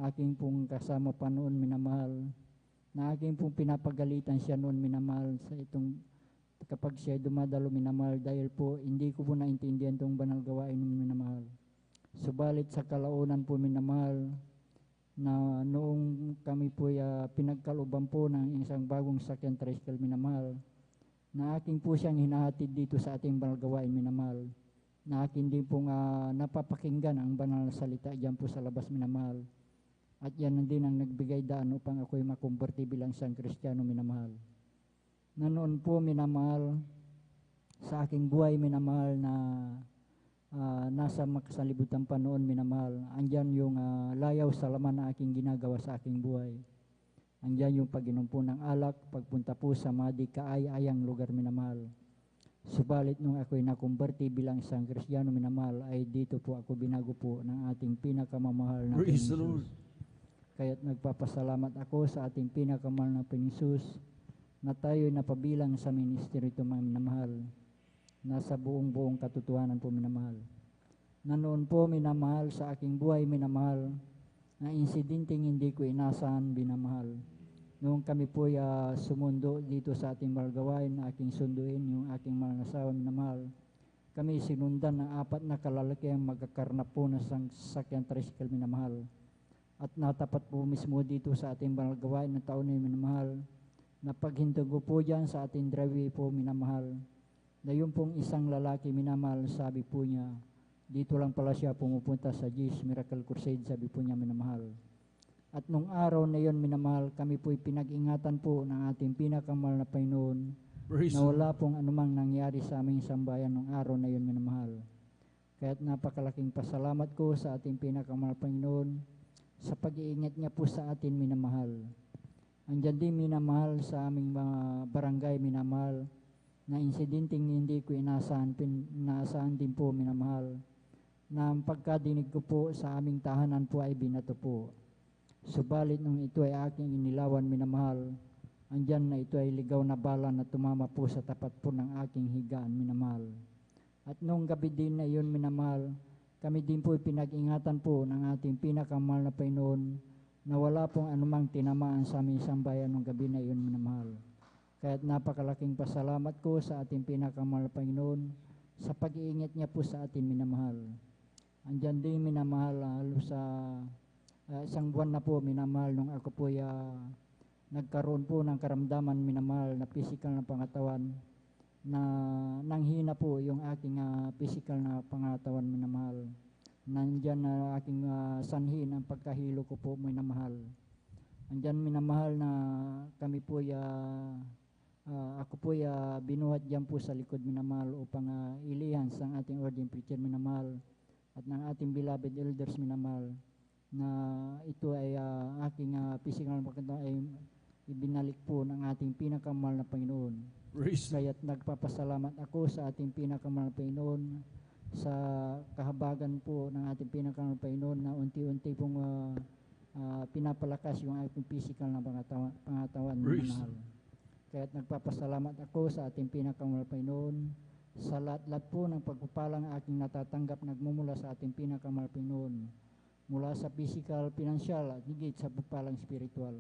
aking pong kasama pa noon minamahal, na aking pong pinapagalitan siya noon minamahal sa itong kapag siya dumadalo minamahal dahil po hindi ko po naintindihan itong banal gawain minamahal. Subalit sa kalaunan po minamahal na noong kami po pinagkalooban po ng isang bagong sakyan tricycle minamahal na aking po siyang hinahatid dito sa ating banal gawain minamahal na akin din pong napapakinggan ang banal na salita diyan po sa labas minamahal. At yan din ang nagbigay daan upang ako'y makumberte bilang isang Kristiyano minamahal. Na noon po minamahal, sa aking buhay minamahal na nasa makasalibutan pa noon minamahal, andyan yung layaw sa laman na aking ginagawa sa aking buhay. Andyan yung pag-inom po ng alak, pagpunta po sa mga di kaaya-ayang lugar minamahal. Subalit nung ako'y nakumberte bilang isang Kristiyano minamahal, ay dito po ako binago po ng ating pinakamamahal na Praise the Panginoon Lord. Jesus. Kaya't nagpapasalamat ako sa ating pinakamahal na Panginoon Jesus na tayo'y napabilang sa ministeryo ito mga minamahal. Nasa buong katotohanan po minamahal. Na noon po minamahal sa aking buhay minamahal, na insidenteng hindi ko inasahan minamahal. Noong kami po sumundo dito sa ating malgawain na aking sunduin, yung aking mga asawa minamahal, kami sinundan ng 4 na kalalakihang magkakarnap po na sasakyan tricycle minamahal. At natapat po mismo dito sa ating banal gawain na taon na minamahal, na paghinto ko po dyan sa ating driveway po minamahal, na yung pong isang lalaki minamahal, sabi po niya, dito lang pala siya pumupunta sa Jesus Miracle Crusade, sabi po niya minamahal. At nung araw na yon minamahal, kami po'y pinag-ingatan po ng ating pinakamahal na Panginoon, Praise na the wala pong anumang nangyari sa aming sambayan nung araw na yon minamahal. Kaya't napakalaking pasalamat ko sa ating pinakamahal na Panginoon, sa pag-iingat niya po sa atin minamahal. Andyan din minamahal sa aming mga barangay minamahal na insidenteng hindi ko inaasahan din po minamahal na ang pagkadinig ko po sa aming tahanan po ay binato po. Subalit nung ito ay aking inilawan minamahal, andyan na ito ay ligaw na bala na tumama po sa tapat po ng aking higaan minamahal. At nung gabi din na iyon minamahal, kami din po pinag-ingatan po ng ating pinakamahal na Panginoon na wala pong anumang tinamaan sa aming sambayan ng gabi na iyon minamahal. Kaya't napakalaking pasalamat ko sa ating pinakamahal na Panginoon sa pag-iingat niya po sa atin minamahal. Andyan din minamahal halos sa isang buwan na po minamahal nung ako po nagkaroon po ng karamdaman minamahal na physical na pangatawan, na nanghina po yung aking physical na pangatawan minamahal. Nandyan na aking sanhin ang pagkahilo ko po minamahal. Andyan minamahal na kami po ako po binuhat dyan po sa likod minamahal upang ilihan sa ating ordained preacher minamahal at ng ating beloved elders minamahal na ito ay aking physical na pangatawan ay ibinalik po ng ating pinakamahal na Panginoon. Kaya't nagpapasalamat ako sa ating pinakamahal na Panginoon sa kahabagan po ng ating pinakamahal na Panginoon na unti-unti pong pinapalakas yung ating physical na pangatawan minamahal. Kaya't nagpapasalamat ako sa ating pinakamahal na Panginoon sa lahat po ng pagpapalang aking natatanggap nagmumula sa ating pinakamahal na Panginoon, mula sa physical, financial at higit sa pagpalang spiritual.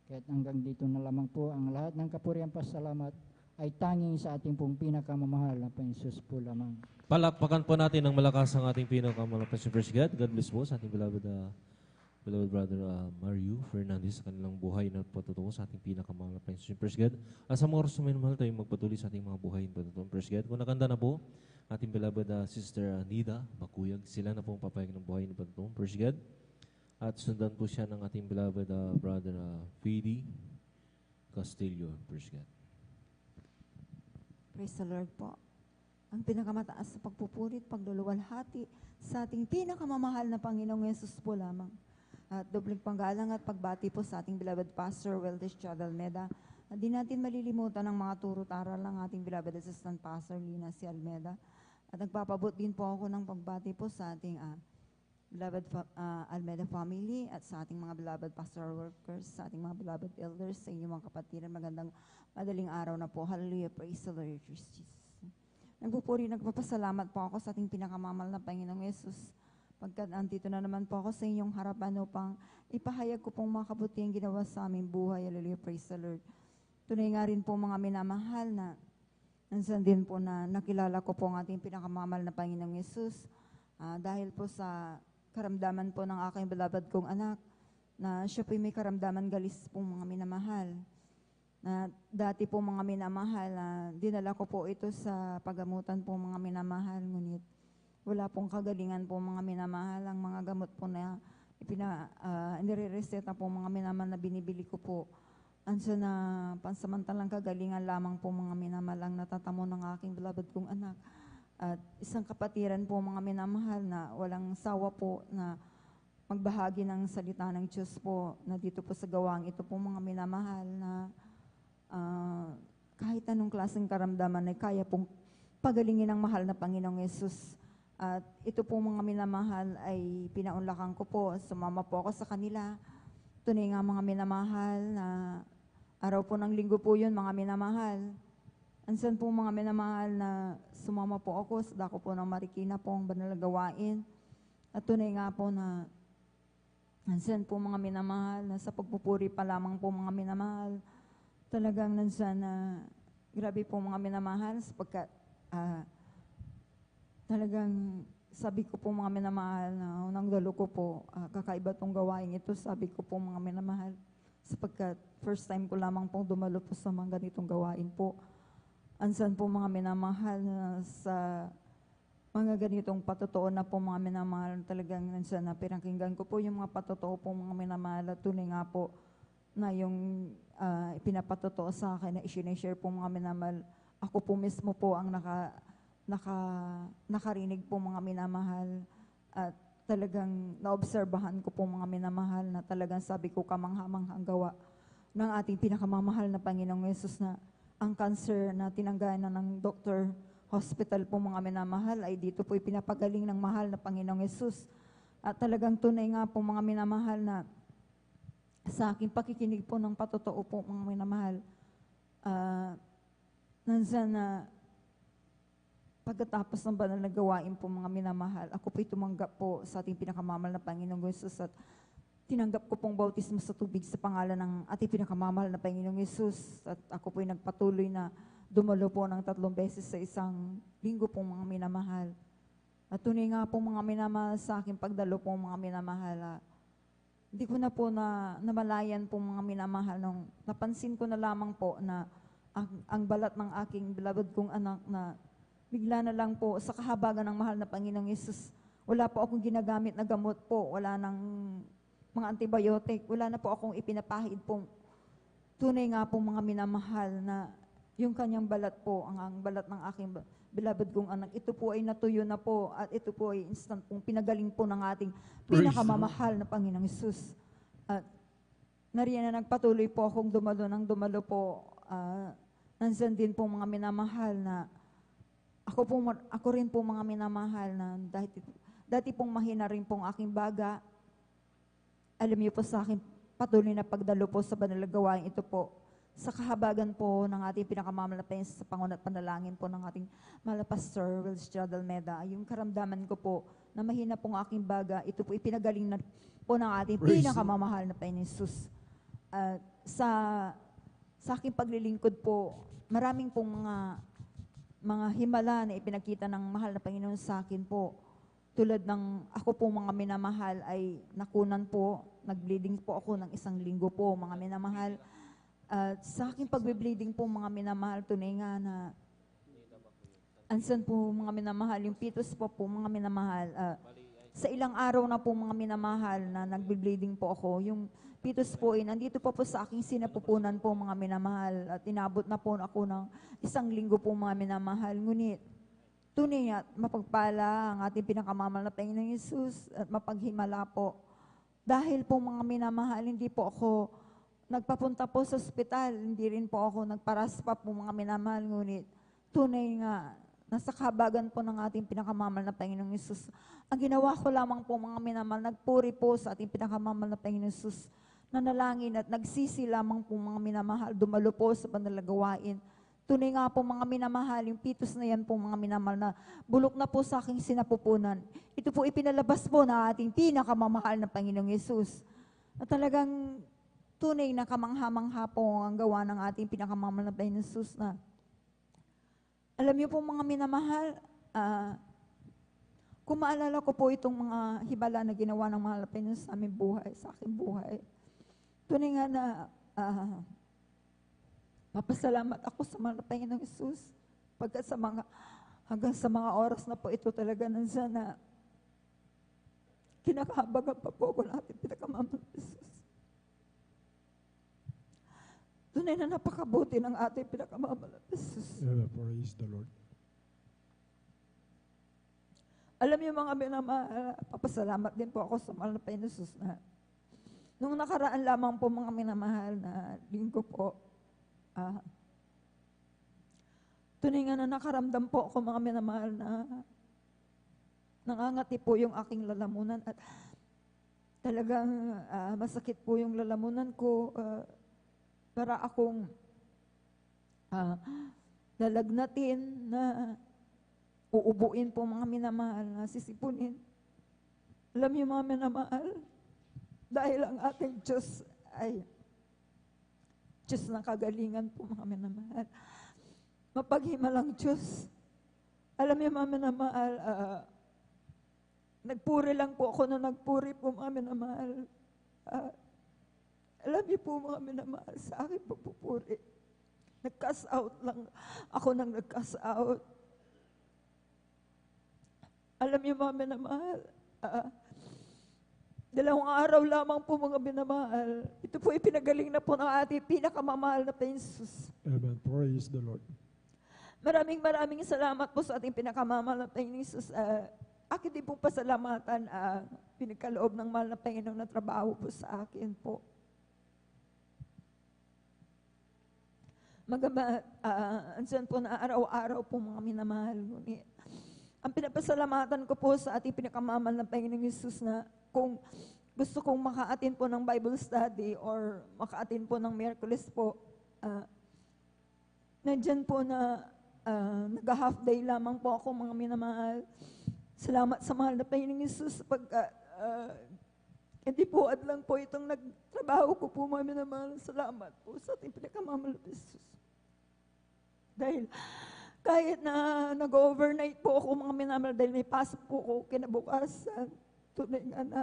Kaya't hanggang dito na lamang po ang lahat ng kapurihan pasalamat ay tanging sa ating pong pinakamamahal na Panginoon Jesus po lamang. Palakpakan po natin ng malakas ang ating pinakamahal na First God. God bless po sa ating beloved brother Mario Fernandez sa kanilang buhay na patutungo sa ating pinakamahal na First God. At sa mga oras na mahal tayo magpatuloy sa ating mga buhay na patutungo First God. Kung nakanda na po, ating beloved Sister Nida Bakuyag, sila na po ang papayag ng buhay na patutungo First God. At sundan po siya ng ating beloved brother Fidi Castillo First God. Praise the Lord po. Ang pinakamataas sa pagpupuri at pagluluwalhati sa ating pinakamamahal na Panginoong Yesus po lamang. At dobling panggalang at pagbati po sa ating beloved Pastor Weldes Almeda. At di natin malilimutan ang mga turo at aral ng ating beloved Assistant Pastor Lina C. Almeda. At nagpapabot din po ako ng pagbati po sa ating beloved Almeda family at sa ating mga beloved pastoral workers, sa ating mga beloved elders, sa inyong mga kapatiran. Magandang madaling araw na po. Hallelujah. Praise the Lord Jesus. Nagpapasalamat po ako sa ating pinakamamahal na Panginoong Yesus. Pagkat andito na naman po ako sa inyong harapan upang ipahayag ko pong mga kabutiang ginawa sa aming buhay. Hallelujah. Praise the Lord. Tunay nga rin po mga minamahal na Nansan din po na nakilala ko po ang ating pinakamamahal na Panginoong Yesus dahil po sa karamdaman po ng aking beloved kong anak na siya po may karamdaman galis po mga minamahal. Na dati po mga minamahal, dinala ko po ito sa pagamutan po mga minamahal, ngunit wala pong kagalingan po mga minamahal. Ang mga gamot po na nire-reseta po mga minamahal na binibili ko po, ansa na pansamantalang kagalingan lamang po mga minamahal ang natatamo ng aking beloved kong anak. At isang kapatiran po mga minamahal na walang sawa po na magbahagi ng salita ng Diyos po na dito po sa gawang ito po mga minamahal na kahit anong klaseng karamdaman ay kaya pong pagalingin ng mahal na Panginoong Yesus. At ito po mga minamahal ay pinaunlakan ko po, sumama po ako sa kanila. Tunay nga mga minamahal na araw po ng linggo po yun mga minamahal. Ansan po mga minamahal na sumama po ako sa dako po ng Marikina po ang banal na gawain. At tunay nga po na ansan po mga minamahal na sa pagpupuri pa lamang po mga minamahal. Talagang nansan na grabe po mga minamahal sapagkat talagang sabi ko po mga minamahal na unang dalo ko po kakaiba tong gawain ito, sabi ko po mga minamahal sapagkat first time ko lamang pong dumalo po sa mga ganitong gawain po. Ansan po mga minamahal na sa mga ganitong patotoo na po mga minamahal, talagang nansan na pinakinggan ko po yung mga patotoo po mga minamahal at tunay nga po na yung ipinapatotoo sa akin na i-share po mga minamahal. Ako po mismo po ang nakarinig po mga minamahal at talagang naobserbahan ko po mga minamahal na talagang sabi ko kamangha-manghang gawa ng ating pinakamamahal na Panginoong Yesus na ang cancer na tinanggahan na ng Dr. Hospital po mga minamahal ay dito po ipinapagaling ng mahal na Panginoong Yesus. At talagang tunay nga po mga minamahal na sa aking pakikinig po ng patotoo po mga minamahal, nandiyan na pagkatapos ng banal na gawain po mga minamahal, ako po'y tumanggap po sa ating pinakamamahal na Panginoong Yesus at tinanggap ko pong bautismo sa tubig sa pangalan ng ating pinakamamahal na Panginoong Yesus at ako po'y nagpatuloy na dumalo po ng 3 beses sa isang linggo po mga minamahal. At tunay nga po mga minamahal sa aking pagdalo po mga minamahal, hindi ko na po namalayan po mga minamahal nung napansin ko na lamang po na ang balat ng aking beloved kong anak na bigla na lang po sa kahabagan ng mahal na Panginoong Yesus, wala po akong ginagamit na gamot po, wala nang mga antibiotic, wala na po akong ipinapahid po. Tunay nga po mga minamahal na yung kanyang balat po, ang balat ng aking beloved kong anak, ito po ay natuyo na po at ito po ay instant pong pinagaling po ng ating pinakamamahal na Panginoong Yesus. At nariyan na nagpatuloy po akong dumalo po, nandiyan din po mga minamahal na ako rin po mga minamahal na dati pong mahina rin pong aking baga. Alam niyo po sa akin patuloy na pagdalo po sa banal na gawain ito po sa kahabagan po ng ating pinakamamahal na Panginoon sa pangunat panalangin po ng ating mahal na Pastor Will Estrada Almeda. Yung karamdaman ko po na mahina pong aking baga, ito po ipinagaling na po ng ating pinakamamahal na Panginoon Jesus. Sa aking paglilingkod po, maraming pong mga himala na ipinakita ng mahal na Panginoon sa akin po. Tulad ng ako po mga minamahal ay nakunan po, nag-bleeding po ako ng 1 linggo po mga minamahal. At sa aking pagbe-bleeding po mga minamahal, tunay nga na ansan po mga minamahal, yung pitos po mga minamahal. Sa ilang araw na po mga minamahal na nagbe-bleeding po ako, yung pitos po ay nandito pa po sa aking sinapupunan po mga minamahal at inabot na po ako ng 1 linggo po mga minamahal. Ngunit tunay at mapagpala ang ating pinakamamahal na Panginoong Yesus at mapaghimala po. Dahil po mga minamahal, hindi po ako nagpapunta po sa ospital, hindi rin po ako nagparaspa po mga minamahal. Ngunit tunay nga, nasa kahabagan po ng ating pinakamamahal na Panginoong Yesus. Ang ginawa ko lamang po mga minamahal, nagpuri po sa ating pinakamamahal na Panginoong Yesus, nanalangin at nagsisi lamang po mga minamahal, dumalo po sa banal na gawain. Tunay nga po mga minamahal, yung pitos na yan po mga minamahal na bulok na po sa aking sinapupunan. Ito po ipinalabas po na ating pinakamamahal na Panginoong Yesus. Na talagang tunay na kamangha-mangha po ang gawa ng ating pinakamamahal na Panginoong Yesus na Alam niyo po mga minamahal, kung maalala ko po itong mga hibala na ginawa ng mga Lapaynos sa aming buhay, sa aking buhay, tunay nga na papasalamat ako sa mga Panginoong Hesus pagkat hanggang sa mga oras na po ito talaga nandiyan na kinakahabagan pa po ako ng ating pinakamamahal na Hesus. Tunay na napakabuti ng ating pinakamamahal na Hesus. Praise the Lord. Alam niyo mga minamahal, papasalamat din po ako sa mahal na Panginoong Hesus na nung nakaraan lamang po mga minamahal na linggo po, tunay nga na nakaramdam po ako mga minamahal na nangangati po yung aking lalamunan at talagang masakit po yung lalamunan ko. Para akong lalagnatin na uubuin po mga minamahal na sisipunin. Alam niyo mga minamahal, dahil ang ating Diyos ay Diyos ng kagalingan po mga minamahal. Mapaghimalang Diyos. Alam niyo mga minamahal, nagpuri lang po ako na nagpuri po mga minamahal. Alam niyo po mga minamahal, sa akin pagpupuri. Nag-cast out lang ako nang nag-cast out. Alam niyo mga minamahal, 2 araw lamang po mga minamahal. Ito po ipinagaling na po ng ating pinakamamahal na Jesus. Amen. Praise the Lord. Maraming salamat po sa ating pinakamamahal na Jesus. Akin din pong pasalamatan, pinagkaloob ng mahal na Panginoon na trabaho po sa akin po. Andyan po na araw-araw po mga minamahal. Ngunit, ang pinapasalamatan ko po sa ating pinakamamahal na Panginoong Jesus na kung gusto kong maka-attend po ng Bible study or maka-attend po ng Miyerkules po, nandyan po na nag-half day lamang po ako mga minamahal. Salamat sa mahal na Panginoong Jesus pagka hindi po lang po itong nagtrabaho ko po mga minamahal. Salamat po sa ating pinakamamahal na Jesus. Dahil kahit na nag-overnight po ako mga minamahal dahil may pasok po ako kinabukasan, tunay nga na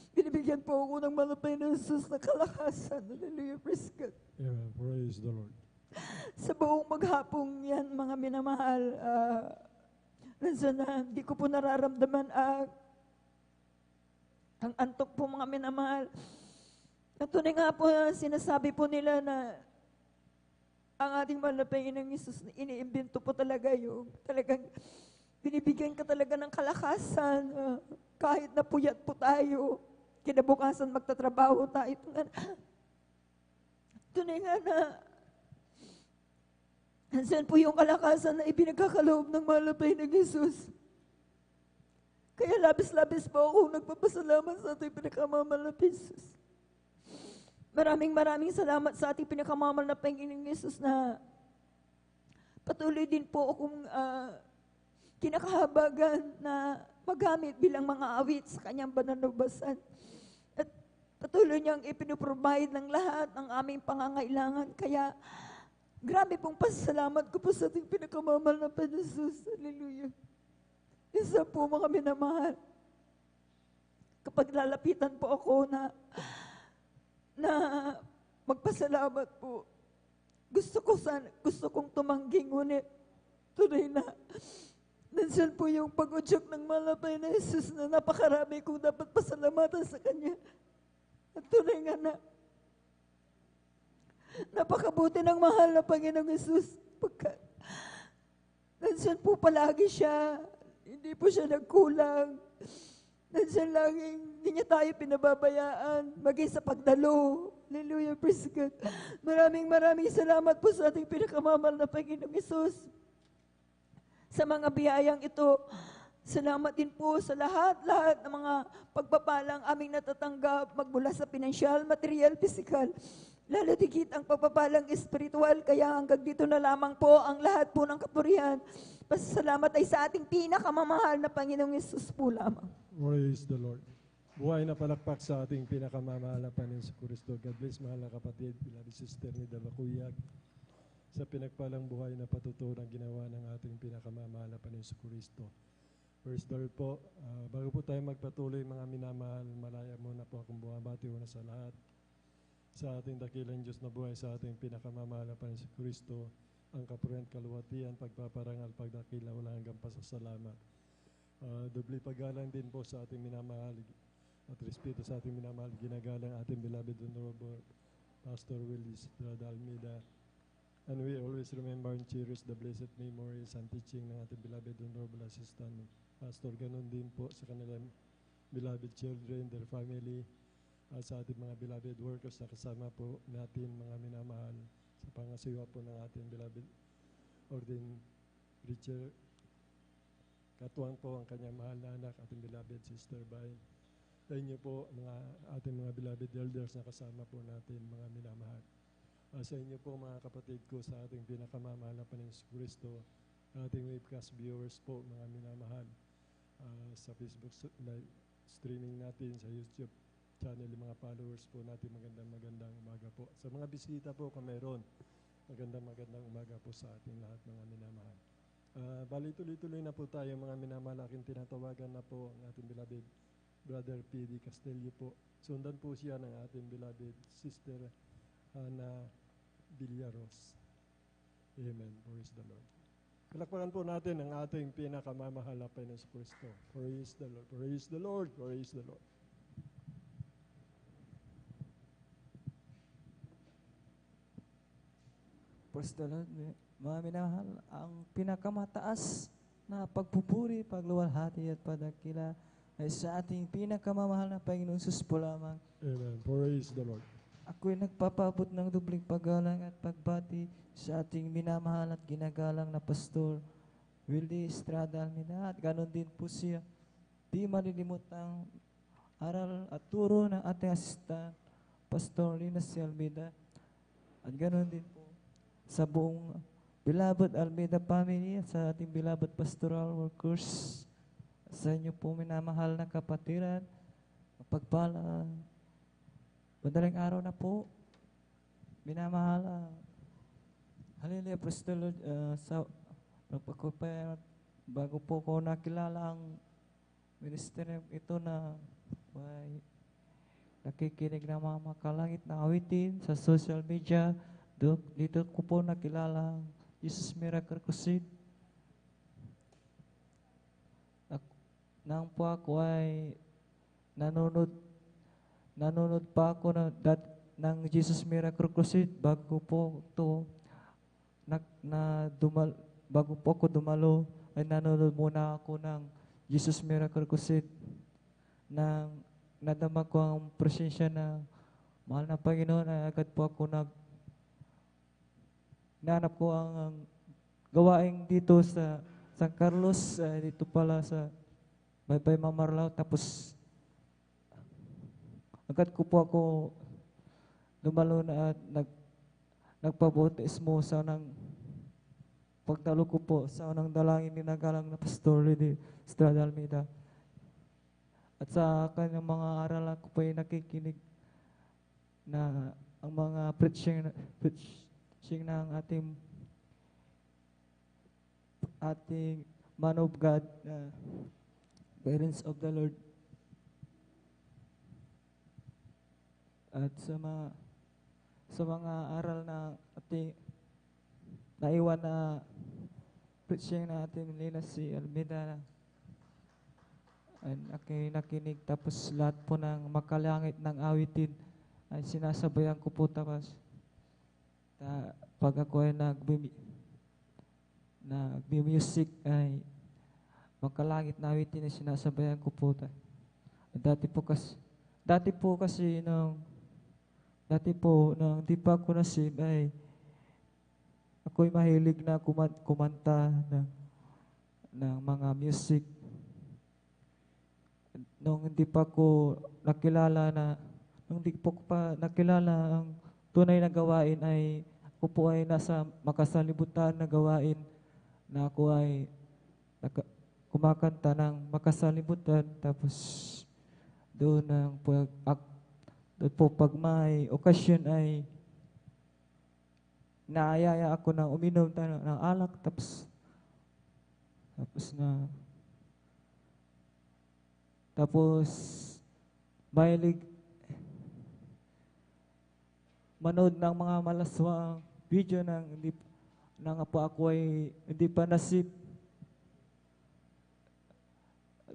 binibigyan po ako ng malapay na Jesus na kalakasan. Hallelujah, praise God. Amen. Praise the Lord. Sa buong maghapong yan, mga minamahal, nandiyan na, hindi ko po nararamdaman ang antok po mga minamahal. At tunay nga po, sinasabi po nila na ang ating mahal na Panginoong Jesus, iniimbento po talaga yung talagang binibigyan ka talaga ng kalakasan. Kahit na puyat po tayo, kinabukasan magtatrabaho tayo. Tunay nga na, hansan po yung kalakasan na ibinagkakaloob ng mahal na Panginoong Jesus. Kaya labis-labis po ako nagpapasalamat sa ating pinakamamahal na Jesus. Maraming salamat sa ating pinakamamahal na Panginoong Jesus na patuloy din po akong kinakahabagan na magamit bilang mga awit sa kanyang banal na basan. At patuloy niyang ipinoprovide ng lahat ng aming pangangailangan. Kaya grabe pong pasalamat ko po sa ating pinakamamahal na Panginoon Jesus. Hallelujah. Isa po mga minamahal. Kapag lalapitan po ako na magpasalamat po, gusto kong tumanggi, ngunit tunay na nandiyan po yung pag-udyok ng malapay na Jesus na napakarami kong dapat pasalamatan sa Kanya. At tunay nga na napakabuti ng mahal na Panginoong Jesus pagka nandiyan po palagi siya, hindi po siya nagkulang. Nandiyan laging, hindi niya tayo pinababayaan, maging sa pagdalo. Hallelujah, praise God. Maraming salamat po sa ating pinakamamahal na Panginoong Jesus. Sa mga biyayang ito, salamat din po sa lahat ng mga pagpapalang aming natatanggap magmula sa pinansyal, material, pisikal. Lalo digit ang pagpapalang espiritual, kaya hanggang dito na lamang po ang lahat po ng kapurihan. Pasalamat ay sa ating pinakamamahal na Panginoong Jesus po lamang. Praise the Lord. Buhay na palakpak sa ating pinakamamahal na Panginoon sa Kristo. God bless, mahal na kapatid, beloved sister ni Dalakuyag. sa pinagpalang buhay na patuturang ginawa ng ating pinakamamahal na Panginoon Kristo. First of all po, bago po tayo magpatuloy mga minamahal, malaya muna po akong bumabati una sa lahat. Sa ating dakilang Diyos na buhay, sa ating pinakamamahal na Panginoon Kristo, ang kapurihan, kaluwatian, pagpaparangal, pagdakila, wala hanggang pasasalamat. Dubli paggalang din po sa ating minamahal at respeto sa ating minamahal, ginagalang ating beloved Honorable Pastor Willis Estrada Almeida. And we always remember and cherish the blessed memories and teaching ng ating beloved Honorable Assistant Pastor. Ganon din po sa kanilang beloved children, their family, at sa ating mga beloved workers na kasama po natin mga minamahal sa pangasiwa po ng ating beloved ordained preacher. Katuwang po ang kanyang mahal na anak, ating beloved Sister Bain. Sa inyo po, ating mga beloved elders na kasama po natin, mga minamahal. Sa inyo po, mga kapatid ko, sa ating pinakamamahal na Panginoon Kristo, ating webcast viewers po, mga minamahal, sa Facebook live streaming natin, sa YouTube channel, mga followers po natin, magandang umaga po. Sa mga bisita po kung meron, magandang umaga po sa ating lahat, mga minamahal. Bali tuloy-tuloy na po tayo, mga minamahal. Aking tinatawagan na po ang ating beloved Brother P.D. Castelio po. Sundan po siya ng ating beloved Sister Hannah Villaros. Amen. Praise the Lord. Palakpakan po natin ang ating pinakamamahal na Panginoon Kristo. Praise the Lord. Praise the Lord. Praise the Lord. Praise the Lord. Mga minamahal, ang pinakamataas na pagpupuri, pagluwalhati at padakila ay sa ating pinakamamahal na Panginoon Sus po lamang. Amen. Praise the Lord. Ako'y nagpapabot ng dubling paggalang at pagbati sa ating minamahal at ginagalang na Pastor Willie Estrada Almeida. At ganon din po siya. Di malilimot ang aral at turo ng ating assistant, Pastor Linas Almeida. At ganon din po sa buong beloved Almeida family at sa ating beloved pastoral workers. Sa inyo po minamahal na kapatiran, pagpala, madaling araw na po, minamahal, hallelujah, praise the Lord, bago po ko nakilala ang ministry ito na may nakikinig ng mga makalangit na awitin sa social media, dito ko po nakilala ang Jesus Miracle Crusade. Nang po ako ay nanonood pa ako ng Jesus Miracle Crusade bago po ito bago po ako dumalo ay nanonood muna ako ng Jesus Miracle Crusade. Nang nadama ko ang presensya ng mahal na Panginoon ay agad po ako nanap ko ang gawain dito sa San Carlos, dito pala sa Baybay Mamarlao. Tapos agad ko po ako dumalo na at nagpabautismo sa unang pagdalo ko po sa unang dalangin ni nagalang na Pastor Lily Estrada Almeida. At sa kanyang mga aral ko po ay nakikinig na ang mga preaching ng ating man of God, parents of the Lord. At sa mga aral na ating naiwan na preaching na ating Linas si Almeida ay nakinig, tapos lahat po ng makalangit ng awitin ay sinasabayan ko po. Tapos pag ako ay nag-music ay makalangit na awitin ay sinasabayan ko po. Dati po kasi nung di pa ako nasib ay ako'y mahilig na kumanta ng mga music. Nung hindi ko pa nakilala ang tunay na gawain ay ako po ay nasa makasalibutan na gawain na ako ay kumakanta ng makasalibutan. Tapos doon po pag may okasyon ay naayaya ako na uminom tayo ng alak, tapos mahilig manood ng mga malaswang video ng hindi na nga po ako ay hindi pa nasip.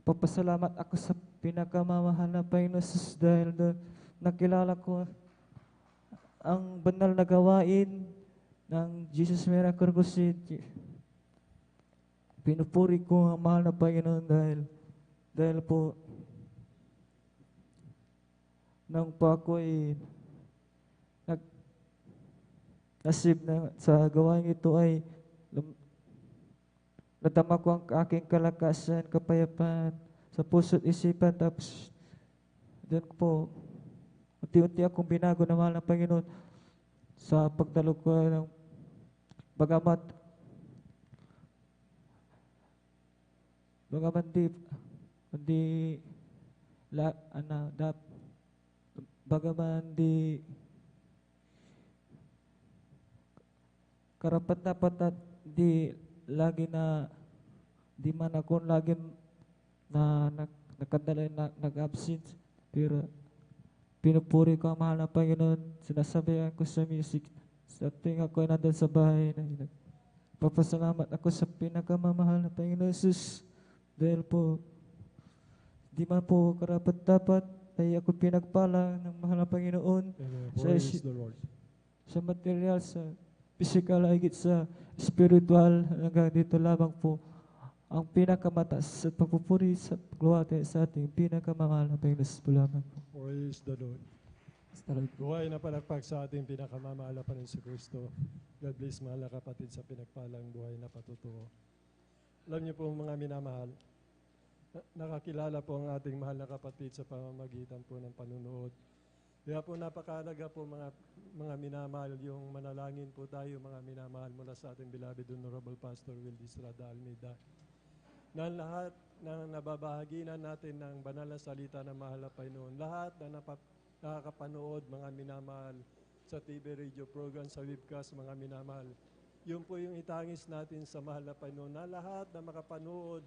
Papasalamat ako sa pinakamamahal na Panginoon Jesus dahil doon nakilala ko ang banal na gawain ng Jesus Miracle Crusade. Pinupuri ko ang mahal na Panginoon dahil po nang po ako ay nasib na sa gawain ito ay nadama ko ang aking kalakasan, kapayapaan sa puso't isipan. Tapos doon po unti-unti akong binago na mahal ng Panginoon sa pagdalo ko ng bagaman di karapat dapat at di lagi na di man ako lagi na nakadala na nag-absent, pero pinupuri ko ang mahal na Panginoon. Sinasabihan ko sa music sa tuwing ako ay nandun sa bahay na papasalamat ako sa pinakamamahal na Panginoon Jesus dahil po di man po karapat dapat ay ako pinagpala ng mahal na Panginoon sa material, sa physical, higit sa spiritual, hanggang dito lamang po ang pinakamataas at pagpupuri sa pagluwate sa ating pinakamamahal na Panginoon po lamang po. Praise the Lord. Buhay na palakpak sa ating pinakamamahal na Panginoon si Kristo. God bless mahal na kapatid sa pinagpalang buhay na patutuo. Alam niyo po mga minamahal, nakakilala po ang ating mahal na kapatid sa pamamagitan po ng panunood. Kaya po napakahalaga po mga minamahal, yung manalangin po tayo mga minamahal mula sa ating beloved Honorable Pastor Wildy Estrada Almeida. Na lahat na nababahagi na natin ng banal na salita ng mahal na Panginoon, lahat na nakakapanood mga minamahal sa TV radio program, sa webcast mga minamahal, yun po yung itangis natin sa mahal na Panginoon, na lahat na makapanood,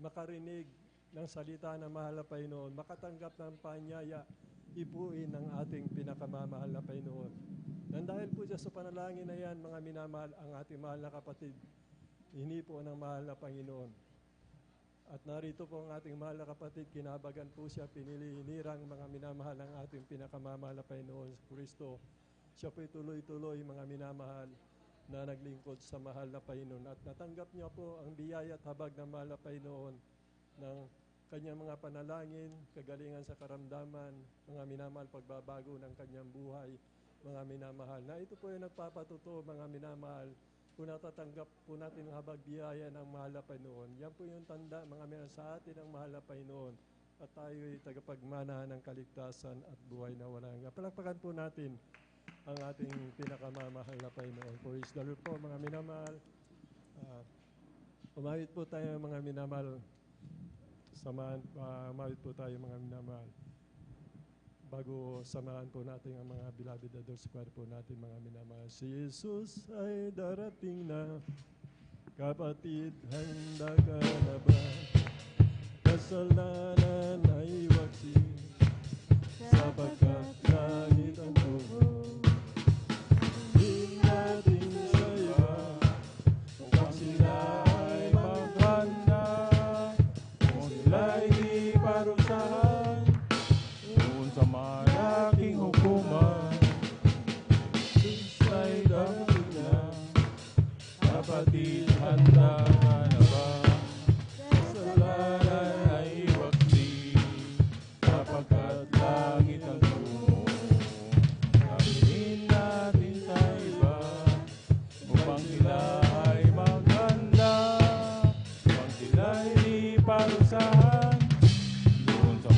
makarinig ng salita ng mahal na Panginoon, makatanggap ng panyaya, ibuin ng ating pinakamamahal na Panginoon. Nang dahil po sa panalangin na yan, mga minamahal, ang ating mahal na kapatid, hinipo ng mahal na Panginoon. At narito po ang ating mahal na kapatid, kinabagan po siya, pinili-hinirang mga minamahal ang ating pinakamamahal na Panginoon sa Kristo. Siya po'y tuloy-tuloy mga minamahal na naglingkod sa mahal na Panginoon. At natanggap niya po ang biyaya at habag ng mahal na Panginoon ng kanyang mga panalangin, kagalingan sa karamdaman, mga minamahal, pagbabago ng kanyang buhay, mga minamahal. Na ito po yung nagpapatuto, mga minamahal, kung natatanggap po natin ang habag biyaya ng mahal na Panginoon. Yan po yung tanda, mga minamahal, sa atin ang mahal na Panginoon. At tayo ay tagapagmana ng kaligtasan at buhay na walang hanggan. Palakpakan po natin ang ating pinakamamahal na Panginoon. Praise the Lord po, mga minamahal. Umawit po tayo, mga minamahal. Umawit po tayo, mga minamahal. Bago samahan po natin ang mga beloved adult squad po natin, mga minamahal. Si Jesus ay darating na, kapatid, handa ka na ba? Kasalanan ay waksi, sapagkat langit ang tubo. Hindi natin sa iba, upang sila ay maghanda, kung sila'y di parusahan, doon sa malaking hukuman. Jesus ay darating na, kapatid, handa ka na ba? Kasalanan ay waksi, sapagkat langit ang tumo. Kaminin natin sa iba, upang sila ay maghanda, upang sila ay di parusahan, doon sa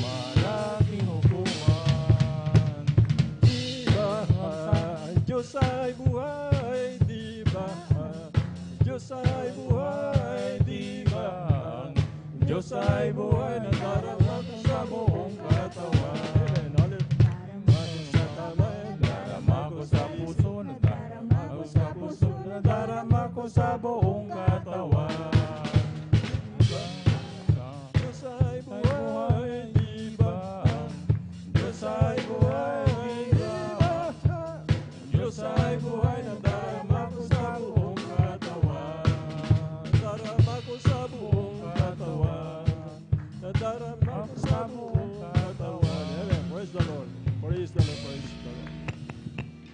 sa buong katawan. Amen. Praise the Lord. Praise the Lord. Praise the Lord.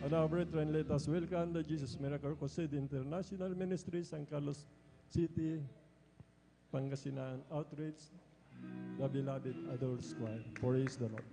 And now, brethren, let us welcome the Jesus Miracle Crusade International Ministry, San Carlos City, Pangasinan Outreach, the beloved adult choir. Praise the Lord.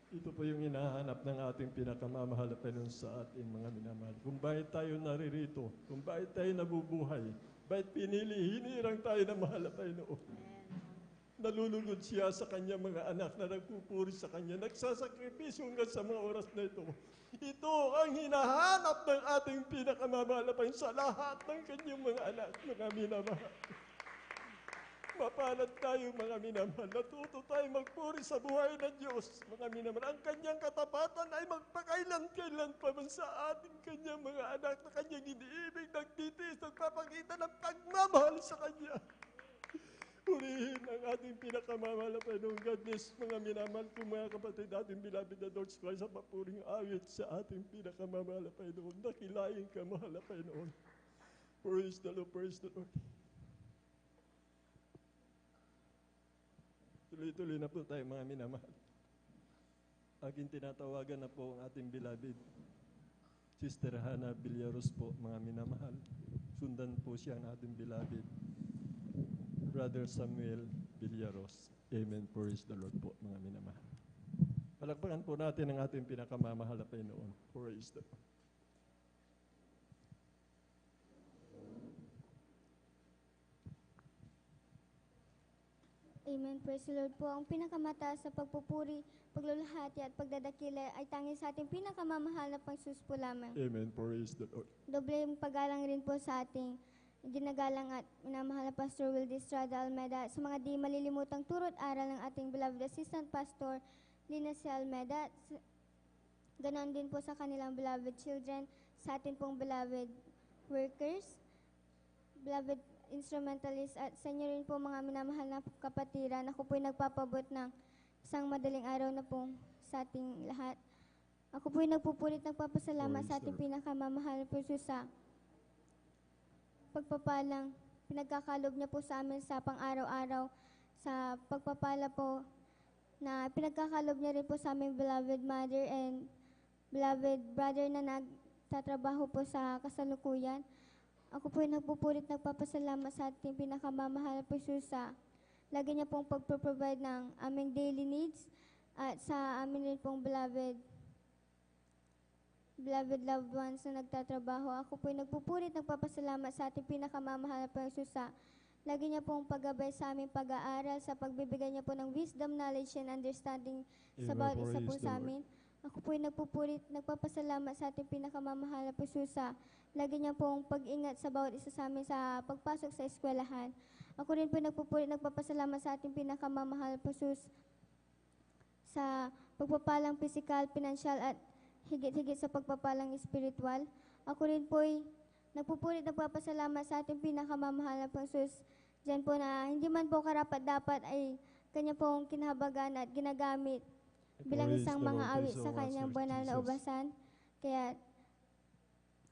Ito po yung hinahanap ng ating pinakamamahal na Panginoon sa ating mga minamahal. Kung bakit tayo naririto, kung bakit tayo nabubuhay, bakit pinili, hinirang tayo ng mahal na Panginoon. Nalulugod siya sa kanyang mga anak na nagpupuri sa kanya, nagsasakripisyo hanggang sa mga oras na ito. Ito ang hinahanap ng ating pinakamamahal na Panginoon sa lahat ng kanyang mga anak, mga minamahal. Mapalad tayo mga minamahal, natuto tayo magpuri sa buhay ng Diyos, mga minamahal. Ang kanyang katapatan ay magpakailan-kailan pa man sa ating kanyang mga anak na kanyang iniibig, nagtitiis, nagpapakita ng pagmamahal sa kanya. Purihin ang ating pinakamamahal na Panginoon. God bless mga minamahal kong mga kapatid, ating beloved na Lord Christ, sa papuring awit sa ating pinakamamahal na Panginoon. Dakilain ka, mahal na Panginoon. Praise the Lord, praise the Lord. Tuloy-tuloy na po tayo mga minamahal. Aking tinatawagan na po ang ating beloved Sister Hannah Villaros po, mga minamahal. Sundan po siya ang ating beloved Brother Samuel Villaros. Amen. Praise the Lord po, mga minamahal. Palakpakan po natin ang ating pinakamamahal na Panginoon. Praise the Lord. Amen. Praise the Lord po. Ang pinakamataas na pagpupuri, paglulahati at pagdadakila ay tanging sa ating pinakamamahal na Pangsus po lamang. Amen. Praise the Lord. Doble yung paggalang rin po sa ating ginagalang at minamahal na Pastor Will Estrada Almeda, sa mga di malilimutang turo't aral ng ating beloved Assistant Pastor Lina C. Almeda. Ganon din po sa kanilang beloved children, sa ating pong beloved workers, beloved instrumentalist, at sa inyo rin po mga minamahal na kapatiran. Ako po'y nagpapabot ng isang madaling araw na po sa ating lahat. Ako po'y nagpupulit, nagpapasalamat sa ating pinakamamahal po sa pagpapalang pinagkakalob niya po sa amin sa pang-araw-araw, sa pagpapala po na pinagkakalob niya rin po sa aming beloved mother and beloved brother na nagtatrabaho po sa kasalukuyan. Ako po ay nagpupulit, nagpapasalamat sa ating pinakamamahal po sa lagi niya pong pagproprovide ng aming daily needs at sa amin rin pong beloved loved ones na nagtatrabaho. Ako po ay nagpupulit, nagpapasalamat sa ating pinakamamahal po sa lagi niya pong paggabay sa aming pag-aaral, sa pagbibigay niya po ng wisdom, knowledge, and understanding sa bawat isa po sa amin. Ako po ay nagpupulit, nagpapasalamat sa ating pinakamamahal po sa lagi niya pong pag-ingat sa bawat isa sa amin sa pagpasok sa eskwelahan. Ako rin po nagpupulit, nagpapasalamat sa ating pinakamamahal po sa pagpapalang pisikal, pinansyal, at higit-higit sa pagpapalang espiritual. Ako rin po ay nagpupulit, nagpapasalamat sa ating pinakamamahal na po dyan po na hindi man po karapat-dapat ay kanya pong kinahabagan at ginagamit bilang isang mga awit sa kanyang banal na ubasan. Kaya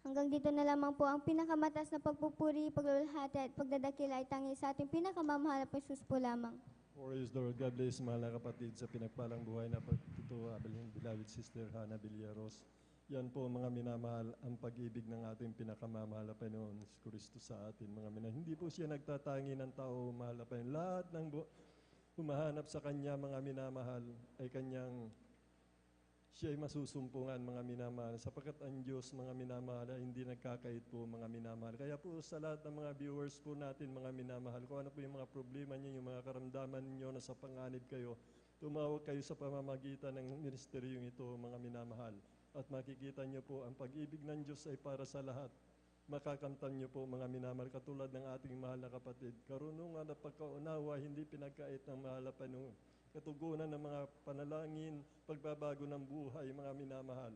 hanggang dito na lamang po ang pinakamataas na pagpupuri, paglulahati at pagdadakila ay tangi sa ating pinakamamahal na Jesus po lamang. Praise the Lord. God bless, mahal na kapatid, sa pinagpalang buhay na pagtutuwa, beloved Sister Hannah Villaros. Yan po mga minamahal, ang pag-ibig ng ating pinakamamahal na Panginoon Kristo sa atin. Mga minamahal, hindi po siya nagtatangi ng tao, mahal na Panginoon. Lahat ng humahanap sa Kanya, mga minamahal, ay Kanyang siya ay masusumpungan, mga minamahal, sapagkat ang Diyos, mga minamahal, ay hindi nagkakait po, mga minamahal. Kaya po sa lahat ng mga viewers po natin, mga minamahal, kung ano po yung mga problema niyo, yung mga karamdaman niyo na sa panganib kayo, tumawag kayo sa pamamagitan ng ministeryong ito, mga minamahal. At makikita niyo po, ang pag-ibig ng Diyos ay para sa lahat. Makakamtan niyo po, mga minamahal, katulad ng ating mahal na kapatid. Karunungan at pagkaunawa, hindi pinagkait ng mahal na Panginoon. Katugunan ng mga panalangin, pagbabago ng buhay, mga minamahal.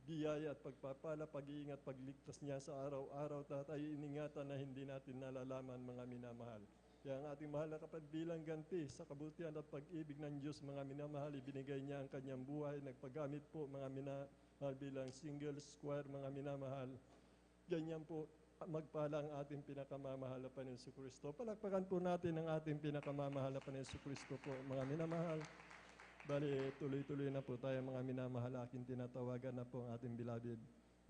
Biyaya at pagpapala, pag-iingat, pagligtas niya sa araw-araw, tayo iningatan na hindi natin nalalaman, mga minamahal. Kaya ang ating mahal na kapatid, bilang ganti sa kabutihan at pag-ibig ng Diyos, mga minamahal, ibinigay niya ang kanyang buhay, nagpagamit po, mga minamahal, bilang single square, mga minamahal. Ganyan po, magpala ang ating pinakamamahal na Panginoon Kristo. Palakpakan po natin ang ating pinakamamahal na Panginoon Kristo po, mga minamahal. Bali, tuloy-tuloy na po tayo, mga minamahal. Aking tinatawagan na po ang ating beloved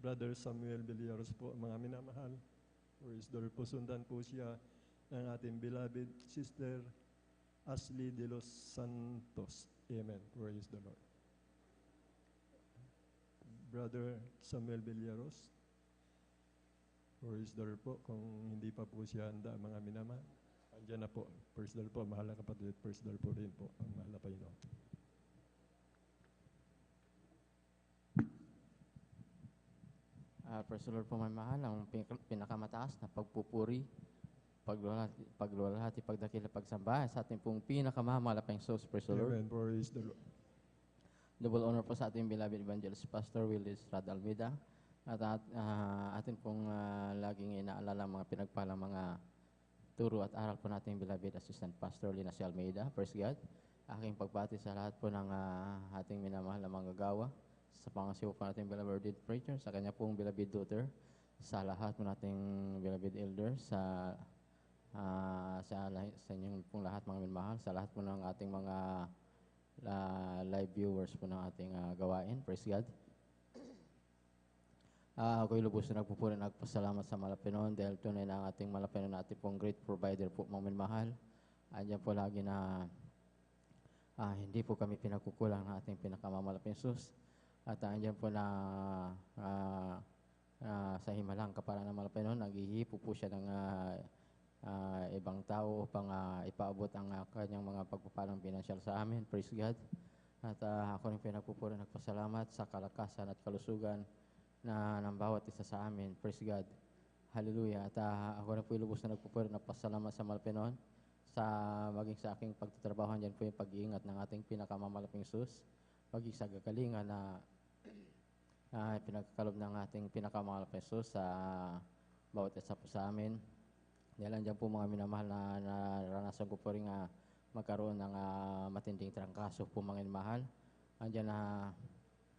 Brother Samuel Villaros po, mga minamahal. Praise the Lord po, sundan po siya ng ating beloved Sister Ashley de los Santos. Amen. Praise the Lord. Brother Samuel Villaros. For his daughter po, kung hindi pa po siya handa, mga minamahal. Andiyan na po. First daughter po, mahal na kapatid. First daughter po rin po, ang mahal na Panginoon. Praise the Lord po, may mahal, ang pinakamataas na pagpupuri, pagluwalhati, pagdakila, pagsamba sa ating pong pinakamamalapang Sos. Praise the Lord. Amen. Praise the Lord. Double honor po sa ating beloved evangelist Pastor Willis Rad Almeida at atin pong laging inaalala mga pinagpalang mga turo at aral po nating beloved Assistant Pastor Lina C. Almeida. Praise God. Aking pagbati sa lahat po ng ating minamahal na mga gagawa, sa pangasiwa po nating beloved preacher, sa kanya pong beloved daughter, sa lahat po nating beloved elder, sa inyong pong lahat mga minamahal, sa lahat po ng ating mga live viewers po ng ating gawain. Praise God. Ako'y lubos na nagpupuri, nagpasalamat sa Malapinon dahil tunay na ang ating Malapinon na ating pong great provider po, mga minamahal. Andiyan po lagi na hindi po kami pinagkukulang ng ating pinakamamalaping Sus. At andiyan po na sa himalang kapara ng Malapinon, naghihipo po siya ng ibang tao upang ipaabot ang kanyang mga pagpapalang pinansyal sa amin. Praise God. At ako rin pinagpupuri, nagpasalamat sa kalakasan at kalusugan ng bawat isa sa amin. Praise God. Hallelujah. At ako rin po ilubos na nagpupuri, nagpasalamat sa Malapinon sa maging sa aking pagtatrabaho. Diyan po yung pag-iingat ng ating pinakamamalaping Sus. Maging sa gagalingan na pinagkakalob ng ating pinakamamalaping Sus sa bawat isa po sa amin. Dahil andyan po mga minamahal na naranasan ko po rin magkaroon ng matinding trangkaso po mga minamahal. Andyan na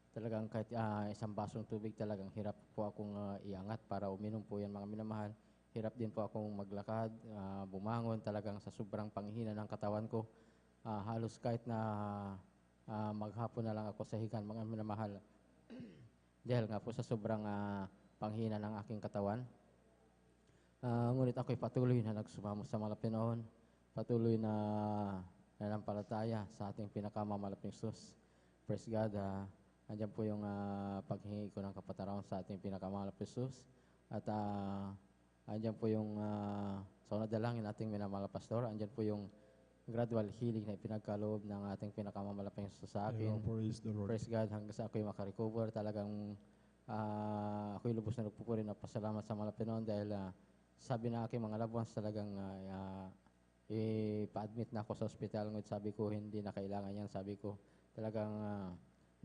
talagang kahit isang basong tubig talagang hirap po akong iangat para uminom po yan mga minamahal. Hirap din po akong maglakad, bumangon talagang sa sobrang panghina ng katawan ko. Halos kahit na maghapon na lang ako sa higan mga minamahal. Dahil nga po sa sobrang panghina ng aking katawan. Ngunit ako'y patuloy na nagsumamo sa Malapinon, patuloy na nanampalataya sa ating pinakamamalaping Sus. Praise God. Andyan po yung paghingi ko ng kapataran sa ating pinakamamalaping Sus. At andyan po yung sa nadalangin nating minamahal pastor, andyan po yung gradual healing na ipinagkaloob ng ating pinakamamalaping Sus sa akin. Praise God. Hanggang sa ako'y makarecover, talagang ako'y lubos na nagpupuri na pasalamat sa Malapinon dahil sabi na aking mga loved ones talagang ipa-admit na ako sa ospital. Ngunit sabi ko, hindi na kailangan yan. Sabi ko, talagang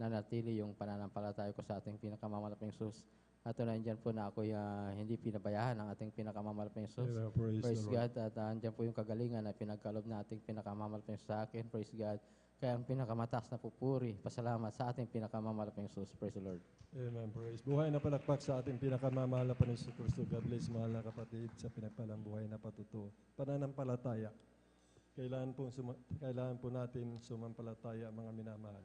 nanatili yung pananampalataya ko sa ating pinakamamalaping Sus. At nandiyan po na ako hindi pinabayaan ng ating pinakamamalaping Sus. Praise God. At nandiyan po yung kagalingan na pinagkalob na ating pinakamamalaping Sus sa akin. Praise God. Kaya ang pinakamataas na pupuri, pasalamat sa ating pinakamamalaping Sus. Praise the Lord. Amen. Praise. Buhay na palakpak sa ating pinakamamahal na Panginoon Kristo. God bless, mahal na kapatid, sa pinagpalang buhay na patuto. Pananampalataya. Kailangan po natin sumampalataya, mga minamahal.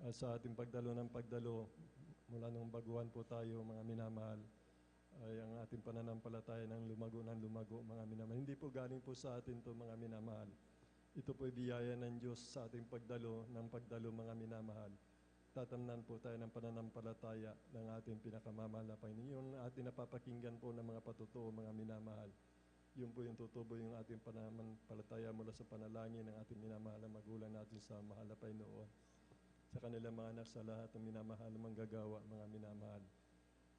Sa ating pagdalo ng pagdalo, mula nung baguhan po tayo, mga minamahal, ay ang ating pananampalataya ng lumago, mga minamahal. Hindi po galing po sa atin to mga minamahal. Ito po biyaya ng Diyos sa ating pagdalo, mga minamahal. Tatamnan po tayo ng pananampalataya ng ating pinakamamahal na Panginoon. Yung ating napapakinggan po ng mga patutuo, mga minamahal. Yun po yung tutubo yung ating pananampalataya mula sa panalangin ng ating minamahal na magulang natin sa mahal na Panginoon. Sa kanilang mga anak, sa lahat ng minamahal, manggagawa, mga minamahal.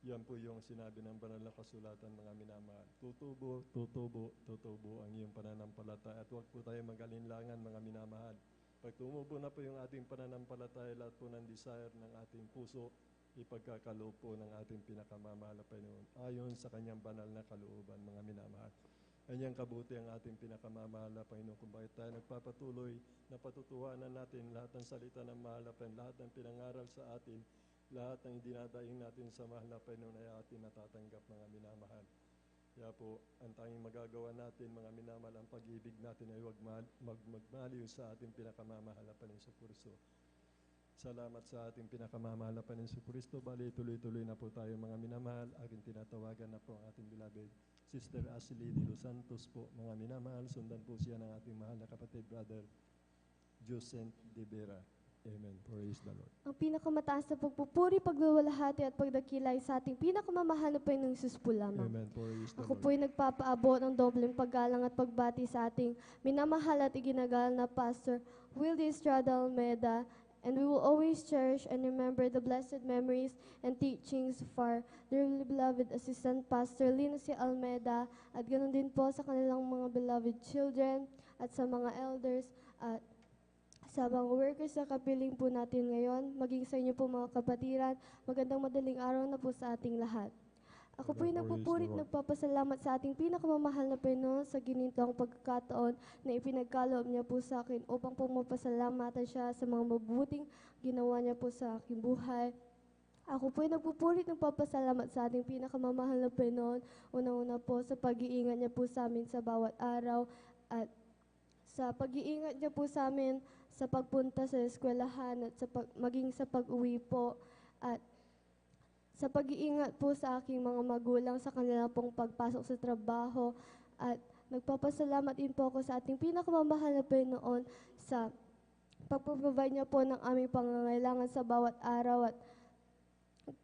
Yan po yung sinabi ng banal na kasulatan, mga minamahal. Tutubo, tutubo, tutubo ang iyong pananampalataya. At huwag po tayo mag-alinlangan, mga minamahal. Pag tumubo na po yung ating pananampalataya, lahat po ng desire ng ating puso, ipagkakaloob po ng ating pinakamamahal na Panginoon, ayon sa kanyang banal na kalooban, mga minamahal. Kanyang kabuti ang ating pinakamamahal na Panginoon. Kung bakit tayo nagpapatuloy na patutuhanan natin lahat ng salita ng mahal na Panginoon, lahat ng pinangaral sa atin, lahat ng dinadaing natin sa mahal na Panginoon ay atin natatanggap, mga minamahal. Kaya po, ang tanging magagawa natin, mga minamahal, ang pag-ibig natin ay huwag magmaliw sa ating pinakamamahal na Panginoon Kristo. Salamat sa ating pinakamamahal na Panginoon Kristo. Bali, tuloy-tuloy na po tayo, mga minamahal. Aking tinatawagan na po ang ating beloved Sister Ashley de Los Santos po, mga minamahal. Sundan po siya ng ating mahal na kapatid, Brother Joseph de Vera. Amen. Praise the Lord. Ang pinakamataas na pagpupuri, pagluwalhati at pagdakilay sa ating pinakamamahal na Panginoong Hesus po lamang. Amen. Praise the Ako Lord. po'y nagpapaabot ng dobleng paggalang at pagbati sa ating minamahal at iginagal na Pastor Wildy Estrada Almeda, and we will always cherish and remember the blessed memories and teachings of our dearly beloved Assistant Pastor Lina C. Almeda, at ganoon din po sa kanilang mga beloved children at sa mga elders at sa mga workers na kapiling po natin ngayon, maging sa inyo po mga kapatiran, magandang madaling araw na po sa ating lahat. Ako po'y nagpupurit, nagpapasalamat sa ating pinakamamahal na Panginoon sa ginitong pagkakataon na ipinagkaloob niya po sa akin upang po mapasalamatan siya sa mga mabuting ginawa niya po sa aking buhay. Ako po'y nagpupurit, nagpapasalamat sa ating pinakamamahal na Panginoon, unang-una po sa pag-iingat niya po sa amin sa bawat araw at sa pag-iingat niya po sa amin sa pagpunta sa eskwelahan at maging sa pag-uwi po, at sa pag-iingat po sa aking mga magulang sa kanila pong pagpasok sa trabaho, at nagpapasalamat din po ako sa ating pinakamamahal na Panginoon sa pagpaprovide niya po ng aming pangangailangan sa bawat araw, at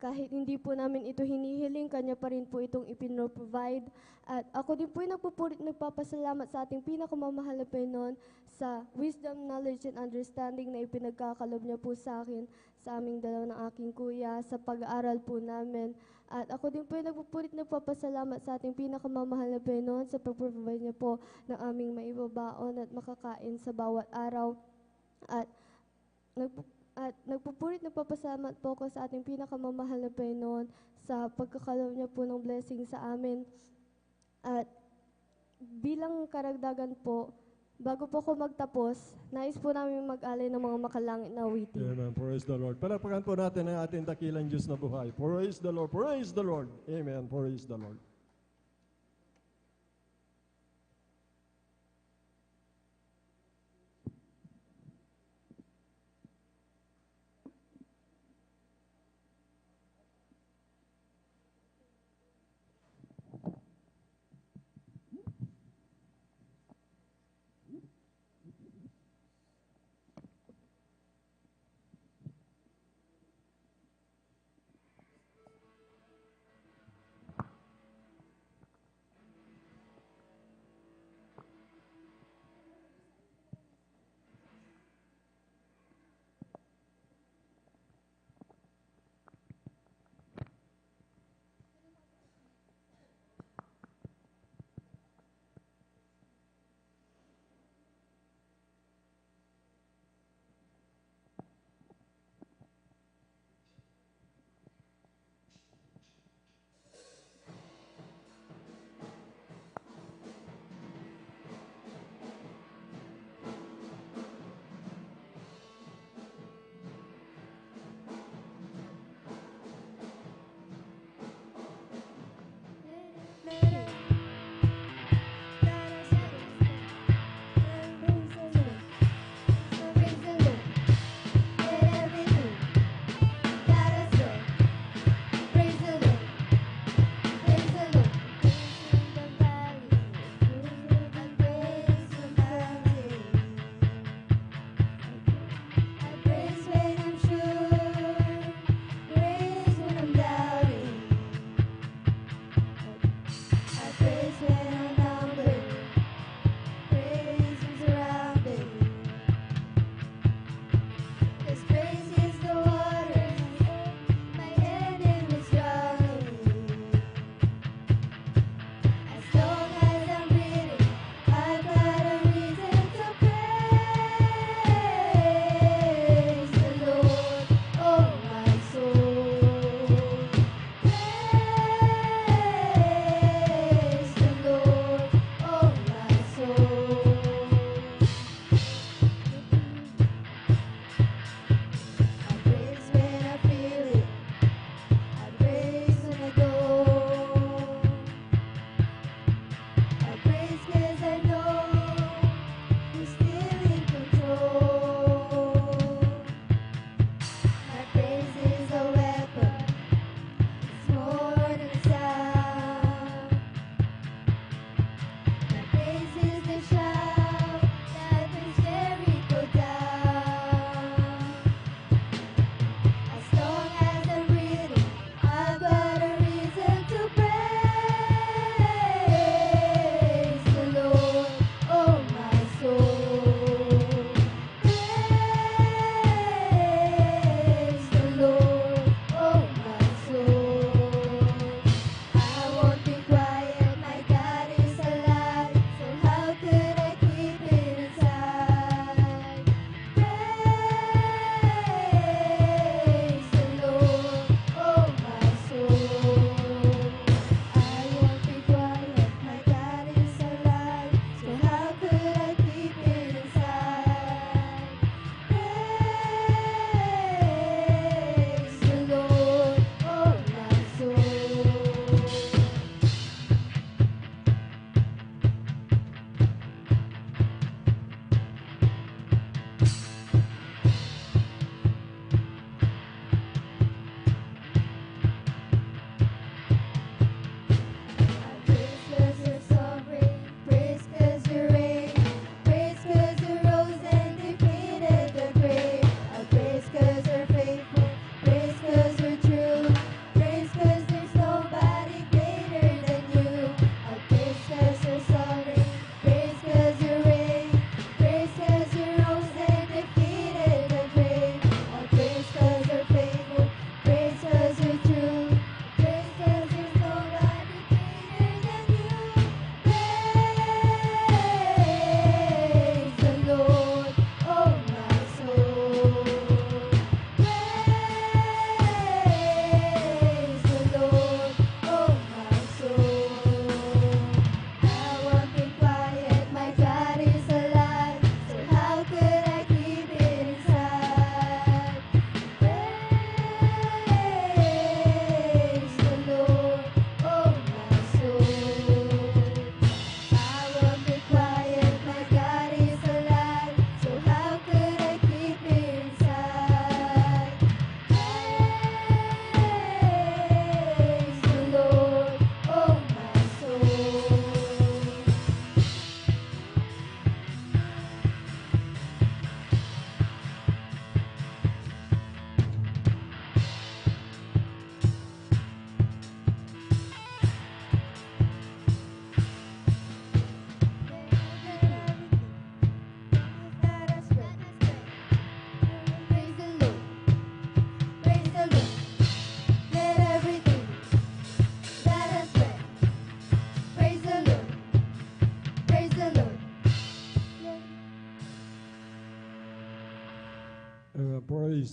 kahit hindi po namin ito hinihiling, kanya pa rin po itong ipinoprovide. At ako din po nagpupurit, nagpapasalamat sa ating pinakamamahal na Panginoon sa wisdom, knowledge, and understanding na ipinagkakalob niya po sa akin, sa aming dalaw ng aking kuya, sa pag-aaral po namin. At ako din po nagpupurit, nagpapasalamat sa ating pinakamamahal na Panginoon sa pag-provide niya po ng aming maibabaon at makakain sa bawat araw. At nagpupurit, nagpapasalamat po ako sa ating pinakamamahal na Panginoon sa pagkakalob niya po ng blessing sa amin. At bilang karagdagan po, bago po ako magtapos, nais po namin mag-alay ng mga makalangit na awitin. Amen. Praise the Lord. Palakpakan po natin ang ating dakilang Diyos na buhay. Praise the Lord. Praise the Lord. Amen. Praise the Lord.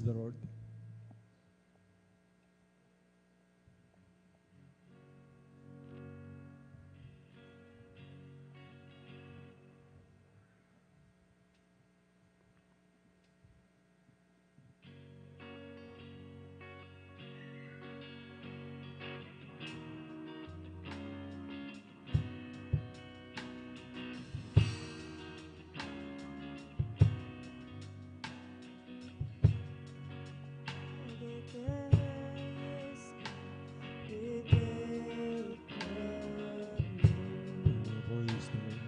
the Lord. Praise the Lord.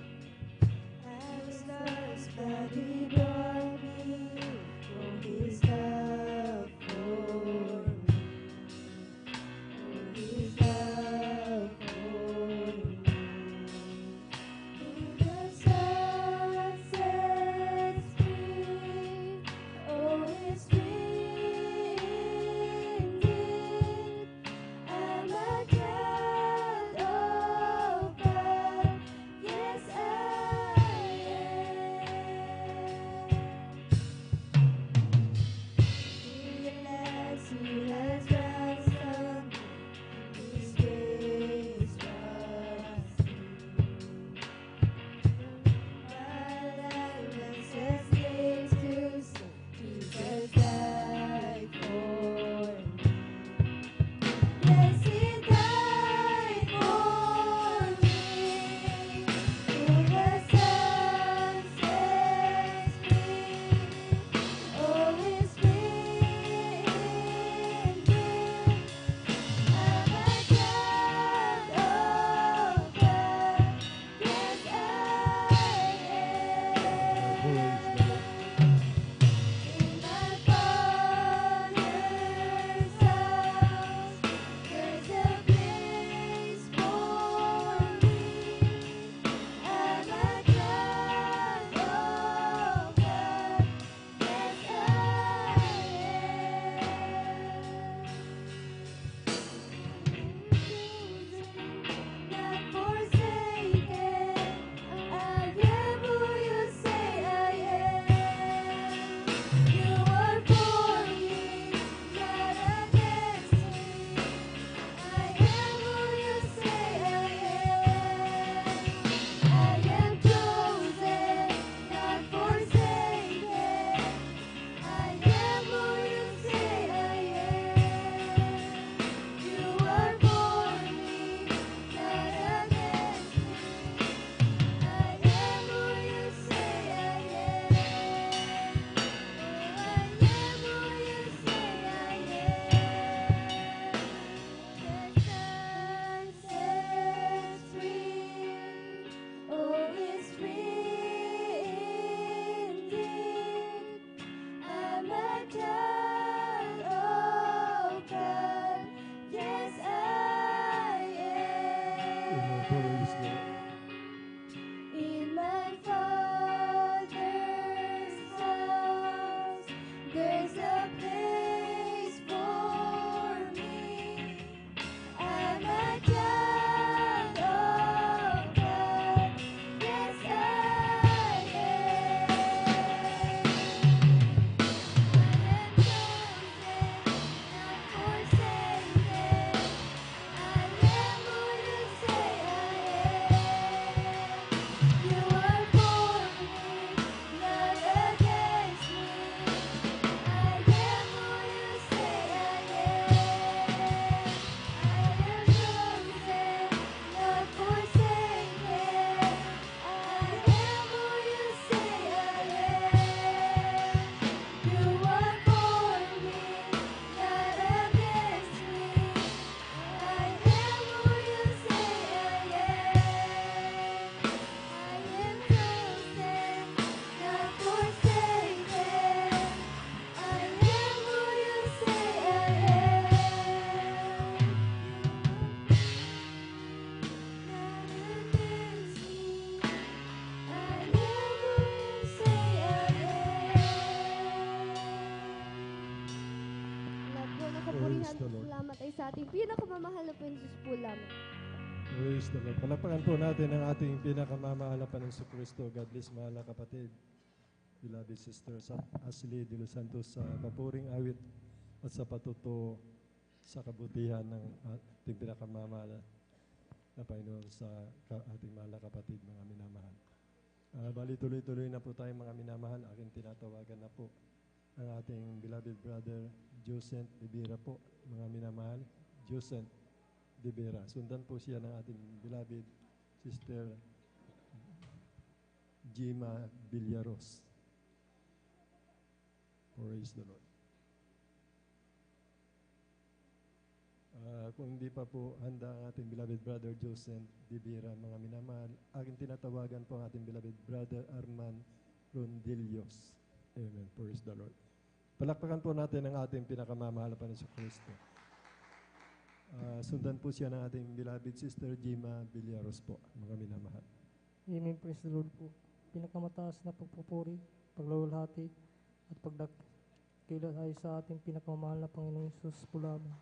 Praise the Lord. In my Father's house, there's a place for me. I'm a child of God. Yes, I am. Praise the Lord. Salamat ay sa ating pinakamamahal na Diyos po lamang. Praise the Lord. Palakpakan po natin ang ating pinakamamahal na Panginoon Kristo. God bless, mahal na kapatid. beloved Sister Ashley de los Santos sa papuring awit at sa patuto sa kabutihan ng ating pinakamamahal na Panginoon sa ating mahal na kapatid, mga minamahal. Bali tuloy-tuloy na po tayo mga minamahal. Aking tinatawagan na po ang ating beloved brother Josent de Vera po, mga minamahal. Josent de Vera. Sundan po siya ng ating beloved Sister Jima Villaros. Praise the Lord. Kung hindi pa po handa ang ating beloved brother Joseph Divira, mga minamahal, aking tinatawagan po ang ating beloved brother Arman Rondillos. Amen. Praise the Lord. Palakpakan po natin ang ating pinakamamahal na Panginoon sa Kristo. Sundan po siya ng ating beloved Sister Jima Villaros po, mga minamahal. Amen. Praise the Lord po. Pinakamataas na pagpupuri, paglulhati, at pagdakila ay sa ating pinakamamahal na Panginoong Hesus po lamang.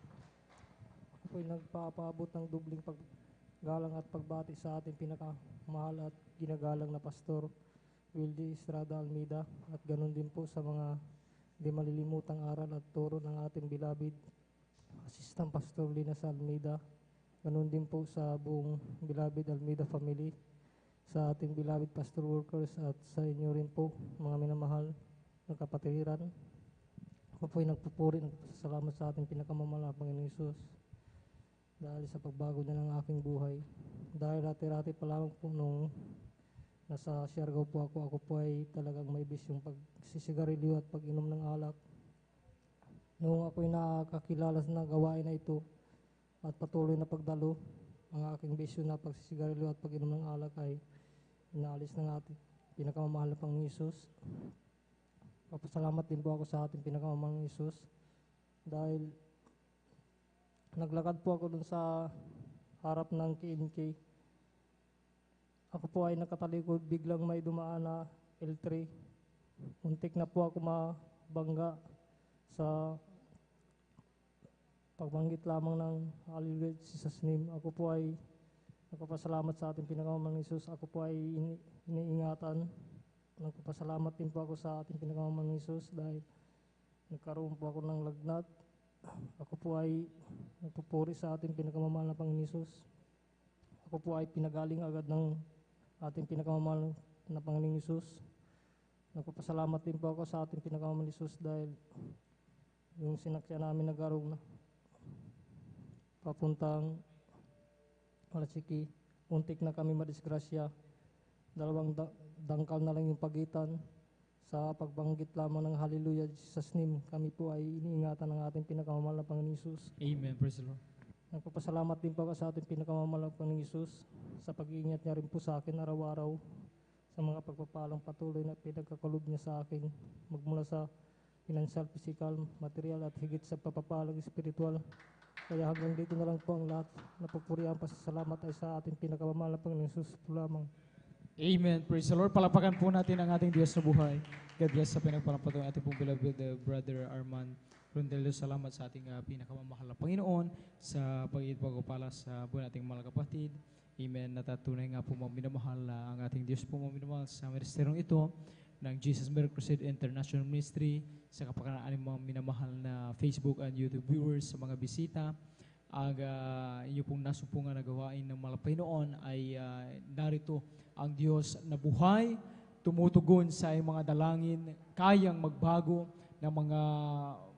Ako ay nagpapaabot ng dubling paggalang at pagbati sa ating pinakamahal at ginagalang na Pastor Wildy Estrada Almeida, at ganun din po sa mga di malilimutang aral at turo ng ating beloved Assistant Pastor Linas Almeida, ganun din po sa buong beloved Almeida family, sa ating beloved pastor workers at sa inyo rin po, mga minamahal na kapatiran. Ako po ay nagpupuri, nagpasalamat sa ating pinakamamahal na Panginoon Hesus dahil sa pagbago niya ng aking buhay. Dahil rati-rati pa lamang po nung nasa Siargao po ako po ay talagang may bisyong pagsisigarilyo at pag-inom ng alak. Noong ako'y nakakilala na gawain na ito at patuloy na pagdalo, ang aking bisyo na pagsisigarilyo at pag-inom ng alak ay inaalis ng ating pinakamamahal na Panginoong Hesus. Papasalamat din po ako sa ating pinakamamahal na Hesus dahil naglakad po ako dun sa harap ng KNK. Ako po ay nakatalikod, biglang may dumaan na L3. Muntik na po ako mabangga sa pagbanggit lamang ng Hallelujah Jesus name. Ako po ay nagpapasalamat sa ating pinakamamahal na Hesus. Ako po ay iniingatan. Nagpapasalamat din po ako sa ating pinakamamahal na Hesus dahil nagkaroon po ako ng lagnat. Ako po ay nagpupuri sa ating pinakamamahal na Panginoon Hesus. Ako po ay pinagaling agad ng ating pinakamamahal na Panginoon Hesus. Nagpapasalamat din po ako sa ating pinakamamahal na Hesus dahil yung sinakyan namin nag-arong na papuntang Malasiki, untik na kami madisgrasya. Dalawang dangkal na lang yung pagitan. Sa pagbanggit lamang ng Hallelujah Jesus name, kami po ay iniingatan ng ating pinakamamahal na Panginoon Hesus. Amen. Praise the Lord. Nagpapasalamat din po ako sa ating pinakamamahal na Panginoon Hesus sa pag-iingat niya rin po sa akin araw-araw sa mga pagpapalang patuloy na pinagkakalob niya sa akin magmula sa financial, physical, material at higit sa papapalang espiritual. Kaya hanggang dito na lang po ang lahat na pagpurihan pasasalamat ay sa ating pinakamamahal na Panginoon Hesus po lamang. Amen. Praise the Lord. Palapakan po natin ang ating Diyos na buhay. God bless sa pinagpalampatuloy ating pong beloved Brother Arman Rondelio. Salamat sa ating pinakamamahal na Panginoon sa pag-ipagpapala sa buhay nating mga kapatid. Amen. Natatunay nga po mga minamahal na ang ating Diyos po mga minamahal sa ministerong ito ng Jesus Miracle Crusade International Ministry, sa kapakanaan ng mga minamahal na Facebook and YouTube viewers, sa mga bisita. Ang inyo pong nasumpungan na gawain ng mga Panginoon ay narito ang Diyos na buhay, tumutugon sa mga dalangin, kayang magbago ng mga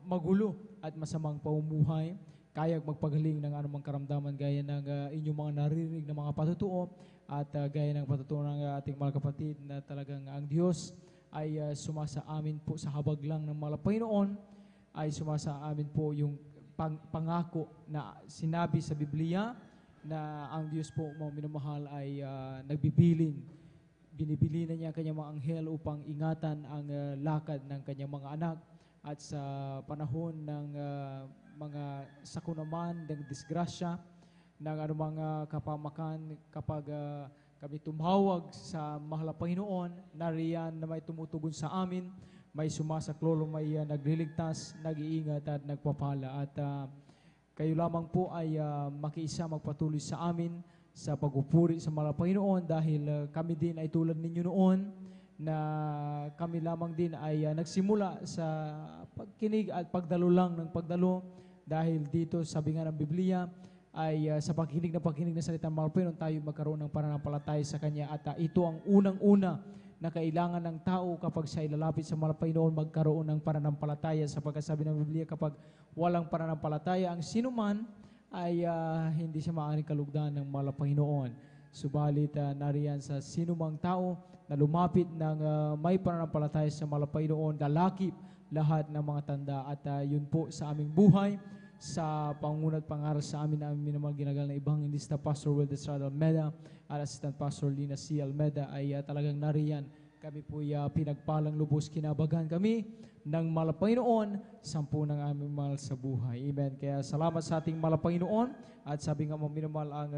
magulo at masamang pamumuhay, kayang magpagaling ng anumang karamdaman gaya ng inyong mga naririnig na mga patutuo at gaya ng patutuo ng ating mga kapatid na talagang ang Diyos ay sumasa amin po sa habag lang ng mga Panginoon, ay sumasa amin po yung pangako na sinabi sa Biblia na ang Diyos po mga minamahal ay nagbibilin. Binibili na niya ang kanyang mga anghel upang ingatan ang lakad ng kanyang mga anak, at sa panahon ng mga sakunaman, ng disgrasya, ng anumang kapamakan, kapag kami tumawag sa mahal na Panginoon, nariyan na may tumutugon sa amin, may sumasaklolo, may nagliligtas, nag-iingat at nagpapala. At kayo lamang po ay makiisa magpatuloy sa amin sa pagpupuri sa mahal na Panginoon dahil kami din ay tulad ninyo noon na kami lamang din ay nagsimula sa pagkinig at pagdalo lang ng pagdalo dahil dito sabi nga ng Biblia ay sa pagkinig ng salita ng mga Panginoon tayo magkaroon ng pananampalataya sa Kanya at ito ang unang-una na kailangan ng tao kapag siya ilalapit sa mga Panginoon magkaroon ng pananampalataya sapagkat sabi ng Biblia kapag walang pananampalataya ang sinuman ay hindi siya maaaring kalugdan ng mga Panginoon. Subalit nariyan sa sinumang tao na lumapit ng may pananampalataya sa mga Panginoon, lalakip lahat ng mga tanda at yun po sa aming buhay, sa pangunat pangaral sa amin na aming minamahal ginagal na Evangelista Pastor Will Estrada Almeda at Assistant Pastor Lina C. Almeda ay talagang nariyan. Kami po pinagpalang lubos, kinabagan kami ng mga Panginoon, sampu ng aming mahal sa buhay. Amen. Kaya salamat sa ating mga Panginoon at sabi nga mo minamahal ang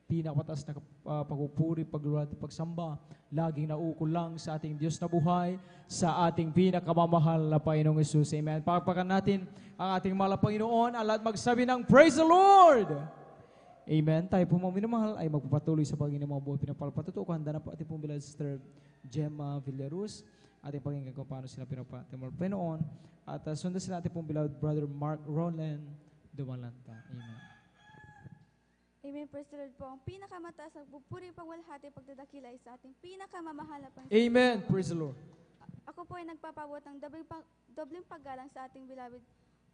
pinakamatas na pagpupuri, paglulad at pagsamba, laging naukol lang sa ating Diyos na buhay, sa ating pinakamamahal na Panginoong Hesus. Amen. Pakpakan natin ang ating mahal na Panginoon, at lahat magsabi ng Praise the Lord! Amen. Tayo po mga minamahal ay magpapatuloy sa pagiging mga buhay pinapalpatuto. Handa na po ating pong bilad Sister Gemma Villaruz, ating pagiging kung paano sila pinapatuto Panginoon, at sundan sila ating pong bilad Brother Mark Roland Dumalanta. Amen. Amen. Praise the Lord po. Ang pinakamataas ang pupuri, pagwalhati, pagdadakila ay sa ating pinakamamahal na Panginoon. Amen. Praise the Lord. Ako po ay nagpapabot ng dobleng paggalang sa ating beloved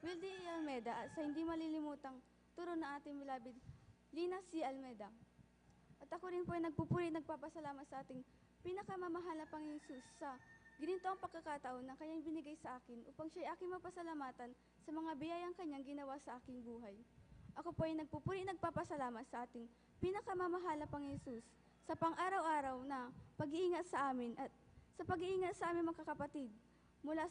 Wildy Almeda at sa hindi malilimutang turo na ating beloved Lina C. Almeda. At ako rin po ay nagpupuri at nagpapasalamat sa ating pinakamamahal na Panginoon Jesus sa ginintong pagkakataon na kanyang binigay sa akin upang siya'y aking mapasalamatan sa mga biyayang kanyang ginawa sa aking buhay. Ako po ay nagpupuri at nagpapasalamat sa ating pinakamamahal na Panginoon Jesus sa pang-araw-araw na pag-iingat sa amin at sa pag-iingat sa aming mga kakapatid mula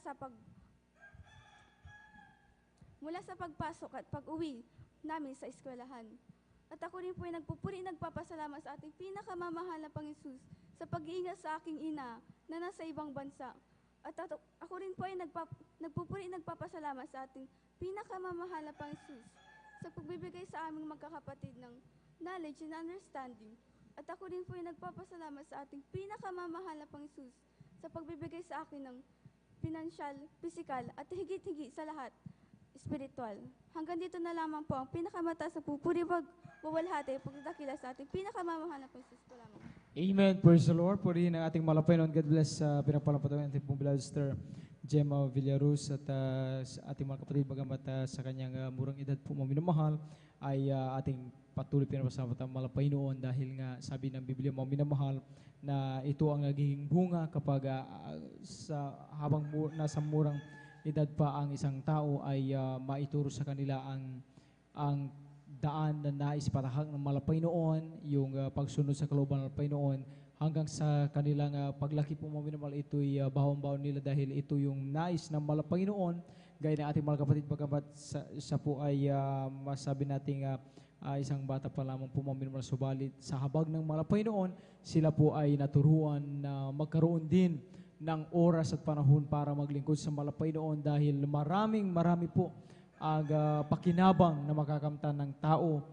sa pagpasok at pag-uwi namin sa eskwelahan. At ako rin po ay nagpupuri at nagpapasalamat sa ating pinakamamahal na Panginoon Jesus sa pag-iingat sa aking ina na nasa ibang bansa. At ako rin po ay nagpupuri at nagpapasalamat sa ating pinakamamahal na Panginoon Jesus sa pagbibigay sa aming magkakapatid ng knowledge and understanding. At ako rin po ay nagpapasalamat sa ating pinakamamahal na Panginoon Jesus sa pagbibigay sa akin ng financial, physical, at higit-higit sa lahat, spiritual. Hanggang dito na lamang po ang pinakamataas na pupuri, pagwawalhati, pagdadakila sa ating pinakamamahal na Panginoon Jesus po lamang. Amen. Praise the Lord. Purihin ang ating Panginoon. God bless sa pinapalampatuan ng ating pong beloved Sister Gemma Villaruz at sa ating mga kapatid, bagamat sa kanyang murang edad po minamahal, ay ating patuloy pinapasalamat ang mga Panginoon dahil nga sabi ng Biblia mga minamahal na ito ang nagiging bunga kapag habang nasa murang edad pa ang isang tao ay maituro sa kanila ang daan na nais patahak ng mga Panginoon, yung pagsunod sa kalooban ng Panginoon, hanggang sa kanilang paglaki po mga minamahal, ito'y bawang-baon nila dahil ito yung nais ng mga Panginoon. Gaya ng ating mga kapatid, bagamat siya po ay masabi nating isang bata pa lamang po mga minamahal, subalit sa habag ng mga Panginoon, sila po ay naturuan na magkaroon din ng oras at panahon para maglingkod sa mga Panginoon dahil marami po ang pakinabang na makakamtan ng tao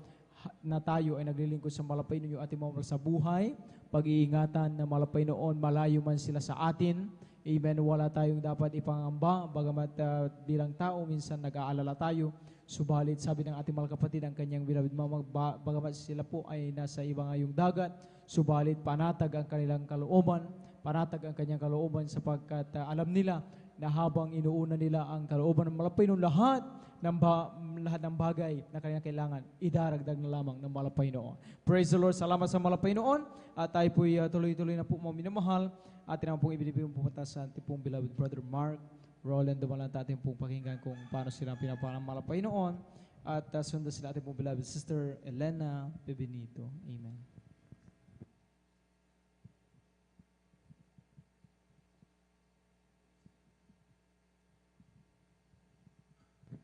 na tayo ay naglilingkod sa mga Panginoon, yung ating mga sa buhay, pag-iingatan ng mga Panginoon, malayo man sila sa atin. Amen. Wala tayong dapat ipangamba, bagamat bilang tao, minsan nag-aalala tayo. Subalit, sabi ng ating mga kapatid, ang kanyang beloved mama, bagamat sila po ay nasa ibang ngayong dagat, subalit panatag ang kanilang kalooban, panatag ang kanyang kalooban sapagkat alam nila na habang inuuna nila ang kalooban ng mga Panginoon, lahat ng bagay na kanilang kailangan, idaragdag na lamang ng mga Panginoon. Praise the Lord. Salamat sa mga Panginoon. At tayo po'y tuloy-tuloy na po mga minamahal. At naman pong ibinibigay pong pumunta sa ating pong beloved Brother Mark Roland Dumalanta, ating pong pakinggan kung paano sila pinapalang mga Panginoon. At sundan sila ating pong beloved Sister Elena Pebenito. Amen.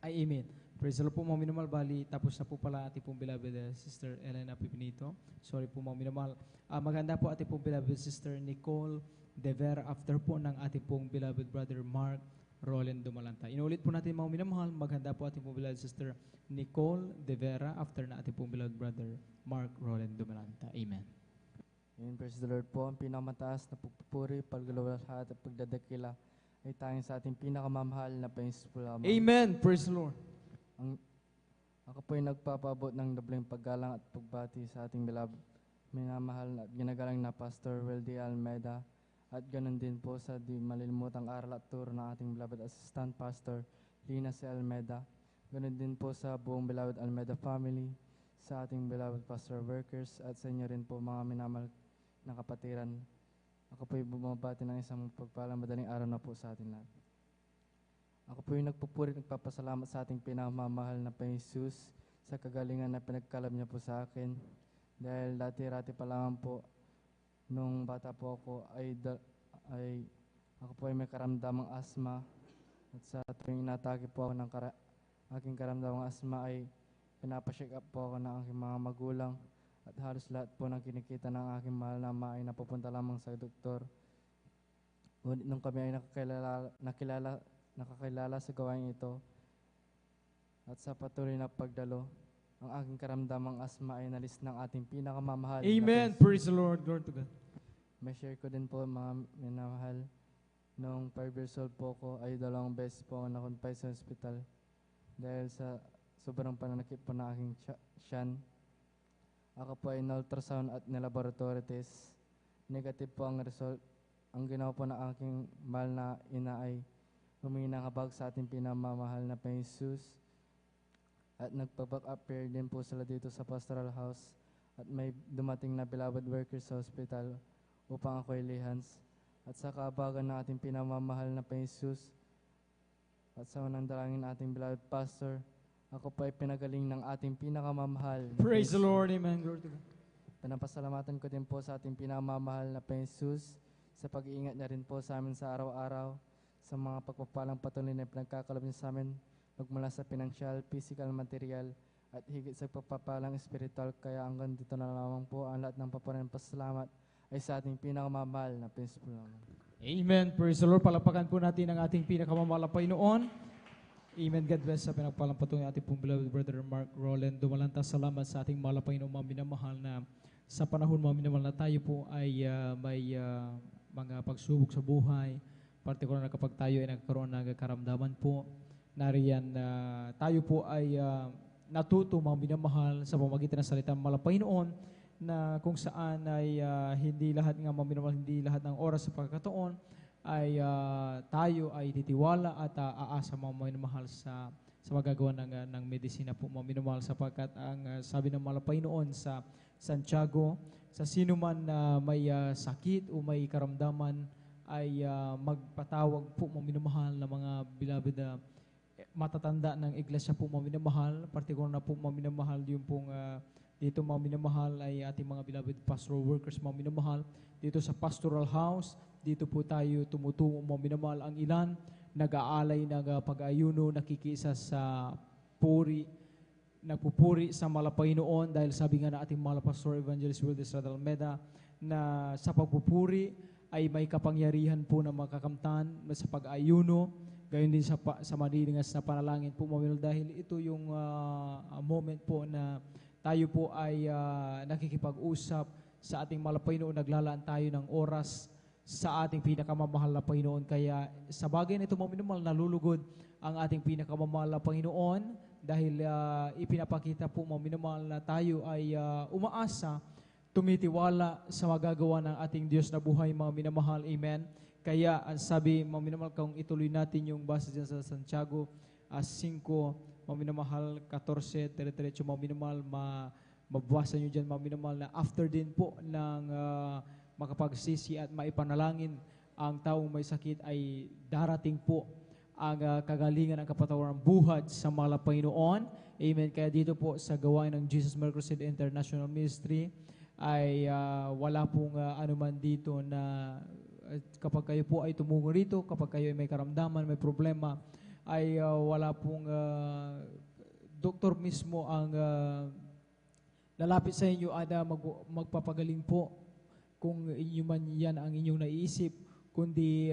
Ay, amen. Praise the Lord po mga minamahal. Bali, tapos na po pala ating pong beloved Sister Elena Pebenito. Sorry po mga minamahal. Maganda po ating pong beloved Sister Nicole De Vera after po ng ating pong beloved Brother Mark Roland Dumalanta. Inulit po natin mga minamahal. Maganda po ating pong beloved Sister Nicole De Vera after na ating pong beloved Brother Mark Roland Dumalanta. Amen. Amen. Praise the Lord po. Ang pinakamataas na pagpupuri, pagluwalhati at pagdadakila ay tanging sa ating pinakamamahal na Panginoon po lamang. Amen. Praise the Lord. Ako po ay nagpapaabot ng dobleng paggalang at pagbati sa ating minamahal at ginagalang na Pastor Weldy Almeida at ganun din po sa di malilimutang aral at turo ng ating beloved Assistant Pastor Lina C. Almeida. Ganun din po sa buong beloved Almeida family, sa ating beloved pastor workers at sa inyo rin po mga minamahal na kapatiran. Ako po ay bumabati ng isang pagpalang madaling araw na po sa atin lahat. Ako po yung nagpupuri at nagpapasalamat sa ating pinamamahal na Panginoon Jesus sa kagalingan na pinagkalab niya po sa akin. Dahil dati-rati pa lamang po, nung bata po ako, ako po ay may karamdamang asma. At sa tuwing inatake po ako ng aking karamdamang asma ay pinapacheck up po ako ng aking mga magulang. At halos lahat po ng kinikita ng aking mahal na ama ay napupunta lamang sa doktor. Ngunit nung kami ay nakakilala sa gawain ito at sa patuloy na pagdalo, ang aking karamdamang asma ay nalis ng ating pinakamamahal. Amen. Praise the Lord. Glory to God. May share ko din po mga minamahal. Noong 5 years old po ko ay 2 beses po ako nakonfine sa hospital dahil sa sobrang pananakit po na aking tiyan. Ako po ay na-ultrasound at nilaboratory test. Negative po ang result. Ang ginawa po ng aking mahal na ina ay humingi ng habag sa ating pinamamahal na Panginoon Jesus. At nagpa-back up prayer din po sila dito sa pastoral house. At may dumating na beloved workers sa hospital upang ako ilihans. At sa kaabagan ng ating pinamamahal na Panginoon Jesus at sa unang dalangin ng ating beloved pastor, ako po ay pinagaling ng ating pinakamamahal. Praise the Lord. Amen. Glory to God. Pinapasalamatan ko din po sa ating pinamamahal na Panginoon Jesus sa pag-iingat niya rin po sa amin sa araw-araw, sa mga pagpapalang patuloy na pinagkakalab niya sa amin, magmula sa financial, physical, material, at higit sa pagpapalang spiritual. Kaya hanggang dito na lamang po ang lahat ng papunan pasalamat ay sa ating pinakamamahal na Panginoon lamang. Amen. Praise the Lord. Palapakan po natin ang ating pinakamamahal na Panginoon. Amen. God bless sa pinagpalampatong ng ating pong beloved brother Mark Roland. Dumalanta salamat sa ating mahal na Panginoon, mga minamahal na sa panahon mga minamahal na tayo po ay may mga pagsubok sa buhay. Partikular na kapag tayo ay nagkaroon ng karamdaman po, nariyan tayo po ay natuto mga minamahal sa pamamagitan ng salita ng mahal na Panginoon na kung saan ay hindi lahat ng mga minamahal, hindi lahat ng oras sa pagkakataon ay tayo ay titiwala at aasa mga minamahal sa magagawa ng medisina po mga minamahal, sapagkat ang sabi ng mahal na Panginoon sa Santiago, sa sino man na may sakit o may karamdaman ay magpatawag po mga minamahal na mga beloved matatanda ng iglesia po mga minamahal, partikular na po mga minamahal yung pong dito mga minamahal ay ating mga beloved pastoral workers mga minamahal. Dito sa pastoral house, dito po tayo tumutungo mga minamahal. Ang ilan, nag-aalay ng pag-ayuno, nakikisa sa puri, nagpupuri sa mahal na Panginoon dahil sabi nga na ating mahal na Pastor Evangelist Wildy Estrada Almeida na sa pagpupuri ay may kapangyarihan po na makakamtan sa pag-ayuno. Gayon din sa malilingas na panalangin po mga minamahal, dahil ito yung moment po na tayo po ay nakikipag-usap sa ating mahal na Panginoon, naglalaan tayo ng oras sa ating pinakamamahal na Panginoon. Kaya sa bagay na ito mga minamahal, nalulugod ang ating pinakamamahal na Panginoon dahil ipinapakita po mga minamahal na tayo ay umaasa, tumitiwala sa magagawa ng ating Diyos na buhay mga minamahal. Amen. Kaya ang sabi mga minamahal, kung ituloy natin yung basa dyan sa Santiago 5, mga minamahal, 14, tere-terecho mga minamahal, mabasa nyo dyan mga minamahal na after din po ng makapagsisi at maipanalangin ang taong may sakit ay darating po ang kagalingan ng kapatawaran buhat sa mahal na Panginoon. Amen. Kaya dito po sa gawain ng Jesus Miracle Crusade International Ministry ay wala pong anuman dito na kapag kayo po ay tumungo rito, kapag kayo ay may karamdaman, may problema, ay wala pong doktor mismo ang lalapit sa inyo at magpapagaling po kung inyo man yan ang inyong naiisip, kundi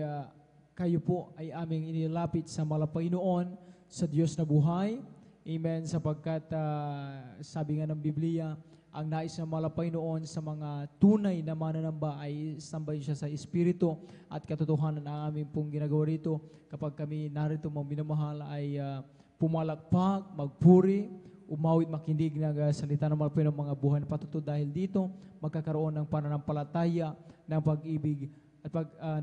kayo po ay aming inilapit sa mahal na Panginoon, sa Diyos na buhay. Amen. Sapagkat sabi nga ng Biblia, ang nais ng malapay noon sa mga tunay na mananamba ay sambahin siya sa Espiritu at katotohanan ang aming pong ginagawa rito. Kapag kami narito mga minamahal ay pumalakpak, magpuri, umawit makinig ng salita ng malapay ng mga buhay na patuto dahil dito magkakaroon ng pananampalataya, ng pag-ibig at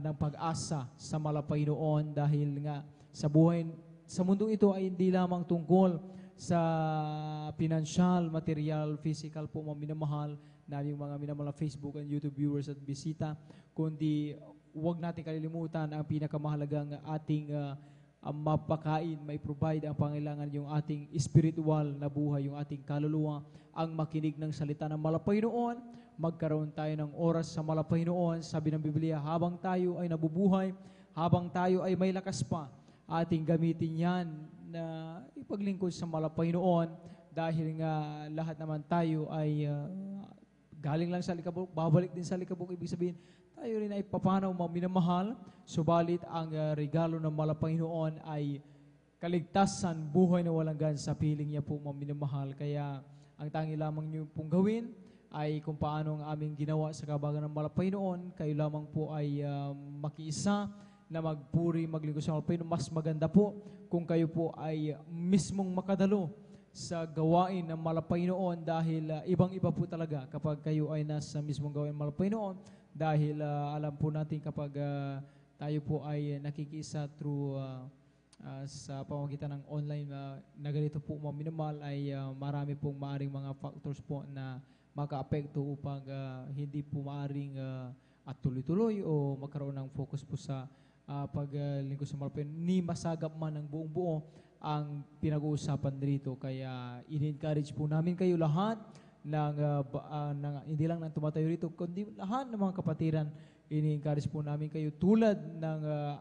ng pag-asa sa malapay noon dahil nga sa buhay sa mundong ito ay hindi lamang tungkol sa financial, material, physical po mga minamahal na yung mga minamahal na Facebook and YouTube viewers at bisita, kundi huwag natin kalilimutan ang pinakamahalagang ating mapakain, may provide ang pangailangan yung ating spiritual na buhay, yung ating kaluluwa, ang makinig ng salita ng malapay noon, magkaroon tayo ng oras sa malapay noon, sabi ng Biblia, habang tayo ay nabubuhay, habang tayo ay may lakas pa, ating gamitin yan na ipaglingkod sa malapay noon dahil nga lahat naman tayo ay galing lang sa likabok, babalik din sa likabok, ibig sabihin tayo rin ay papanaw minamahal, subalit ang regalo ng malapay noon ay kaligtasan, buhay na walang gan sa piling niya po minamahal. Kaya ang tangi lamang niyo pong gawin ay kung paano ang aming ginawa sa kabagan ng malapay noon, kayo lamang po ay makiisa na magpuri, maglingkod sa malapay noon. Mas maganda po kung kayo po ay mismong makadalo sa gawain ng malapay noon dahil ibang-iba po talaga kapag kayo ay nasa mismong gawain ng malapay noon dahil alam po natin kapag tayo po ay nakikisa through sa pamamagitan ng online na ganito po mga minimal ay marami pong maaring mga factors po na maka-apekto upang hindi po maaring at tuloy-tuloy o magkaroon ng focus po sa paglingkod sa malapay ni masagap man ng buong buo ang pinag-uusapan dito. Kaya in-encourage po namin kayo lahat ng hindi lang ng tumatayo rito, kundi lahat ng mga kapatiran, in-encourage po namin kayo tulad ng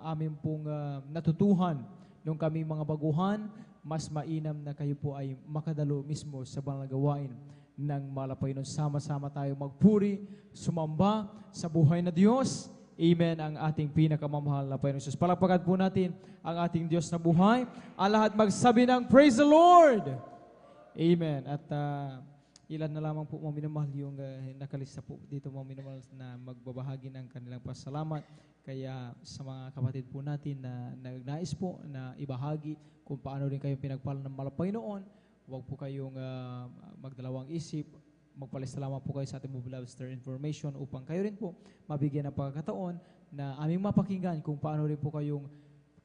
aming pong natutuhan nung kami mga baguhan, mas mainam na kayo po ay makadalo mismo sa banal na gawain ng malapay noon. Sama-sama tayo magpuri, sumamba sa buhay na Diyos. Amen ang ating pinakamamahal na Panginoon Jesus. Palakpakan po natin ang ating Diyos na buhay. Ang lahat magsabi ng Praise the Lord! Amen. At ilan na lamang po mga minamahal yung nakalista po dito mga minamahal na magbabahagi ng kanilang pasalamat. Kaya sa mga kapatid po natin na nagnais po na ibahagi kung paano rin kayo pinagpala ng malapay noon, huwag po kayong magdalawang isip. Magpalista lamang po kayo sa ating beloved Star Information upang kayo rin po mabigyan ng pagkakataon na aming mapakinggan kung paano rin po kayong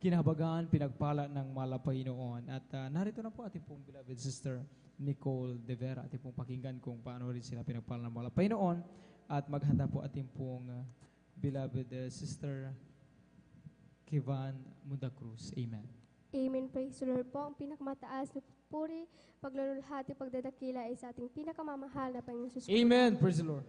kinahabagaan, pinagpala ng malapay noon. At narito na po ating pong beloved sister Nicole De Vera, ating pong pakinggan kung paano rin sila pinagpala ng malapay noon. At maghanda po ating pong beloved sister Kivan Mundacruz. Amen. Amen. Praise the Lord po. Ang pinakamataas na puri, paglululhati, pagdadakila ay sa ating pinakamamahal na Panginoon Jesus. Amen. Praise the Lord.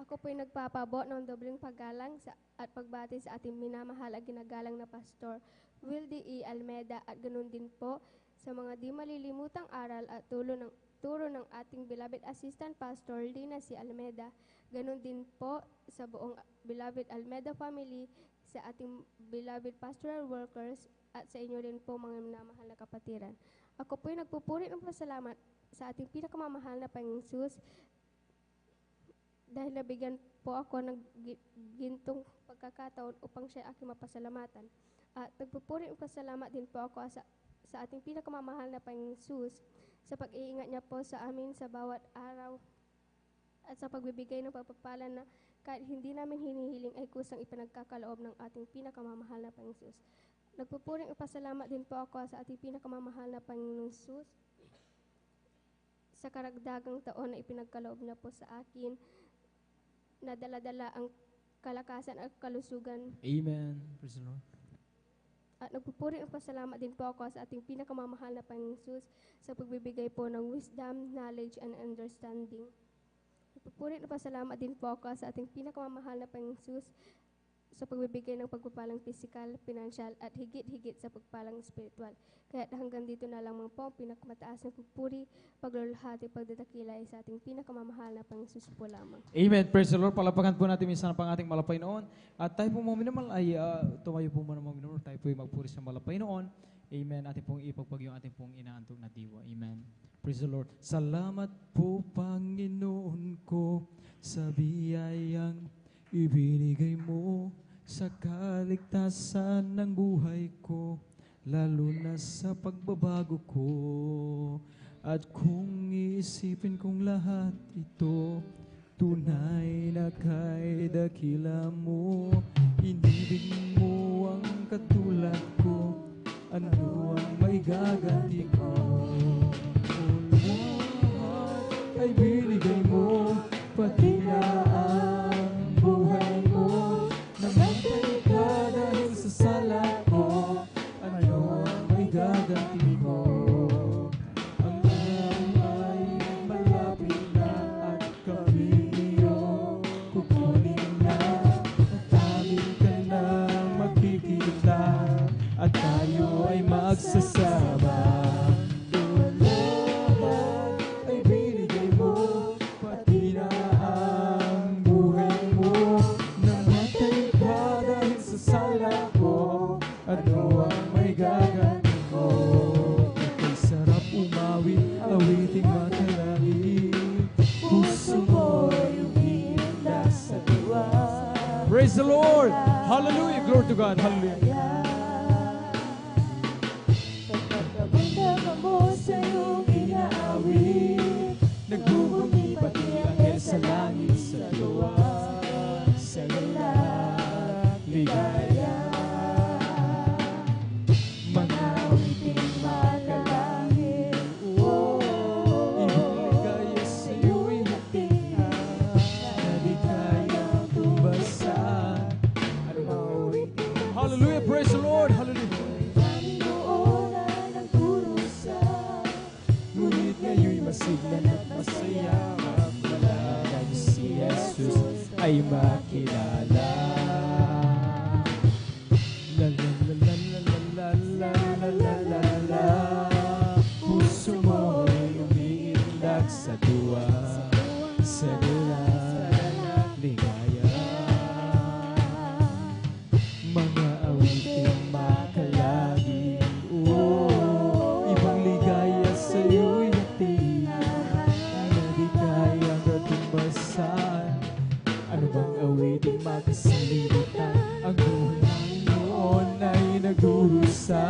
Ako po'y nagpapabot ng dobleng paggalang at pagbati sa ating minamahal at ginagalang na Pastor Wildy E. Almeda at ganun din po sa mga di malilimutang aral at turo ng ating beloved Assistant Pastor Lina C. Almeda. Ganun din po sa buong beloved Almeda family, sa ating beloved pastoral workers, at sa inyo rin po mga minamahal na kapatiran. Ako po'y nagpupuri ng pasalamat sa ating pinakamamahal na Panginoong Jesus dahil nabigyan po ako ng gintong pagkakataon upang siya aking mapasalamatan. At nagpupuri ng pasalamat din po ako sa ating pinakamamahal na Panginoong Jesus sa pag-iingat niya po sa amin sa bawat araw at sa pagbibigay ng pagpapala na kahit hindi namin hinihiling ay kusang ipinagkakaloob ng ating pinakamamahal na Panginoong Jesus. Nagpupuring ipasalamat din po ako sa ating pinakamamahal na Panginoong Jesus sa karagdagang taon na ipinagkaloob niya po sa akin na dala-dala ang kalakasan at kalusugan. Amen. Praise the Lord. At nagpupuring ipasalamat din po ako sa ating pinakamamahal na Panginoong Jesus sa pagbibigay po ng wisdom, knowledge, and understanding. Nagpupuring ipasalamat din po ako sa ating pinakamamahal na Panginoong Jesus sa pagbibigay ng pagpapalang physical, financial, at higit-higit sa pagpalang spiritual. Kaya hanggang dito na lamang po ang pinakamataas na pupuri, paglulhati, pagdadakila ay sa ating pinakamamahal na Panginoon po lamang. Amen. Praise the Lord. Palapakan po natin minsan pang ating malapay noon. At tayo po mga minimal ay tumayo po muna mga minimal. Tayo po ay magpuri sa malapay noon. Amen. Ating pong ipagpag yung ating pong inaantog na diwa. Amen. Praise the Lord. Salamat po, Panginoon ko, sa biyayang ibinigay mo sa kaligtasan ng buhay ko, lalo na sa pagbabago ko. At kung iisipin kong lahat ito, tunay na kay dakila mo, inibig mo ang katulad ko, ano ang may gaganti ko? O lahat ay binigay mo, pati na ang buhay mo. Namatay ka dahil sa sala ko, ano ang may gaganti ko? Ang araw ay malapit na at kami iyong kukunin na. At amin ka na magkikita, at tayo ay magsasama. Lahat ay binigay mo, pati na ang buhay mo. Namatay ka dahil sa sala ko, ano ang may gaganti ko? Ika'y sarap umawit, awiting matalangin, puso mo'y umiinda sa tuwa. Praise the Lord! Hallelujah! Glory to God! Hallelujah! Pagkakabanda mo sa iyong inaawit, Nagbubunyi pati ang sa langit sa luwa, sa ligaya. Mga awiting makalangin, ibang ligaya sa iyo'y hatid, na di kayang tumbasan. Ano mga awiting? Hallelujah! Praise the Lord! Hallelujah! Panginoon ay nagpurusa, Ngunit ngayon'y masiglan at masaya, magpalaran si Jesus ay makilala. La la la la la la la la la la. Puso mo'y umiindak sa tuwa, sa ligaya. Mga awiting makalagi, ibang ligaya sa iyo'y hatid, na di kayang katumbasan. Ano bang awiting makasalimutan? Ang buhay noon ay nagdurusa,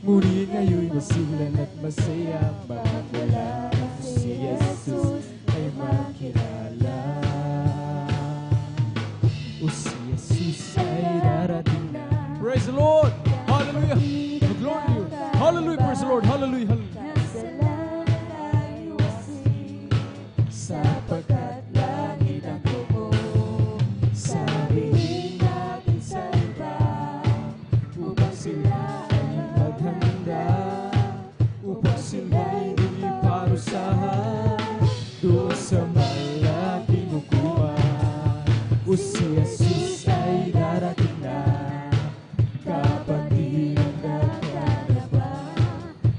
ngunit ngayon'y masiglan at masaya, magwala si Jesus ay makilala. O si Jesus ay darating na. Praise the Lord! Hallelujah! The glory to you! Hallelujah! Praise the Lord! Hallelujah! Hallelujah! nasa langit ay iwasin, Sapagkat langit ang tubo, sabihin natin sa iba, upang sila ay maghanda, upang sila ay hindi parusahan doon sa malaking hukuman. O si Jesus ay darating na, kapatid ang nagdaraba,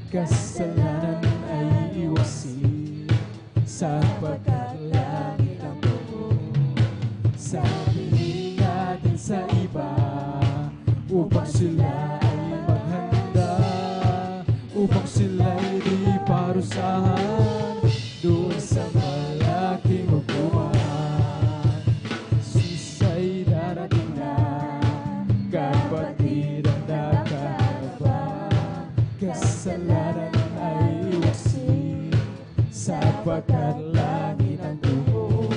kasalanan ay iwasin, sapagkat langit ang tubo. Sabihin natin sa iba, upang sila ay maghanda, upang sila ay di parusahan doon sa malaking hukuman. Jesus ay darating na, kapatid ang nagdaraba, kasalanan ay iwasin, sapagkat langit ang tubo.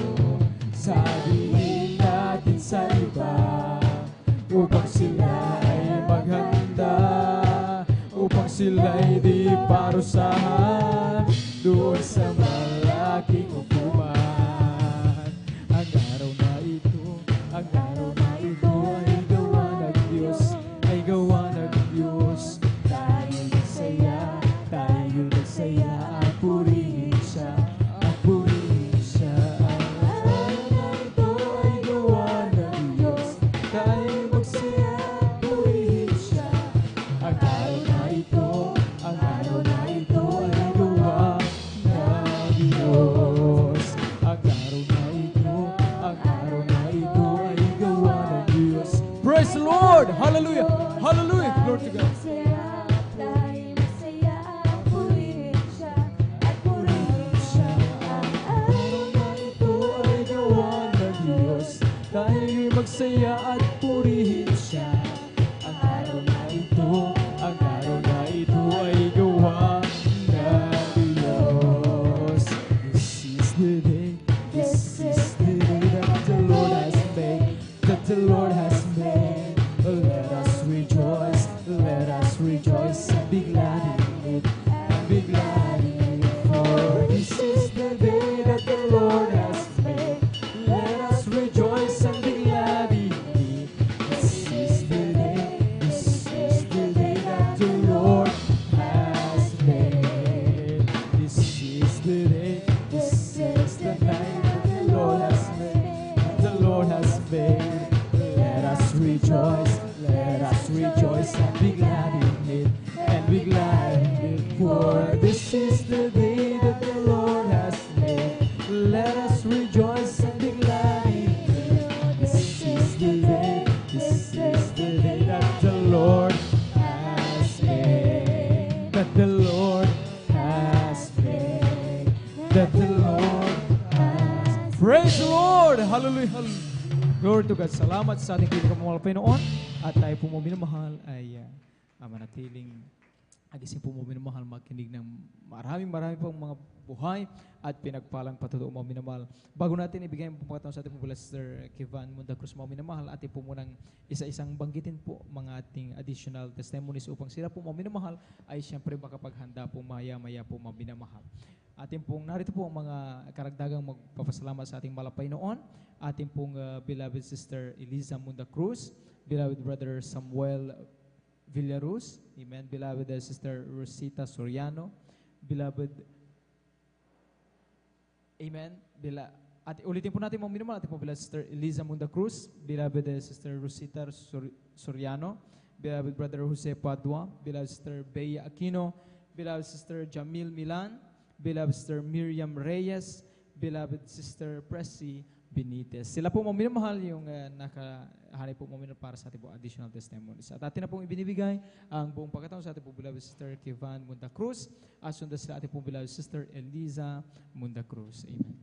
Sabihin natin sa iba, upang sila ay maghanda, upang sila ay di parusahan doon sa malaking hukuman. Ang araw na ito, ang araw na ito ay gawa ng Diyos, ay gawa ng Diyos. Tayo nagsaya, tayo nagsaya, at purihin siya, at purihin siya. Ang araw na ito ay gawa ng Diyos, tayo magsaya, at purihin siya. Ang araw na ito, ang araw na ito ay gawa ng Diyos. Ang araw na ito, ang araw na ito ay gawa ng Diyos. Praise the Lord! Hallelujah! Hallelujah! Glory to God! masaya, tayo masaya, purihin siya. magsaya at purihin siya. Ang araw na ito ay gawa ng Diyos. This is the day that the Lord has made, the Lord has made. Let us rejoice and be glad in it, and be glad in it. For this is the day that the Lord has made. Let us rejoice and be glad in it. This is the day that the Lord has made. This is the day, this is the night that the Lord has made, that the Lord has made. Let us rejoice and be glad in it, and be glad in it. For this is the day that the Lord has made. Let us rejoice and be glad in it. This is the day that the Lord has made, that the Lord has made, that the Lord has. Praise the Lord! Hallelujah! Hallelujah! Glory to God. Salamat sa ating pinakamamahal Panginoon. At tayo po mga minamahal ay manatiling agising po mga minamahal, makinig ng maraming pong mga buhay at pinagpalang patutuo mga minamahal. Bago natin ibigay ang pagkataon sa ating po Sister Kivan Munda Cruz mga minamahal, atin po munang isa-isang banggitin po mga ating additional testimonies upang sila po mga minamahal ay siyempre makapaghanda po maya-maya po mga minamahal. Atin pong narito po ang mga karagdagang magpapasalamat sa ating malapay noon. Ating pong beloved Sister Eliza Munda Cruz, beloved Brother Samuel Villaruz, amen, beloved Sister Rosita Soriano, beloved, amen, at ulitin po natin mga minamahal, ating pong beloved Sister Eliza Munda Cruz, beloved Sister Rosita Soriano, beloved Brother Jose Padua, beloved Sister Bea Aquino, beloved Sister Jamil Milan, beloved Sister Miriam Reyes, beloved Sister Pressy Benitez. Sila po mga minamahal yung nakahanay po mga para sa ating po additional testimonies. At atin na pong ibinibigay ang buong pagkataon sa ating po beloved Sister Kivan Munda Cruz at sundan sila ating po beloved Sister Eliza Munda Cruz. Amen.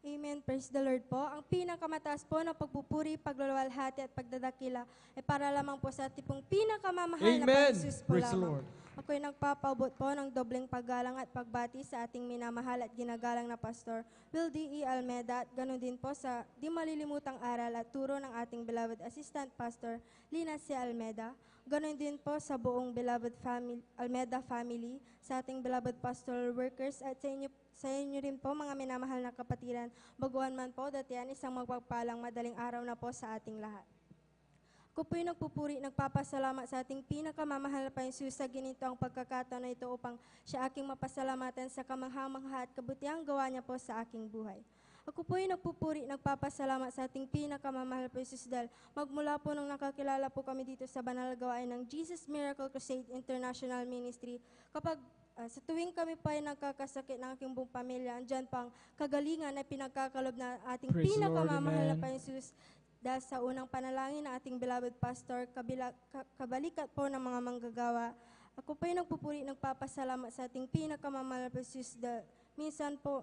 Amen. Praise the Lord po. Ang pinakamataas po ng pagpupuri, pagluluwalhati at pagdadakila ay para lamang po sa ating pong pinakamamahal na Panginoon po Praise the lamang. Lord. Ako'y nagpapaabot po ng dobleng paggalang at pagbati sa ating minamahal at ginagalang na Pastor Wildy E. Almeda at ganoon din po sa di malilimutang aral at turo ng ating beloved Assistant Pastor Lina C. Almeda. Ganoon din po sa buong beloved family, Almeda family, sa ating beloved pastoral workers at sa inyo rin po mga minamahal na kapatiran. Baguhan man po datian isang magpagpalang madaling araw na po sa ating lahat. Ako po'y nagpupuri, nagpapasalamat sa ating pinakamamahal na Panginoon sa ginito ang pagkakataon na ito upang siya aking mapasalamatan sa kamangha-mangha at kabutiang gawa niya po sa aking buhay. Ako po'y nagpupuri, nagpapasalamat sa ating pinakamamahal na Panginoon dahil magmula po nung nakakilala po kami dito sa banal na gawain ng Jesus Miracle Crusade International Ministry. Kapag sa tuwing kami pa ay nagkakasakit ng aking buong pamilya, andyan pang kagalingan na pinagkakalob na ating Praise the Lord, pinakamamahal na amen. Panginoon. Dahil sa unang panalangin ng ating beloved pastor, kabalikat po ng mga manggagawa, ako po'y nagpupuri, nagpapasalamat sa ating pinakamamahal na Panginoon. Dahil minsan po,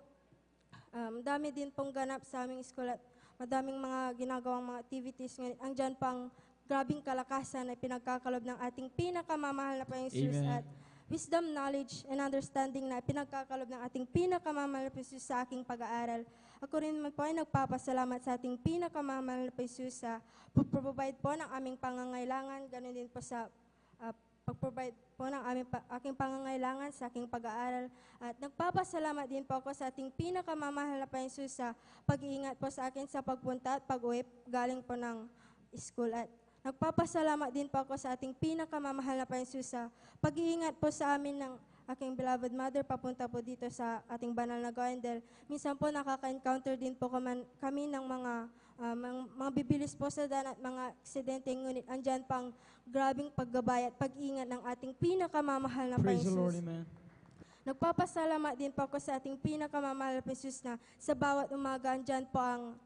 dami din pong ganap sa aming school at madaming mga ginagawang mga activities. Andyan pang grabing kalakasan na pinagkakalob ng ating pinakamamahal na Panginoon Amen. at wisdom, knowledge, and understanding na pinagkakalob ng ating pinakamamahal na Panginoon sa aking pag-aaral. Ako rin naman po ay nagpapasalamat sa ating pinakamamahal na Panginoon sa pag-provide po ng aming pangangailangan, ganoon din po sa pag-provide po ng aking pangangailangan sa aking pag-aaral. At nagpapasalamat din po ako sa ating pinakamamahal na Panginoon sa pag-iingat po sa akin sa pagpunta at pag-uwi galing po ng school. At nagpapasalamat din po ako sa ating pinakamamahal na Panginoon sa pag-iingat po sa amin ng aking beloved mother papunta po dito sa ating banal na gawain dahil minsan po nakaka-encounter din po kami ng mga bibilis po sa daan at mga aksidente, ngunit andyan pang grabing paggabay at pag-ingat ng ating pinakamamahal na Praise the Panginoon. Lord, amen. Nagpapasalamat din po ako sa ating pinakamamahal na Panginoon na sa bawat umaga andyan po ang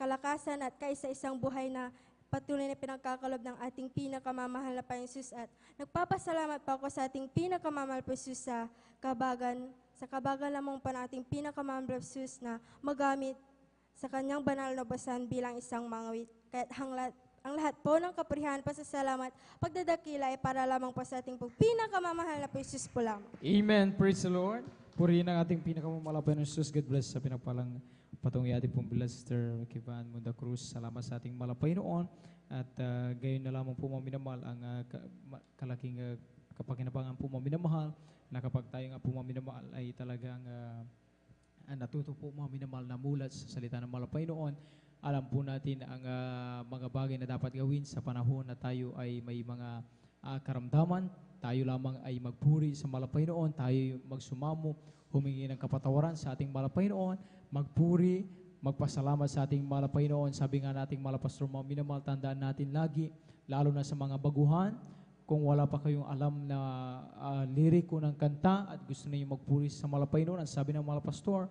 kalakasan at kaisa-isang buhay na patuloy na pinagkakalob ng ating pinakamamahal na Panginoon at nagpapasalamat pa ako sa ating pinakamamahal na Panginoon sa kabagan lamang pa ng ating pinakamamahal na Panginoon na magamit sa kanyang banal na basan bilang isang mangawit. Kaya't ang lahat po ng kapurihan, pasasalamat, pagdadakila ay para lamang po sa ating pinakamamahal na po Jesus po lamang. Amen. Praise the Lord. Purihin ang ating pinakamalapay ng Jesus. God bless sa pinagpalang patungi ating pong Blaster Kivan Munda Cruz. Salamat sa ating malapay noon. At gayon na lamang po mga minamahal ang kalaking kapakinabangan po mga minamahal na kapag tayo nga po mga minamahal ay talagang natuto po mga minamahal na mulat sa salita ng malapay noon. Alam po natin ang mga bagay na dapat gawin sa panahon na tayo ay may mga karamdaman. Tayo lamang ay magpuri sa malapay noon. Tayo magsumamo, humingi ng kapatawaran sa ating malapay noon. Magpuri, magpasalamat sa ating malapay noon. Sabi nga nating malapastor mga minamahal, tandaan natin lagi, lalo na sa mga baguhan, kung wala pa kayong alam na liriko ng kanta at gusto niyo magpuri sa malapay noon, ang sabi ng malapastor,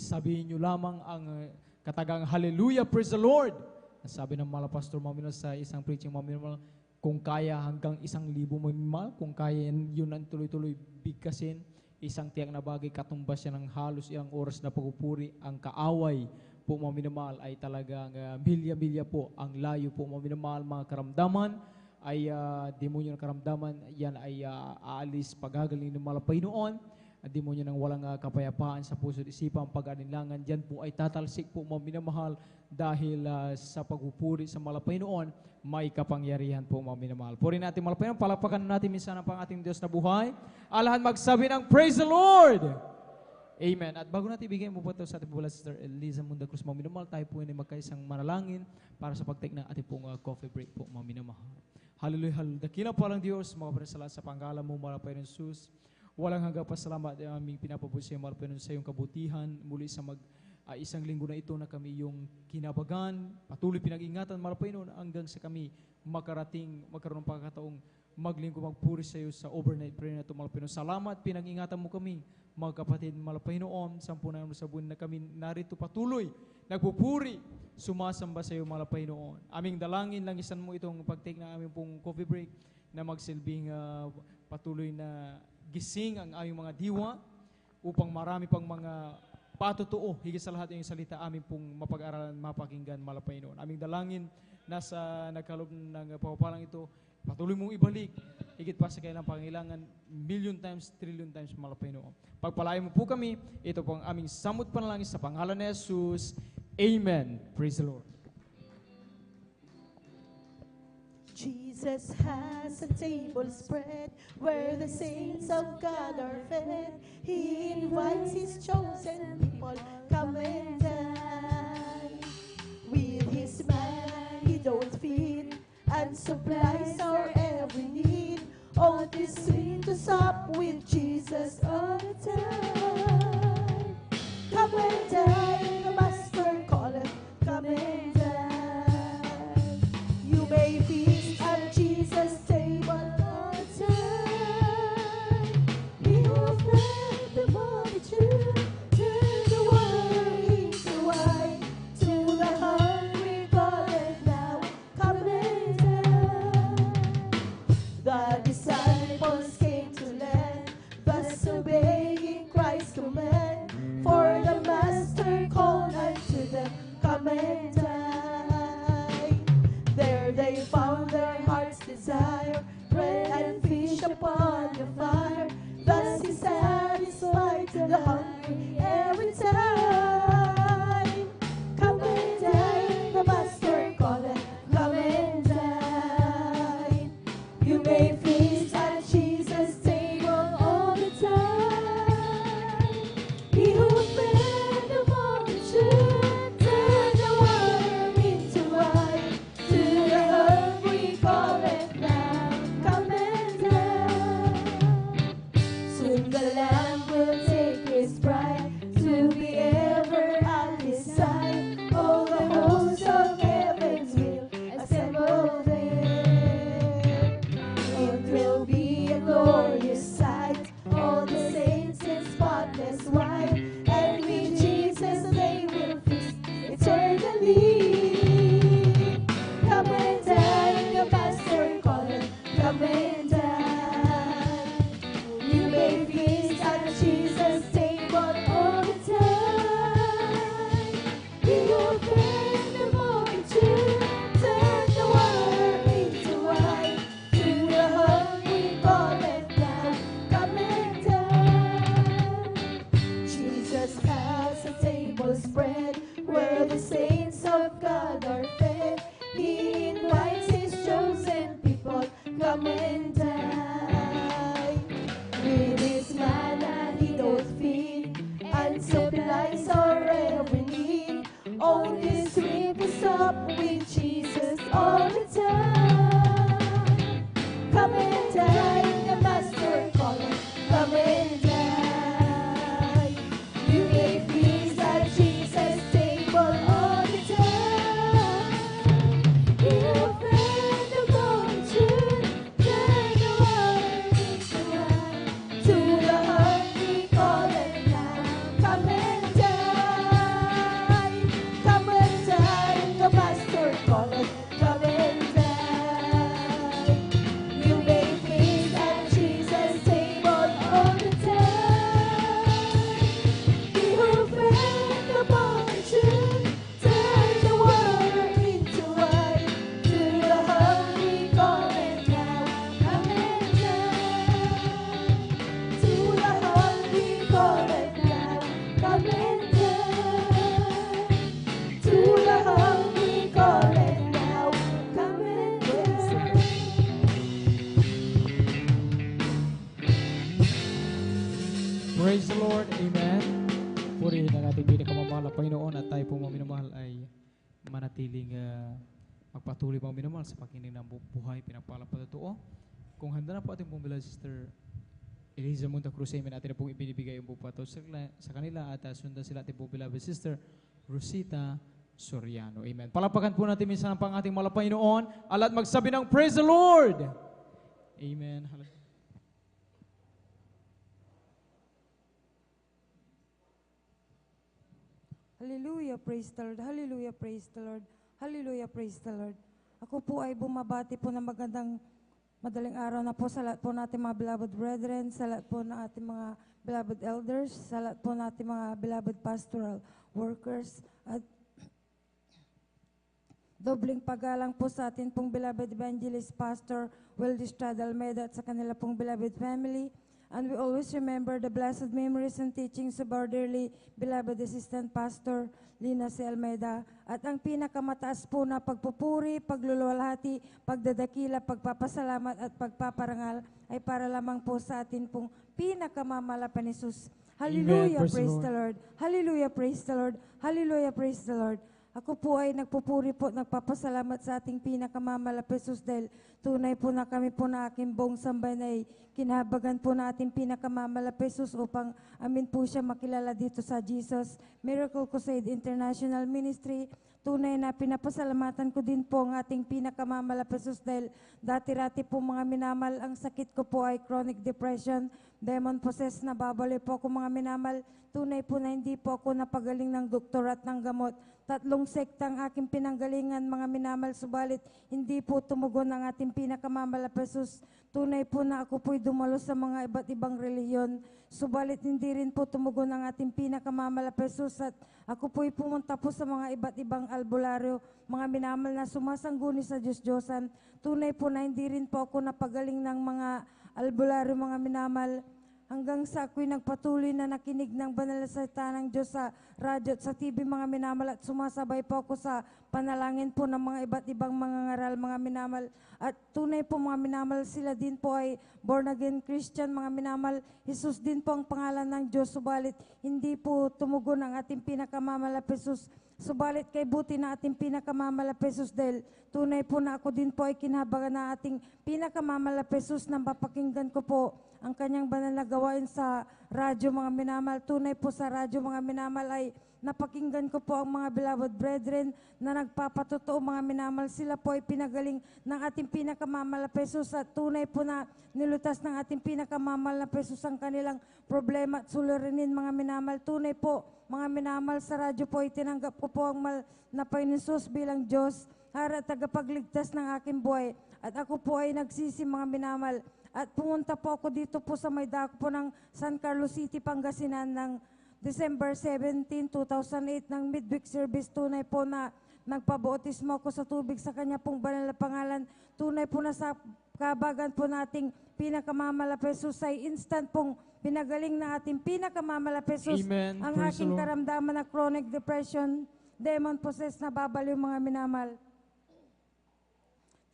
sabihin nyo lamang ang katagang hallelujah, praise the Lord. Ang sabi ng malapastor mga minamahal sa isang preaching mga minamahal, kung kaya hanggang 1,000 mga minamahal, kung kaya yun ang tuloy-tuloy bigkasin, isang tiyak na bagay, katumbas siya ng halos ilang oras na pagpupuri. Ang kaaway po mga minamahal ay talagang milya-milya po. Ang layo po mga minamahal, mga karamdaman ay demonyo ng karamdaman, yan ay aalis pagagaling ng malapay noon. Ang demonyo ng walang kapayapaan sa puso at isipan, pag-alinlangan, dyan po ay tatalsik po mga minamahal dahil sa pagpupuri sa malapay noon, may kapangyarihan po mga minamahal. Puri natin malapay noon, palapakan natin minsan ang pang ating Diyos na buhay. Alahan magsabi ng praise the Lord! Amen. At bago natin ibigay mo po ito sa ating pula, Sister Eliza Munda Cruz, mga minamahal, tayo po ay magkaisang manalangin para sa pag-take ng ating pong coffee break po mga minamahal. Hallelujah, hallelujah. Dakila po lang Diyos, mga panasalat sa panggalan mo, malapay ng Jesus. Walang hanggang pasalamat ang aming pinapabuti sa iyo, malapay sa iyong kabutihan. Muli sa isang linggo na ito na kami yung kinabagan, patuloy pinag-ingatan, malapay noon hanggang sa kami magkaroon ng pagkataong maglinggo, magpuri sa iyo sa overnight prayer na ito, malapay noon. Salamat, pinag-ingatan mo kami, mga kapatid, malapay noon, 10 na sa buwan na kami narito patuloy, nagpupuri, sumasamba sa iyo, malapay noon. Aming dalangin, langisan mo itong pag-take na aming pong coffee break na magsilbing patuloy na gising ang aming mga diwa upang marami pang mga patutuo, higit sa lahat yung salita amin pong mapag-aralan, mapakinggan, malapay noon. Aming dalangin nasa nagkaloob ng papapalang ito, patuloy mong ibalik, higit pa sa kailang pangailangan, million times, trillion times, malapay noon. Pagpalain mo po kami, ito po ang aming samot panalangin sa pangalan ni Jesus. Amen. Praise the Lord. Jesus has a table spread where the saints of God are fed. He invites his chosen people, come and dine. With his man he don't feed and supplies our every need. Oh, it is sweet to sup with Jesus all the time. Come and dine, the master calleth, come and dine. You may feast at Jesus' table all the time. He who fed the multitude, turn the water into wine. To the hungry calleth now, come and dine. The disciples came to learn, thus obeying Christ's command. For the Master called unto them, come and dine. There they found their heart's desire, bread and fish upon the fire. Thus he satisfied the hungry every time. Come and dine, the Master calleth, come and dine. You may feast at Jesus' table all the time. He who fed the multitude, turned the water into wine. To the hungry calleth now, come and dine. Soon the Lamb will take his bride to be ever at his side. All the hosts of heavens will assemble there. It will be a glorious sight, all the saints in spotless white, and with Jesus they will feast eternally. Come and dine, the Master calleth, come and dine. You may feast at Jesus' table all the time. Praise the Lord. Amen. Purihin ang ating pinakamamahal na Panginoon at tayo pong mga minamahal ay manatiling magpatuloy pang minamahal sa pakinig ng buhay, pinagpalang patotoo. Kung handa na po ating pong bila, Sister Eliza Monta Cruz, amen, atin na pong ibinibigay yung bupato sa kanila at sundan sila ating pong beloved Sister Rosita Soriano. Amen. Palapakan po natin minsan ang pang ating mahal na Panginoon at magsabi ng Praise the Lord. Amen. Hallelujah, praise the Lord. Hallelujah, praise the Lord. Hallelujah, praise the Lord. Ako po ay bumabati po ng magandang madaling araw na po sa lahat po natin mga beloved brethren, sa lahat po ng ating mga beloved elders, sa lahat po natin mga beloved pastoral workers, at dobling paggalang po sa atin pong beloved evangelist pastor Wildy Estrada Almeida at sa kanila pong beloved family. And we always remember the blessed memories and teachings of our dearly beloved assistant pastor, Lina C. Almeida. At ang pinakamataas po na pagpupuri, pagluluwalhati, pagdadakila, pagpapasalamat at pagpaparangal ay para lamang po sa atin pong pinakamamalapan ni Jesus. Hallelujah, Amen. praise the Lord. Hallelujah, praise the Lord. Hallelujah, praise the Lord. Ako po ay nagpupuri po, nagpapasalamat sa ating pinakamamalapan Jesus dahil tunay po na kami po na aking buong sambayan ay kinahabagan po na ating pinakamamalapan Jesus upang amin po siya makilala dito sa Jesus Miracle Crusade International Ministry. Tunay na pinapasalamatan ko din po ang ating pinakamamalapan Jesus dahil dati-rati po mga minamal, ang sakit ko po ay chronic depression, demon possessed na babaloy po ako mga minamal. Tunay po na hindi po ako napagaling ng doktor at ng gamot. 3 sektang aking pinanggalingan mga minamal, subalit hindi po tumugon ang ating pinakamamalapan Jesus. Tunay po na ako po'y dumalo sa mga iba't ibang reliyon, subalit hindi rin po tumugon ang ating pinakamamalapan Jesus at ako po'y pumunta po sa mga iba't ibang albularyo, mga minamal na sumasangguni sa Diyos-Diyosan. Tunay po na hindi rin po ako napagaling ng mga albularyo mga minamal. Hanggang sa ako'y nagpatuloy na nakinig ng banal na salita ng Diyos sa radyo at sa TV mga minamal at sumasabay po ako sa panalangin po ng mga iba't ibang mga ngaral mga minamal. At tunay po mga minamal, sila din po ay born again Christian mga minamal. Jesus din po ang pangalan ng Diyos, subalit hindi po tumugon ang ating pinakamamalapan Jesus. Subalit kay buti na ating pinakamamalapan Jesus dahil tunay po na ako din po ay kinahabagan na ating pinakamamalapan Jesus nang mapakinggan ko po ang kanyang banal na gawain sa radyo mga minamal. Tunay po sa radyo mga minamal ay napakinggan ko po ang mga beloved brethren na nagpapatotoo mga minamal. Sila po ay pinagaling ng ating pinakamamalapan Jesus at tunay po na nilutas ng ating pinakamamalapan Jesus ang kanilang problema at suliranin mga minamal. Tunay po mga minamal, sa radyo po ay tinanggap ko po ang na Panginoon Jesus bilang Diyos, Hari at tagapagligtas ng aking buhay. At ako po ay nagsisi mga minamal. At pumunta po ako dito po sa may dako po ng San Carlos City, Pangasinan ng December 17, 2008 ng midweek service. Tunay po na nagpabautismo ako sa tubig sa kanya pong banal na pangalan. Tunay po na sa kabagan po nating pinakamamalapan Jesus ay instant pong pinagaling na ating pinakamamalapan Jesus. Amen. Ang Praise aking the Lord. karamdaman na chronic depression, demon possessed na babaliw mga minamal.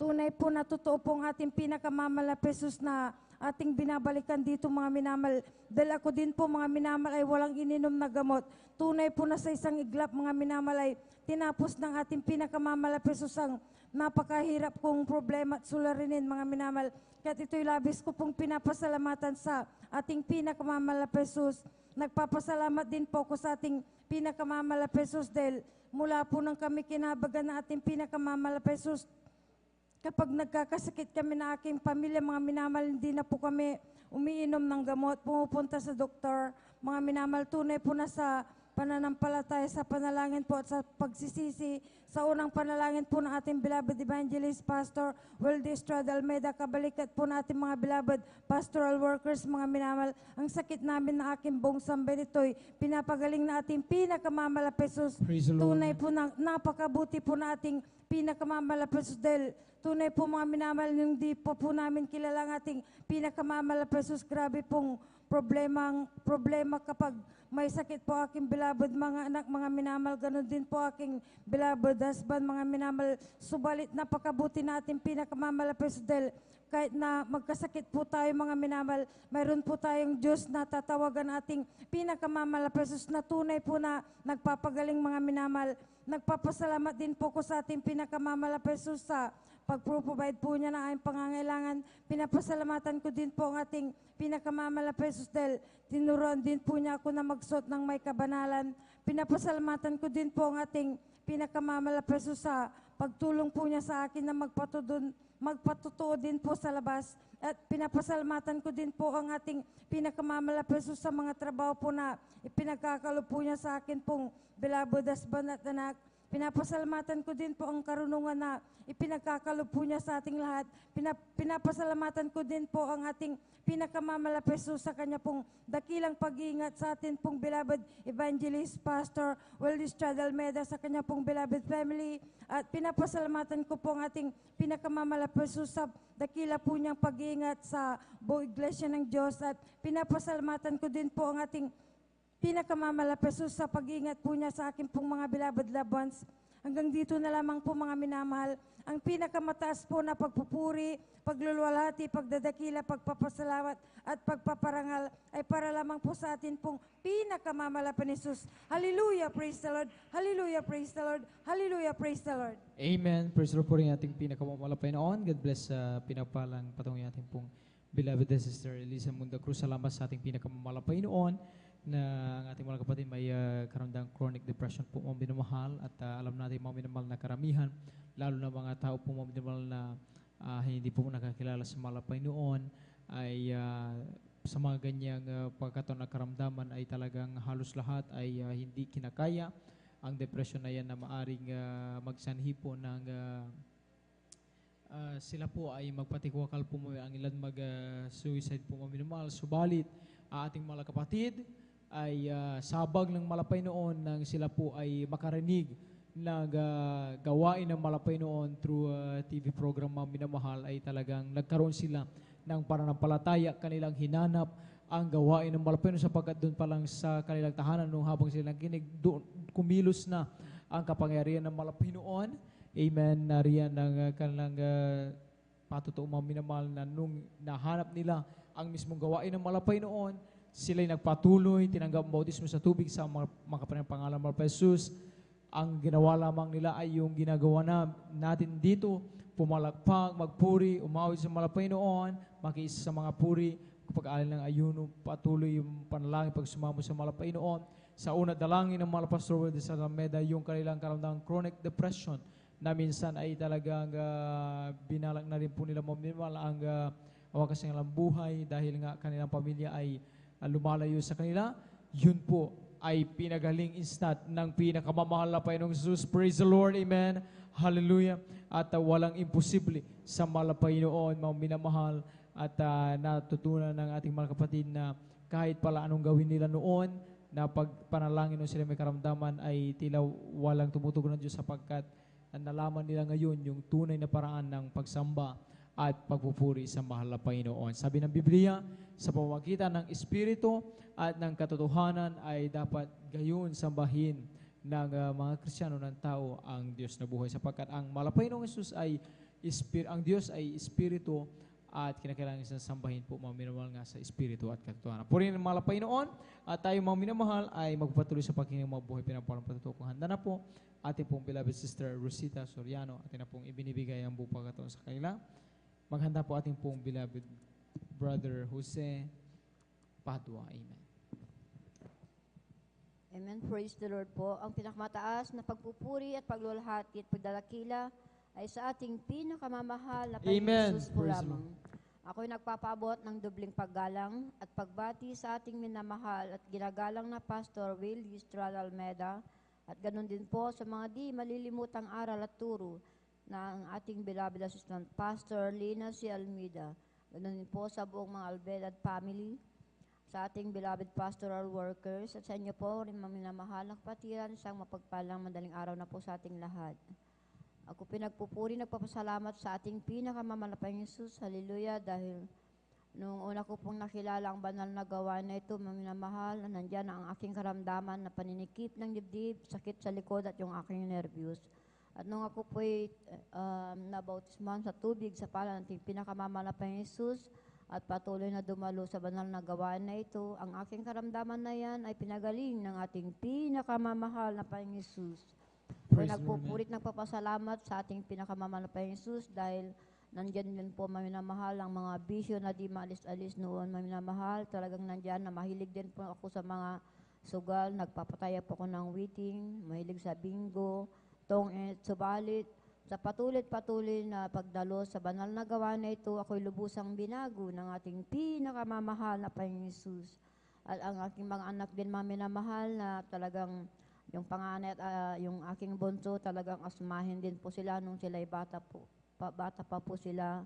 Tunay po na totoo pong ating pinakamamalapan Jesus na ating binabalikan dito mga minamal. Dahil ako din po mga minamal ay walang ininom na gamot. Tunay po na sa isang iglap mga minamal ay tinapos ng ating pinakamamalapan Jesus ang napakahirap kong problema at sularinin mga minamal. Kaya ito'y labis ko pong pinapasalamatan sa ating pinakamamalapan Jesus. Nagpapasalamat din po ako sa ating pinakamamalapan Jesus dahil mula po nang kami kinabagan na ating pinakamamalapan Jesus, kapag nagkakasakit kami na aking pamilya, mga minamal, hindi na po kami umiinom ng gamot, pumupunta sa doktor. Mga minamal, tunay po na sa pananampalataya, sa panalangin po at sa pagsisisi, sa unang panalangin po ng ating beloved evangelist, Pastor Wildy Estrada Almeida, kabalikat po natin mga beloved pastoral workers, mga minamal, ang sakit namin na aking buong sambay nito'y pinapagaling na ating pinakamamalapan Jesus. Praise the Lord. Tunay po na napakabuti po na ating pinakamamalapan Jesus dahil tunay po mga minamal, yung di po namin kilala ang ating pinakamamalapan Jesus. Grabe pong problema kapag may sakit po aking beloved mga anak, mga minamal, ganun din po aking beloved husband, mga minamal. Subalit napakabuti natin pinakamamalapan Jesus dahil kahit na magkasakit po tayo mga minamahal, mayroon po tayong Diyos na tatawagan ating pinakamamalapesos na tunay po na nagpapagaling mga minamahal. Nagpapasalamat din po ko sa ating pinakamamalapesos sa pag-provide po niya ng aking pangangailangan. Pinapasalamatan ko din po ang ating pinakamamalapesos dahil tinuruan din po niya ako na magsuot ng may kabanalan. Pinapasalamatan ko din po ang ating pinakamamalapesos sa pagtulong po niya sa akin na magpatutuo din po sa labas. At pinapasalamatan ko din po ang ating pinakamamalapesos sa mga trabaho po na ipinagkakalo po niya sa akin pong beloved husband at anak. Pinapasalamatan ko din po ang karunungan na ipinagkakalob po niya sa ating lahat. Pinapasalamatan ko din po ang ating pinakamamalapeso sa kanya pong dakilang pag-iingat sa atin pong beloved evangelist, Pastor Wildy Almeida, sa kanya pong beloved family. At pinapasalamatan ko po ang ating pinakamamalapeso sa dakila po niyang pag-iingat sa buong iglesia ng Diyos. At pinapasalamatan ko din po ang ating pinakamamalapeso sa pag-iingat po niya sa akin pong mga beloved loved ones. Hanggang dito na lamang po mga minamahal. Ang pinakamataas po na pagpupuri, pagluluwalhati, pagdadakila, pagpapasalamat at pagpaparangal ay para lamang po sa atin pong pinakamamalapan ni Jesus. Hallelujah, praise the Lord. Hallelujah, praise the Lord. Hallelujah, praise the Lord. Amen. Praise the Lord po rin ating pinakamalapay noon. God bless sa pinagpalang patungin ating pong beloved Sister Elisa Munda Cruz. Salamat sa ating pinakamalapay noon na ang ating mga kapatid may karamdang chronic depression po mga minamahal at alam natin mga minamahal na karamihan, lalo na mga tao po mga minamahal na hindi po nakakilala sa malapay noon ay sa mga ganyang pagkataon na karamdaman ay talagang halos lahat ay hindi kinakaya. Ang depression na yan na maaring magsanhi po ng sila po ay magpatikwakal po ang ilan mag-suicide po mga minamahal. Subalit ating mga kapatid ay sabag ng malapay noon nang sila po ay makarinig ng gawain ng malapay noon through TV program mga minamahal ay talagang nagkaroon sila ng pananampalataya, kanilang hinanap ang gawain ng malapay noon sapagkat doon pa lang sa kanilang tahanan nung habang sila nakikinig, kumilos na ang kapangyarihan ng malapay noon. Amen. Nariyan ng kanilang patutuo mga minamahal na nung nahanap nila ang mismong gawain ng malapay noon, sila'y nagpatuloy, tinanggap ang bautismo sa tubig sa mga kapatid ng pangalan ng Jesus. Ang ginawa lamang nila ay yung ginagawa natin dito, pumalakpak, magpuri, umawit sa malapay noon, makiisa sa mga puri, kapag alin ng ayuno, patuloy yung panalangin pag sumamo sa malapay noon. Sa una dalangin ng mga Pastor Wildy Almeida, yung kanilang karamdang chronic depression na minsan ay talagang binalang na rin po nila minimal ang wakas ng buhay dahil nga kanilang pamilya ay lumalayo sa kanila. Yun po ay pinagaling instant ng pinakamamahal na Panginoong Jesus. Praise the Lord. Amen. Hallelujah. At walang imposible sa malapay noon, mga minamahal. At natutunan ng ating mga kapatid na kahit pala anong gawin nila noon, na pagpanalangin nung sila may karamdaman ay tila walang tumutugon ng Diyos sapagkat nalaman nila ngayon yung tunay na paraan ng pagsamba at pagpupuri sa mahal na Panginoon. Sabi ng Biblia, sa pamamagitan ng Espiritu at ng katotohanan ay dapat gayon sambahin ng mga Kristiyano ng tao ang Diyos na buhay. Sapagkat ang mahal na Panginoong Jesus ay ang Diyos ay Espiritu at kinakailangan sambahin po mga minamahal nga sa Espiritu at katotohanan. Purihin ang mahal na Panginoon at tayo mga minamahal ay magpatuloy sa paghingang mga buhay pinapalang patutukong. Handa na po ating pong beloved Sister Rosita Soriano. Atin na pong ibinibigay ang buong pagkataon sa kanila. Maghanda po ating pong beloved Brother Jose Padua. Amen. Amen. Praise the Lord po. Ang pinakamataas na pagpupuri at paglulahati at pagdalakila ay sa ating pinakamamahal na Panginoon Jesus po lamang. Ako'y nagpapaabot ng dubling paggalang at pagbati sa ating minamahal at ginagalang na Pastor Wildy Almeida at ganun din po sa mga di malilimutang aral at turo ng ating beloved assistant Pastor Lina C. Almeida. Ganun din po sa buong mga Alvedad family, sa ating beloved pastoral workers, at sa inyo po rin mga minamahal na kapatiran, isang mapagpalang madaling araw na po sa ating lahat. Ako pinagpupuri, nagpapasalamat sa ating pinakamamalaking Jesus. Hallelujah, dahil nung una ko pong nakilala ang banal na gawain na ito, mga minamahal, na nandyan ang aking karamdaman na paninikip ng dibdib, sakit sa likod at yung aking nervyos. At nung ako po'y nabautismuhan sa tubig sa pala ng ating pinakamamahal na Panginoong Jesus at patuloy na dumalo sa banal na gawain na ito, ang aking karamdaman na yan ay pinagaling ng ating pinakamamahal na Panginoong Jesus. Ako'y Praise the Lord, nagpupurit, nagpapasalamat sa ating pinakamamahal na Panginoong Jesus dahil nandyan din po maminamahal ang mga bisyo na di maalis-alis noon maminamahal. Talagang nandyan na mahilig din po ako sa mga sugal, nagpapataya po ako ng witing, mahilig sa bingo, subalit sa patuloy na pagdalo sa banal na gawa na ito, ako'y lubusang binago ng ating pinakamamahal na Panginoong Jesus. At ang aking mga anak din maminamahal na talagang yung panganay at yung aking bunso talagang asmahin din po sila nung sila'y bata pa po sila.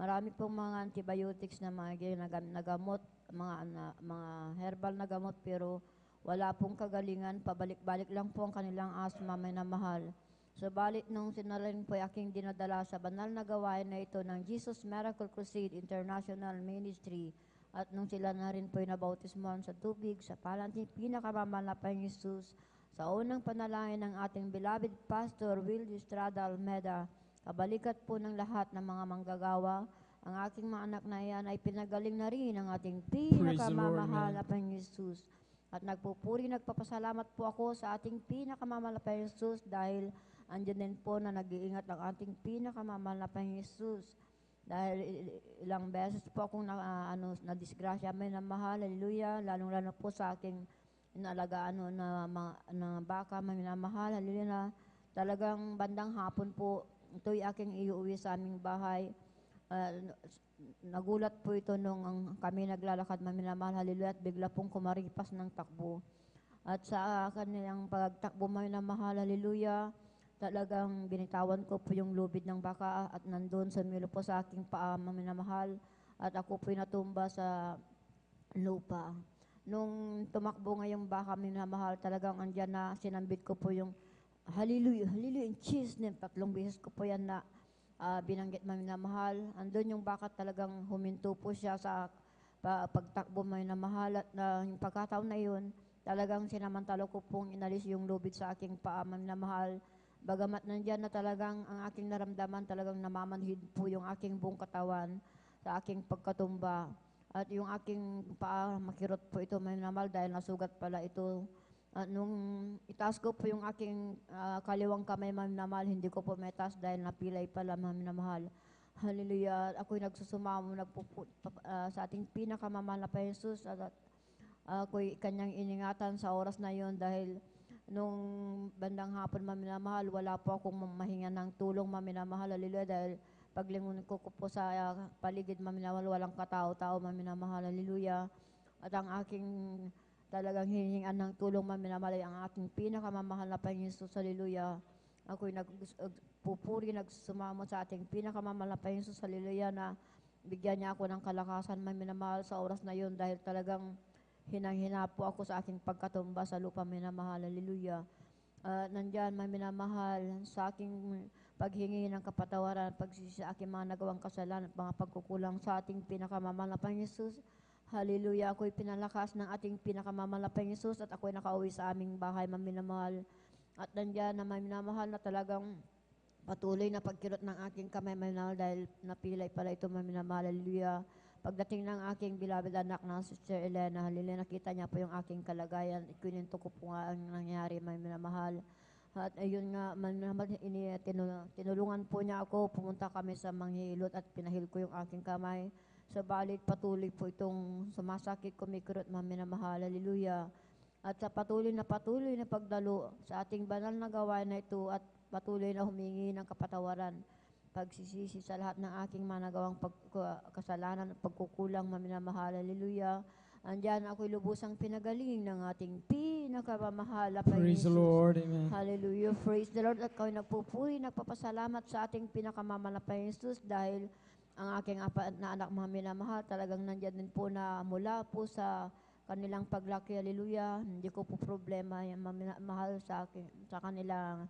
Marami pong mga antibiotics na mga nagamot, mga herbal na gamot, pero wala pong kagalingan, pabalik-balik lang po ang kanilang asma, may namahal. Subalit nung sinarin po aking dinadala sa banal na gawain na ito ng Jesus Miracle Crusade International Ministry, at nung sila na rin po'y nabautismuhan sa tubig, sa palanting pinakamamahal na Panginoong Jesus, sa unang panalangin ng ating beloved Pastor Will Estrada Almeda, kabalikat po ng lahat ng mga manggagawa, ang aking mga anak na yan ay pinagaling na rin ng ating pinakamamahal na Panginoong Jesus. At nagpupuri, nagpapasalamat po ako sa ating pinakamamahal na Panginoong Jesus dahil andyan din po na nag-iingat ang ating pinakamamahal na Panginoong Jesus. Dahil ilang beses po akong na-disgrasya, may namahal, hallelujah, lalong-lalo po sa aking inalagaan na baka, may minamahal, hallelujah, na talagang bandang hapon po, ito'y aking iuwi sa aming bahay. Nagulat po ito nung kami naglalakad, maminamahal, hallelujah, at bigla pong kumaripas ng takbo. At sa kanilang pagtakbo, maminamahal, hallelujah, talagang binitawan ko po yung lubid ng baka at nandun sa milo po sa aking paa, maminamahal, at ako po'y natumba sa lupa. Nung tumakbo ngayong baka, maminamahal, talagang andyan na sinambit ko po yung hallelujah, hallelujah, in Jesus' name, 3 beses ko po yan na binanggit, maminamahal. Andun yung baka talagang huminto po siya sa pagtakbo, maminamahal, at yung pagkataon na yun, talagang sinamantalo ko pong inalis yung lubid sa aking paa, maminamahal. Bagamat nandyan na talagang ang aking naramdaman, talagang namamanhid po yung aking buong katawan sa aking pagkatumba. At yung aking paa, makirot po ito, maminamahal, dahil nasugat pala ito. At nung itaas ko po yung aking kaliwang kamay, maminamahal, hindi ko po metaas dahil napilay pala, maminamahal. Hallelujah. Ako'y nagsusumamo sa ating pinakamamahal na Panginoon Jesus, at ako'y kanyang iningatan sa oras na yon dahil nung bandang hapon, maminamahal, wala po akong mahinga ng tulong, maminamahal, hallelujah, dahil paglingon ko po sa paligid, maminamahal, walang katao-tao, maminamahal, hallelujah. At ang aking talagang hihingan ng tulong, maminamahal, ang aking pinakamamahal na Panginoon Jesus, hallelujah. Ako'y nagpupuri, nagsusumamo sa ating pinakamamahal na Panginoon Jesus, hallelujah, na bigyan niya ako ng kalakasan, maminamahal, sa oras na yun dahil talagang hinang-hina po ako sa aking pagkatumba sa lupa, maminamahal, hallelujah. Nandyan, maminamahal, sa aking paghingi ng kapatawaran, pagsisi sa aking mga nagawang kasalanan at mga pagkukulang sa ating pinakamamahal na Panginoon Jesus, hallelujah. Ako'y pinalakas ng ating pinakamamahal na Panginoon Jesus at ako'y nakauwi sa aming bahay, maminamahal. At nandyan na maminamahal na talagang patuloy na pagkirot ng aking kamay, maminamahal, dahil napilay pala ito, maminamahal, hallelujah. Pagdating ng aking beloved anak na Sister Elena, hallelujah, nakita niya po yung aking kalagayan. Ikininto ko po nga ang nangyari, maminamahal. At ayun nga, tinulungan po niya ako, pumunta kami sa manghilot at pinahil ko yung aking kamay. Sabalit patuloy po itong sumasakit, kumikirot, maminamahal, hallelujah. At sa patuloy na pagdalo sa ating banal na gawain na ito at patuloy na humingi ng kapatawaran, pagsisisi sa lahat ng aking mga nagawang kasalanan at pagkukulang, maminamahal, hallelujah. Andyan ako'y lubusang pinagaling ng ating pinakamamahal na Panginoon. Praise the Lord, amen. Hallelujah, praise the Lord. At ako'y nagpupuri, nagpapasalamat sa ating pinakamamahal na Panginoon Jesus dahil ang aking apat na anak, mga minamahal, talagang nandyan din po na mula po sa kanilang paglaki, hallelujah. Hindi ko po problema yung mahal sa kanilang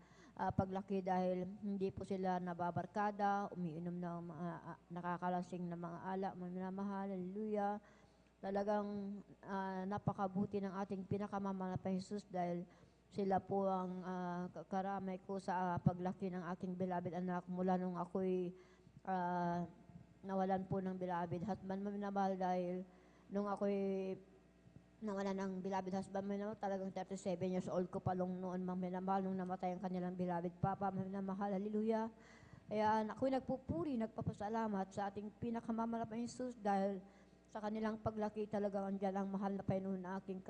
paglaki dahil hindi po sila nababarkada, umiinom ng nakakalasing na mga alak, mga minamahal, hallelujah. Talagang napakabuti ng ating pinakamamahal na Panginoon Jesus dahil Sila po ang karamay ko sa paglaki ng aking beloved anak mula nung ako'y nawalan po ng beloved husband mo minamahal dahil nung ako'y nawalan ng beloved husband mo minamahal, talagang 37 years old ko pa noon mang minamahal nung namatay ang kanilang beloved papa minamahal, hallelujah. Kaya ako'y nagpupuri, nagpapasalamat sa ating pinakamamahal na Jesus dahil sa kanilang paglaki talaga andyan ang mahal na Panginoon na aking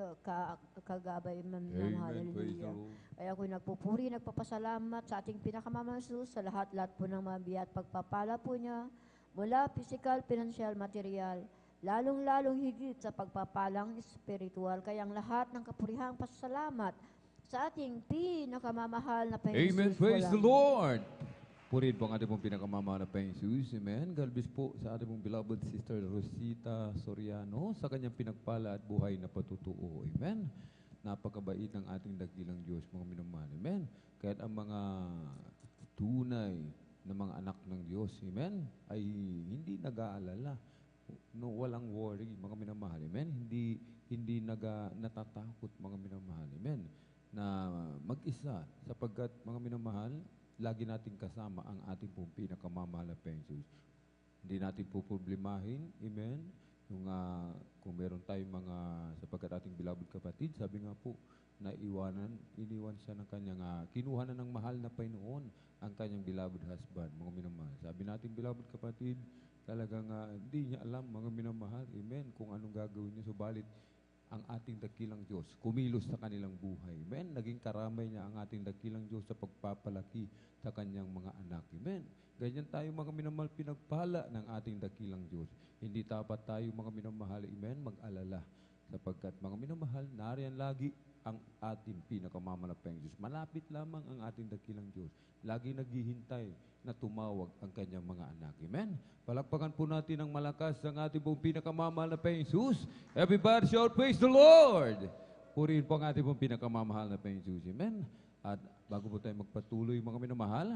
kagabay mamahal. Hallelujah. Kaya ako'y nagpupuri, nagpapasalamat sa ating pinakamamahal na Jesus sa lahat-lahat po ng mga biyaya at pagpapala po niya mula physical, financial, material, lalong-lalong higit sa pagpapalang spiritual. Kaya ang lahat ng kapurihang pasalamat sa ating pinakamamahal na Panginoon. Amen. Praise the Lord. Purihin po ang ating pong pinakamamahal na Panginoon Jesus. Amen. God bless po sa ating pong beloved Sister Rosita Soriano sa kanyang pinagpala at buhay na patutuo. Amen. Napakabait ng ating dakilang Diyos, mga minamahal. Amen. Kahit ang mga tunay na mga anak ng Diyos, amen, ay hindi nag-aalala. No, walang worry, mga minamahal. Amen. Hindi natatakot, mga minamahal. Amen. Na mag-isa sapagkat, mga minamahal, lagi natin kasama ang ating pong pinakamamahal na Panginoon. Hindi natin po problemahin, amen, yung, kung meron tayong mga, sapagkat ating beloved kapatid, sabi nga po, iniwan siya ng kanyang, kinuha na ng mahal na Panginoon ang kanyang beloved husband, mga minamahal. Sabi natin, beloved kapatid, talagang hindi niya alam, mga minamahal, amen, kung anong gagawin niya, subalit, ang ating dakilang Diyos, kumilos sa kanilang buhay. Amen. Naging karamay niya ang ating dakilang Diyos sa pagpapalaki sa kanyang mga anak. Amen. Ganyan tayo mga minamahal pinagpala ng ating dakilang Diyos. Hindi dapat tayo mga minamahal, amen, mag-alala. Sapagkat mga minamahal, nariyan lagi ang ating pinakamamalaking Diyos. Malapit lamang ang ating dakilang Diyos. Lagi naghihintay na tumawag ang kanyang mga anak. Amen? Palakpakan po natin ng malakas ang ating pong pinakamamahal na Panginoon. Everybody shout, praise the Lord! Purihin po ang ating pong pinakamamahal na Panginoon. Amen? At bago po tayo magpatuloy, mga minamahal,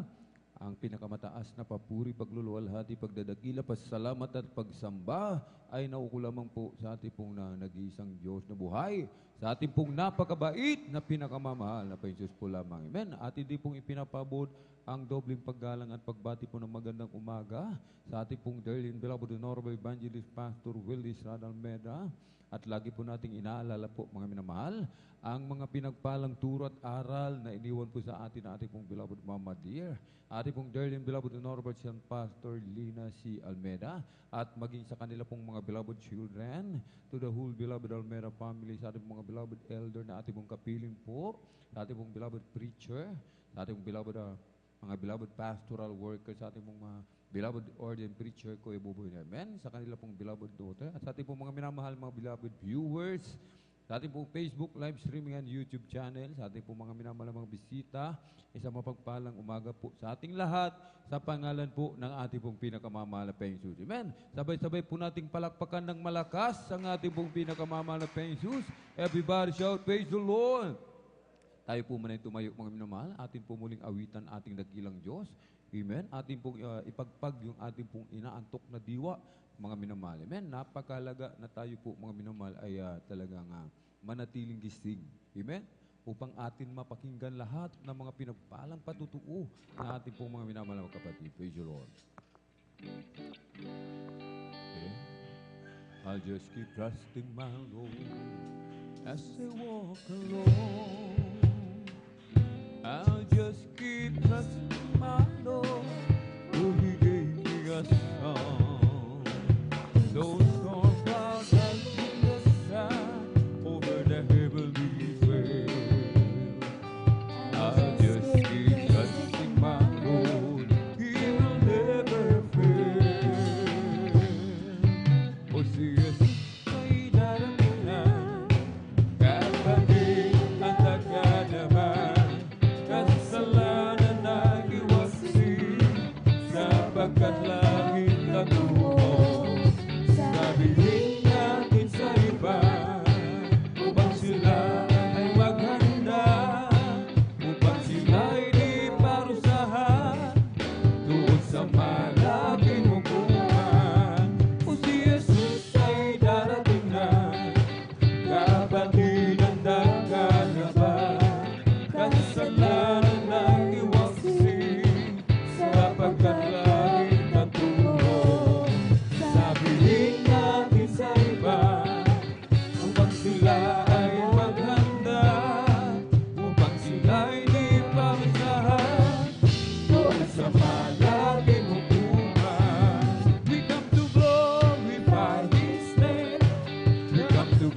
ang pinakamataas na papuri, pagluluwalhati, pagdadakila, pasalamat at pagsamba ay naukulamang po sa ating pong nag-iisang Diyos na buhay, sa ating pong napakabait na pinakamamahal na Panginoon po lamang. Amen. At hindi pong ipinapabot ang dobling paggalang at pagbati po ng magandang umaga sa ating pong dearly and beloved Honorable Evangelist Pastor Willis Radalmeda. At lagi po nating inaalala po, mga minamahal, ang mga pinagpalang turo at aral na iniwan po sa atin na ating pong beloved Mama Dear, ating pong dearly and beloved Honorable San Pastor Lina C. Almeda, at maging sa kanila pong mga beloved children, to the whole beloved Almeda family, sa ating mga beloved elder na ating pong kapiling po, sa ating pong beloved preacher, sa ating pong beloved mga beloved pastoral workers, sa ating mga beloved ordained preacher ko ibubuhay namin, sa kanila pong beloved daughter, at sa ating pong mga minamahal, mga beloved viewers, sa ating pong Facebook live streaming and YouTube channel, sa ating pong mga minamahal mga bisita, isang mapagpalang umaga po sa ating lahat, sa pangalan po ng ating pong pinakamamahal na Panginoon. Amen. Sabay-sabay po nating palakpakan ng malakas ang ating pong pinakamamahal na Panginoon. Everybody shout, praise the Lord! Tayo po muna tumayo, mga minamahal, atin po muling awitan ating dakilang Diyos. Amen. Atin pong ipagpag yung ating pong inaantok na diwa, mga minamahal. Amen. Napakalaga na tayo po, mga minamahal, ay talagang manatiling gising. Amen. Upang atin mapakinggan lahat ng mga pinagpalang patutuo na ating pong mga minamahal, mga kapatid. Praise the Lord. Okay. I'll just keep trusting my Lord as I walk alone. I'll just keep trusting my Lord, for He gave me a song. Those storm clouds have been the side over the heavenly veil. I'll just keep trusting my Lord, He will never fail. O siyas ay darating kapatid at naman. Kasalanan na iwasin, sapagkat lagi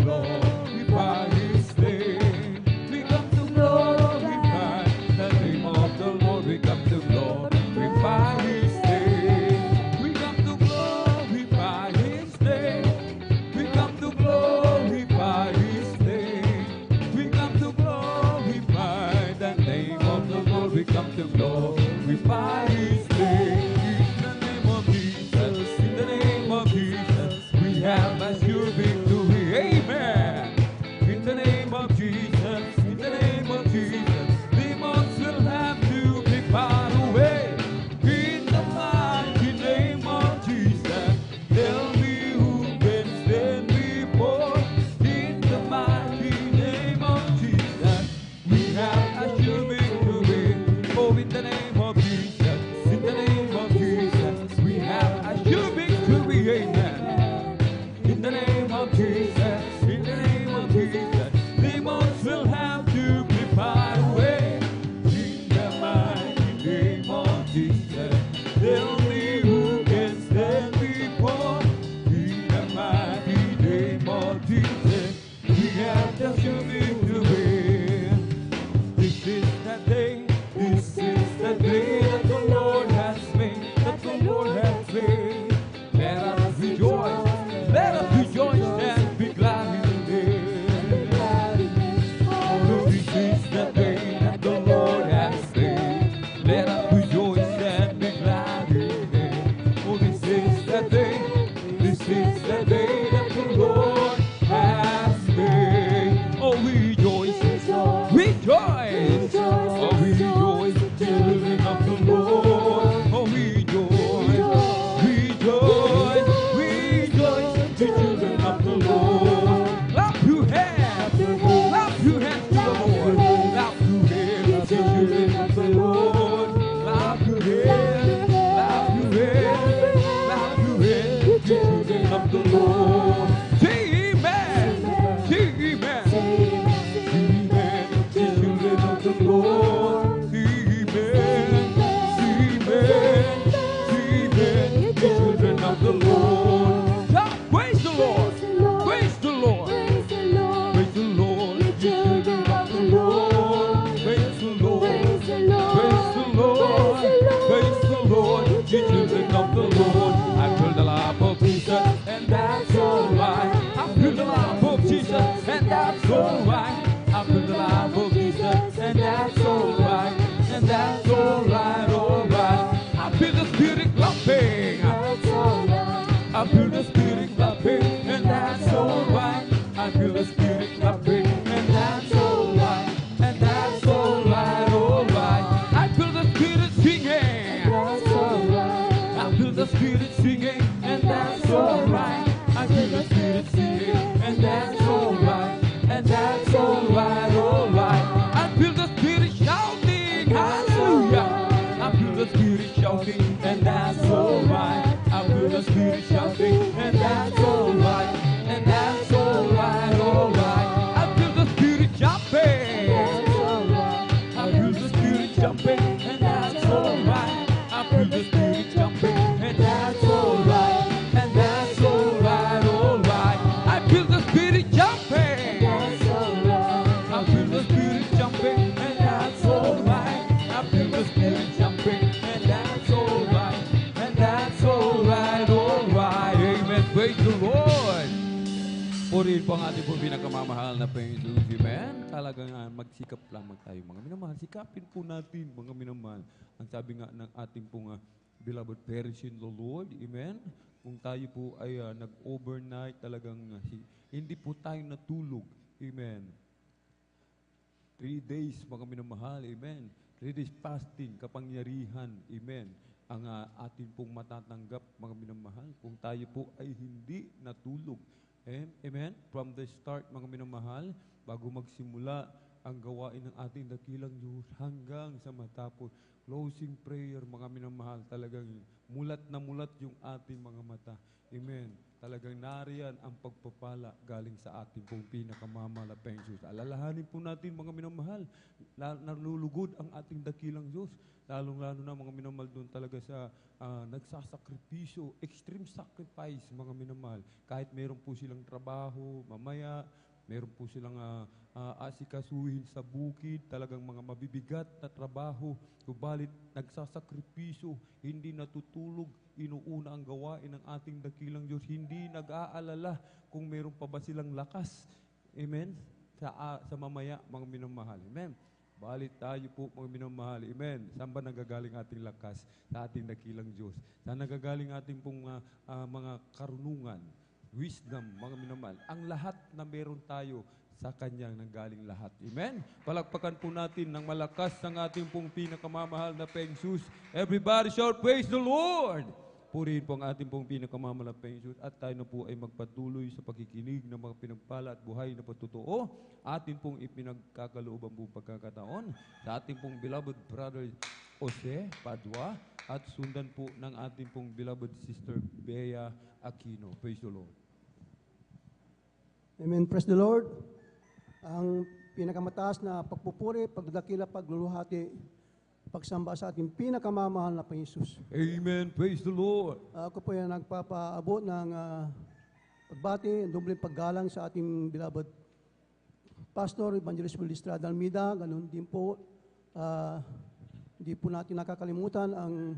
glorify His name. We come to glorify the name of the Lord. We come to glorify His name. We come to glorify His name. We come to glorify His name. We come to glorify the name of the Lord. We come to glorify His name. In the name of Jesus, in the name of Jesus, we have a sure victory. Amen. In the name of Jesus, in the name of Jesus, demons will have to be far away. In the mighty name of Jesus, tell me who can stand before. In the mighty name of Jesus, we have a sure victory. Oh, in the name of Jesus, in the name of Jesus, we have a sure victory. Amen. In the name of Jesus, in the name of Jesus, demons will have to be far away. In the mighty name of Jesus, tell me who can stand before. In the mighty name of Jesus, we have the sure victory. This is the day, this is the day that the Lord has made, that the Lord has made. Let us rejoice and be glad in it. Oh, this is the day that the Lord has made. Let us rejoice and be glad in it. Oh, this is the day that the Lord has made. Oh, rejoice, rejoice, oh, rejoice, children of the Lord. Oh, rejoice, rejoice, rejoice, the children of the Lord. Clap your hands to the Lord. Clap your hands, the children of the Lord. Clap your hands, clap your hands, clap your hands, the children of the Lord. Say amen, say amen, amen, the children of the Lord. Amen, amen, amen, the children of the Lord. Now, praise the Lord, praise the Lord, praise the Lord, the children of the Lord. Praise the Lord, praise the Lord, praise the Lord, the children of the Lord. I feel the love of Jesus, and that's alright. I feel the love of Jesus, and that's alright. I feel the love of Jesus, and that's alright, and that's alright, alright. I feel the Spirit clapping, that's alright. I feel the Spirit clapping, and that's alright. I feel the Spirit clapping, and that's alright, and that's alright, alright. I feel the Spirit singing, that's alright. I feel the Spirit singing, and that's alright. I feel the Spirit singing, and that's alright, and that's alright, alright. I feel the Spirit shouting, hallelujah. I feel the Spirit shouting, and that's alright. I feel the Spirit shouting, and that's alright, and that's alright, alright. I feel the Spirit jumping, that's alright. I feel the Spirit jumping, and that's alright. I feel the Spirit jumping, and that's alright, and that's alright, alright. I feel the Spirit jumping, that's alright. I feel the Spirit jumping, and that's alright. I feel the Spirit jumping, and that's alright, and that's alright, alright. Amen. Praise the Lord. Purihin po ang ating po pinakamamahal na Panginoon. Amen. Talagang magsikap lamang tayo, mga minamahal. Sikapin po natin, mga minamahal. Ang sabi nga ng ating pong beloved perish in the Lord. Amen. Kung tayo po ay nag-overnight, talagang hindi po tayo natulog. Amen. 3 days, mga minamahal. Amen. 3 days fasting, kapangyarihan. Amen. Ang atin pong matatanggap, mga minamahal, kung tayo po ay hindi natulog. Amen. From the start, mga minamahal, bago magsimula ang gawain ng ating dakilang Diyos hanggang sa matapos. Closing prayer, mga minamahal, talagang mulat na mulat yung ating mga mata. Amen. talagang nariyan ang pagpapala galing sa ating pong pinakamamahal na Diyos. Alalahanin po natin mga minamahal, nalulugod ang ating dakilang Diyos. Lalong-lalo na mga minamahal doon talaga sa nagsasakripisyo, extreme sacrifice mga minamahal. Kahit meron po silang trabaho, mamaya, meron po silang asikasuhin sa bukid, talagang mga mabibigat na trabaho, subalit nagsasakripisyo, hindi natutulog, inuuna ang gawain ng ating dakilang Diyos, hindi nag-aalala kung meron pa ba silang lakas. Amen? Sa mamaya, mga minamahal. Amen? Balit tayo po, mga minamahal. Amen? Saan ba nagagaling ating lakas? Sa ating dakilang Diyos. Saan nagagaling ating pong mga karunungan, wisdom, mga minamahal. Ang lahat na meron tayo, sa Kanyang nanggaling lahat. Amen? Palakpakan po natin ng malakas ng ating pong pinakamamahal na Jesus. Everybody shout, praise the Lord! Purihin po ang ating pong pinakamamahal na Jesus at tayo na po ay magpatuloy sa pagkikinig ng mga pinagpala at buhay na patotoo. Atin pong ipinagkakalooban po pagkakataon sa ating pong beloved brother Jose Padua at sundan po ng ating pong beloved sister Bea Aquino. Praise the Lord. Amen. Praise the Lord. Ang pinakamataas na pagpupuri, pagdadakila, pagluluhati, pagsamba sa ating pinakamamahal na Panginoon. Amen. Praise the Lord. Ako po yan nagpapaabot ng pagbati, dobleng paggalang sa ating beloved Pastor Evangelist Will Estrada Almeida. Ganun din po, hindi po natin nakakalimutan ang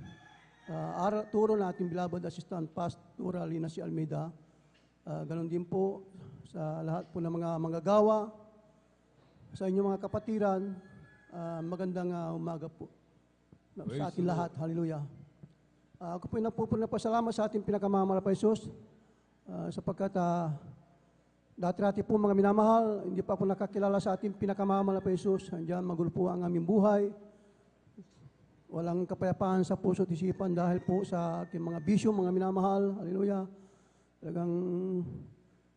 turo na ating beloved Assistant Pastor Lina C. Almeida. Ganun din po sa lahat po ng mga manggagawa, sa inyong mga kapatiran, magandang umaga po sa ating lahat. Hallelujah. Ako po nagpapasalamat sa ating pinakamamahal na Panginoon sapagkat dati-dati po mga minamahal, hindi pa ako nakakilala sa ating pinakamamahal na Panginoon. Andiyan magulo po ang aming buhay. Walang kapayapaan sa puso at isipan dahil po sa aking mga bisyo, mga minamahal. Hallelujah. Talagang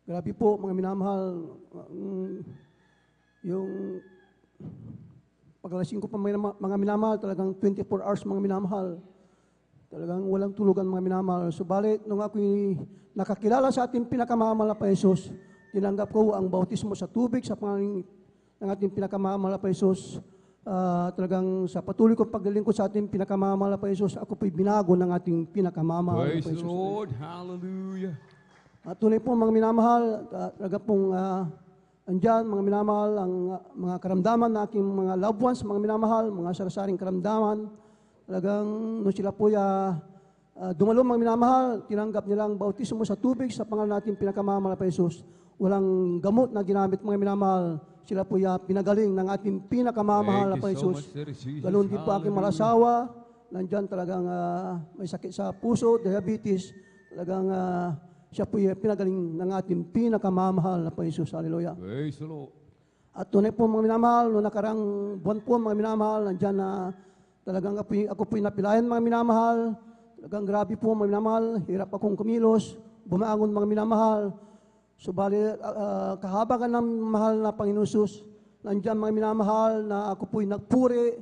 grabe po mga minamahal. Yung paglalasing ko pa mga minamahal, talagang 24 hours mga minamahal. Talagang walang tulugan mga minamahal. Subalit, nung ako'y nakakilala sa ating pinakamamahal na Panginoon, tinanggap ko ang bautismo sa tubig sa pangalan ng ating pinakamamahal na Panginoon. Talagang sa patuloy kong paglilingkod sa ating pinakamamahal na Panginoon, ako po'y binago ng ating pinakamamahal na Panginoon. Praise the Lord. Hallelujah. At tunay po mga minamahal, talaga pong andyan, mga minamahal, ang mga karamdaman na aking mga loved ones, mga minamahal, mga sarasaring karamdaman. Talagang nung sila po dumalo mga minamahal, tinanggap nilang bautismo sa tubig sa pangalan natin pinakamamahal na Panginoon. Walang gamot na ginamit mga minamahal. Sila po pinagaling ng ating pinakamamahal na Panginoon. Ganun din po aking malasawa. Nandyan talagang may sakit sa puso, diabetes. Talagang siya po pinagaling ng ating pinakamamahal na Panginoon. Hallelujah. Praise the Lord. At tunay po mga minamahal, noong nakarang buwan po mga minamahal, nandyan na talagang ako po napilayan mga minamahal. Talagang grabe po mga minamahal, hirap akong kumilos, bumangon mga minamahal. Subalit, kahabagan ng mahal na Panginoon Sus, nandyan mga minamahal na ako po'y nagpuri,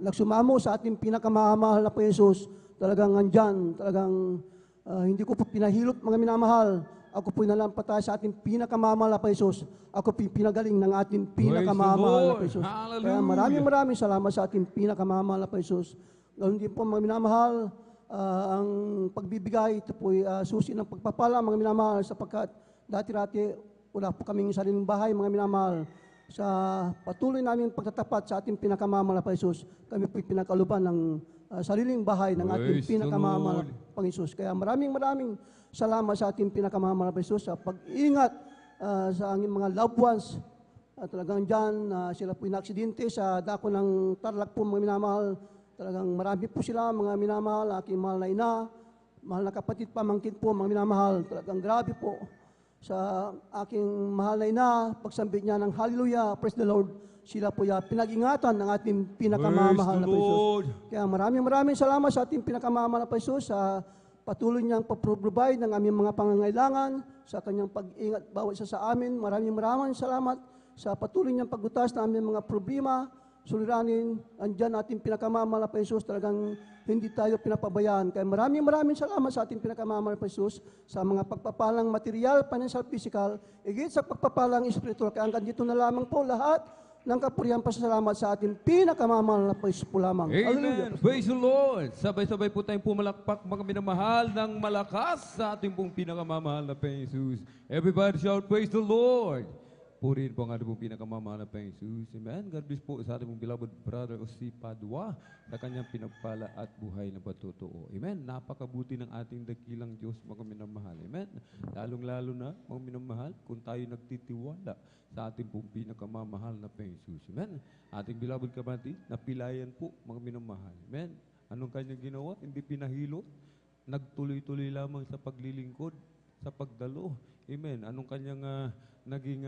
nagsumamo sa ating pinakamamahal na Panginoon. Talagang nandyan, talagang hindi ko po pinahilot mga minamahal. Ako po'y nalampatay sa ating pinakamamahal na Panginoon. Ako po'y pinagaling ng ating pinakamamahal na Panginoon. Kaya maraming salamat sa ating pinakamamahal na Panginoon. Ganoon din po mga minamahal, ang pagbibigay, ito po'y susi ng pagpapala mga minamahal sapagkat dati-dati wala po kaming sariling bahay mga minamahal. Sa patuloy namin pagtatapat sa ating pinakamamahal na Panginoon, kami po'y pinakaluban ng sariling bahay ng ating pinakamamahal na Panginoon. Kaya maraming salamat sa ating pinakamamahal na Panginoon sa pag-ingat sa aming mga loved ones. Talagang dyan, sila po'y na-aksidente sa dako ng Tarlac po mga minamahal. Talagang marami po sila mga minamahal, aking mahal na ina, mahal na kapatid, pamangkin po mga minamahal. Talagang grabe po sa aking mahal na ina, pagsambit niya ng hallelujah, praise the Lord, sila po pinag-ingatan ng ating pinakamamahal na Panginoon. Kaya maraming salamat sa ating pinakamamahal na Panginoon sa patuloy niyang pag-provide ng aming mga pangangailangan, sa kanyang pag-ingat bawat isa sa amin. Maraming salamat sa patuloy niyang pagbutas ng aming mga problema, suliranin, andyan ating pinakamamahal na Jesus, talagang hindi tayo pinapabayaan. Kaya maraming salamat sa ating pinakamamahal na Jesus sa mga pagpapalang material, financial, physical, higit sa pagpapalang spiritual. Kaya hanggang dito na lamang po lahat ng kapurihan pasasalamat sa ating pinakamamahal na Jesus po lamang. Amen. Praise the Lord. Sabay-sabay po tayong pumalakpak mga minamahal ng malakas sa ating pong pinakamamahal na Jesus. Everybody shout, praise the Lord. Purihin po ang ating pong pinakamamahal na Jesus. Amen. God bless po sa ating pong beloved brother Osi Padua sa kanyang pinagpala at buhay na patutuo. Amen. Napakabuti ng ating dakilang Diyos mga minamahal. Amen. Lalong-lalo na mga minamahal kung tayo nagtitiwala sa ating pong pinakamamahal na Jesus. Amen. Ating beloved kapatid, napilayan po mga minamahal. Amen. Anong kanyang ginawa? Hindi pinahilot. Nagtuloy-tuloy lamang sa paglilingkod, sa pagdalo. Amen. Anong kanyang naging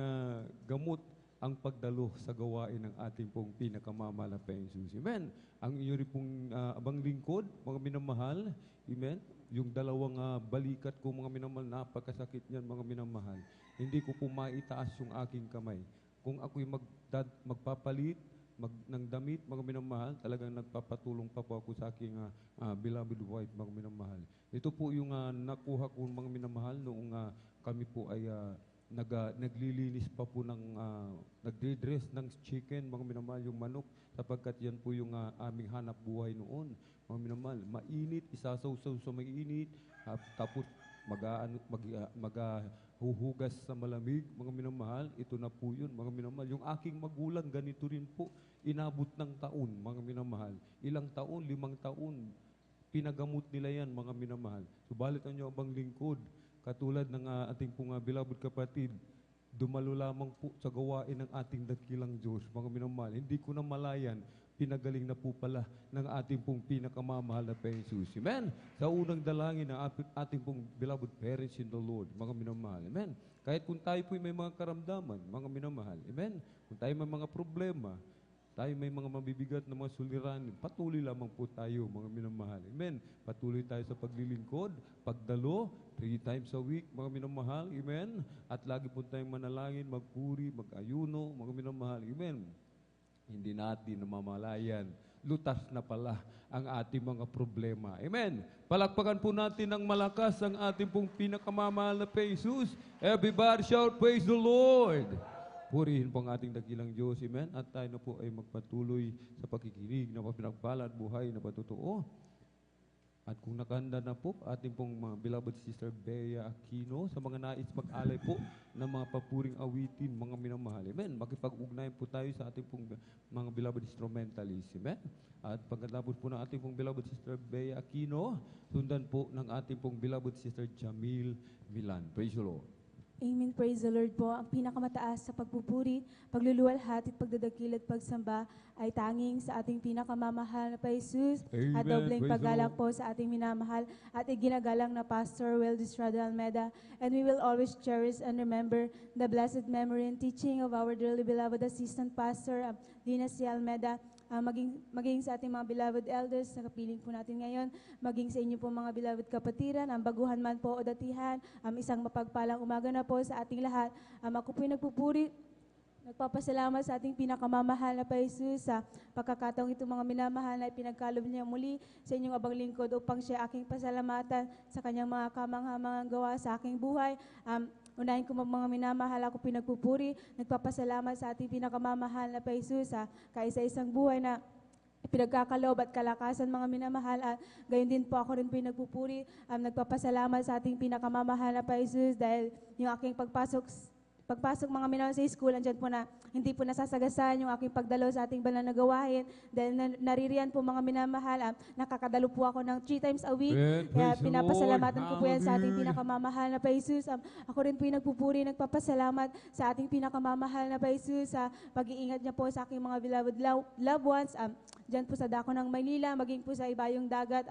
gamot ang pagdalo sa gawain ng ating pong pinakamamahal na Jesus. Amen. Ang iyo rin pong abang lingkod, mga minamahal. Amen. Yung dalawang balikat ko, mga minamahal, napakasakit niyan, mga minamahal. Hindi ko po maitaas yung aking kamay. Kung ako'y magpapalit ng damit, mga minamahal, talagang nagpapatulong pa po ako sa aking beloved wife, mga minamahal. Ito po yung nakuha ko, mga minamahal, noong kami po ay naglilinis pa po ng, nagdidress ng chicken, mga minamahal, yung manok, sapagkat yan po yung aming hanap buhay noon. Mga minamahal, mainit, isasaw-saw sa mainit, tapos maghuhugas sa malamig, mga minamahal, ito na po yun, mga minamahal. Yung aking magulang, ganito rin po, inabot ng taon, mga minamahal. Ilang taon, 5 taon, pinagamot nila yan, mga minamahal. Subalit ang nyo abang lingkod, katulad ng ating pong beloved kapatid, dumalo lamang po sa gawain ng ating dakilang Diyos, mga minamahal. Hindi ko na malayan, pinagaling na po pala ng ating pong pinakamamahal na Jesus. Amen? Sa unang dalangin ng ating pong beloved parents in the Lord, mga minamahal. Amen? Kahit kung tayo po may mga karamdaman, mga minamahal. Amen? Kung tayo may mga problema, tayo may mga mabibigat na mga suliranin, patuloy lamang po tayo, mga minamahal. Amen? Patuloy tayo sa paglilingkod, pagdalo, 3 times a week, mga minamahal. Amen? At lagi po tayong manalangin, magpuri, mag-ayuno, mga minamahal. Amen? Hindi natin namamalayan. Lutas na pala ang ating mga problema. Amen? Palakpakan po natin ng malakas ang ating pong pinakamamahal na Jesus. Everybody shout, praise the Lord! Purihin po ang ating dakilang Diyos. Amen? At tayo na po ay magpatuloy sa pakikinig na pinagpala at buhay na patutuo. At kung nakahanda na po, ating pong mga beloved Sister Bea Aquino sa mga nais mag-alay po ng mga papuring awitin, mga minamahal. Amen? Makipag-ugnayan po tayo sa ating pong mga beloved instrumentalists. Amen? At pagkatapos po ng ating pong beloved Sister Bea Aquino, sundan po ng ating pong beloved Sister Jamil Milan. Praise the Lord. Amen. Praise the Lord po. Ang pinakamataas sa pagpupuri, pagluluwalhati, pagdadakil at pagsamba ay tanging sa ating pinakamamahal na Jesus at dobleng paggalang po sa ating minamahal at iginagalang na Pastor Weldy Estrada Almeda. And we will always cherish and remember the blessed memory and teaching of our dearly beloved Assistant Pastor Lina C. Almeda. Maging sa ating mga beloved elders na kapiling po natin ngayon, maging sa inyo po mga beloved kapatiran, ang baguhan man po o datihan, isang mapagpalang umaga na po sa ating lahat. Ako po'y nagpupuri, nagpapasalamat sa ating pinakamamahal na Jesus sa pagkakataong ito mga minamahal na ipinagkalob niya muli sa inyong abang lingkod upang siya aking pasalamatan sa kanyang mga kamanghamangang gawa sa aking buhay. Unahin ko mga minamahal, ako pinagpupuri, nagpapasalamat sa ating pinakamamahal na Jesus sa kaisa-isang buhay na pinagkakalob at kalakasan mga minamahal at gayon din po ako rin pinagpupuri, nagpapasalamat sa ating pinakamamahal na Jesus dahil yung aking pagpasok mga minamahal sa school, andyan po na hindi po nasasagasan yung aking pagdalo sa ating banal na gawain dahil naririyan po mga minamahal, nakakadalo po ako ng 3 times a week. Kaya pinapasalamatan ko po yan sa ating pinakamamahal na Jesus. Ako rin po yung nagpupuri, nagpapasalamat sa ating pinakamamahal na Jesus sa pag-iingat niya po sa aking mga beloved loved ones. Diyan po sa dako ng Maynila, maging po sa ibayong dagat.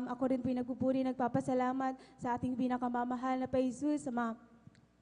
Ako rin po yung nagpupuri, nagpapasalamat sa ating pinakamamahal na Jesus sa mga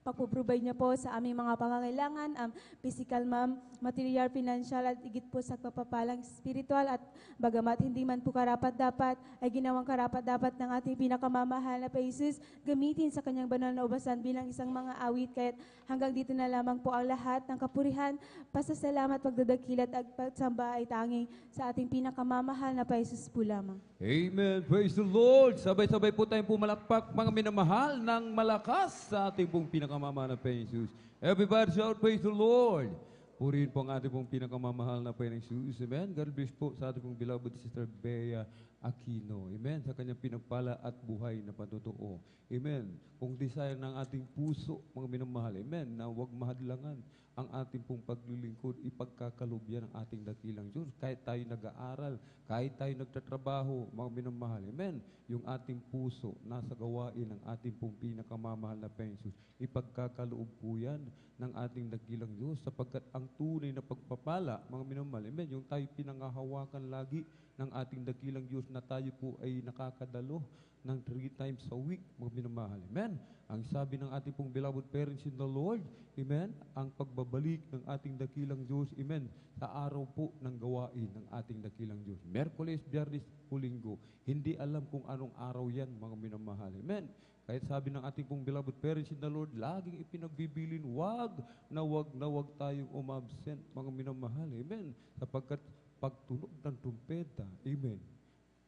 pagpuprovide niya po sa aming mga pangangailangan, physical, ma'am, material, financial, at higit po sa kapapalang spiritual. At bagamat hindi man po karapat-dapat, ay ginawang karapat-dapat ng ating pinakamamahal na Jesus, gamitin sa kanyang banal na ubasan bilang isang mga awit. Kaya't hanggang dito na lamang po ang lahat ng kapurihan, pasasalamat, pagdadakilat at pagsamba ay tanging sa ating pinakamamahal na Jesus po lamang. Amen. Praise the Lord. Sabay-sabay po tayong pumalakpak, mga minamahal, ng malakas sa ating pong pinakamamahal na Jesus. Everybody shout, praise the Lord. Purihin po ang ating pong pinakamamahal na Jesus. Amen. God bless po sa ating pong beloved Sister Bea Aquino. Amen. Sa kanyang pinagpala at buhay na patutuo. Amen. Kung desire ng ating puso, mga minamahal, amen, na huwag mahadlangan ang ating pong paglilingkod, ipagkakalubyan ng ating dakilang Diyos. Kahit tayo nag-aaral, kahit tayo nagtatrabaho, mga minamahal, amen, yung ating puso nasa gawain ng ating pong pinakamamahal na Jesus. Ipagkakaloob po yan ng ating dakilang Diyos, sapagkat ang tunay na pagpapala, mga minamahal, amen, yung tayo pinangahawakan lagi ng ating dakilang Diyos na tayo po ay nakakadalo ng 3 times a week, mga minamahal. Amen. Ang sabi ng ating pong beloved parents in the Lord, amen, ang pagbabalik ng ating dakilang Diyos, amen, sa araw po ng gawain ng ating dakilang Diyos. Merkules, Biyernes, Linggo. Hindi alam kung anong araw yan, mga minamahal. Amen. Kahit sabi ng ating pong beloved parents in the Lord, laging ipinagbibilin, wag na wag tayong umabsent, mga minamahal. Amen. Sapagkat pagtunog ng trumpeta, amen,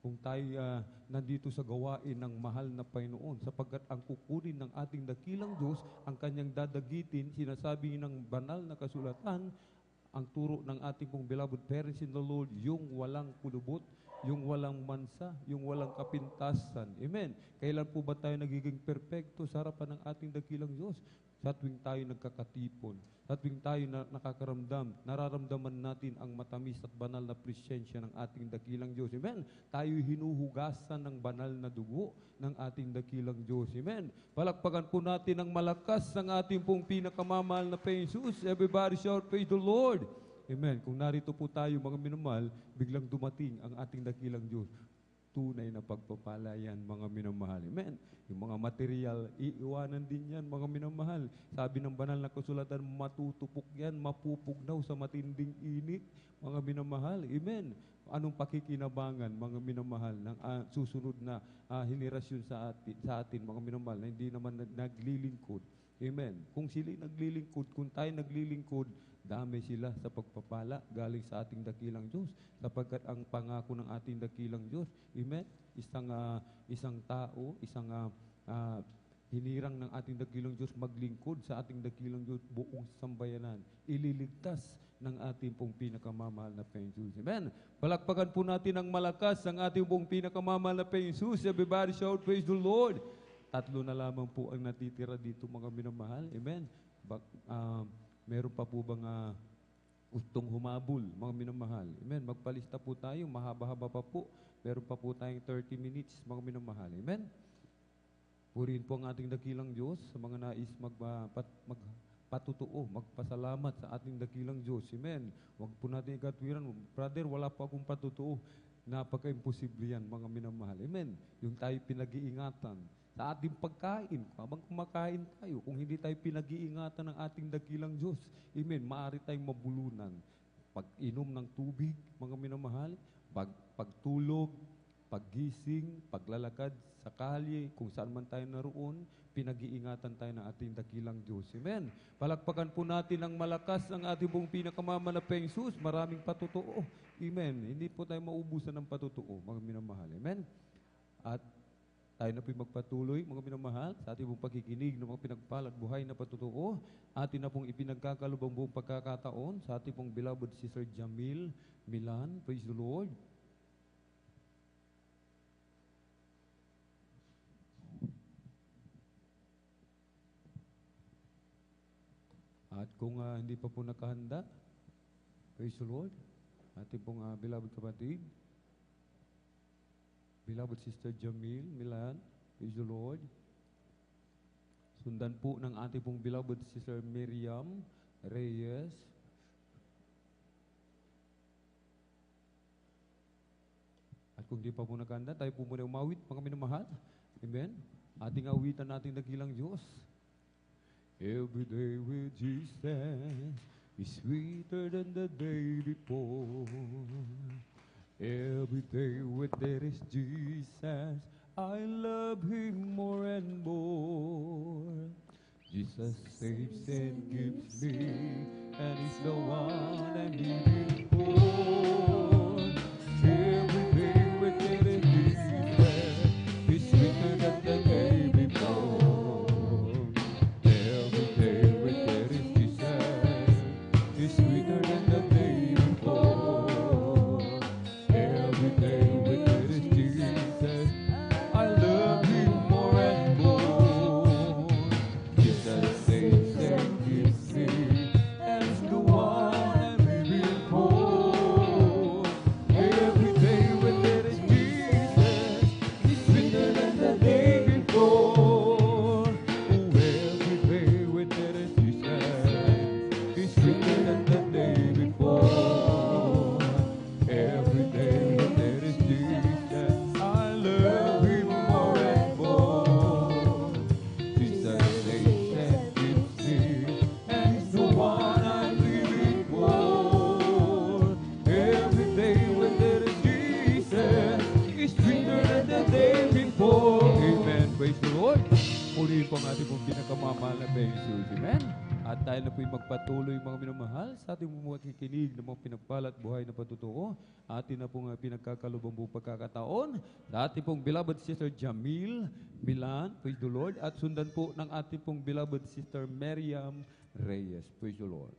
kung tayo nandito sa gawain ng mahal na Panginoon, sapagkat ang kukunin ng ating dakilang Diyos, ang kanyang dadagitin, sinasabi ng banal na kasulatan, ang turo ng ating pong beloved parents in the Lord, yung walang kulubot, yung walang mansa, yung walang kapintasan. Amen. Kailan po ba tayo nagiging perpekto sa harapan ng ating dakilang Diyos? Sa tuwing tayo nagkakatipon, sa tuwing tayo nakakaramdam, nararamdaman natin ang matamis at banal na presensya ng ating dakilang Diyos. Amen. Tayo hinuhugasan ng banal na dugo ng ating dakilang Diyos. Amen. Palakpakan po natin ang malakas ng ating pong pinakamamahal na Jesus. Everybody shout, praise the Lord. Amen. Kung narito po tayo, mga minamahal, biglang dumating ang ating dakilang Diyos. Tunay na pagpapala yan, mga minamahal. Amen. Yung mga material, iiwanan din yan, mga minamahal. Sabi ng banal na kasulatan, matutupok yan, mapupugnaw sa matinding init, mga minamahal. Amen. Anong pakikinabangan, mga minamahal, ng susunod na henerasyon sa atin, mga minamahal, na hindi naman naglilingkod. Amen. Kung sila'y naglilingkod, kung tayo naglilingkod, dami sila sa pagpapala galing sa ating dakilang Diyos, sapagkat ang pangako ng ating dakilang Diyos, amen, isang tao, hinirang ng ating dakilang Diyos maglingkod sa ating dakilang Diyos buong sambayanan, ililigtas ng ating pong pinakamamahal na Jesus. Amen. Palakpakan po natin ng malakas ang ating pong pinakamamahal na Jesus. Everybody shout, praise the Lord. 3 na lamang po ang natitira dito, mga minamahal. Amen. Meron pa po bang gustong humabol, mga minamahal? Amen. Magpalista po tayo, mahaba-haba pa po. Meron pa po tayong 30 minutes, mga minamahal. Amen. Purihin po ang ating dakilang Diyos sa mga nais magpatutuo, magpasalamat sa ating dakilang Diyos. Amen. Huwag po natin ikatwiran. Brother, wala pa akong patutuo. Napaka-imposible yan, mga minamahal. Amen. Yung tayo pinag-iingatan sa ating pagkain, habang kumakain tayo, kung hindi tayo pinag-iingatan ng ating dakilang Diyos, amen, maaari tayong mabulunan. Pag-inom ng tubig, mga minamahal, pagtulog, paggising, paglalakad sa kalye, kung saan man tayo naroon, pinag-iingatan tayo ng ating dakilang Diyos. Amen. Palakpakan po natin ang malakas ang ating pong pinakamamahal na Jesus. Maraming patutuo. Amen. Hindi po tayo maubusan ng patutuo, mga minamahal. Amen. At tayo na po magpatuloy, mga minamahal, sa ating pong pakikinig ng mga pinagpala at buhay na patutuo. Atin na pong ipinagkakalubang buong pagkakataon sa ating pong beloved Sister Jamil Milan. Praise the Lord. At kung hindi pa po nakahanda, praise the Lord, ating pong beloved kapatid, beloved Sister Jamil Milan, praise the Lord. Sundan po ng ating pong beloved Sister Miriam Reyes. At kung di pa po nakahanda, tayo po muna umawit, mga minamahal. Amen. Ating awitan natin dakilang Diyos. Every day with Jesus is sweeter than the day before. Every day with there is Jesus, I love Him more and more. Jesus saves and gives me, and He's the one I'm living for. Every day with there is Jesus is sweeter than the day before. Every day with there is Jesus is sweeter than the day before. Every day with there is Jesus, I love Him more and more. Jesus saves and gives me, and He's the one I'm living for. Every day with there is Jesus is sweeter than the day before. Oh, every day with there is Jesus is sweeter than the day before. Every day with there is Jesus, I love Him more and more. Jesus saves and gives me, and He's the one I'm living for. Every day with there is Jesus is sweeter than the day before. Amen. Praise the Lord. Muli po ang ating pong pinakamamahal na Jesus. Amen. At tayo na po'y magpatuloy mga minamahal sa ating mga kikinig ng mga pinagpala at buhay na patutuo. Atin na pong pinagkakalubang buong pagkakataon sa ating pong beloved sister Jamil Milan, praise the Lord. At sundan po ng ating pong beloved sister Miriam Reyes, praise the Lord.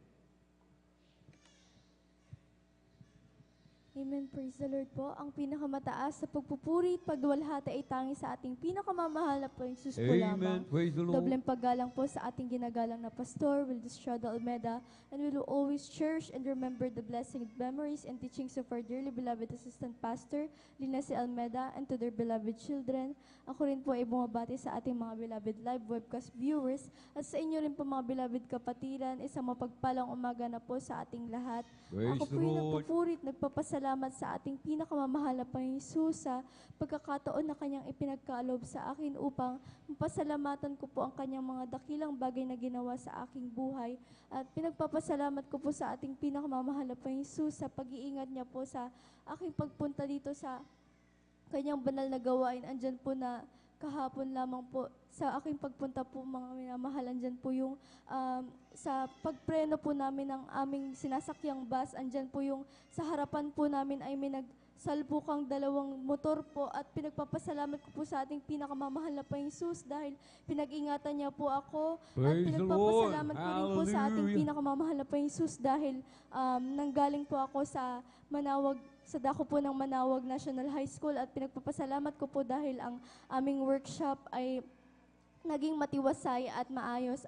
Amen. Praise the Lord po. Ang pinakamataas sa pagpupuri at pagduwalhati ay tangi sa ating pinakamamahal na Panginoong Jesus po lamang. Amen. Praise the Lord. Dobleng paggalang po sa ating ginagalang na Pastor Wildes Estrada Almeda, and we will always cherish and remember the blessed memories and teachings of our dearly beloved Assistant Pastor, Lina C. Almeda, and to their beloved children. Ako rin po ay bumabati sa ating mga beloved live webcast viewers at sa inyo rin po mga beloved kapatiran. Isang mapagpalang umaga na po sa ating lahat. Praise Ako the po ay Lord. nagpupurit, nagpapasalamat sa ating pinakamamahal na Panginoong Jesus sa pagkakataon na Kanyang ipinagkaloob sa akin upang mapasalamatan ko po ang Kanyang mga dakilang bagay na ginawa sa aking buhay. At pinagpapasalamat ko po sa ating pinakamamahal na Panginoong Jesus sa pag-iingat niya po sa aking pagpunta dito sa Kanyang banal na gawain. Andyan po na kahapon lamang po sa aking pagpunta po mga minamahal, andyan po yung sa pagpreno po namin ng aming sinasakyang bus, andyan po yung sa harapan po namin ay may nagsalpukang dalawang motor po at pinagpapasalamat ko po sa ating pinakamamahal na Panginoong Jesus dahil pinag-ingatan niya po ako. At Praise the pinagpapasalamat Lord. ko rin po sa ating Hallelujah. pinakamamahal na Panginoong Jesus dahil nanggaling po ako sa sa dako po ng Manawag National High School at pinagpapasalamat ko po dahil ang aming workshop ay naging matiwasay at maayos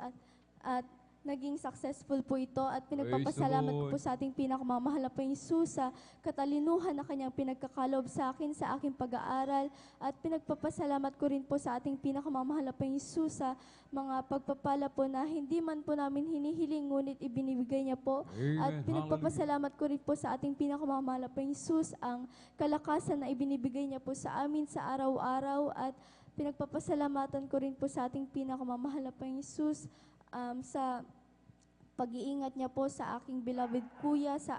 at naging successful po ito at pinagpapasalamat ko po sa ating pinakamamahal na Panginoong Jesus sa katalinuhan na Kanyang pinagkakaloob sa akin sa aking pag-aaral at pinagpapasalamat ko rin po sa ating pinakamamahal na Panginoong Jesus sa mga pagpapala po na hindi man po namin hinihiling ngunit ibinibigay niya po. Amen. At pinagpapasalamat ko rin po sa ating pinakamamahal na Panginoong Jesus ang kalakasan na ibinibigay niya po sa amin sa araw-araw at pinagpapasalamatan ko rin po sa ating pinakamamahal na Panginoong Jesus sa pag-iingat niya po sa aking beloved kuya, sa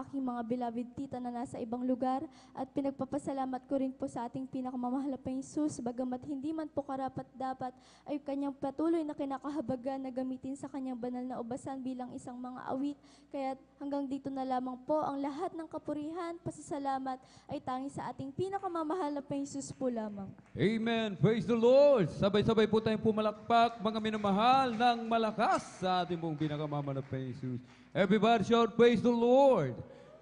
aking mga beloved tita na nasa ibang lugar at pinagpapasalamat ko rin po sa ating pinakamamahal na Panginoong Jesus bagamat hindi man po karapat-dapat ay Kanyang patuloy na kinakahabagan na gamitin sa Kanyang banal na ubasan bilang isang mga awit. Kaya hanggang dito na lamang po ang lahat ng kapurihan, pasasalamat ay tangi sa ating pinakamamahal na Panginoong Jesus po lamang. Amen. Praise the Lord. Sabay-sabay po tayong pumalakpak, mga minamahal ng malakas sa ating pong pinakamamahal na Panginoong Jesus. Everybody shout, praise the Lord.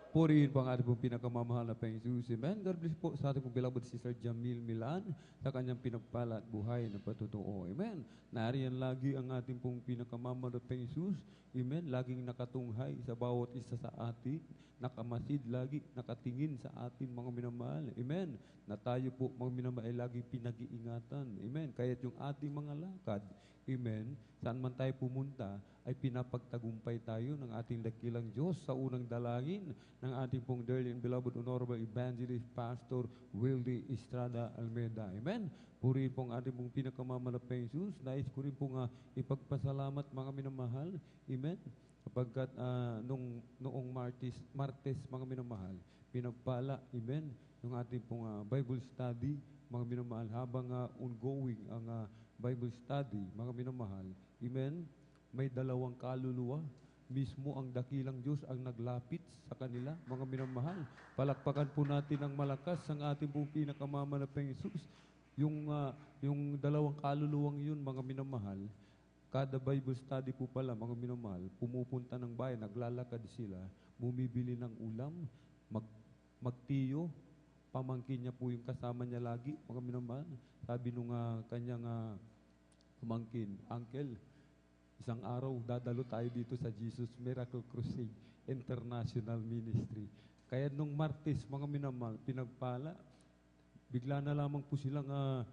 Purihin po ang ating pong pinakamamahal na Panginoong Jesus. Amen. God bless po sa ating pong beloved sister Jamil Milan sa kanyang pinagpala at buhay na patutuo. Amen. Nariyan lagi ang ating pong pinakamamahal na Panginoong Jesus. Amen. Laging nakatunghay sa bawat isa sa atin. Nakamasid lagi, nakatingin sa ating mga minamahal. Amen. Na tayo po mga minamahal ay laging pinag-iingatan. Amen. Kaya't yung ating mga lakad, Amen. Saan man tayo pumunta, ay pinapagtagumpay tayo ng ating dakilang Diyos sa unang dalangin ng ating pong dearly and beloved Honorable Evangelist Pastor Wildy Estrada Almeida. Amen. Purihin pong ating pong pinakamamalapay Jesus. Nais ko rin pong ipagpasalamat mga minamahal. Amen. Kapagkat noong Martes, mga minamahal, pinagpala, amen, yung ating pong Bible study, mga minamahal, habang ongoing ang Bible study, mga minamahal, amen, may dalawang kaluluwa, mismo ang dakilang Diyos ang naglapit sa kanila, mga minamahal. Palakpakan po natin ang malakas ang ating pong pinakamamalapay Jesus. Yung dalawang kaluluwang yun, mga minamahal, kada Bible study po pala, mga minamahal, pumupunta ng bayan, naglalakad sila, bumibili ng ulam, magtiyo, pamangkin niya po yung kasama niya lagi, mga minamahal. Sabi nung kanyang pamangkin, Uncle, isang araw dadalo tayo dito sa Jesus Miracle Crusade International Ministry. Kaya nung Martes, mga minamahal, pinagpala, bigla na lamang po silang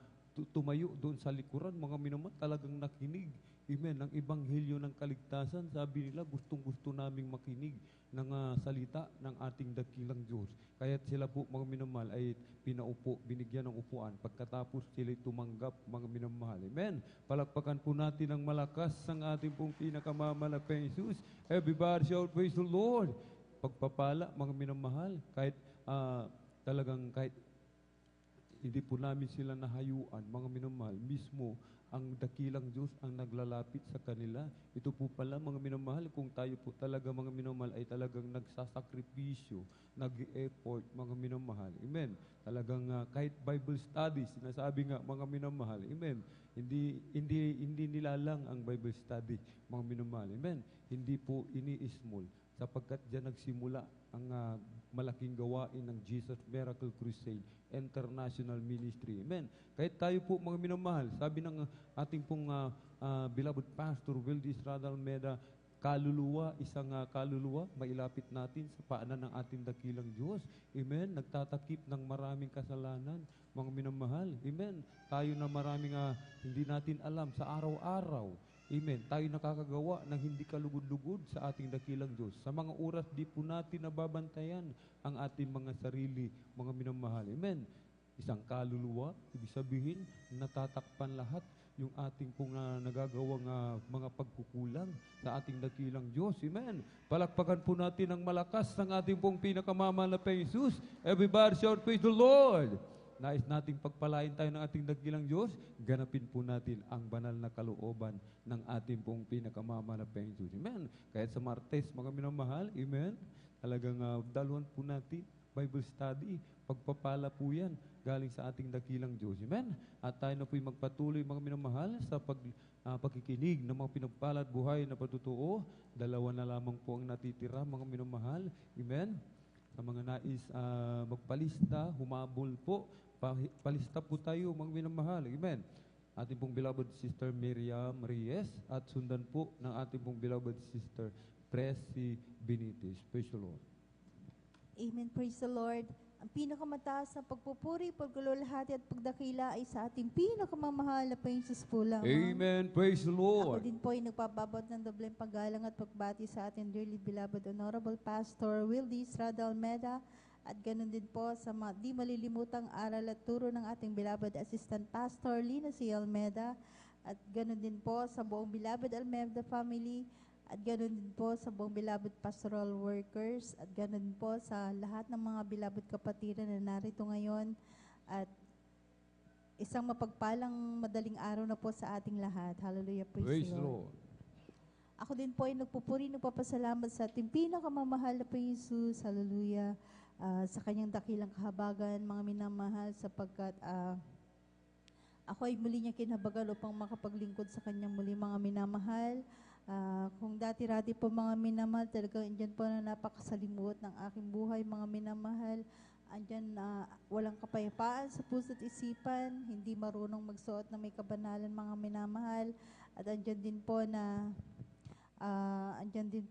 tumayo doon sa likuran, mga minamahal, talagang nakinig. Amen. Ang ebanghelyo ng kaligtasan, sabi nila, gustong-gusto naming makinig ng salita ng ating dakilang Diyos. Kaya sila po, mga minamahal, ay pinaupo, binigyan ng upuan. Pagkatapos sila'y tumanggap, mga minamahal. Amen. Palakpakan po natin ang malakas ang ating pong pinakamamalapay Jesus. Everybody shout, praise the Lord. Pagpapala, mga minamahal, kahit kahit hindi po namin sila nahayuan, mga minamahal, mismo ang dakilang Diyos ang naglalapit sa kanila. Ito po pala, mga minamahal, kung tayo po talaga, mga minamahal, ay talagang nagsasakripisyo, nag-effort, mga minamahal. Amen. Talagang kahit Bible studies, sinasabi nga, mga minamahal. Amen. Hindi nilalang ang Bible study, mga minamahal. Amen. Hindi po ini-small, sapagkat diyan nagsimula ang malaking gawain ng Jesus Miracle Crusade International Ministry. Amen. Kahit tayo po, mga minamahal, sabi ng ating pong beloved Pastor Wildy Estrada Almeida, kaluluwa, isang kaluluwa, mailapit natin sa paanan ng ating dakilang Diyos. Amen. Nagtatakip ng maraming kasalanan, mga minamahal. Amen. Tayo na maraming hindi natin alam sa araw-araw. Amen. Tayo nakakagawa ng hindi kalugod-lugod sa ating dakilang Diyos. Sa mga oras, di po natin nababantayan ang ating mga sarili, mga minamahal. Amen. Isang kaluluwa, ibig sabihin, natatakpan lahat yung ating pong nagagawang mga pagkukulang sa ating dakilang Diyos. Amen. Palakpakan po natin ang malakas ng ating pong pinakamamahal na Jesus. Everybody shout, praise the Lord. Nais nating pagpalain tayo ng ating dakilang Diyos, ganapin po natin ang banal na kalooban ng ating pong pinakamamahal na Jesus. Amen. Kahit sa Martes, mga minamahal, amen, talagang daluan po natin, Bible study, pagpapala po yan, galing sa ating dakilang Diyos. Amen. At tayo na po'y magpatuloy, mga minamahal, sa pagkikinig ng mga pinagpala at buhay na patutuo. Dalawa na lamang po ang natitira, mga minamahal. Amen. Sa mga nais magpalista, humabol po, palista po tayo, mga minamahal. Amen. Ating pong beloved Sister Miriam Reyes at sundan po ng ating pong beloved Sister Presi Benitez. Praise the Lord. Amen. Praise the Lord. Ang pinakamataas na pagpupuri, pagluwalhati at pagdakila ay sa ating pinakamamahal na Jesus po lamang. Amen. Praise the Lord. Ako din po ay nagpapabot ng dobleng paggalang at pagbati sa ating dearly beloved Honorable Pastor Wildy Estrada Almeida at ganoon din po sa di malilimutang aral at turo ng ating beloved Assistant Pastor Lina C. Almeida at ganoon din po sa buong beloved Almeida family at ganoon din po sa buong beloved pastoral workers at ganoon din po sa lahat ng mga beloved kapatiran na narito ngayon at isang mapagpalang madaling araw na po sa ating lahat. Hallelujah. Praise the Lord. Ako din po ay nagpupuri, nagpapasalamat sa ating pinakamamahal na po Jesus. Hallelujah. Sa kanyang dakilang kahabagan, mga minamahal, sapagkat ako ay muli niya kinabagal upang makapaglingkod sa kanyang muli, mga minamahal. Kung dati-rati po mga minamahal, talagang andyan po na napakasalimuot ng aking buhay, mga minamahal. Andyan walang kapayapaan sa puso't isipan, hindi marunong magsuot na may kabanalan, mga minamahal. At andyan din po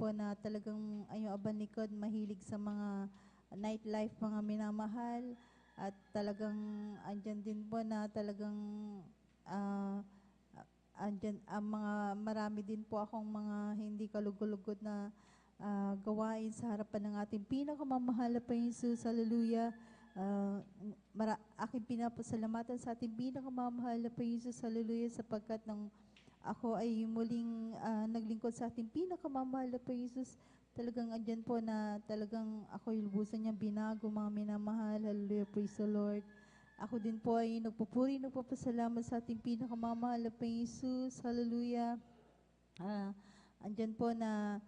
na talagang abanikod, mahilig sa mga nightlife, mga minamahal. At talagang andyan din po na talagang andyan, marami din po akong mga hindi kalugod-lugod na gawain sa harapan ng ating pinakamamahal na Panginoon Jesus. Hallelujah. Aking pinapasalamatan sa ating pinakamamahal na Panginoon Jesus. Hallelujah. Sapagkat nang ako ay muling naglingkod sa ating pinakamamahal na Panginoon Jesus, talagang andyan po na talagang ako lubusan niyang binago, mga minamahal. Hallelujah. Praise the Lord. Ako din po ay nagpapasalamat sa ating pinakamamahal na Panginoon Jesus. Hallelujah. Andyan po na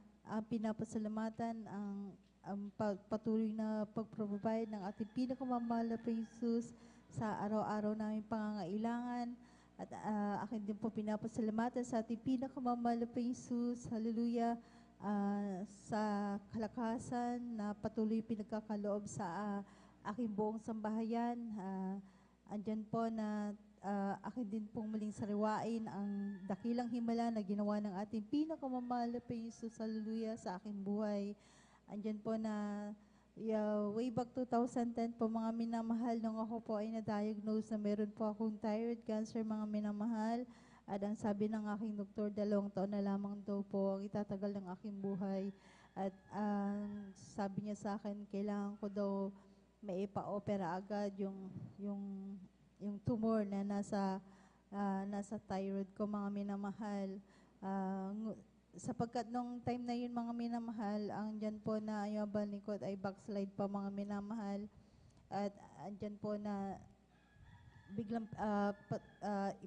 pinapasalamatan ang patuloy na pag-provide ng ating pinakamamahal na Panginoon Jesus sa araw-araw naming pangangailangan. At akin din po pinapasalamatan sa ating pinakamamahal na Panginoon Jesus. Hallelujah. Sa kalakasan na patuloy pinagkakaloob sa aking buong sambahayan. Andyan po na akin din pong muling sariwain ang dakilang himala na ginawa ng ating pinakamamahal na Panginoon Jesus. Hallelujah, sa aking buhay. Andyan po na way back 2010 po, mga minamahal, nung ako po ay na-diagnose na meron po akong thyroid cancer, mga minamahal. At ang sabi ng aking doktor, 2 taon na lamang daw po ang itatagal ng aking buhay. At sabi niya sa akin, kailangan ko daw may ipa-opera agad yung tumor na nasa thyroid ko, mga minamahal. Sapagkat nung time na yun, mga minamahal, ang dyan po na yung balikot ay backslide pa, mga minamahal. At andyan po na biglang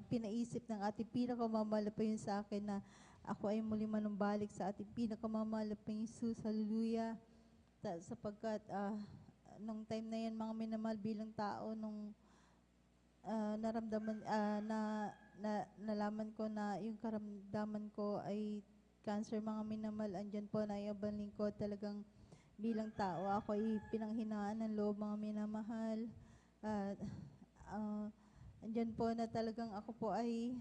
pinaisip ng ating pinakamamahal na Panginoon sa akin na ako ay muli manumbalik sa ating pinakamamahal na Panginoon Jesus. Hallelujah. Sapagkat nung time na yan, mga minamahal, bilang tao, nung naramdaman, nalaman ko na yung karamdaman ko ay cancer, mga minamahal, andyan po na iabang lingkod. Talagang bilang tao, ako ay pinanghinaan ng loob, mga minamahal. Andyan po na talagang ako po ay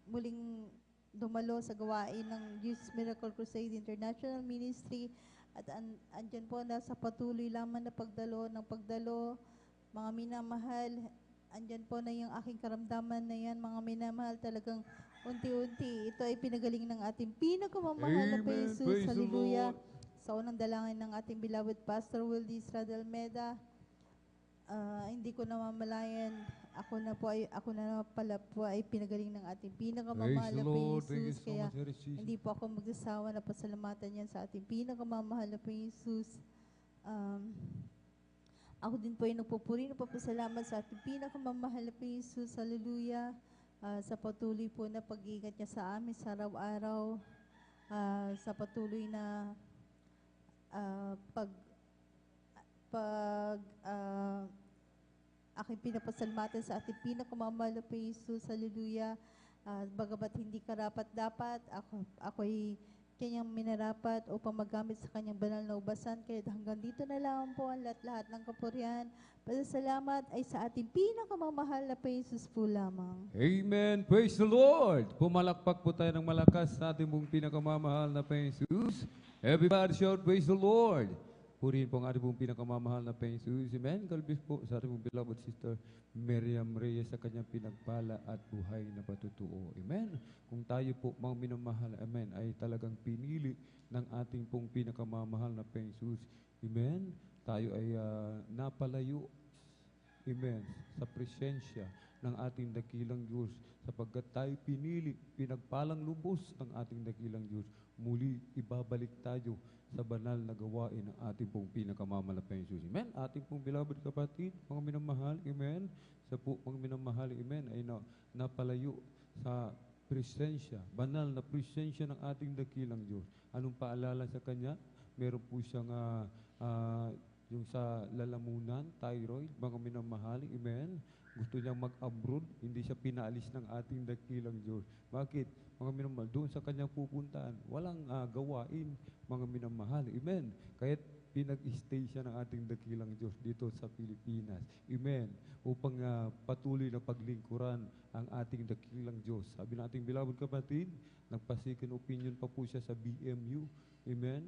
muling dumalo sa gawain ng Jesus Miracle Crusade International Ministry. At andyan po na sa patuloy lamang na pagdalo, mga minamahal, andyan po na yung aking karamdaman na yan, mga minamahal, talagang unti-unti. Ito ay pinagaling ng ating pinakamamahal na Panginoon Jesus. Hallelujah. Sa unang dalangin ng ating beloved Pastor Wildy Estrada Almeda, hindi ko namamalayan, ako na pala po ay pinagaling ng ating pinakamamahal na Panginoon Jesus. Kaya hindi po ako magsasawa na pasalamatan yan sa ating pinakamamahal na Panginoon Jesus. Ako din po ay nagpupuri, nagpapasalamat sa ating pinakamamahal na Panginoon Jesus. Hallelujah. Sa patuloy po na pag-iingat niya sa amin sa araw-araw. Sa patuloy na aking pinapasalamatan sa ating pinakamamahal na Panginoon Jesus. Hallelujah. Bagamat hindi karapat-dapat, ako'y kanyang minarapat upang magamit sa kanyang banal na ubasan. Kaya hanggang dito na lang po ang lahat ng kapurihan. Pasasalamat ay sa ating pinakamamahal na Panginoon Jesus po lamang. Amen. Praise the Lord. Pumalakpak po tayo ng malakas sa ating mong pinakamamahal na Panginoon Jesus. Everybody shout, praise the Lord. Purihin po ang ating pong pinakamamahal na Panginoon Jesus. Amen. Kalbis po sa ating pong beloved sister Miriam Reyes sa kanyang pinagpala at buhay na patutuo. Amen. Kung tayo po, mga minamahal, amen, ay talagang pinili ng ating pong pinakamamahal na Panginoon Jesus. Amen. Tayo ay napalayo, amen, sa presensya ng ating dakilang Diyos. Sapagkat tayo pinili, pinagpalang lubos ng ating dakilang Diyos. Muli, ibabalik tayo sa banal na gawain ng ating pong pinakamamahal na Panginoon Jesus. Amen. Ating pong beloved kapatid, mga minamahal, amen. Sa po, mga minamahal, amen, ay napalayo sa presensya, banal na presensya ng ating dakilang Diyos. Anong paalala sa Kanya? Meron po siyang yung sa lalamunan, thyroid, mga minamahal, amen. Gusto niyang mag-abroad, hindi siya pinaalis ng ating dakilang Diyos. Bakit? Mga minamahal, doon sa kanyang pupuntaan, walang gawain, mga minamahal, amen. Kahit pinag-stay siya ng ating dakilang Diyos dito sa Pilipinas, amen. Upang patuloy na paglingkuran ang ating dakilang Diyos. Sabi ng ating beloved kapatid, nagpa-second opinion pa po siya sa BMU, amen.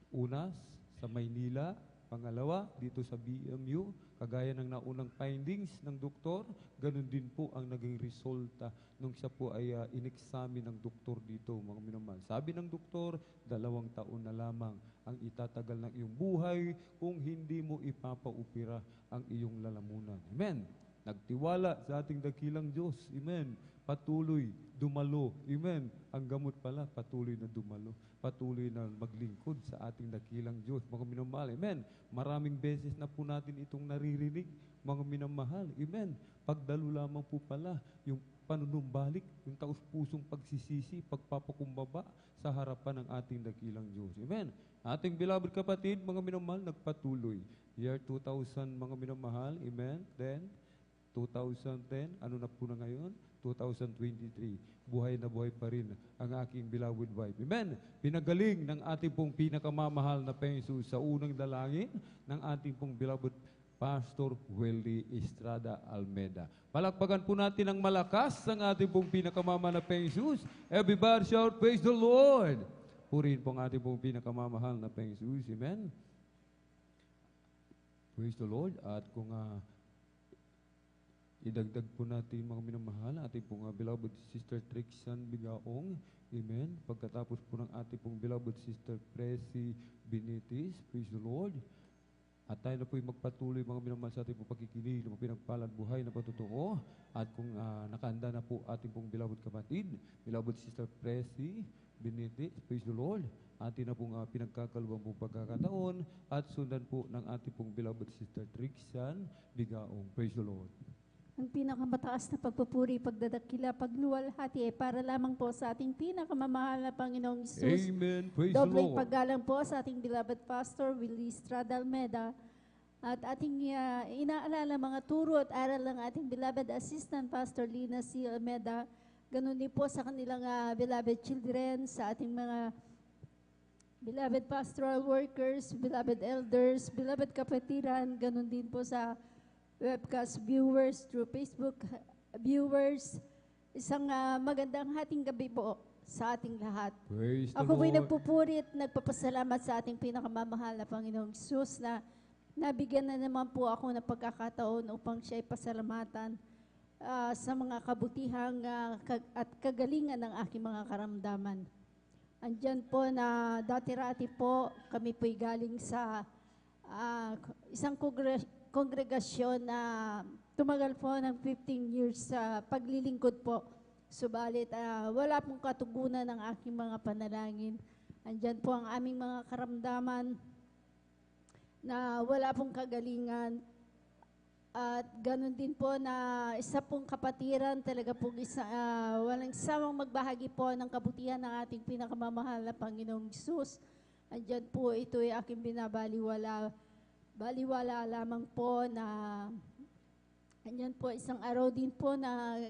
Unas, sa Maynila, Pangalawa, dito sa BMU, kagaya ng naunang findings ng doktor, ganun din po ang naging resulta nung siya po ay in-examine ng doktor dito, mga minamahal. Sabi ng doktor, 2 taon na lamang ang itatagal ng iyong buhay kung hindi mo ipapaupira ang iyong lalamunan. Amen. Nagtiwala sa ating dakilang Diyos. Amen. Patuloy, dumalo. Amen. Ang gamot pala, patuloy na dumalo. Patuloy na maglingkod sa ating dakilang Diyos. Mga minamahal. Amen. Maraming beses na po natin itong naririnig. Mga minamahal. Amen. Pagdalo lamang po pala yung panunumbalik, yung taus-pusong pagsisisi, pagpapakumbaba sa harapan ng ating dakilang Diyos. Amen. Ating beloved kapatid, mga minamahal, nagpatuloy. Year 2000, mga minamahal. Amen. Then, 2010, ano na po na ngayon? 2023. Buhay na buhay pa rin ang aking beloved wife. Amen. Pinagaling ng ating pong pinakamamahal na Jesus sa unang dalangin ng ating pong beloved Pastor Welly Estrada Almeda. Palakpakan po natin ng malakas ang ating pong pinakamamahal na Jesus. Everybody shout, praise the Lord. Purihin po ang ating pong pinakamamahal na Jesus. Amen. Praise the Lord. At kung idagdag po natin mga minamahal, ating pong beloved Sister Trixan Bigaong. Amen. Pagkatapos po ng ating pong beloved Sister Presi Benitis. Praise the Lord. At tayo na po magpatuloy mga minamahal sa ating pong pagkikinig, mga pinagpalad buhay na patutuo. At kung nakahanda na po ating pong beloved kapatid, beloved Sister Presi Benitis. Praise the Lord. Atin na pong pinagkakalubang pong pagkakataon at sundan po ng ating pong beloved Sister Trixan Bigaong. Praise the Lord. Ang pinakamataas na pagpupuri, pagdadakila, pagluwalhati ay para lamang po sa ating pinakamamahal na Panginoong Isus. Amen. Praise Dobleng the Lord. paggalang po sa ating beloved Pastor Willie Estrada Almeda at ating inaalala mga turo at aral ng ating beloved Assistant Pastor Lina C. Almeda. Ganun din po sa kanilang beloved children, sa ating mga beloved pastoral workers, beloved elders, beloved kapatiran, ganun din po sa webcast viewers, through Facebook viewers. Isang magandang hating gabi po sa ating lahat. Praise the Ako po'y Lord. nagpupuri at nagpapasalamat sa ating pinakamamahal na Panginoong Isus na nabigyan na naman po ako ng pagkakataon upang siya ay pasalamatan sa mga kabutihang at kagalingan ng aking mga karamdaman. Andyan po na dati-rati po, kami po'y galing sa isang kongregasyon na tumagal po ng 15 years sa paglilingkod po. Subalit, wala pong katugunan ng aking mga panalangin. Andyan po ang aming mga karamdaman na wala pong kagalingan. At ganun din po na isa pong kapatiran, talaga pong walang samang magbahagi po ng kabutihan ng ating pinakamamahal na Panginoong Isus. Andyan po, ito ay aking binabaliwala. Baliwala lamang po na andyan po isang araw din po na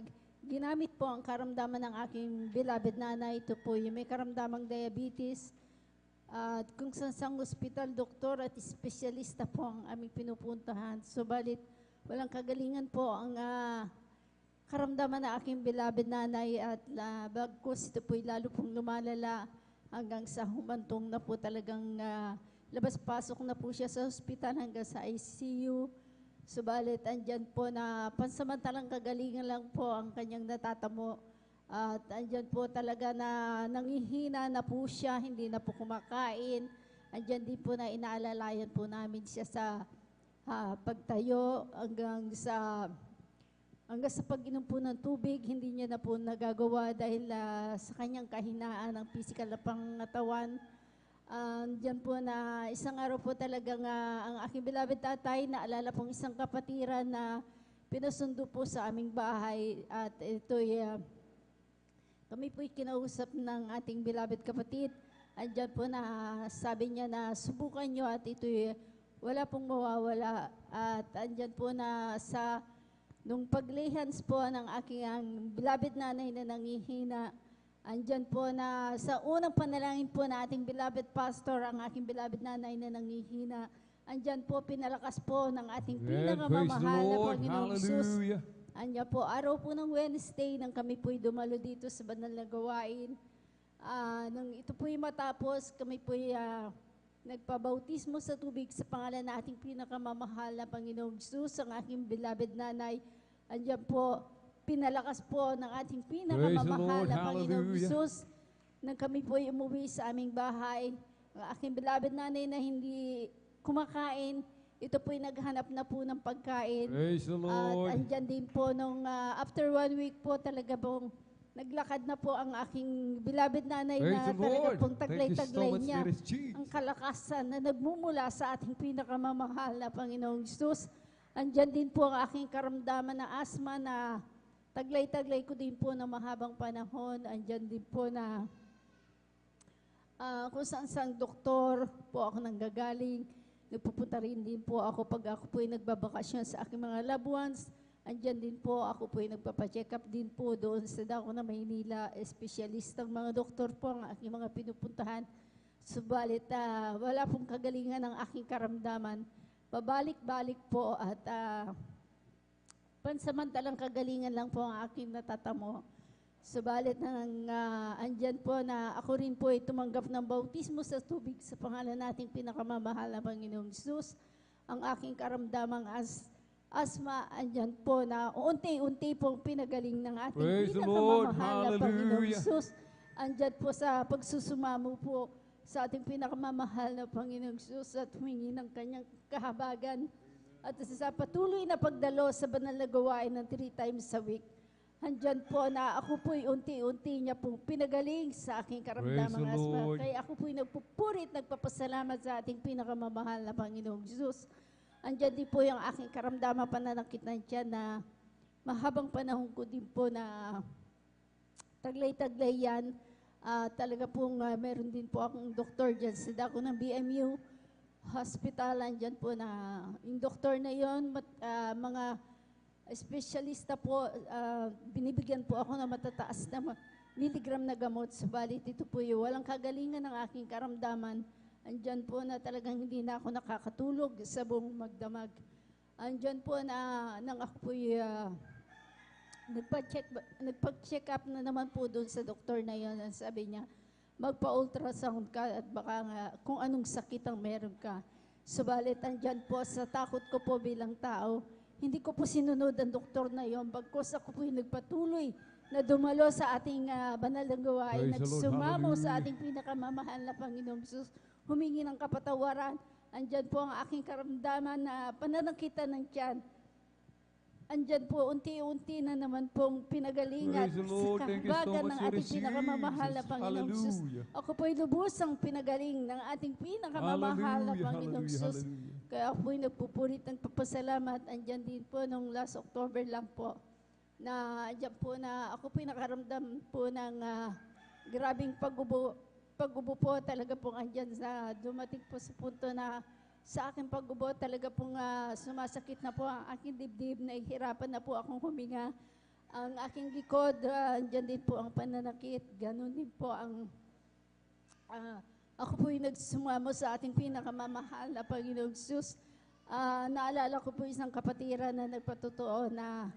ginamit po ang karamdaman ng aking beloved nanay. Ito po yung may karamdamang diabetes. At kung sa ospital, doktor at espesyalista po ang aming pinupuntahan. Subalit, walang kagalingan po ang karamdaman ng aking beloved nanay at bagkus ito po lalo pong lumalala hanggang sa humantong na po talagang labas-pasok na po siya sa ospital hanggang sa ICU. Subalit, andyan po na pansamantalang kagalingan lang po ang kanyang natatamo. At andyan po talaga na nangihina na po siya, hindi na po kumakain. Andyan din po na inaalalayan po namin siya sa pagtayo hanggang sa pag-inom po ng tubig. Hindi niya na po nagagawa dahil sa kanyang kahinaan ng physical na pangatawan. Diyan po na isang araw po talagang ang aking beloved tatay, naalala pong isang kapatiran na pinasundo po sa aming bahay at ito'y kami po'y kinausap ng ating beloved kapatid. Andyan po na sabi niya na subukan nyo at ito'y wala pong mawawala. At andyan po na nung pag-lay hands po ng aking beloved nanay na nangihina, andyan po na sa unang panalangin po na ating beloved pastor, ang aking beloved nanay na nangihina, andyan po pinalakas po ng ating pinakamamahal na Panginoong Isus. Andyan po, araw po ng Wednesday nang kami po'y dumalo dito sa banal na gawain. Nang ito po'y matapos, kami po'y nagpabautismo sa tubig sa pangalan ng ating pinakamamahal na Panginoong Jesus, ang aking beloved nanay. Andiyan po, pinalakas po ng ating pinakamamahal na Panginoong Jesus nang kami po ay umuwi sa aming bahay. Ang aking beloved nanay na hindi kumakain, ito po'y naghanap na po ng pagkain. Praise the Lord. At andyan din po nung after 1 week po talaga pong naglakad na po ang aking beloved nanay Praise na the talaga Lord. pong Thank you so taglay-taglay much, niya. Spirit Jesus. Ang kalakasan na nagmumula sa ating pinakamamahal na Panginoong Jesus. Andyan din po ang aking karamdaman na asma na taglay-taglay ko din po na mahabang panahon. Andyan din po na kung saan-saan doktor po ako nanggagaling. Nagpupunta rin din po ako pag ako po ay nagbabakasyon sa aking mga loved ones. Andyan din po, ako po ay nagpapacheck up din po doon sa Dako na Maynila. Espesyalistang mga doktor po ang aking mga pinupuntahan. Subalit, wala pong kagalingan ng aking karamdaman. Babalik-balik po at pansamantalang kagalingan lang po ang aking natatamo. Subalit andyan po na ako rin po ay tumanggap ng bautismo sa tubig sa pangalan nating pinakamamahal na Panginoong Jesus. Ang aking karamdamang asma, andyan po na unti-unti pong pinagaling ng ating Praise the Lord. pinakamamahal na Panginoong Hallelujah. Jesus. Andyan po sa pagsusumamo po sa ating pinakamamahal na Panginoong Jesus at humingi ng kanyang kahabagan at sa patuloy na pagdalo sa banal na gawain ng 3 times a week. Andyan po na ako po'y unti-unti niya pong pinagaling sa aking karamdamang Praise the asma. Lord. Kaya ako po'y nagpupurit, nagpapasalamat sa ating pinakamamahal na Panginoong Jesus. Andyan din po yung aking karamdamang pananakit na tiyan na mahabang panahon ko din po na taglay-taglay yan. Talaga pong meron din po akong doktor dyan sa Dako ng BMU Hospital. Andyan po na yung doktor na yon, mga espesyalista po, binibigyan po ako ng matataas na miligram na gamot. Subalit ito po yung walang kagalingan ng aking karamdaman. Andyan po na talagang hindi na ako nakakatulog sa buong magdamag. Andyan po na nang ako po nagpa-check up na naman po doon sa doktor na yun. Sabi niya, magpa-ultrasound ka at baka nga kung anong sakit ang meron ka. Subalit andyan po sa takot ko po bilang tao, hindi ko po sinunod ang doktor na yon. Bagkos ako po yung nagpatuloy na dumalo sa ating banal na gawain, Praise the Lord. nagsumamo sa Hallelujah. ating pinakamamahal na Panginoong Jesus, humingi ng kapatawaran. Andyan po ang aking karamdaman na pananakitan ng tiyan. Andyan po, unti-unti na naman pong pinagalingan Praise the Lord. sa Thank you so kahabagan much, ng Lord ating pinakamamahal na Jesus. Panginoong Jesus. Hallelujah. Ako po'y lubusang pinagaling ng ating pinakamamahal na Hallelujah, Panginoong hallelujah, Jesus. hallelujah. Kaya ako po'y nagpupulit ng papasalamat. Andyan din po nung last October lang po na andyan po na ako po'y nakaramdam po ng grabing pag-ubo po talaga pong andyan sa dumating po sa punto na sa aking pag-ubo talaga pong sumasakit na po ang aking dibdib, nahihirapan na po akong huminga. Ang aking likod, andyan din po ang pananakit, ganun din po ang ako po'y nagsumamo sa ating pinakamamahal na Panginoong Jesus. Naalala ko po isang kapatiran na nagpatotoo na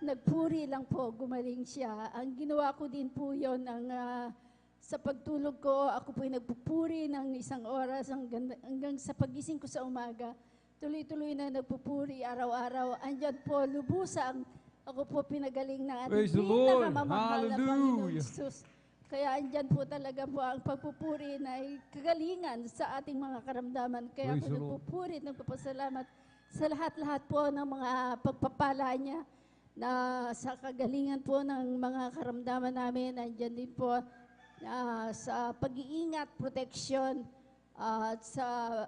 nagpuri lang po, gumaling siya. Ang ginawa ko din po yon sa pagtulog ko, ako po'y nagpupuri ng 1 oras hanggang sa pagising ko sa umaga. Tuloy-tuloy na nagpupuri araw-araw. Andyan po, lubusang ako po pinagaling ng ating Praise the Lord. pinakamamahal na Panginoong Hallelujah. Jesus. Kaya andyan po talaga po ang pagpupuri na kagalingan sa ating mga karamdaman. Kaya Praise ako the Lord. nagpupuri at nagpapasalamat sa lahat-lahat po ng mga pagpapala niya na sa kagalingan po ng mga karamdaman namin. Andyan din po sa pag-iingat, proteksyon, at sa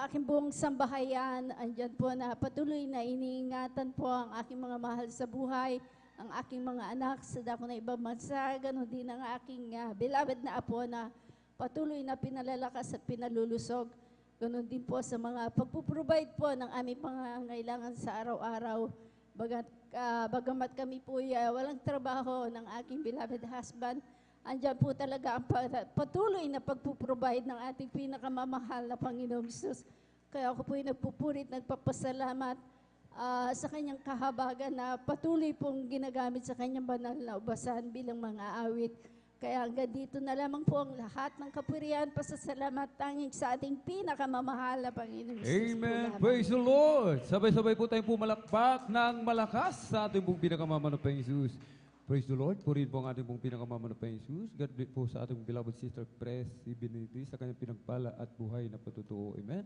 aking buong sambahayan. Andyan po na patuloy na iniingatan po ang aking mga mahal sa buhay, ang aking mga anak sa dako na ibang bansa, ganoon din ang aking beloved na apo na patuloy na pinalalakas at pinalulusog. Ganoon din po sa mga pagpuprovide po ng aming pangangailangan sa araw-araw. Bagamat kami po walang trabaho ng aking beloved husband, andyan po talaga ang patuloy na pagpuprovide ng ating pinakamamahal na Panginoong Jesus. Kaya ako po'y nagpupurit, nagpapasalamat sa kanyang kahabagan na patuloy pong ginagamit sa kanyang banal na ubasan bilang mga awit. Kaya hanggang dito na lamang po ang lahat ng kapurihan, pasasalamat tanging sa ating pinakamamahal na Panginoon Jesus po Amen. lamang. Praise the Lord. Sabay-sabay po tayong pumalakpak ng malakas sa ating pong pinakamamahal na Panginoon Jesus. Praise the Lord. Purihin po ang ating pong pinakamamahal na Panginoon Jesus. God bless po sa ating beloved sister Presi Benedict sa kanyang pinagpala at buhay na patutuo. Amen.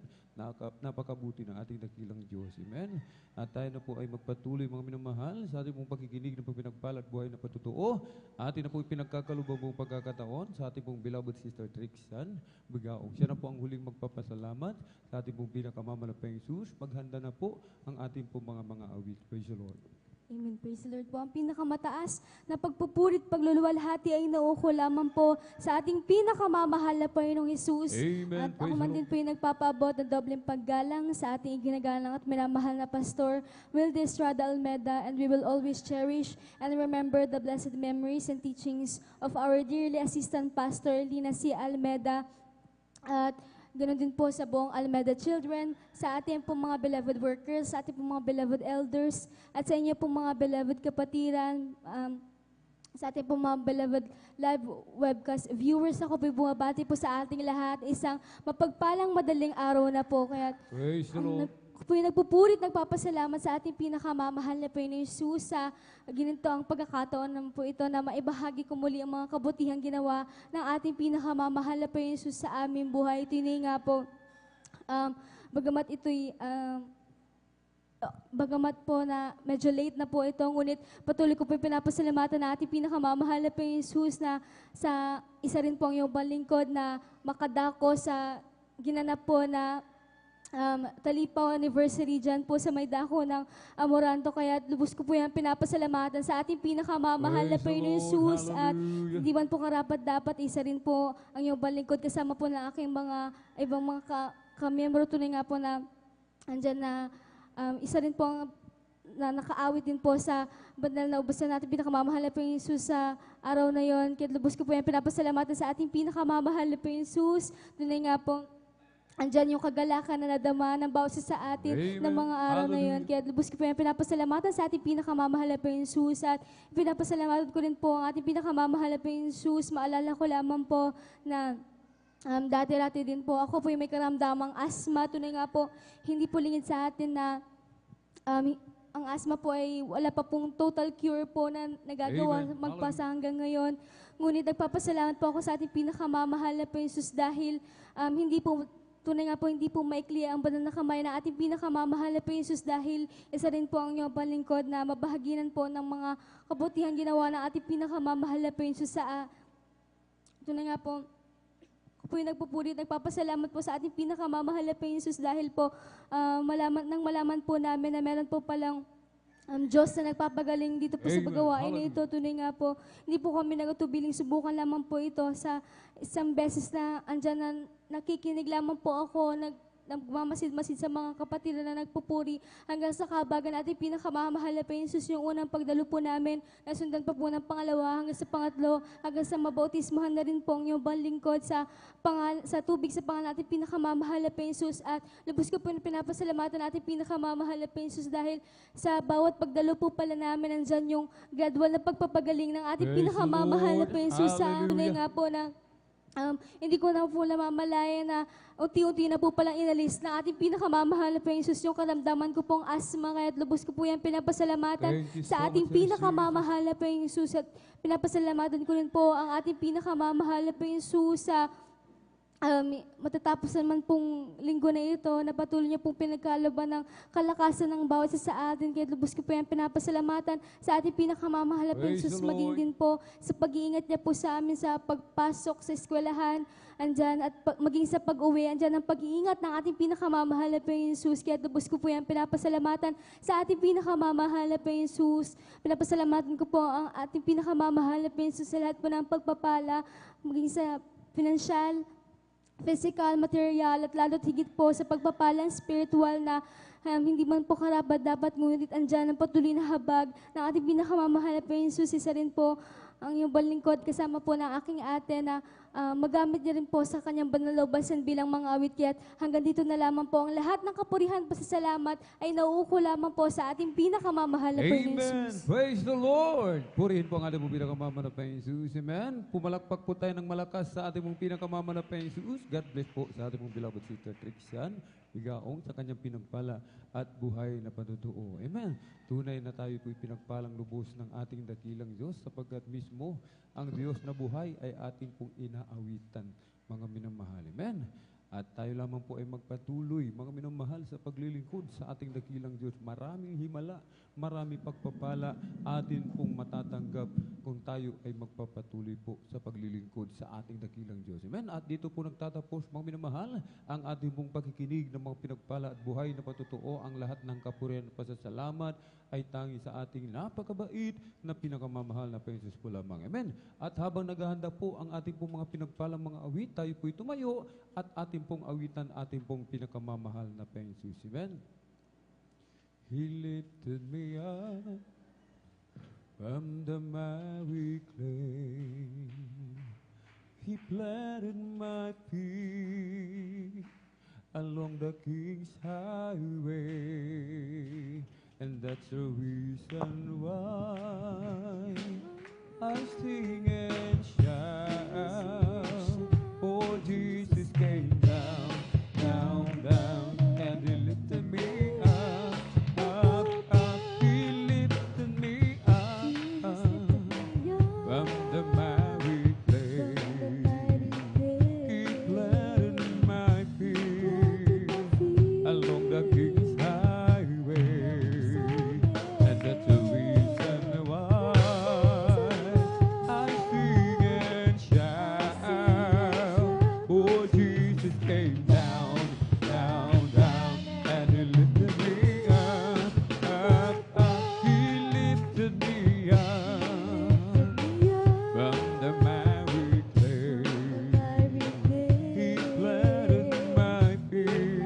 Napakabuti ng ating dakilang Diyos. Amen. At tayo na po ay magpatuloy mga minamahal sa ating pong pakikinig ng pinagpala at buhay na patutuo. Atin na po ipinagkakalubang pong pagkakataon sa ating pong beloved sister Trixan Bigaong. Siya na po ang huling magpapasalamat sa ating pong pinakamamahal na Panginoon Jesus. Maghanda na po ang ating pong mga awit. Praise the Lord. Amen. Praise the Lord po. Ang pinakamataas na pagpupurit, pagluluwalhati ay nauuko lamang po sa ating pinakamamahal na Panginoong Jesus. Amen. At ako man din po yung nagpapaabot ng dobleng paggalang sa ating iginagalang at minamahal na Pastor Wilde Estrada Almeda, and we will always cherish and remember the blessed memories and teachings of our dearly Assistant Pastor Lina C. Almeda. At ganoon din po sa buong Almeda Children, sa ating pong mga beloved workers, sa ating pong mga beloved elders, at sa inyo pong mga beloved kapatiran, sa ating pong mga beloved live webcast viewers. Ako po bumabati po sa ating lahat. Isang mapagpalang madaling araw na po. Kaya Praise the Lord. ako po yung nagpupurit, nagpapasalamat sa ating pinakamamahal na Panginoon Jesus sa ginito ang pagkakataon naman po ito na maibahagi ko muli ang mga kabutihang ginawa ng ating pinakamamahal na Panginoon Jesus sa aming buhay. Ito nga po, bagamat ito'y bagamat po na medyo late na po ito, ngunit patuloy ko po yung pinapasalamatan na ating pinakamamahal na Panginoon Jesus na sa isa rin po ang iyong balingkod na makadako sa ginanap po na Talipaw anniversary dyan po sa may dako ng Amoranto. Kaya lubos ko po yan pinapasalamatan sa ating pinakamamahal na Panginoon Jesus. At hindi man po karapat dapat, isa rin po ang iyong balingkod kasama po ng aking mga ibang mga kamiyembro. Tunay nga po na andyan na isa rin po ang na nakaawit din po sa banal na ubasan natin pinakamamahal na Panginoon Jesus sa araw na yon. Kaya lubos ko po yan pinapasalamatan sa ating pinakamamahal na Panginoon Jesus. Tunay nga po andyan yung kagalakan na nadama ng bawat isa sa atin ng mga araw na yun. Kaya lubos ko po yan pinapasalamatan sa ating pinakamamahal na Panginoon Jesus. At pinapasalamatan ko rin po ang ating pinakamamahal na Panginoon Jesus. Maalala ko lamang po na dati-dati din po ako po yung may karamdamang asthma. Tunay nga po, hindi po lingid sa atin na ang asthma po ay wala pa pong total cure po na nagagawa magpasa hanggang ngayon. Ngunit nagpapasalamat po ako sa ating pinakamamahal na Panginoon Jesus dahil tunay nga po, hindi po maikli ang banal na kamay na ating pinakamamahal na Panginoon Jesus dahil isa rin po ang iyong palingkod na mabahaginan po ng mga kabutihan ginawa ng ating pinakamamahal na Panginoon Jesus sa tunay nga po, ako po yung nagpupulit, nagpapasalamat po sa ating pinakamamahal na Panginoon Jesus dahil po malaman po namin na meron po palang Diyos na nagpapagaling dito po sa paggawain na ito. Tunay nga po, hindi po kami nagatubiling subukan lamang po ito sa isang beses na andyan na nakikinig lamang po ako, nagmamasid-masid sa mga kapatid na nagpupuri hanggang sa kabagan natin pinakamamahal na Panginoon Jesus yung unang pagdalo po namin, nasundan pa po ng pangalawa hanggang sa pangatlo, hanggang sa mabautismohan na rin po ang iyong balingkod sa tubig sa pangalan natin pinakamamahal na Panginoon Jesus. At lubos ko po na pinapasalamatan natin pinakamamahal na Panginoon Jesus dahil sa bawat pagdalo po pala namin nandyan yung gradual na pagpapagaling ng ating pinakamamahal na Panginoon Jesus. Sa tunay nga po na hindi ko na po namamalayan na unti-unti na po palang inalis na ating pinakamamahal na Panginoon Jesus yung karamdaman ko pong asthma. Kaya lubos ko po yan pinapasalamatan sa ating pinakamamahal na Panginoon Jesus. At pinapasalamatan ko rin po ang ating pinakamamahal na Panginoon Jesus sa matatapos naman pong linggo na ito, na patuloy niya pong pinagkalaban ng kalakasan ng bawat isa sa atin. Kaya lubos ko po yan pinapasalamatan sa ating pinakamamahal na Panginoon Jesus, maging din po sa pag-iingat niya po sa amin sa pagpasok sa eskwelahan, andyan, at maging sa pag-uwi, andyan ang pag-iingat ng ating pinakamamahal na Panginoon Jesus. Kaya lubos ko po yan pinapasalamatan sa ating pinakamamahal na Panginoon Jesus. Pinapasalamatan ko po ang ating pinakamamahal na Panginoon Jesus sa lahat po ng pagpapala, maging sa financial, physical, material, at lalo't higit po sa pagpapalang spiritual na hindi man po karapat dapat, ngunit andyan ang patuloy na habag ng ating pinakamamahal na Panginoon Jesus. Isa rin po ang iyong balingkod kasama po ng aking ate na magamit niya rin po sa kanyang banal na looban bilang mga awit. Kaya't hanggang dito na lamang po ang lahat ng kapurihan, pasasalamat ay nauuko lamang po sa ating pinakamamahal na Panginoon Amen. Jesus. Praise the Lord. Purihin po ang ating pong pinakamamahal na Panginoon Jesus. Amen. Pumalakpak po tayo ng malakas sa ating pong pinakamamahal na Panginoon Jesus. God bless po sa ating pong beloved sister Trixian. Bigaong sa kanyang pinagpala at buhay na patutuo. Amen. Tunay na tayo po'y pinagpalang lubos ng ating dakilang Diyos sapagkat mismo ang Diyos na buhay ay ating pong inaawitan, mga minamahal. Amen. At tayo lamang po ay magpatuloy, mga minamahal, sa paglilingkod sa ating dakilang Diyos. Maraming himala, maraming pagpapala atin pong matatanggap kung tayo ay magpapatuloy po sa paglilingkod sa ating dakilang Diyos. Amen. At dito po nagtatapos, mga minamahal, ang ating pong pakikinig ng mga pinagpala at buhay na patutuo. Ang lahat ng kapurihan at pasasalamat ay tangi sa ating napakabait na pinakamamahal na Panginoon po lamang. Amen. At habang naghahanda po ang ating pong mga pinagpalang mga awit, tayo po'y tumayo at ating pong awitan, ating pong pinakamamahal na Panginoon. Amen. He lifted me up from the miry clay. He planted my feet along the King's highway. And that's the reason why I sing and shout. Oh, Jesus came down, down, down, and He lifted me up, up, up. He lifted me up from the miry clay. He planted my feet along the King's highway. And that's the reason why I sing and shout. Oh, Jesus came down, down, down, and He lifted me up, up, up. He lifted me up from the miry clay. He planted my feet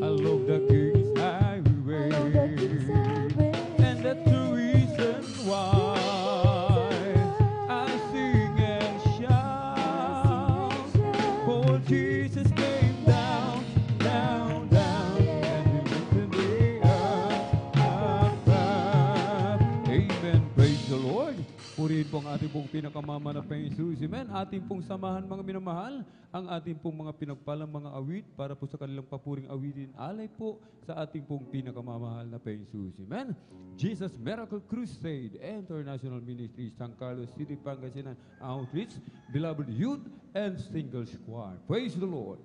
along the King's highway. And that's the reason why I sing and shout. For Jesus came down, down, down, and He lifted me up, up, up. Amen. Praise the Lord. Purihin po ang ating pong pinakamama na Panginoon. Amen. Ating pong samahan, mga minamahal, ang ating pong mga pinagpalang mga awit para po sa kanilang papuring awitin. Alay po sa ating pong pinakamamahal na Panginoon. Amen. Jesus Miracle Crusade International Ministry, San Carlos City, Pangasinan Outreach, Beloved Youth and Single Choir. Praise the Lord.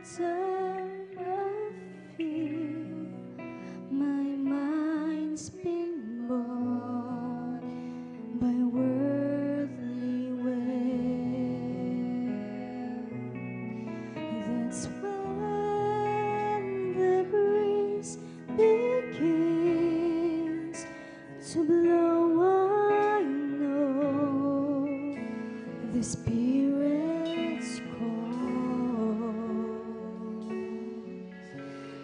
time I feel my mind's been bought by worldly wealth. That's when the breeze begins to blow. I know the Spirit's call,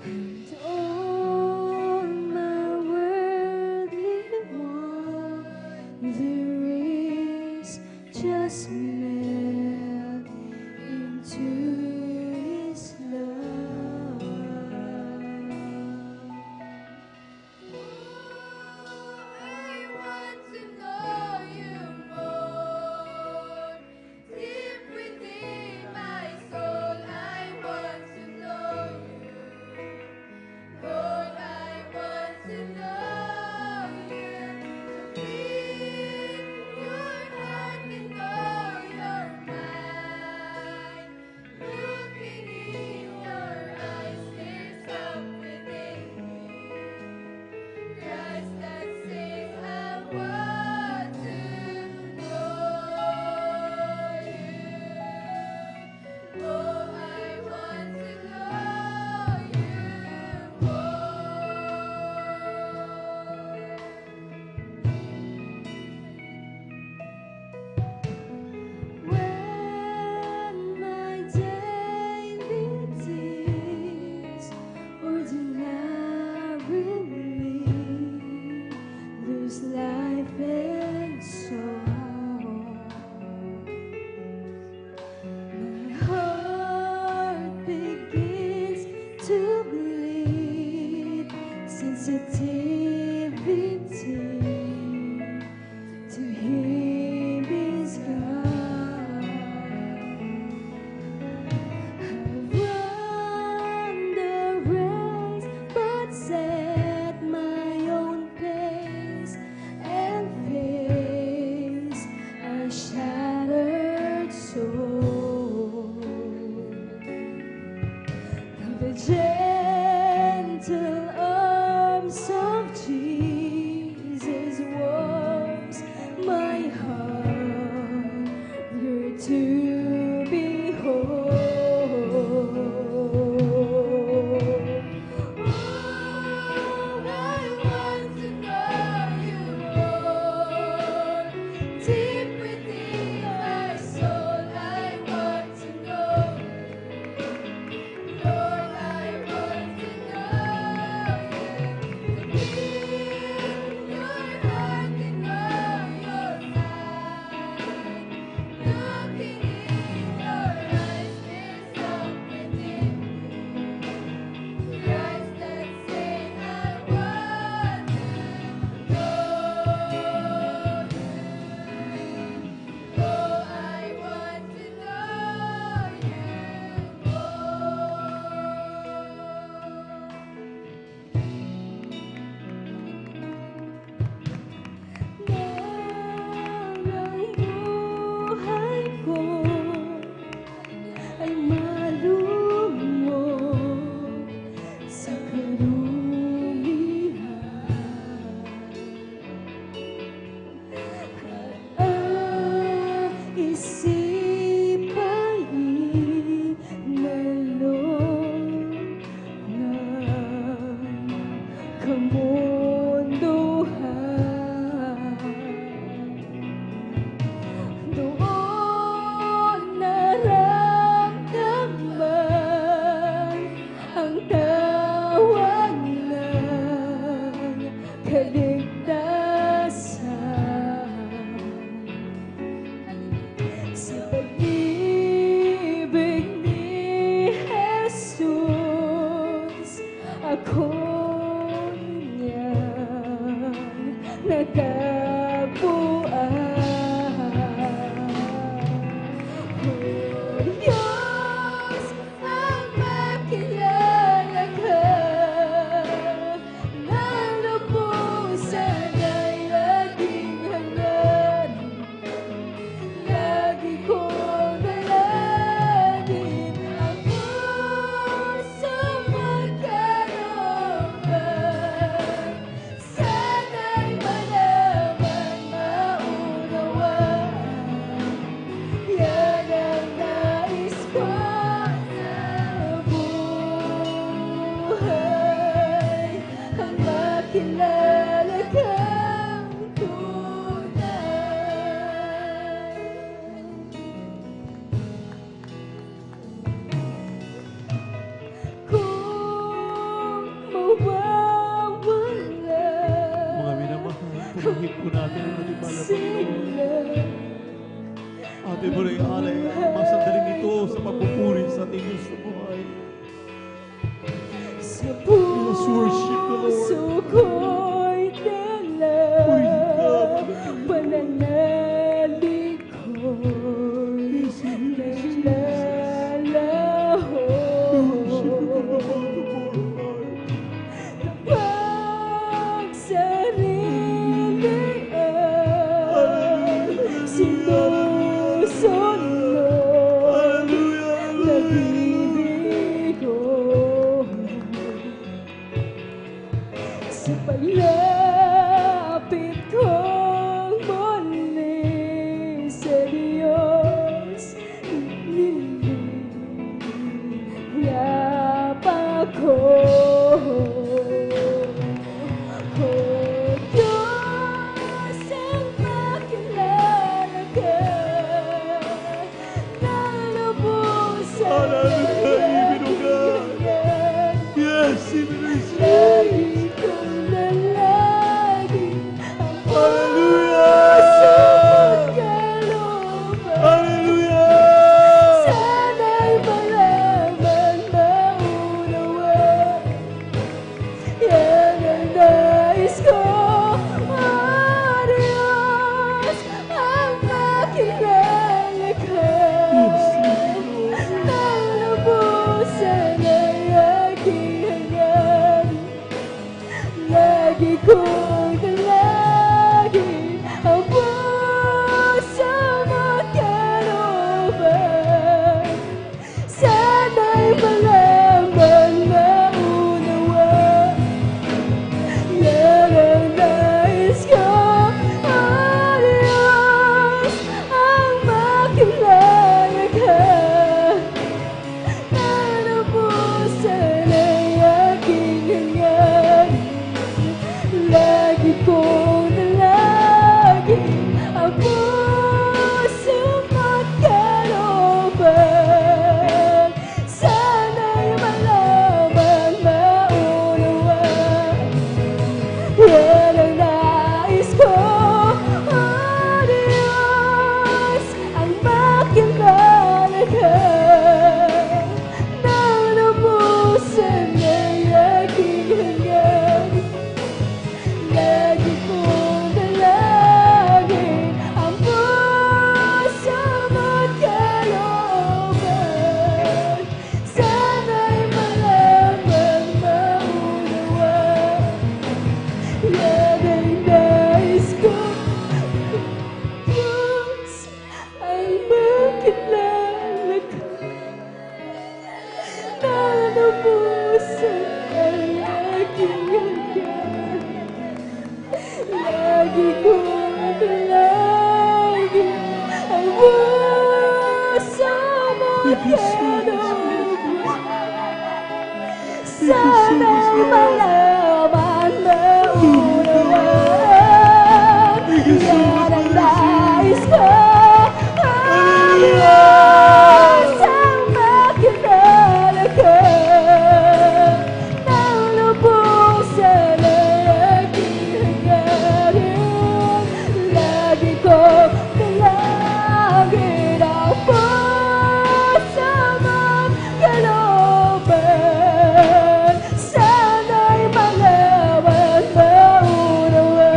and all my worldly wonderings just melt into His love. When my daily deeds ordinarily lose life and soul, my heart begins to bleed sensitivity to Him is God. I've run the race, but set my own pace and face a shattered soul. The gentle arms of Jesus warms my hunger to behold. Oh, I want to know You, Lord. Deep within my soul, I want to know Lord, I want to know You, to feel Your heart and know Your mind. Looking in Your eyes, there's something in me. Eyes that say I want to know You. Oh, I want to know You Ang buhay ko ay malumit Diyos na buhay. Sa Let's worship the Lord. puso ko'y dala, pananalig ko'y naglalaho. Kapag sarili ay sinusunod, nag-ibig ko. Sa paglapit kong muli sa Diyos, niliyap ako. O Diyos, ang makilala ka, nalabusan ng ibinugad. Yes, Lagi kong nalagi ang Hallelujah! puso ko't kalooban. Hallelujah! Sana'y malaman, maunawa, yan ang nais ko. O Diyos, ang makilala ka, nalabusan ang aking hangad. Lagi kong dalangin ang puso mo't kalooban. Sana'y malaman, maunawa, yan ang nais ko. O Diyos, ang makilala ka, nalabusan ang aking hangad. Lagi kong dalangin ang puso mo't kalooban. Sana'y malaman, maunawa, yan ang nais ko. O Diyos, ang makilala ka, nalabusan ang aking hangad. Lagi kong dalangin ang puso mo't kalooban. Sana'y malaman, maunawa, yan ang nais ko. Diyos, ang makilala ka, nalabusan ang aking hangad. Lagi kong dalangin ang puso mo't kalooban. Sana'y malaman, maunawa, yan ang nais ko. O Diyos, ang makilala ka, nalabusan ang aking hangad. Lagi kong dalangin ang puso mo't kalooban. Sana'y malaman, maunawa,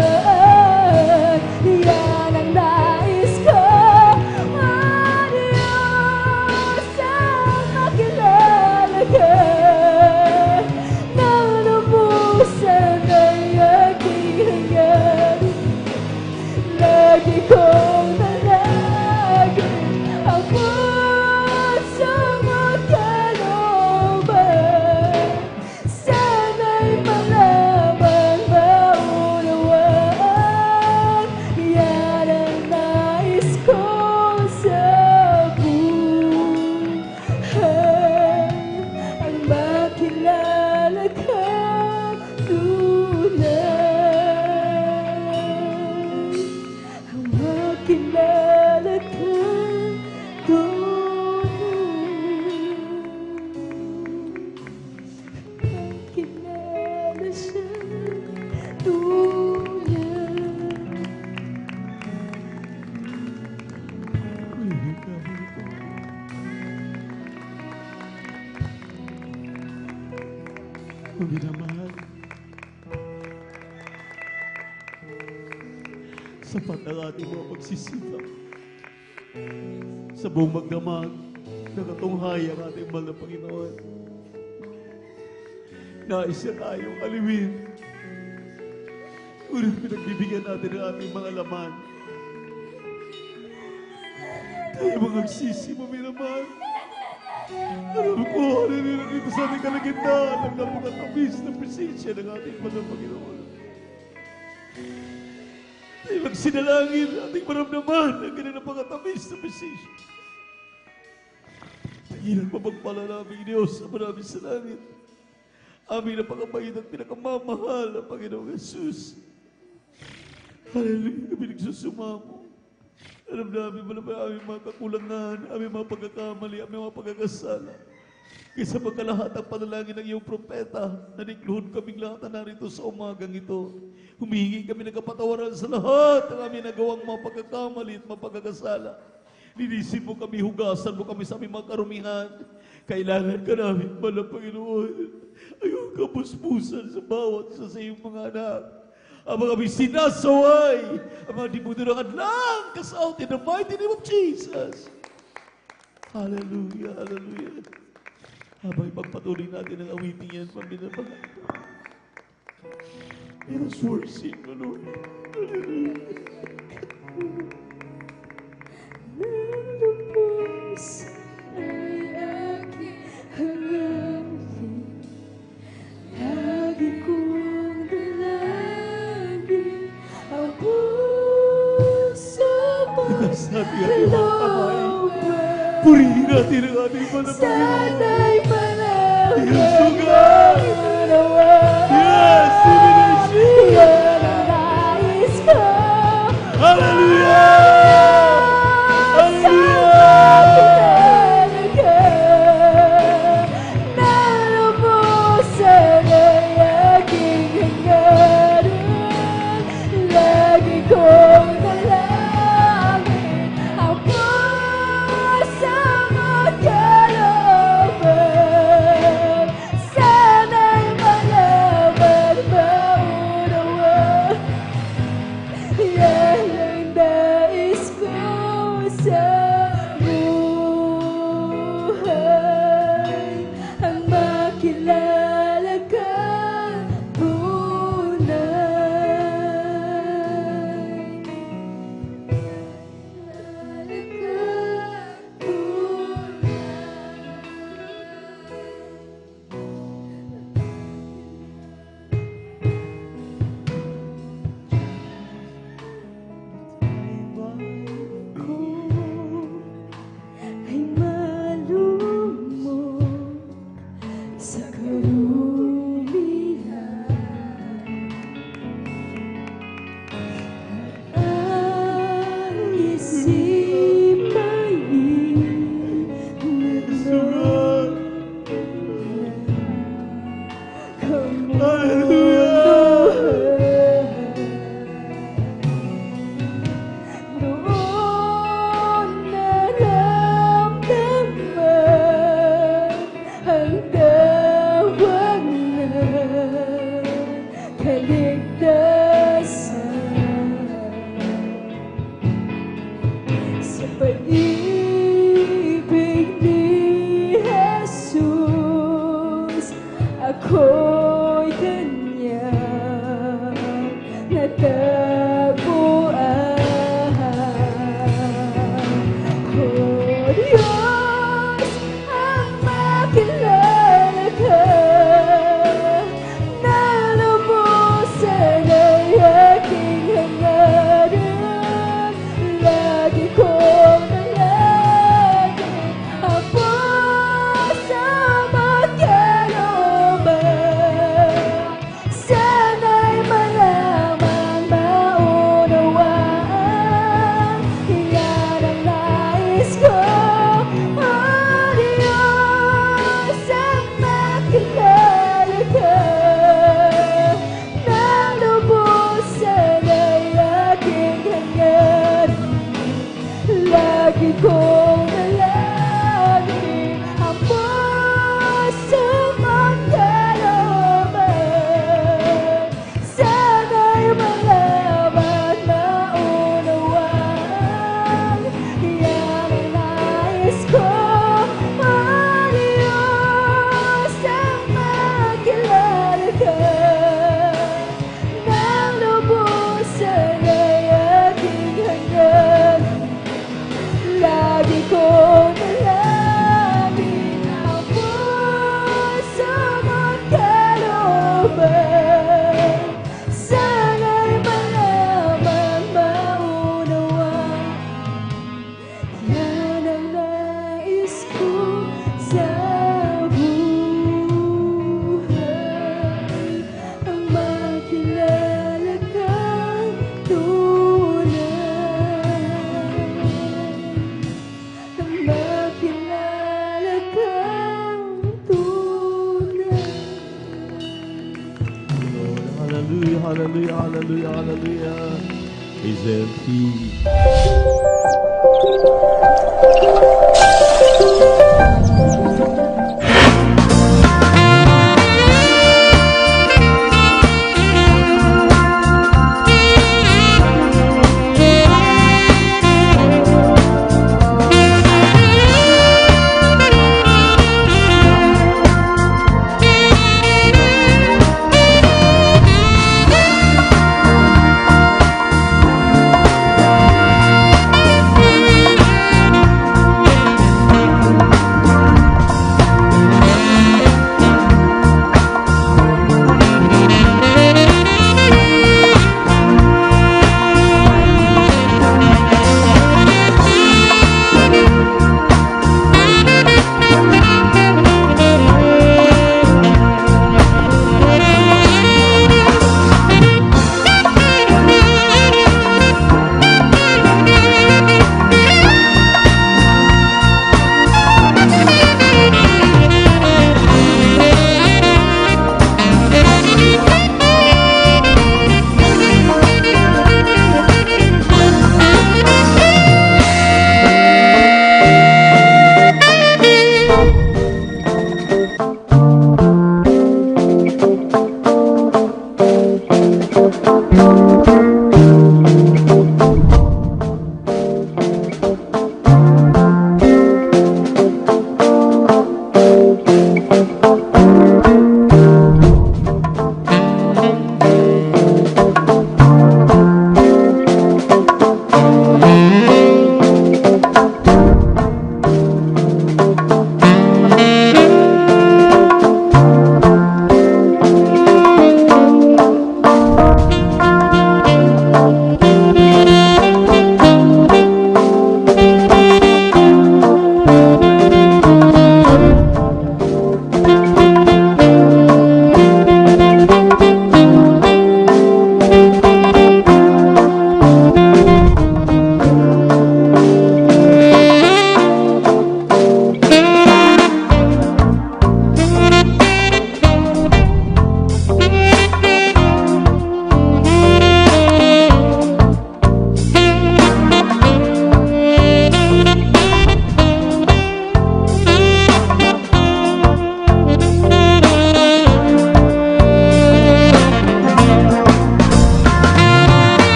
yan ang nais ko. O Diyos, Mga minamahal, sapat ang ating mga pagsisikap sa buong magdamag na katunghay ang ating mahal na Panginoon. Nais na tayong aliwin, ngunit pinagbibigyan natin ang ating mga laman. Tayo mga nagsisi, mga minamahal. Alam ko, nila dito sa ating kalagitnaan ang napakatamis na presensya ng ating mahal na Panginoon. Tayo magsinalangin ating maramdaman ang ganyan napakatamis na presensya. Tagilan mapagpala namin Diyos sa maraming sa langit. Aming napakabait at pinakamamahal na Panginoong Jesus. Hallelujah, kami nagsusumamo. Alam namin mo naman aming mga kakulangan, aming mga pagkakamali, aming mga pagkakasala. Kaysa pagkalahatang panalangin ng iyong propeta, nanikluhod kaming lahat na narito sa umagang ito. Humihingi kami ng kapatawaran sa lahat ng aming nagawang mga pagkakamali at mga pagkakasala. Linisin mo kami, hugasan mo kami sa aming mga karumihan. Kailangan ka namin, mahal na Panginoon. Ayaw ka puspusan sa bawat isa sa iyong mga anak. Ang mga may sinasaway, ang mga dimudurangan lang kasaut in the mighty name of Jesus. Hallelujah, hallelujah. Habang ipagpatuloy natin ang awiting yan, paminamahal. Let us worship the Lord. Hallelujah. Nalubos ay aking hanapin. Lagi kong dalangin ang puso mo. Sabi natin mga kamay. Purihin natin ang ating mga Panginoon. Sana'y malaman Yes, Yes, yan ang nais ko. Hallelujah! Sana'y malaman hallelujah, hallelujah, hallelujah. Is empty.